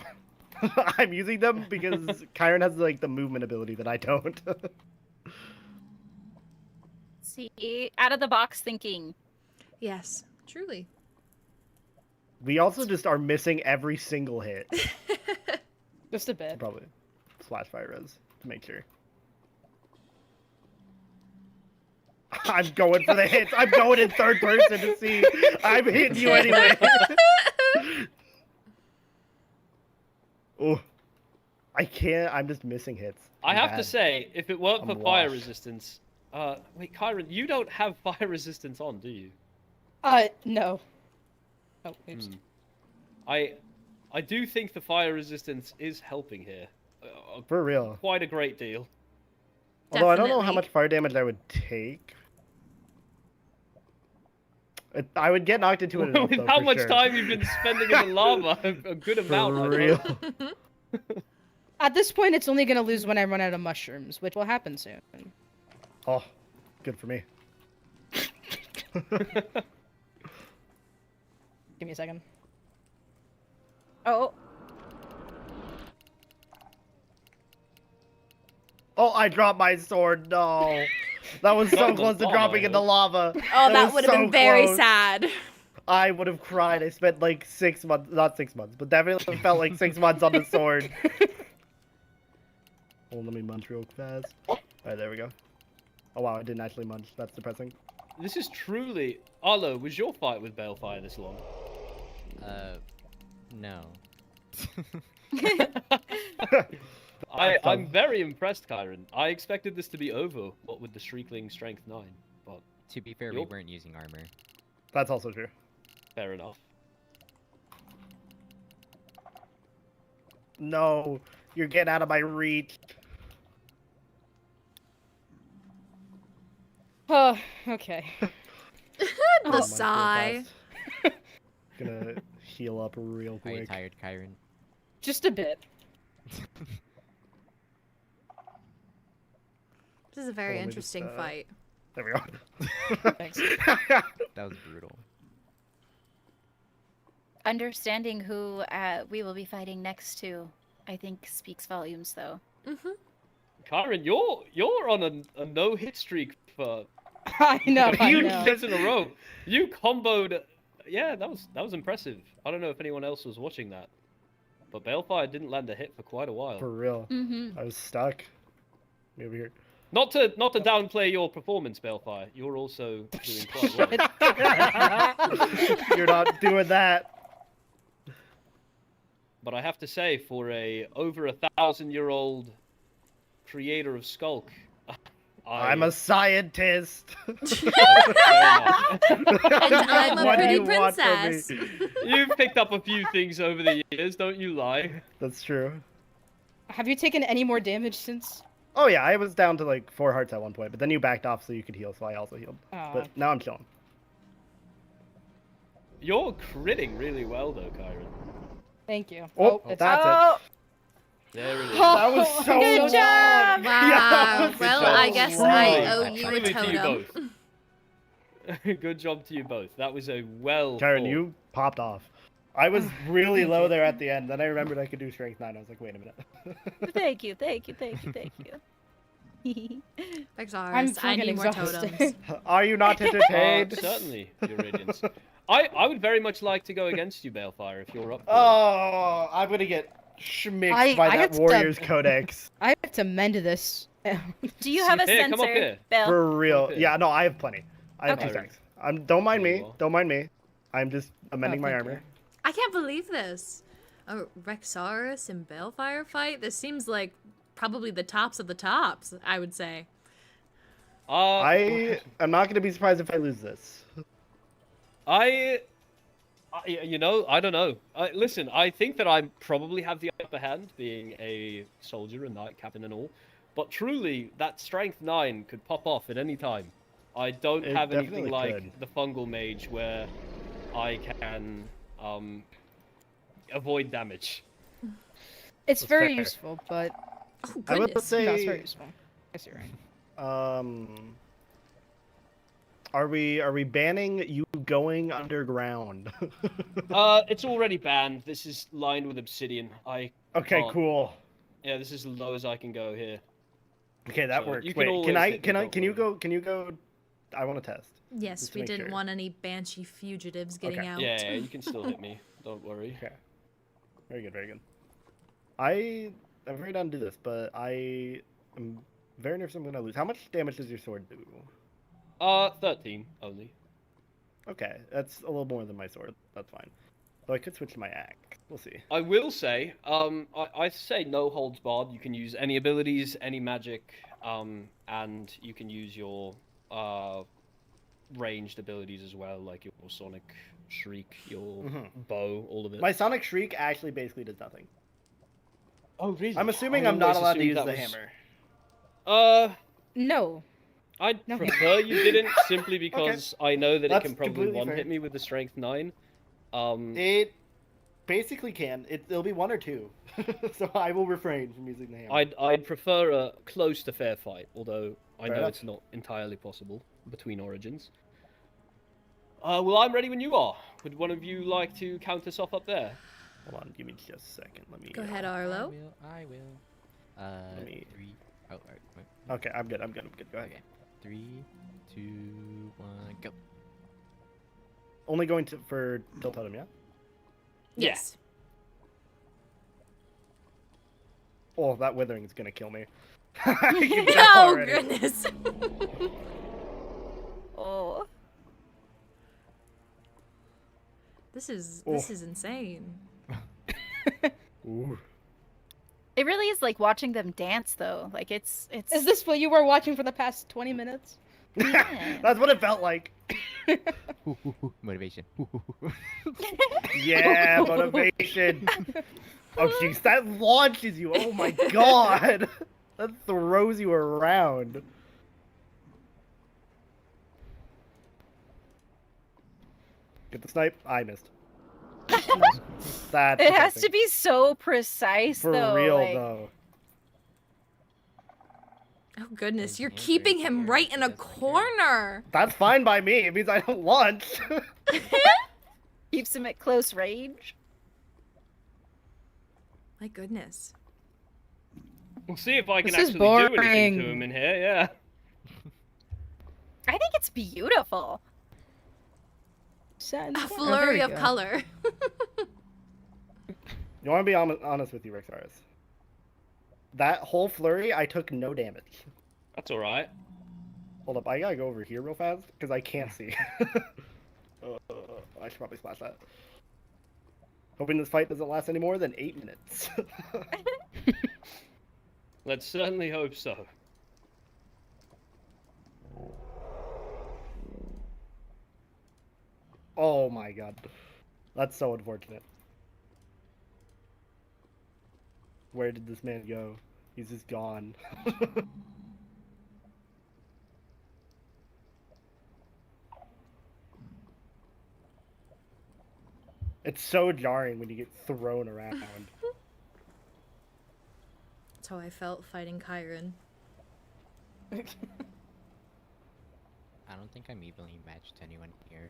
I'm using them because Kairen has like the movement ability that I don't. See, out of the box thinking. Yes, truly. We also just are missing every single hit. Just a bit. Probably slash fire res to make sure. I'm going for the hits. I'm going in third person to see. I'm hitting you anyway. Oh, I can't. I'm just missing hits. I I'm have to bad. say, if it weren't I'm for fire washed. resistance, wait, Kairen, you don't have fire resistance on, do you? No. Oh, oops. Hmm. I do think the fire resistance is helping here. For real. Quite a great deal. Although I don't know how Definitely. much fire damage I would take. I would get knocked into it enough, With though, how for much sure. time you've been spending in the lava, a good amount. For I real. think. At this point, it's only gonna lose when I run out of mushrooms, which will happen soon. Oh, good for me. Give me a second. Oh, Oh, I dropped my sword. No. That was so Dropped the close to lava, dropping in the huh? lava. Oh, that was would have so been very close. sad. I would have cried. I spent like 6 months, not 6 months, but definitely felt like 6 months on the sword. Oh, let me munch real fast. Alright, there we go. Oh wow, I didn't actually munch. That's depressing. This is truly... Arlo, was your fight with Balefire this long? No. I'm very impressed, Kairen. I expected this to be over, what with the Shriekling Strength 9, but To be fair, we weren't using armor. That's also true. fair enough. No, you're getting out of my reach. Oh, okay. The My sigh. fast. Gonna heal up real Are you quick. tired, Kairen? Just a bit. This is a very Hold on, let me just, interesting fight. There we go. Thanks. That was brutal. Understanding who we will be fighting next to, I think, speaks volumes, though. Mm-hmm. Kairen, you're on a no-hit streak for I know. a few I know. hits in a row. You comboed. Yeah, that was impressive. I don't know if anyone else was watching that, but Balefire didn't land a hit for quite a while. For real. Mm-hmm. I was stuck. Me over here. Not to downplay your performance, Balefire. You're also doing quite well. You're not doing that. But I have to say, for a over 1,000-year-old creator of Skulk, I'm a scientist. And I'm a What do pretty you want from princess. me? You've picked up a few things over the years, don't you lie? That's true. Have you taken any more damage since? Oh yeah, I was down to like 4 hearts at one point, but then you backed off so you could heal, so I also healed. But now I'm chilling. You're critting really well, though, Kairen. Thank you. Oh, it's- that's oh! There it is. That was so Good long. job! Yeah, that Wow. was Well, so I guess long. I owe you a Truly to you totem. both. Good job to you both. That was a well. Karen, fought- you popped off. I was really low there at the end. Then I remembered I could do strength 9. I was like, wait a minute. Thank you, thank you, thank you, thank you. Vexaris, I'm I fucking need more exhausted. totems. Are you not entertained? Certainly, Your Radiance. I would very much like to go against you, Balefire, if you're up for it. Oh, I'm gonna get schmicked I by had that to- Warriors Codex. I have to mend this. Do you have a Here, come up sensor, here. Bill? For real. Okay. Yeah, no, I have plenty. I have Okay. 2 stacks. Don't mind There me. you are. Don't mind me. I'm just amending my thank you. armor. I can't believe this. A Vexaris and Balefire fight? This seems like probably the tops of the tops, I would say. I am not gonna be surprised if I lose this. You know, I don't know. Listen, I think that I probably have the upper hand, being a soldier and knight captain and all. But truly, that strength 9 could pop off at any time. I don't It have anything definitely like could. the fungal mage where I can avoid damage. It's That's very fair. useful, but Oh, I will goodness. no, it's say, very useful. Yes, you're right. are we banning you going underground? It's already banned. This is lined with obsidian. Okay, can't- cool. Yeah, this is as low as I can go here. Okay, that So works. you can Wait, always can I? hit Can me, I? don't Can you worry. go? Can you go? I want to test. Yes, Just to we make didn't sure. want any banshee fugitives getting Okay. out. Yeah, you can still hit me. Don't worry. Okay. Very good. Very good. I'm very down to do this, but I am very nervous I'm gonna lose. How much damage does your sword do? 13 only. Okay, that's a little more than my sword. That's fine. So I could switch to my axe. We'll see. I will say, I say no holds barred. You can use any abilities, any magic, and you can use your ranged abilities as well, like your sonic shriek, your bow, all of it. My sonic shriek actually basically does nothing. Oh, really? I'm assuming I I'm not always allowed to assumed use that the was- hammer. No. I'd No. prefer you didn't, simply because I know that it That's can probably completely one-hit fair. me with the strength 9. It basically can. It'll be 1 or 2, so I will refrain from using the hammer. I'd prefer a close to fair fight, although I Fair know enough. it's not entirely possible between origins. Well, I'm ready when you are. Would one of you like to count us off up there? Hold on, give me just a second. Let me. Go ahead, Arlo. I will. Let me- 3. Oh, alright. Wait. Okay, I'm good. Go ahead. Okay. 3, 2, 1, go. Only going to for Tilt Totem, yeah? Yes. Oh, that withering is gonna kill me. I can tell Oh, already. goodness. Oh. This is Oh. insane. Ooh. It really is like watching them dance, though. Like it's. Is this what you were watching for the past 20 minutes? Yeah. That's what it felt like. Motivation. Yeah, motivation. Oh jeez, that launches you. Oh my god. That throws you around. Get the snipe. I missed. That's It has pathetic. to be so precise, For though. real like... though. Oh goodness, His you're hands are keeping in the him air, right he in a doesn't care. corner. That's fine by me. It means I don't launch. Keeps him at close range. My goodness. We'll see if I can This is actually do anything to boring. him in here. Yeah. I think it's beautiful. Sad. A Oh, there flurry we of go. color. You want to be honest with you, Rexaris? That whole flurry, I took no damage. That's all right. Hold up, I gotta go over here real fast because I can't see. I should probably splash that. Hoping this fight doesn't last any more than 8 minutes. Let's certainly hope so. Oh my god. That's so unfortunate. Where did this man go? He's just gone. It's so jarring when you get thrown around. That's how I felt fighting Kairen. I don't think I'm evenly matched to anyone here.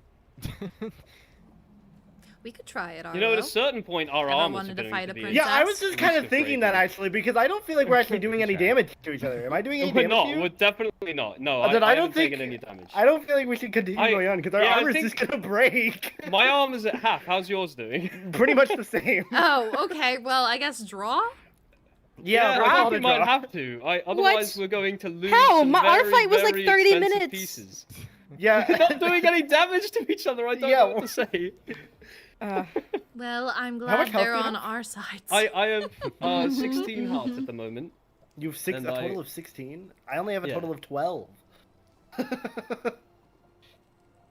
We could try it, Arlo. You know, at a certain point, our Ever armors wanted are to going fight to a be. princess? Yeah, I was just kind of thinking that actually because I don't feel like we're actually doing any damage to each other. Am I doing any We're damage not. to you? We're definitely not. No, Then I don't haven't taken think any damage. I don't feel like we should continue going on because our yeah, I armor's think- just gonna break. My armor's at half. How's yours doing? Pretty much the same. Oh, okay. Well, I guess draw? Yeah, we're I all think we the might draw. have to. Otherwise, we're going to lose. How? Some Our very, fight was like very 30 expensive minutes. Pieces. Yeah. We're not doing any damage to each other. I don't know what to say. Well, I'm much glad health they're do you on have? our side. I have 16 hearts at the moment. You've a And total of 16? I only have a Yeah. total of 12.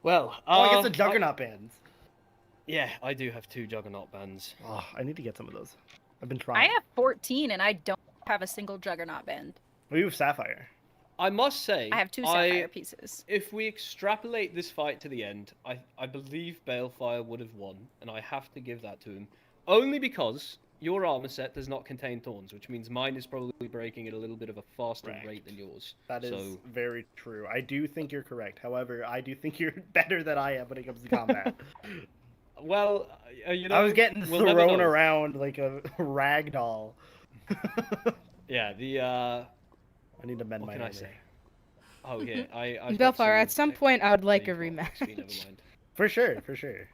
Well, Oh, I guess the Juggernaut bands. Yeah, I do have 2 Juggernaut bands. Oh, I need to get some of those. I've been trying. I have 14 and I don't have a single Juggernaut band. We have Sapphire. I must say, I have 2 Sapphire pieces. If we extrapolate this fight to the end, I believe Balefire would have won, and I have to give that to him. Only because your armor set does not contain thorns, which means mine is probably breaking at a little bit of a faster rate than yours. That is So, very true. I do think you're correct. However, I do think you're better than I am when it comes to combat. well, you know, I was getting we'll never thrown know. around like a rag doll. Yeah, the I need to mend what my can I armor. say? Oh yeah, I've got Bellfire, at some point I would like a never rematch. mind. For sure, for sure.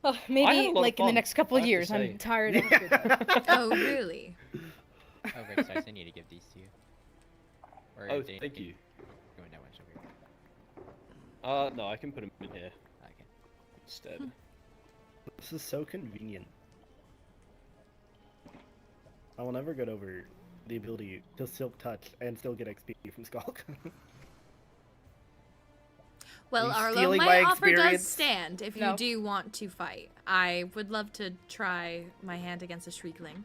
Oh, I had maybe a lot of like in the fun, next couple I have to years. say. I'm tired of it. Oh, really? Oh, Rex, I need to give these to you. Or Oh, they- thank you. Going that much over here. No, I can put them in here Okay. instead. This is so convenient. I will never get over the ability to Silk Touch and still get XP from Skulk. Well, you Arlo, stealing my my offer does experience? stand if No. you do want to fight. I would love to try my hand against a Shriekling.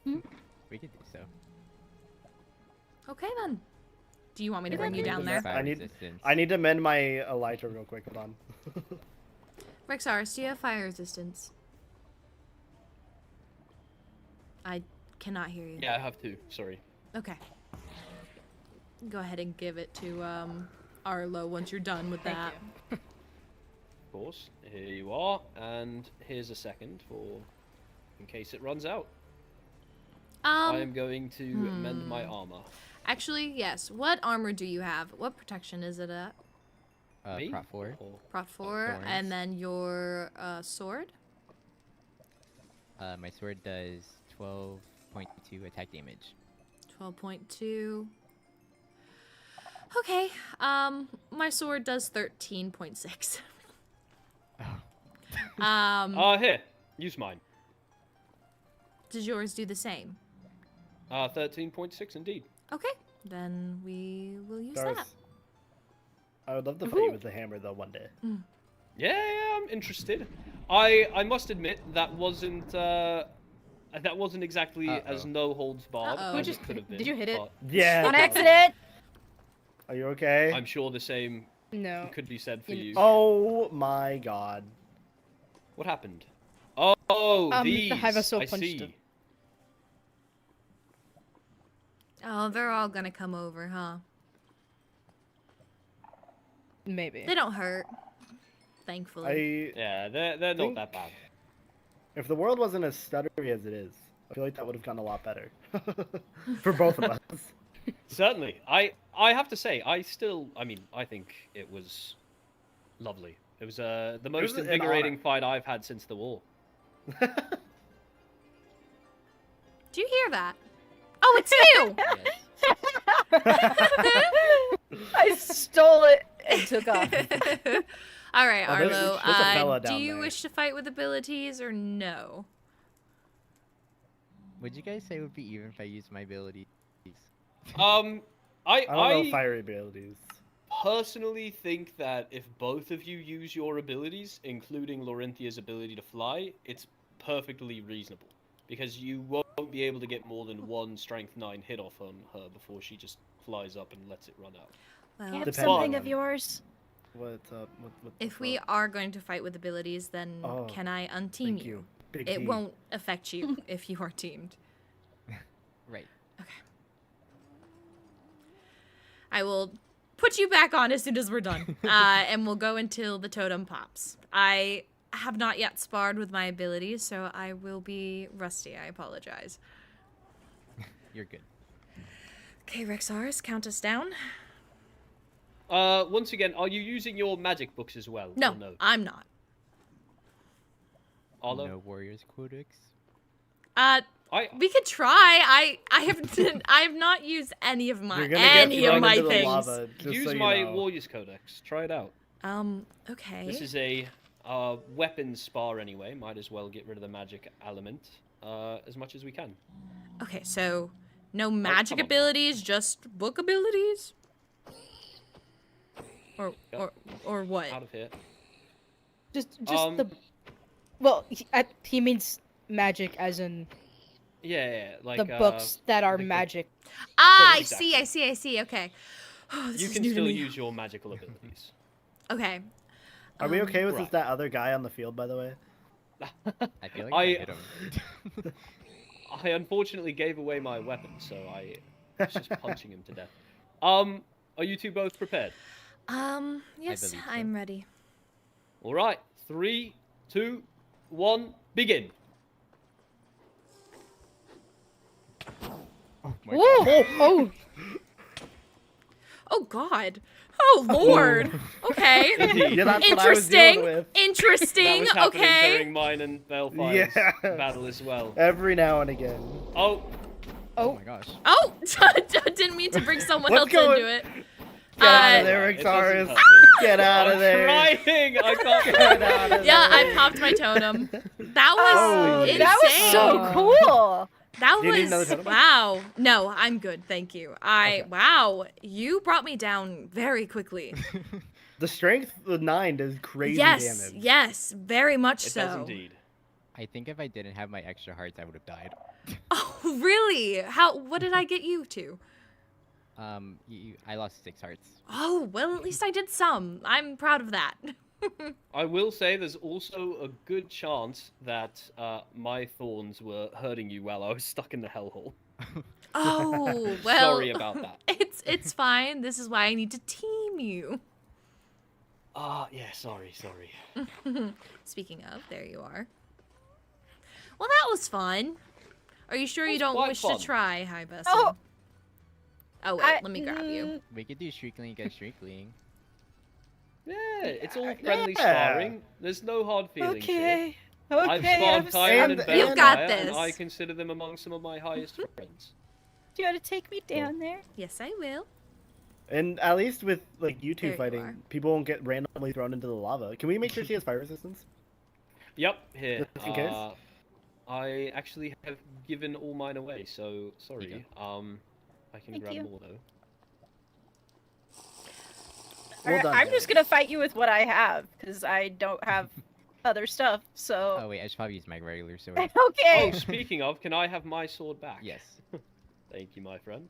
We could do so. Okay, then. Do you want me to Yeah, bring you maybe down that's there? fine. I need to mend my Elytra real quick. Hold on. Rexaris, do you have fire resistance? I cannot hear you. Yeah, I have 2. Sorry. Okay. Go ahead and give it to Arlo once you're done with that. Of course. Here you are, and here's a second for in case it runs out. I am going to mend my armor. Actually, yes. What armor do you have? What protection is it at? Me? Prot 4. Prot 4, thorns. and then your sword? My sword does 12.2 attack damage. 12.2. Okay. My sword does 13.6. Here. Use mine. Does yours do the same? 13.6 indeed. Okay. Then we will use Darth, that. I would love to fight you with the hammer though one day. Yeah, I'm interested. I must admit that wasn't That wasn't exactly as no holds barred Uh-oh. as it could have been. Did you hit it? but Yeah. On accident. Are you okay? I'm sure the same No. could be said for you. Oh my god. What happened? Oh, The these. Hive Soul I punched see. him. Oh, they're all gonna come over, huh? Maybe. They don't hurt. Thankfully. Yeah, they're not think- that bad. If the world wasn't as stuttery as it is, I feel like that would have gone a lot better. For both of us. Certainly. I have to say, I think it was lovely. It was the most an invigorating honor. fight I've had since the war. Do you hear that? Oh, it's you! I stole it and took off. All right, Oh, there's Arlo. a fella Do down you there. wish to fight with abilities or no? Would you guys say it would be even if I used my abilities? I don't know I fiery abilities. personally think that if both of you use your abilities, including Lorynthia's ability to fly, it's perfectly reasonable. Because you won't be able to get more than one Strength 9 hit off on her before she just flies up and lets it run out. Well, I have Depends something on- of yours. What's up? What the if we fuck? are going to fight with abilities, then Oh, can I unteam Thank you? you. Big It T. won't affect you if you are teamed. Right. I will put you back on as soon as we're done, and we'll go until the totem pops. I have not yet sparred with my abilities, so I will be rusty. I apologize. You're good. Okay, Rexaris, count us down. Once again, are you using your magic books as well? No, or no? I'm not. Arlo? No Warriors Codex? We could try. I have not used any of my You're gonna get any of thrown my into the things. lava, just Use so you my know. Warriors Codex. Try it out. Okay. This is a weapons spar anyway. Might as well get rid of the magic element as much as we can. Okay, so no magic come on. abilities, just book abilities? Yep. Or what? Out of here. Just the. Well, he means magic as in Yeah, like the books that are the- magic. Ah, Exactly. I see. Okay. Oh, this You is can new to still me. use your magical abilities. Okay. Are we okay with right. that other guy on the field, by the way? I feel like I hit him. I unfortunately gave away my weapon, so I was just punching him to death. Are you two both prepared? Yes, believe so. I'm ready. All right. 3, 2, 1, begin. Oh my Whoa! god. Oh! Oh God. Oh Lord. Okay. Indeed. Yeah, that's what I was dealing with. That Interesting. was happening Okay. during mine and Balfire's Yeah. battle as well. Every now and again. Oh, Oh my gosh. Oh, didn't mean to bring someone What's else going- into it. Get out of Uh, there, it doesn't Rexaris. hurt me. Get out of I'm there. trying. I can't. Get out of Yeah, there. I popped my totem. That was Oh, insane. That was so cool. That Do you need another was totem? wow. No, I'm good, thank you. Wow, you brought me down very quickly. The strength of 9 does crazy yes, damage. yes, very much It so. does indeed. I think if I didn't have my extra hearts, I would have died. Oh, really? How? What did I get you to? I lost 6 hearts. Oh, well, at least I did some. I'm proud of that. I will say there's also a good chance that my thorns were hurting you while I was stuck in the hellhole. Oh, well. Sorry about that. It's fine. This is why I need to team you. Yeah, sorry. Speaking of, there you are. Well, that was fun. Are you sure you was don't quite wish fun. to try, Hi Bessie? Oh. Oh, wait, let me grab you. We could do Shriekling against Shriekling. Yeah, it's all friendly Yeah. sparring. There's no hard feelings here. Okay. I've Okay. sparred Kairen and You've Balfire, got and this. I consider them among some of my highest friends. Do you want to take me down there? Yes, I will. And at least with like you two There you fighting, are. people won't get randomly thrown into the lava. Can we make sure she has fire resistance? Yep, here. Just in case? I actually have given all mine away, so sorry. I can Thank grab you. more though. Well done, I'm guys. just gonna fight you with what I have because I don't have other stuff. So Oh wait, I should probably use my regular sword. okay. Oh, speaking of, can I have my sword back? Yes. Thank you, my friend.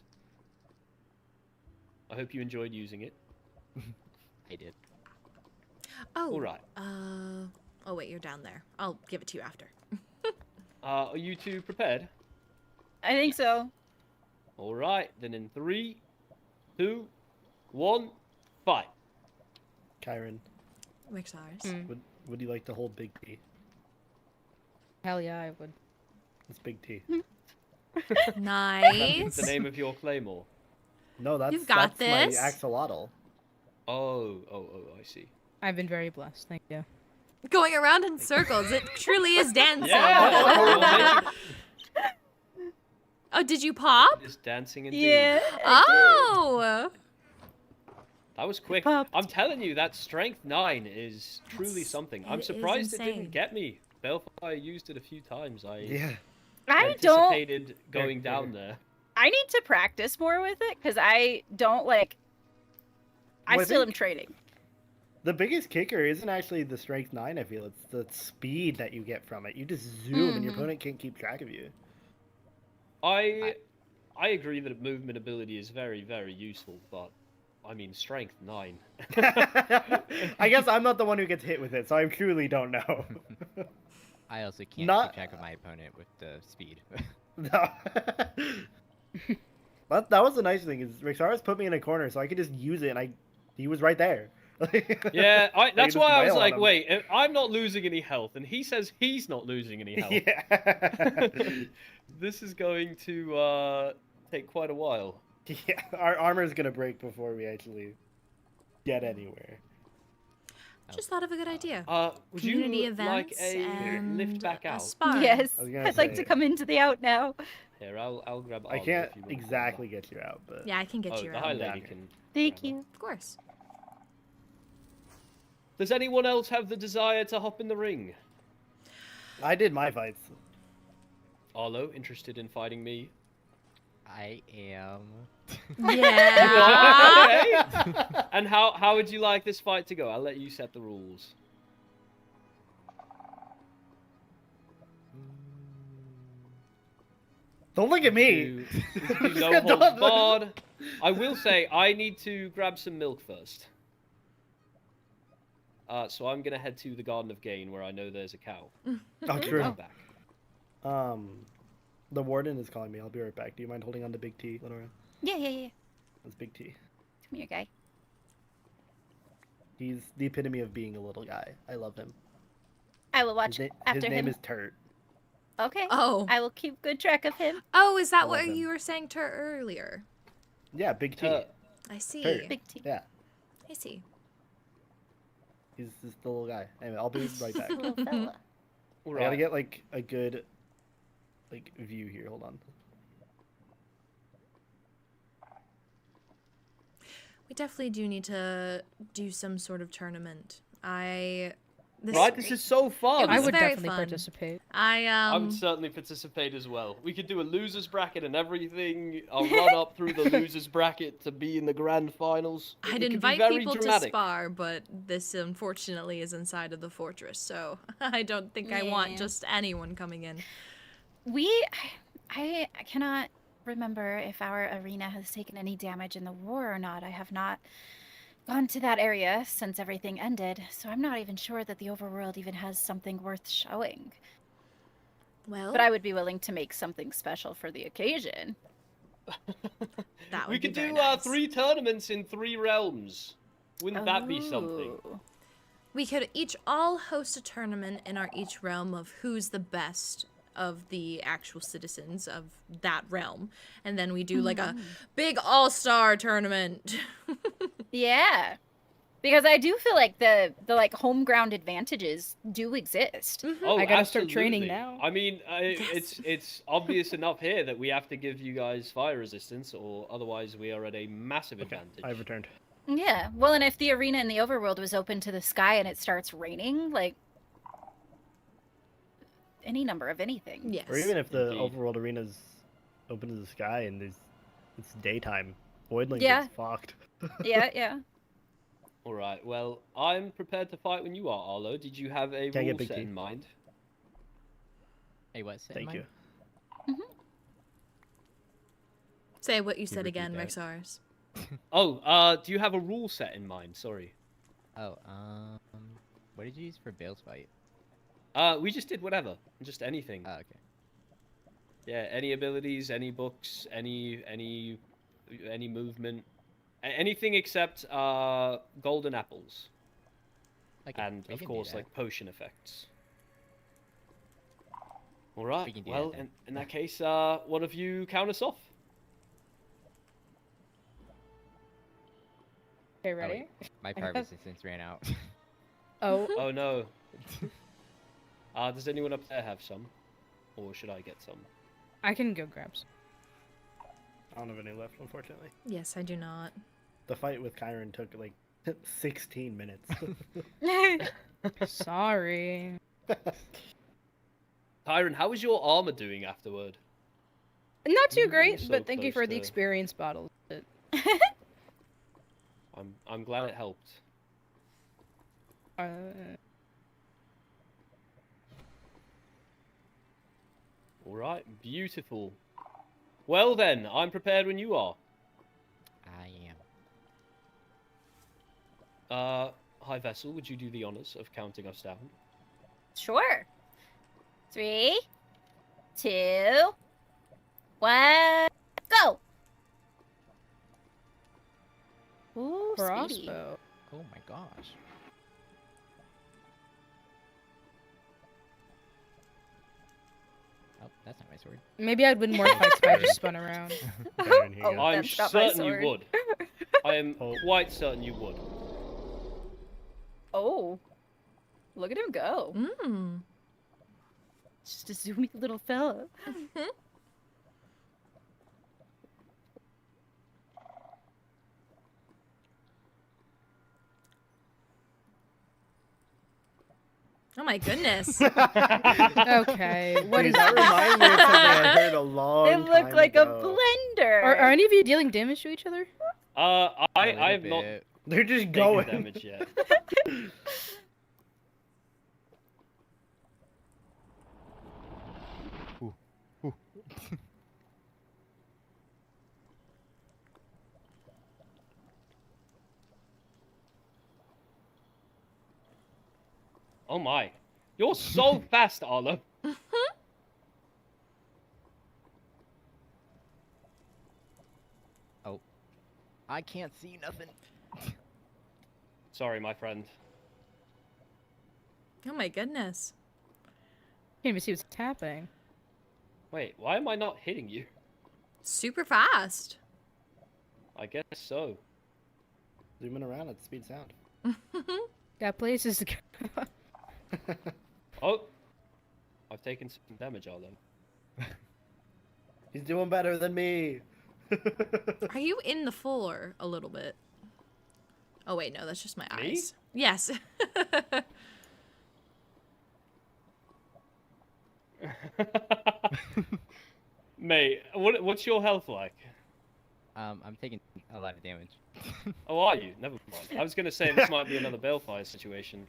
I hope you enjoyed using it. I did. Oh. All right. Oh wait, you're down there. I'll give it to you after. Are you two prepared? I think so. All right. Then in 3, 2, 1, fight. Kairen, Rixars. would you like to hold Big T? Hell yeah, I would. It's Big T. Nice. The name of your claymore. No, that's You've got that's this. my axolotl. Oh, I see. I've been very blessed, thank you. Going around in circles. It truly is dancing. Yeah. Oh, did you pop? Just dancing and Yeah. Oh. That was quick. Popped. I'm telling you, that strength 9 is truly something. I'm it is surprised it insane. didn't get me. Balefire used it a few times. I Yeah. I don't. anticipated going down there. I need to practice more with it because I don't like. I Well, I still am think- training. The biggest kicker isn't actually the strength 9, I feel. It's the speed that you get from it. You just zoom and your opponent can't keep track of you. I agree that movement ability is very, very useful, but I mean strength 9. I guess I'm not the one who gets hit with it, so I truly don't know. I also can't Not- keep track of my opponent with the speed. No. That was the nice thing, is Rixaris put me in a corner so I could just use it, and he was right there. Yeah, that's just why I was wail on like, him. wait, I'm not losing any health, and he says he's not losing any health. Yeah. This is going to take quite a while. Yeah, our armor's gonna break before we actually get anywhere. Just thought of a good idea. Would Community you like events a and lift back out? Sparring. Yes, I was gonna I'd like say- to come into the out now. Here, I'll grab. I Arlo can't if you want. exactly get you out, but Yeah, I can get Oh, you the high out. lady Yeah. can. Thank grab her. you. Of course. Does anyone else have the desire to hop in the ring? I did my fights. Arlo, interested in fighting me? I am. Yeah. Okay. And how would you like this fight to go? I'll let you set the rules. Don't look at me. Do no holds barred. I will say I need to grab some milk first. So I'm gonna head to the Garden of Gain where I know there's a cow. Oh, true. Come back. The warden is calling me. I'll be right back. Do you mind holding on to Big T, Lenora? Yeah. That's Big T. Come here, guy. He's the epitome of being a little guy. I love him. I will watch His after name him. is Turt. Okay. Oh. I will keep good track of him. Oh, is that I what love him. you were saying to her earlier? Yeah, Big T. I see. Turt. Big T. Yeah, I see. he's just the little guy. Anyway, I'll be right back. Little fella. All I gotta right. get like a good view here. Hold on. We definitely do need to do some sort of tournament. This is so fun. It I was would very definitely fun. participate. I would certainly participate as well. We could do a losers bracket and everything. I'll run up through the losers bracket to be in the grand finals. It I'd could be invite very people dramatic. to spar, but this unfortunately is inside of the fortress, so I don't think I want Yeah. just anyone coming in. I cannot remember if our arena has taken any damage in the war or not. I have not gone to that area since everything ended, so I'm not even sure that the overworld even has something worth showing. Well, But I would be willing to make something special for the occasion. that would We be could very do nice. 3 tournaments in 3 realms. Wouldn't that be something? Ooh. We could each all host a tournament in our each realm of who's the best of the actual citizens of that realm, and then we do like a big all-star tournament. Yeah. Because I do feel like the like home ground advantages do exist. Oh, I gotta start training absolutely. now. I mean, it's obvious enough here that we have to give you guys fire resistance, or otherwise we are at a massive advantage. I've returned. Yeah. Well, and if the arena in the overworld was open to the sky and it starts raining, like any number of anything. Yes. Or even if the Indeed. overworld arena's open to the sky and it's daytime, Voidling Yeah. gets fucked. Yeah, yeah. All right. Well, I'm prepared to fight when you are, Arlo. Did you have a Can I get rule big set tea? in mind? Hey, what's it? Thank you. Say what you you said repeat again, that? Rexars. Oh, do you have a rule set in mind? Sorry. Oh, what did you use for Bale's fight? We just did whatever. Just anything. Oh, okay. Yeah, any abilities, any books, any movement, anything except golden apples, Okay, and we of can do course that. like potion effects. All right. can do Well, that then. in that case, one of you count us off. Okay, Oh, ready? wait, my I part have- resistance ran out. Oh, Oh no. Does anyone up there have some, or should I get some? I can go grab some. I don't have any left, unfortunately. Yes, I do not. The fight with Kairen took like 16 minutes. Sorry. Kairen, how is your armor doing afterward? Not too You're great, so but thank you close for the to- experience bottles. I'm glad it helped. Uh, All right, beautiful. Well then, I'm prepared when you are. I am. High Vessel, would you do the honors of counting us down? Sure. 3, 2, 1, go! Ooh, speedy. crossbow. Oh my gosh. Oh, that's not my sword. Maybe I'd win more fights if I just spun around. Kairen, here you Oh, go. I'm that's not my certain you sword. would. I am Oh. quite certain you would. Oh, look at him go. Mmm. Just a zoomy little fella. Oh my goodness. Okay, what Dude, is that reminds me of something I heard a long It time looked like a ago. blender. Are any of you dealing damage to each other? I A little have not bit. They're just taken going. damage yet. Oh my. You're so fast, Arlo. Oh, I can't see nothing. Sorry, my friend. Oh my goodness. Can't even see what's happening. Wait, why am I not hitting you? Super fast. I guess so. Zooming around at speed sound. Got places to go. Oh, I've taken some damage, Arlo. He's doing better than me. Are you in the floor a little bit? Oh wait, no, that's just my Me? eyes. Yes. Mate, what's your health like? I'm taking a lot of damage. Oh, are you? Never mind. I was gonna say this might be another balefire situation.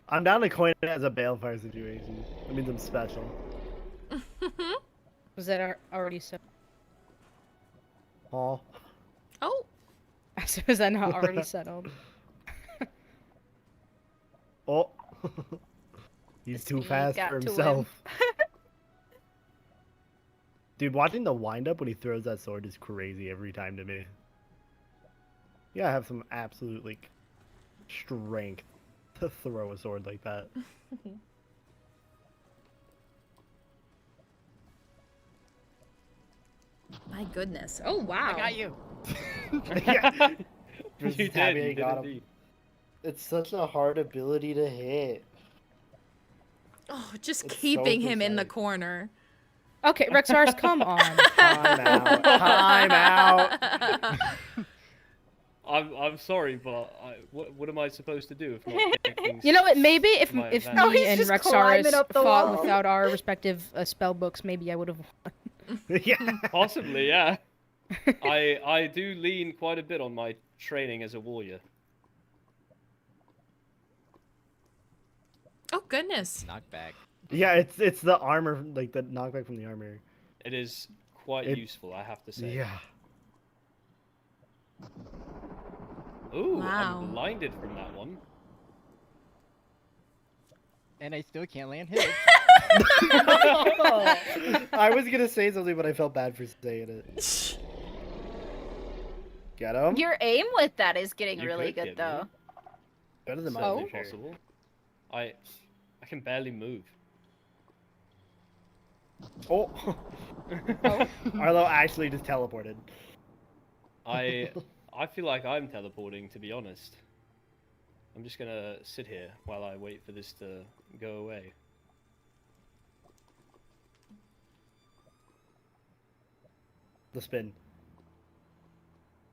I'm down to coin it as a balefire situation. That means I'm special. Was that already so? Oh. Oh. So is that not already settled? Oh. He's too He fast got for to him. himself. Dude, watching the wind up when he throws that sword is crazy every time to me. Yeah, I have some absolute like strength to throw a sword like that. My goodness. Oh wow. I got you. Yeah. You Just did, happy I you did got him. indeed. It's such a hard ability to hit. Oh, just It's so keeping him in the precise. corner. Okay, Rexars, come on. Time out. Time out. I'm sorry, but what am I supposed to do if not take things You know what? Maybe if My if advantage. Oh, he's me and just Rexars climbing up the fought wall. without our respective spell books, maybe I would have won. Yeah. Possibly, yeah. I do lean quite a bit on my training as a warrior. goodness. Knockback. Yeah, it's the armor, like the knockback from the armor. It is quite useful, I have to say. Yeah. Ooh, Wow. I'm blinded from that one. And I still can't land hits. I was gonna say something, but I felt bad for saying it. Get him. Your aim with that is getting You really could good, get though. me. Better than Certainly mine. possible. I can barely move. Oh. Arlo actually just teleported. I feel like I'm teleporting, to be honest. I'm just gonna sit here while I wait for this to go away. The spin.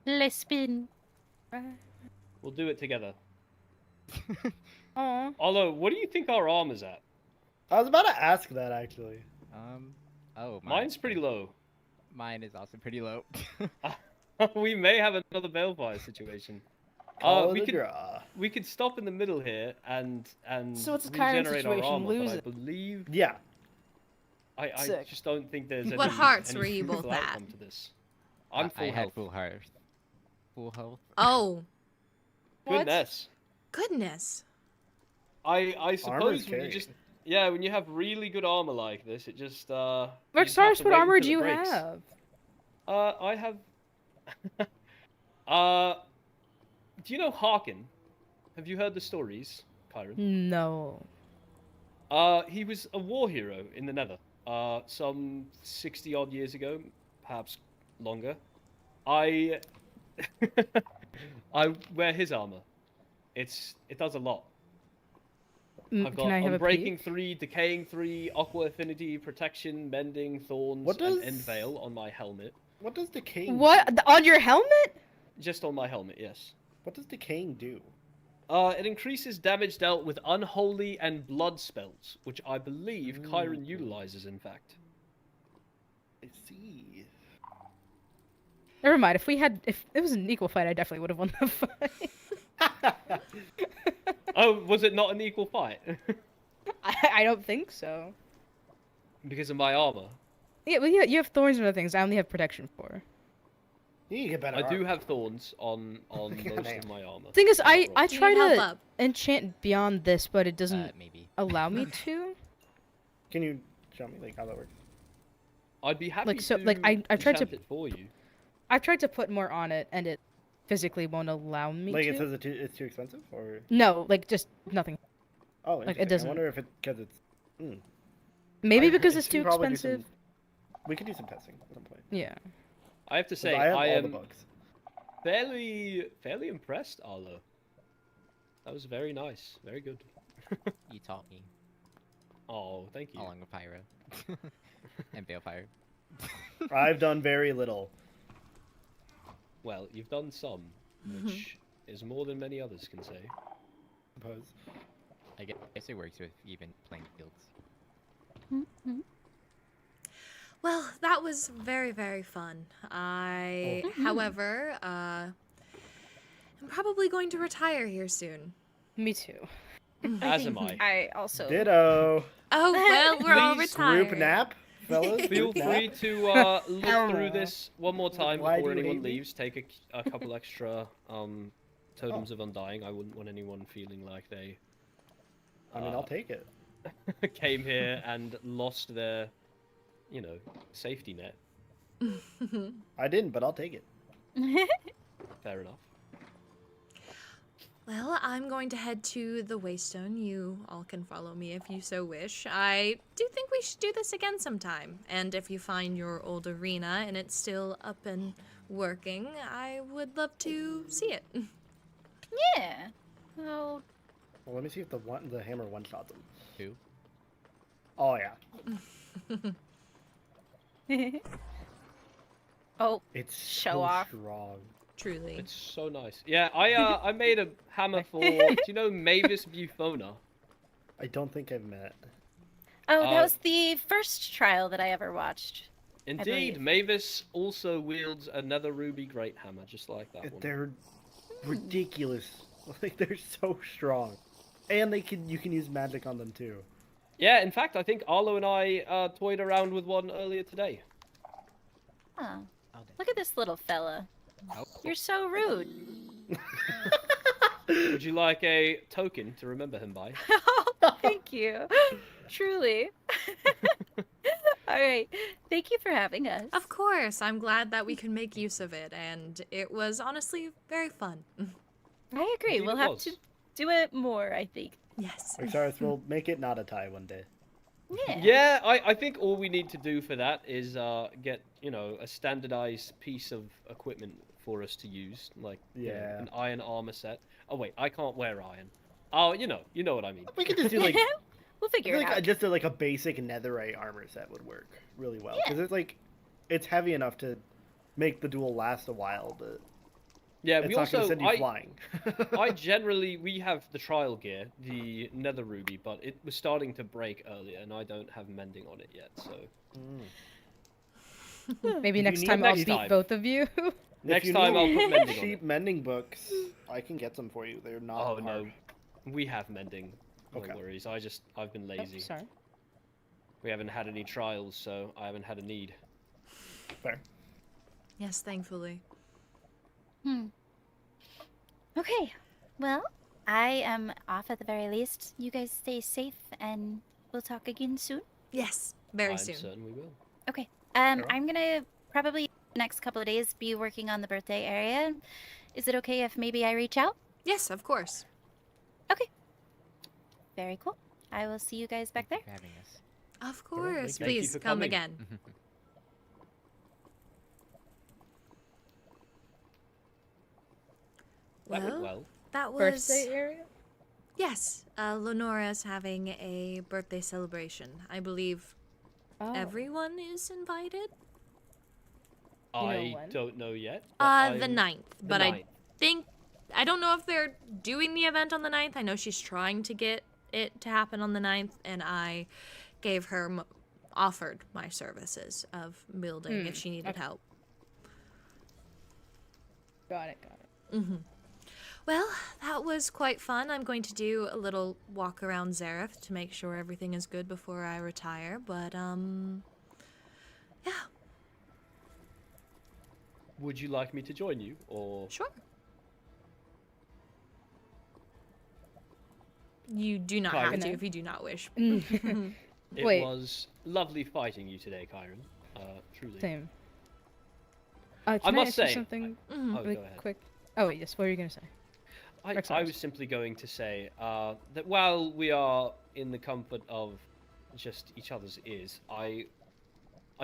Le spin. We'll do it together. Aw. Although, what do you think our armor's at? I was about to ask that actually. Oh, Mine's pretty low. Mine is also pretty low. We may have another Balefire situation. Call we it a could draw. we could stop in the middle here and So what's the Kairen regenerate our situation? armor, Lose but it. I believe Yeah. I Sick. just don't think there's What any, hearts any were you fruitful both at? outcome to this. I'm full I had health. full health. Full health. Oh, Goodness. goodness. I Armor's suppose when you carrying. just when you have really good armor like this, it just you just have Rexarus, to what wait armor until do it you breaks. have? I have do you know Harkin? Have you heard the stories, Kairen? No. He was a war hero in the Nether. Some 60 odd years ago, perhaps longer. I wear his armor. It does a lot. I've got Can I have a Unbreaking peek? 3, Decaying 3, Aqua Affinity, Protection, Mending, Thorns, What and does- End Veil on my helmet. What does decaying What? do? On your helmet? Just on my helmet, yes. What does decaying do? It increases damage dealt with unholy and blood spells, which I believe Kairen utilizes, in fact. I see. Never mind. If it was an equal fight, I definitely would have won the fight. Oh, was it not an equal fight? I don't think so. Because of my armor. Yeah, well, you have thorns and other things. I only have protection for. You need to get better. I do armor. have thorns on most Damn. of my armor. Thing is, I You try need help to up. enchant beyond this, but it doesn't Maybe. allow me to. Can you show me like how that works? I'd be happy Like, so- to like, I've tried to- enchant it for you. I've tried to put more on it, and it physically won't allow me Like to. it says it's too expensive, or No, like just nothing. oh, like, it interesting. doesn't- I wonder if it because it's. Maybe I- because I it's should too probably do expensive. We could do some testing at some point. Yeah. I have to 'Cause say, I have I all the am books. fairly impressed, Arlo. That was very nice. Very good. You taught me, Oh, thank you. along with Pyro. And Balefire. I've done very little. Well, you've done some, which is more than many others can say. Suppose. I guess it works with even playing fields. Well, that was very, very fun. However, I'm probably going to retire here soon. Me too. As am I. I also. Ditto. Oh, well, we're all Please, retired. Group nap, fellas. Feel Group free nap. to look through this one more time Why before do you anyone hate me? leaves. Take a couple extra totems of undying. I wouldn't want anyone feeling like they I mean, I'll take it. came here and lost their, safety net. I didn't, but I'll take it. Fair enough. Well, I'm going to head to the Waystone. You all can follow me if you so wish. I do think we should do this again sometime. And if you find your old arena and it's still up and working, I would love to see it. Yeah. Well, Well, let me see if the hammer one shots him. Who? Oh yeah, oh, it's Show so off. strong. Truly. It's so nice. Yeah, I made a hammer for. Do you know Mavis Bufona? I don't think I've met. oh, that Uh, was the first trial that I ever watched. Indeed, believe. Mavis also wields another ruby great hammer, just like that one. They're ridiculous. Like they're so strong. And you can use magic on them too. Yeah, in fact, I think Arlo and I toyed around with one earlier today. Oh, look at this little fella. Oh. You're so rude. Would you like a token to remember him by? Oh, thank you. Truly. All right. Thank you for having us. Of course, I'm glad that we could make use of it, and it was honestly very fun. I agree. Indeed We'll it have was. to do it more, I think. Yes. Rexaris will make it not a tie one day. Yeah. Yeah, I think all we need to do for that is get, a standardized piece of equipment for us to use, like Yeah. an iron armor set. Oh wait, I can't wear iron. Oh, you know what I mean. We could just do like We'll I figure feel it like out. just like a basic netherite armor set would work really well because it's heavy enough to make the duel last a while, but Yeah, it's we not also gonna send you flying. we have the trial gear, the nether ruby, but it was starting to break earlier, and I don't have mending on it yet. So Maybe If next you time need I'll next beat time. both of you. next you time I'll need put mending on cheap it. mending books, I can get some for you. They're not Oh hard. no, we have mending. No Okay. worries. I've been lazy. Oh, sorry. We haven't had any trials, so I haven't had a need. Fair. Yes, thankfully. Okay. Well, I am off at the very least. You guys stay safe, and we'll talk again soon. Yes, very I'm soon. certain we will. Okay. Very well. I'm gonna probably the next couple of days be working on the birthday area. Is it okay if maybe I reach out? Yes, of course. Okay. Very cool. I will see you guys back there. For having us. Of All right, course. thank you Please for come coming. again. That went well. That was Birthday area? yes. Lenora's having a birthday celebration. I believe Oh. everyone is invited. You know I when? don't know yet. but The I'm- 9th, the but 9th. I don't know if they're doing the event on the 9th. I know she's trying to get it to happen on the 9th, and I gave her offered my services of building if she needed okay. help. Got it. Well, that was quite fun. I'm going to do a little walk around Zareth to make sure everything is good before I retire, but yeah, Would you like me to join you, or sure. You do not have Kairen? to if you do not wish. it Wait. was lovely fighting you today, Kairen? Truly. Same. Can must ask you say- something Oh, really go ahead. quick? Oh, yes. What were you gonna say? I Rexaris. was simply going to say that while we are in the comfort of just each other's ears, I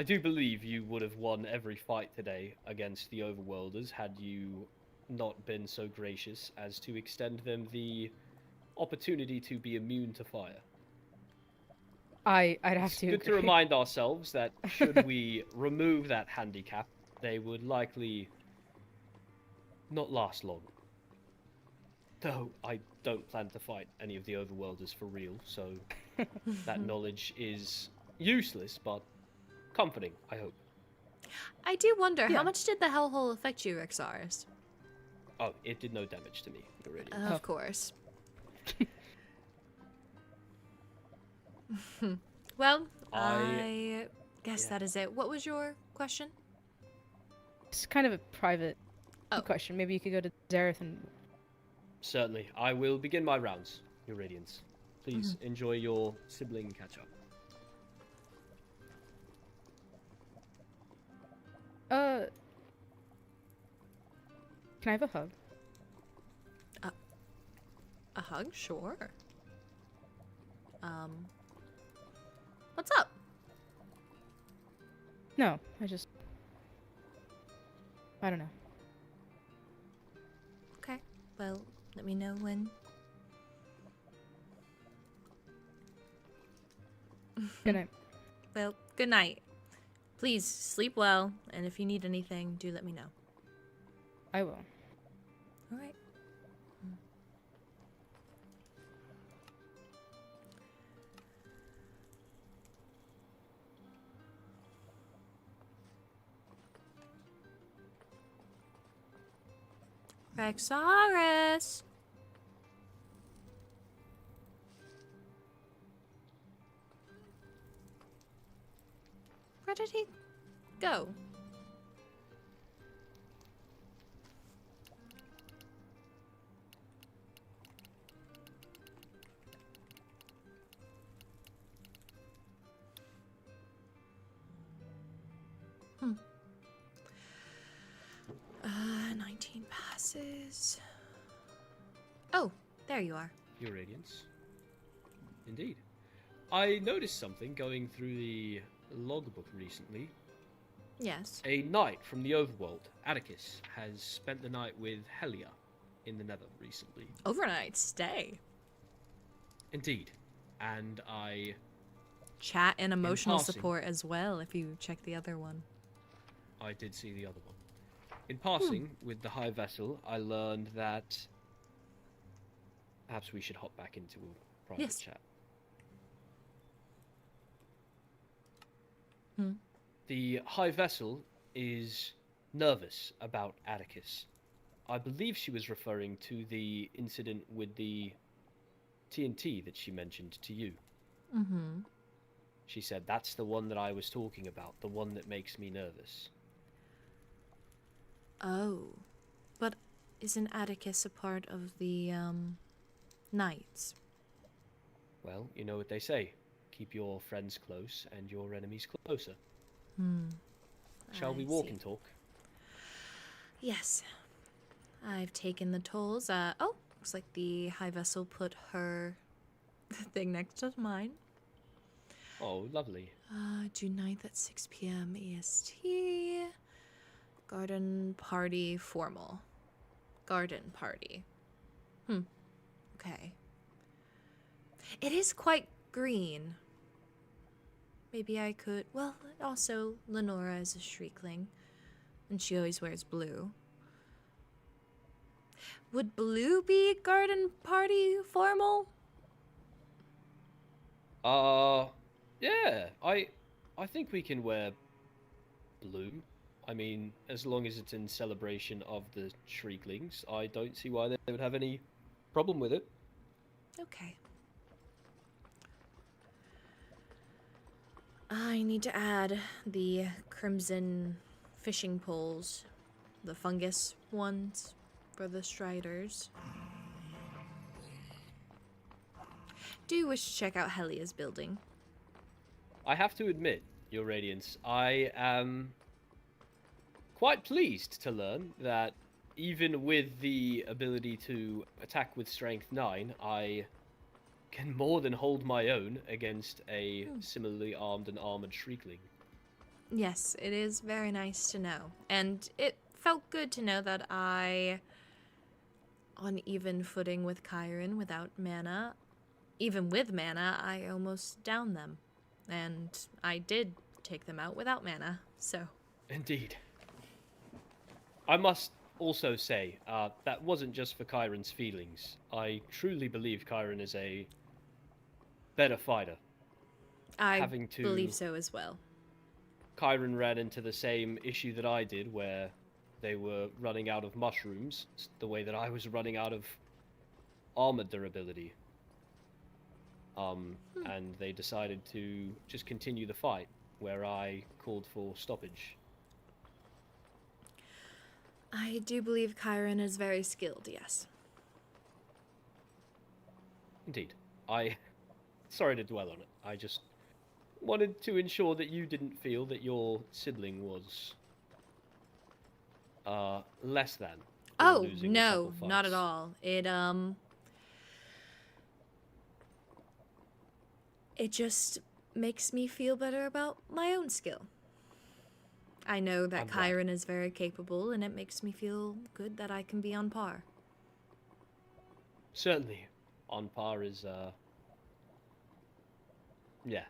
do believe you would have won every fight today against the Overworlders had you not been so gracious as to extend them the opportunity to be immune to fire. I'd have It's to. good to agree. remind ourselves that should we remove that handicap, they would likely not last long. Though I don't plan to fight any of the Overworlders for real, so that knowledge is useless, but comforting, I hope. I do wonder, Yeah. how much did the hellhole affect you, Rexaris? Oh, it did no damage to me, already. Of course. Well, I guess yeah. that is it. What was your question? It's kind of a private Oh. question. Maybe you could go to Zareth and. Certainly, I will begin my rounds, your Radiance. Please enjoy your sibling catch-up. Can I have a hug? A hug? Sure. What's up? No, I don't know. Okay. Well, let me know when. Good night. Well, good night. Please sleep well, and if you need anything, do let me know. I will. All right. Rexaris. Where did he go? Hmm. 19 passes. Oh, there you are. Your Radiance. Indeed. I noticed something going through the logbook recently. Yes. A knight from the overworld, Atticus, has spent the night with Helia in the Nether recently. Overnight stay. Indeed. And I... Chat and emotional passing- support as well, if you check the other one. I did see the other one. In passing, with the High Vessel, I learned that... Perhaps we should hop back into a private Yes. chat. Hmm. The High Vessel is nervous about Atticus. I believe she was referring to the incident with the TNT that she mentioned to you. Mm-hmm. She said, that's the one that I was talking about, the one that makes me nervous. Oh. But isn't Atticus a part of the, Knights? Well, you know what they say. Keep your friends close and your enemies closer. Hmm. Shall we I walk see. and talk? Yes. I've taken the tolls. Oh, looks like the High Vessel put her thing next to mine. Oh, lovely. June 9th at 6 p.m. EST. Garden party formal. Garden party. Okay. It is quite green. Maybe I could... Well, also, Lenora is a shriekling. And she always wears blue. Would blue be garden party formal? Yeah. I think we can wear blue. I mean, as long as it's in celebration of the Shrieklings, I don't see why they would have any problem with it. Okay. I need to add the crimson fishing poles, the fungus ones for the striders. Do you wish to check out Helia's building? I have to admit, Your Radiance, I am quite pleased to learn that even with the ability to attack with Strength 9, I can more than hold my own against a similarly armed and armored Shriekling. Yes, it is very nice to know. And it felt good to know that I, on even footing with Kairen without mana, even with mana, I almost downed them. And I did take them out without mana, so... Indeed. I must also say, that wasn't just for Kairen's feelings. I truly believe Kairen is a better fighter. I Having to... believe so as well. Kairen ran into the same issue that I did, where they were running out of mushrooms, the way that I was running out of armored durability. And they decided to just continue the fight, where I called for stoppage. I do believe Kairen is very skilled, yes. Indeed. Sorry to dwell on it. I just wanted to ensure that you didn't feel that your sibling was less than. for Oh, losing a no, couple not at fights. all. It just makes me feel better about my own skill. I know that I'm glad. Kairen is very capable, and it makes me feel good that I can be on par. Certainly, on par is yeah,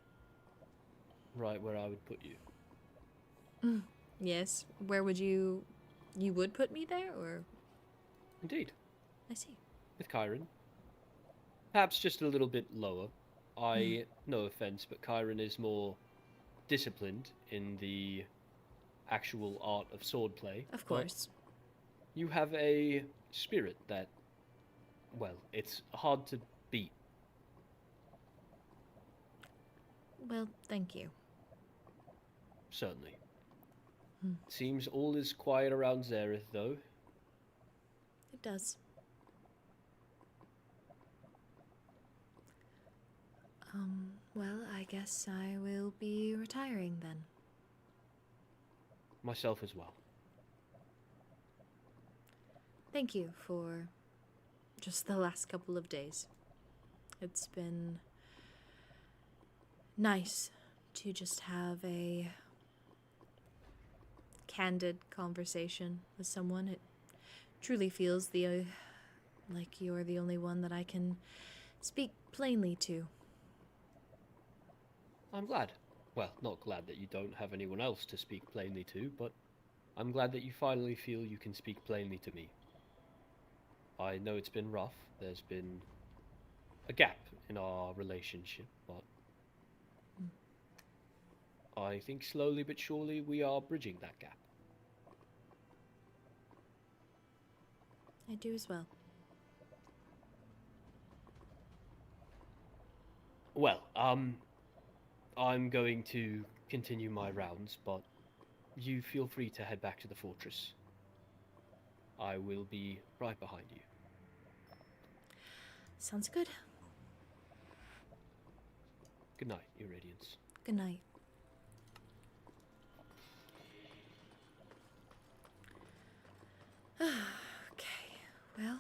right where I would put you. Yes, where would you would put me there, or? Indeed, I see. with Kairen. Perhaps just a little bit lower. No offense, but Kairen is more disciplined in the actual art of swordplay. Of but course. You have a spirit that, well, it's hard to beat. Well, thank you. certainly. Hmm. Seems all is quiet around Zareth, though. It does. Well, I guess I will be retiring then. Myself as well. Thank you for just the last couple of days. It's been nice to just have a candid conversation with someone. It truly feels like you're the only one that I can speak plainly to. I'm glad. Well, not glad that you don't have anyone else to speak plainly to, but I'm glad that you finally feel you can speak plainly to me. I know it's been rough. There's been a gap in our relationship, but I think slowly but surely we are bridging that gap. I do as well. Well, I'm going to continue my rounds, but you feel free to head back to the fortress. I will be right behind you. Sounds good. Good night, Your Radiance. Good night. Okay, well.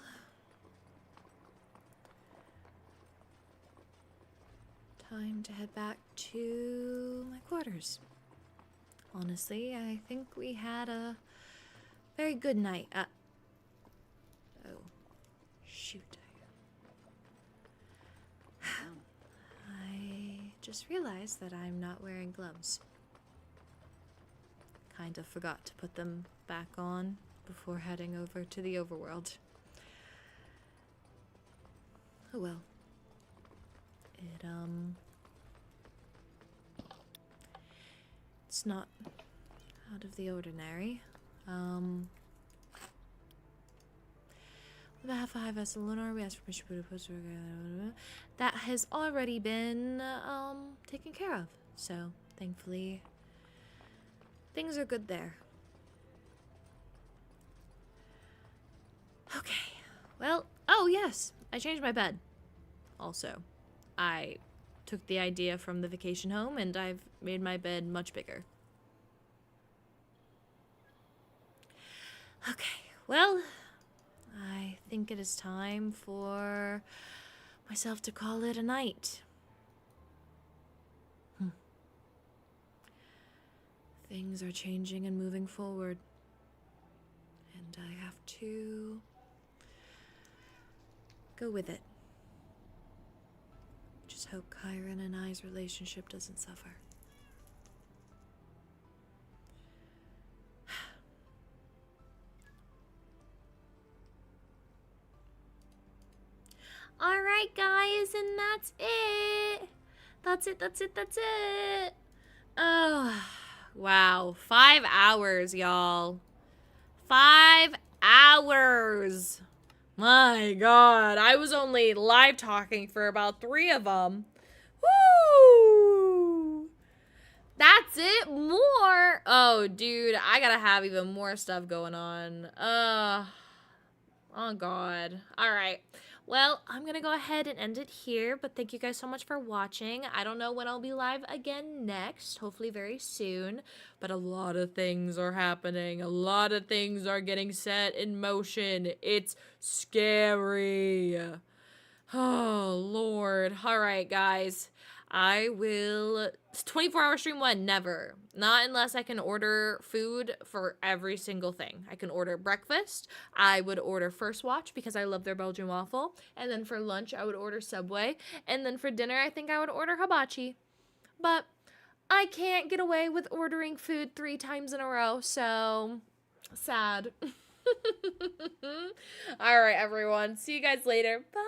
Time to head back to my quarters. Honestly, I think we had a very good night. Oh, shoot. I just realized that I'm not wearing gloves. Kind of forgot to put them back on before heading over to the overworld. Oh well. It's not out of the ordinary. On behalf of High Vessel Lunar, we ask for permission to post that has already been taken care of. So thankfully things are good there. Okay. Well, oh yes, I changed my bed. Also, I took the idea from the vacation home and I've made my bed much bigger. Okay, well, I think it is time for myself to call it a night. Things are changing and moving forward. And I have to go with it. Just hope Kairen and I's relationship doesn't suffer. Alright guys, and that's it. That's it. Oh, wow. 5 hours, y'all. 5 hours. My god, I was only live talking for about 3 of them. Woo! That's it? More? Oh, dude, I gotta have even more stuff going on. Oh god. Alright. Well, I'm gonna go ahead and end it here, but thank you guys so much for watching. I don't know when I'll be live again next, hopefully very soon, but a lot of things are happening. A lot of things are getting set in motion. It's scary. Oh, Lord. All right, guys. I will... 24-hour stream 1, never. Not unless I can order food for every single thing. I can order breakfast. I would order First Watch because I love their Belgian waffle. And then for lunch, I would order Subway. And then for dinner, I think I would order hibachi. But I can't get away with ordering food 3 times in a row, so... sad. All right, everyone. See you guys later. Bye!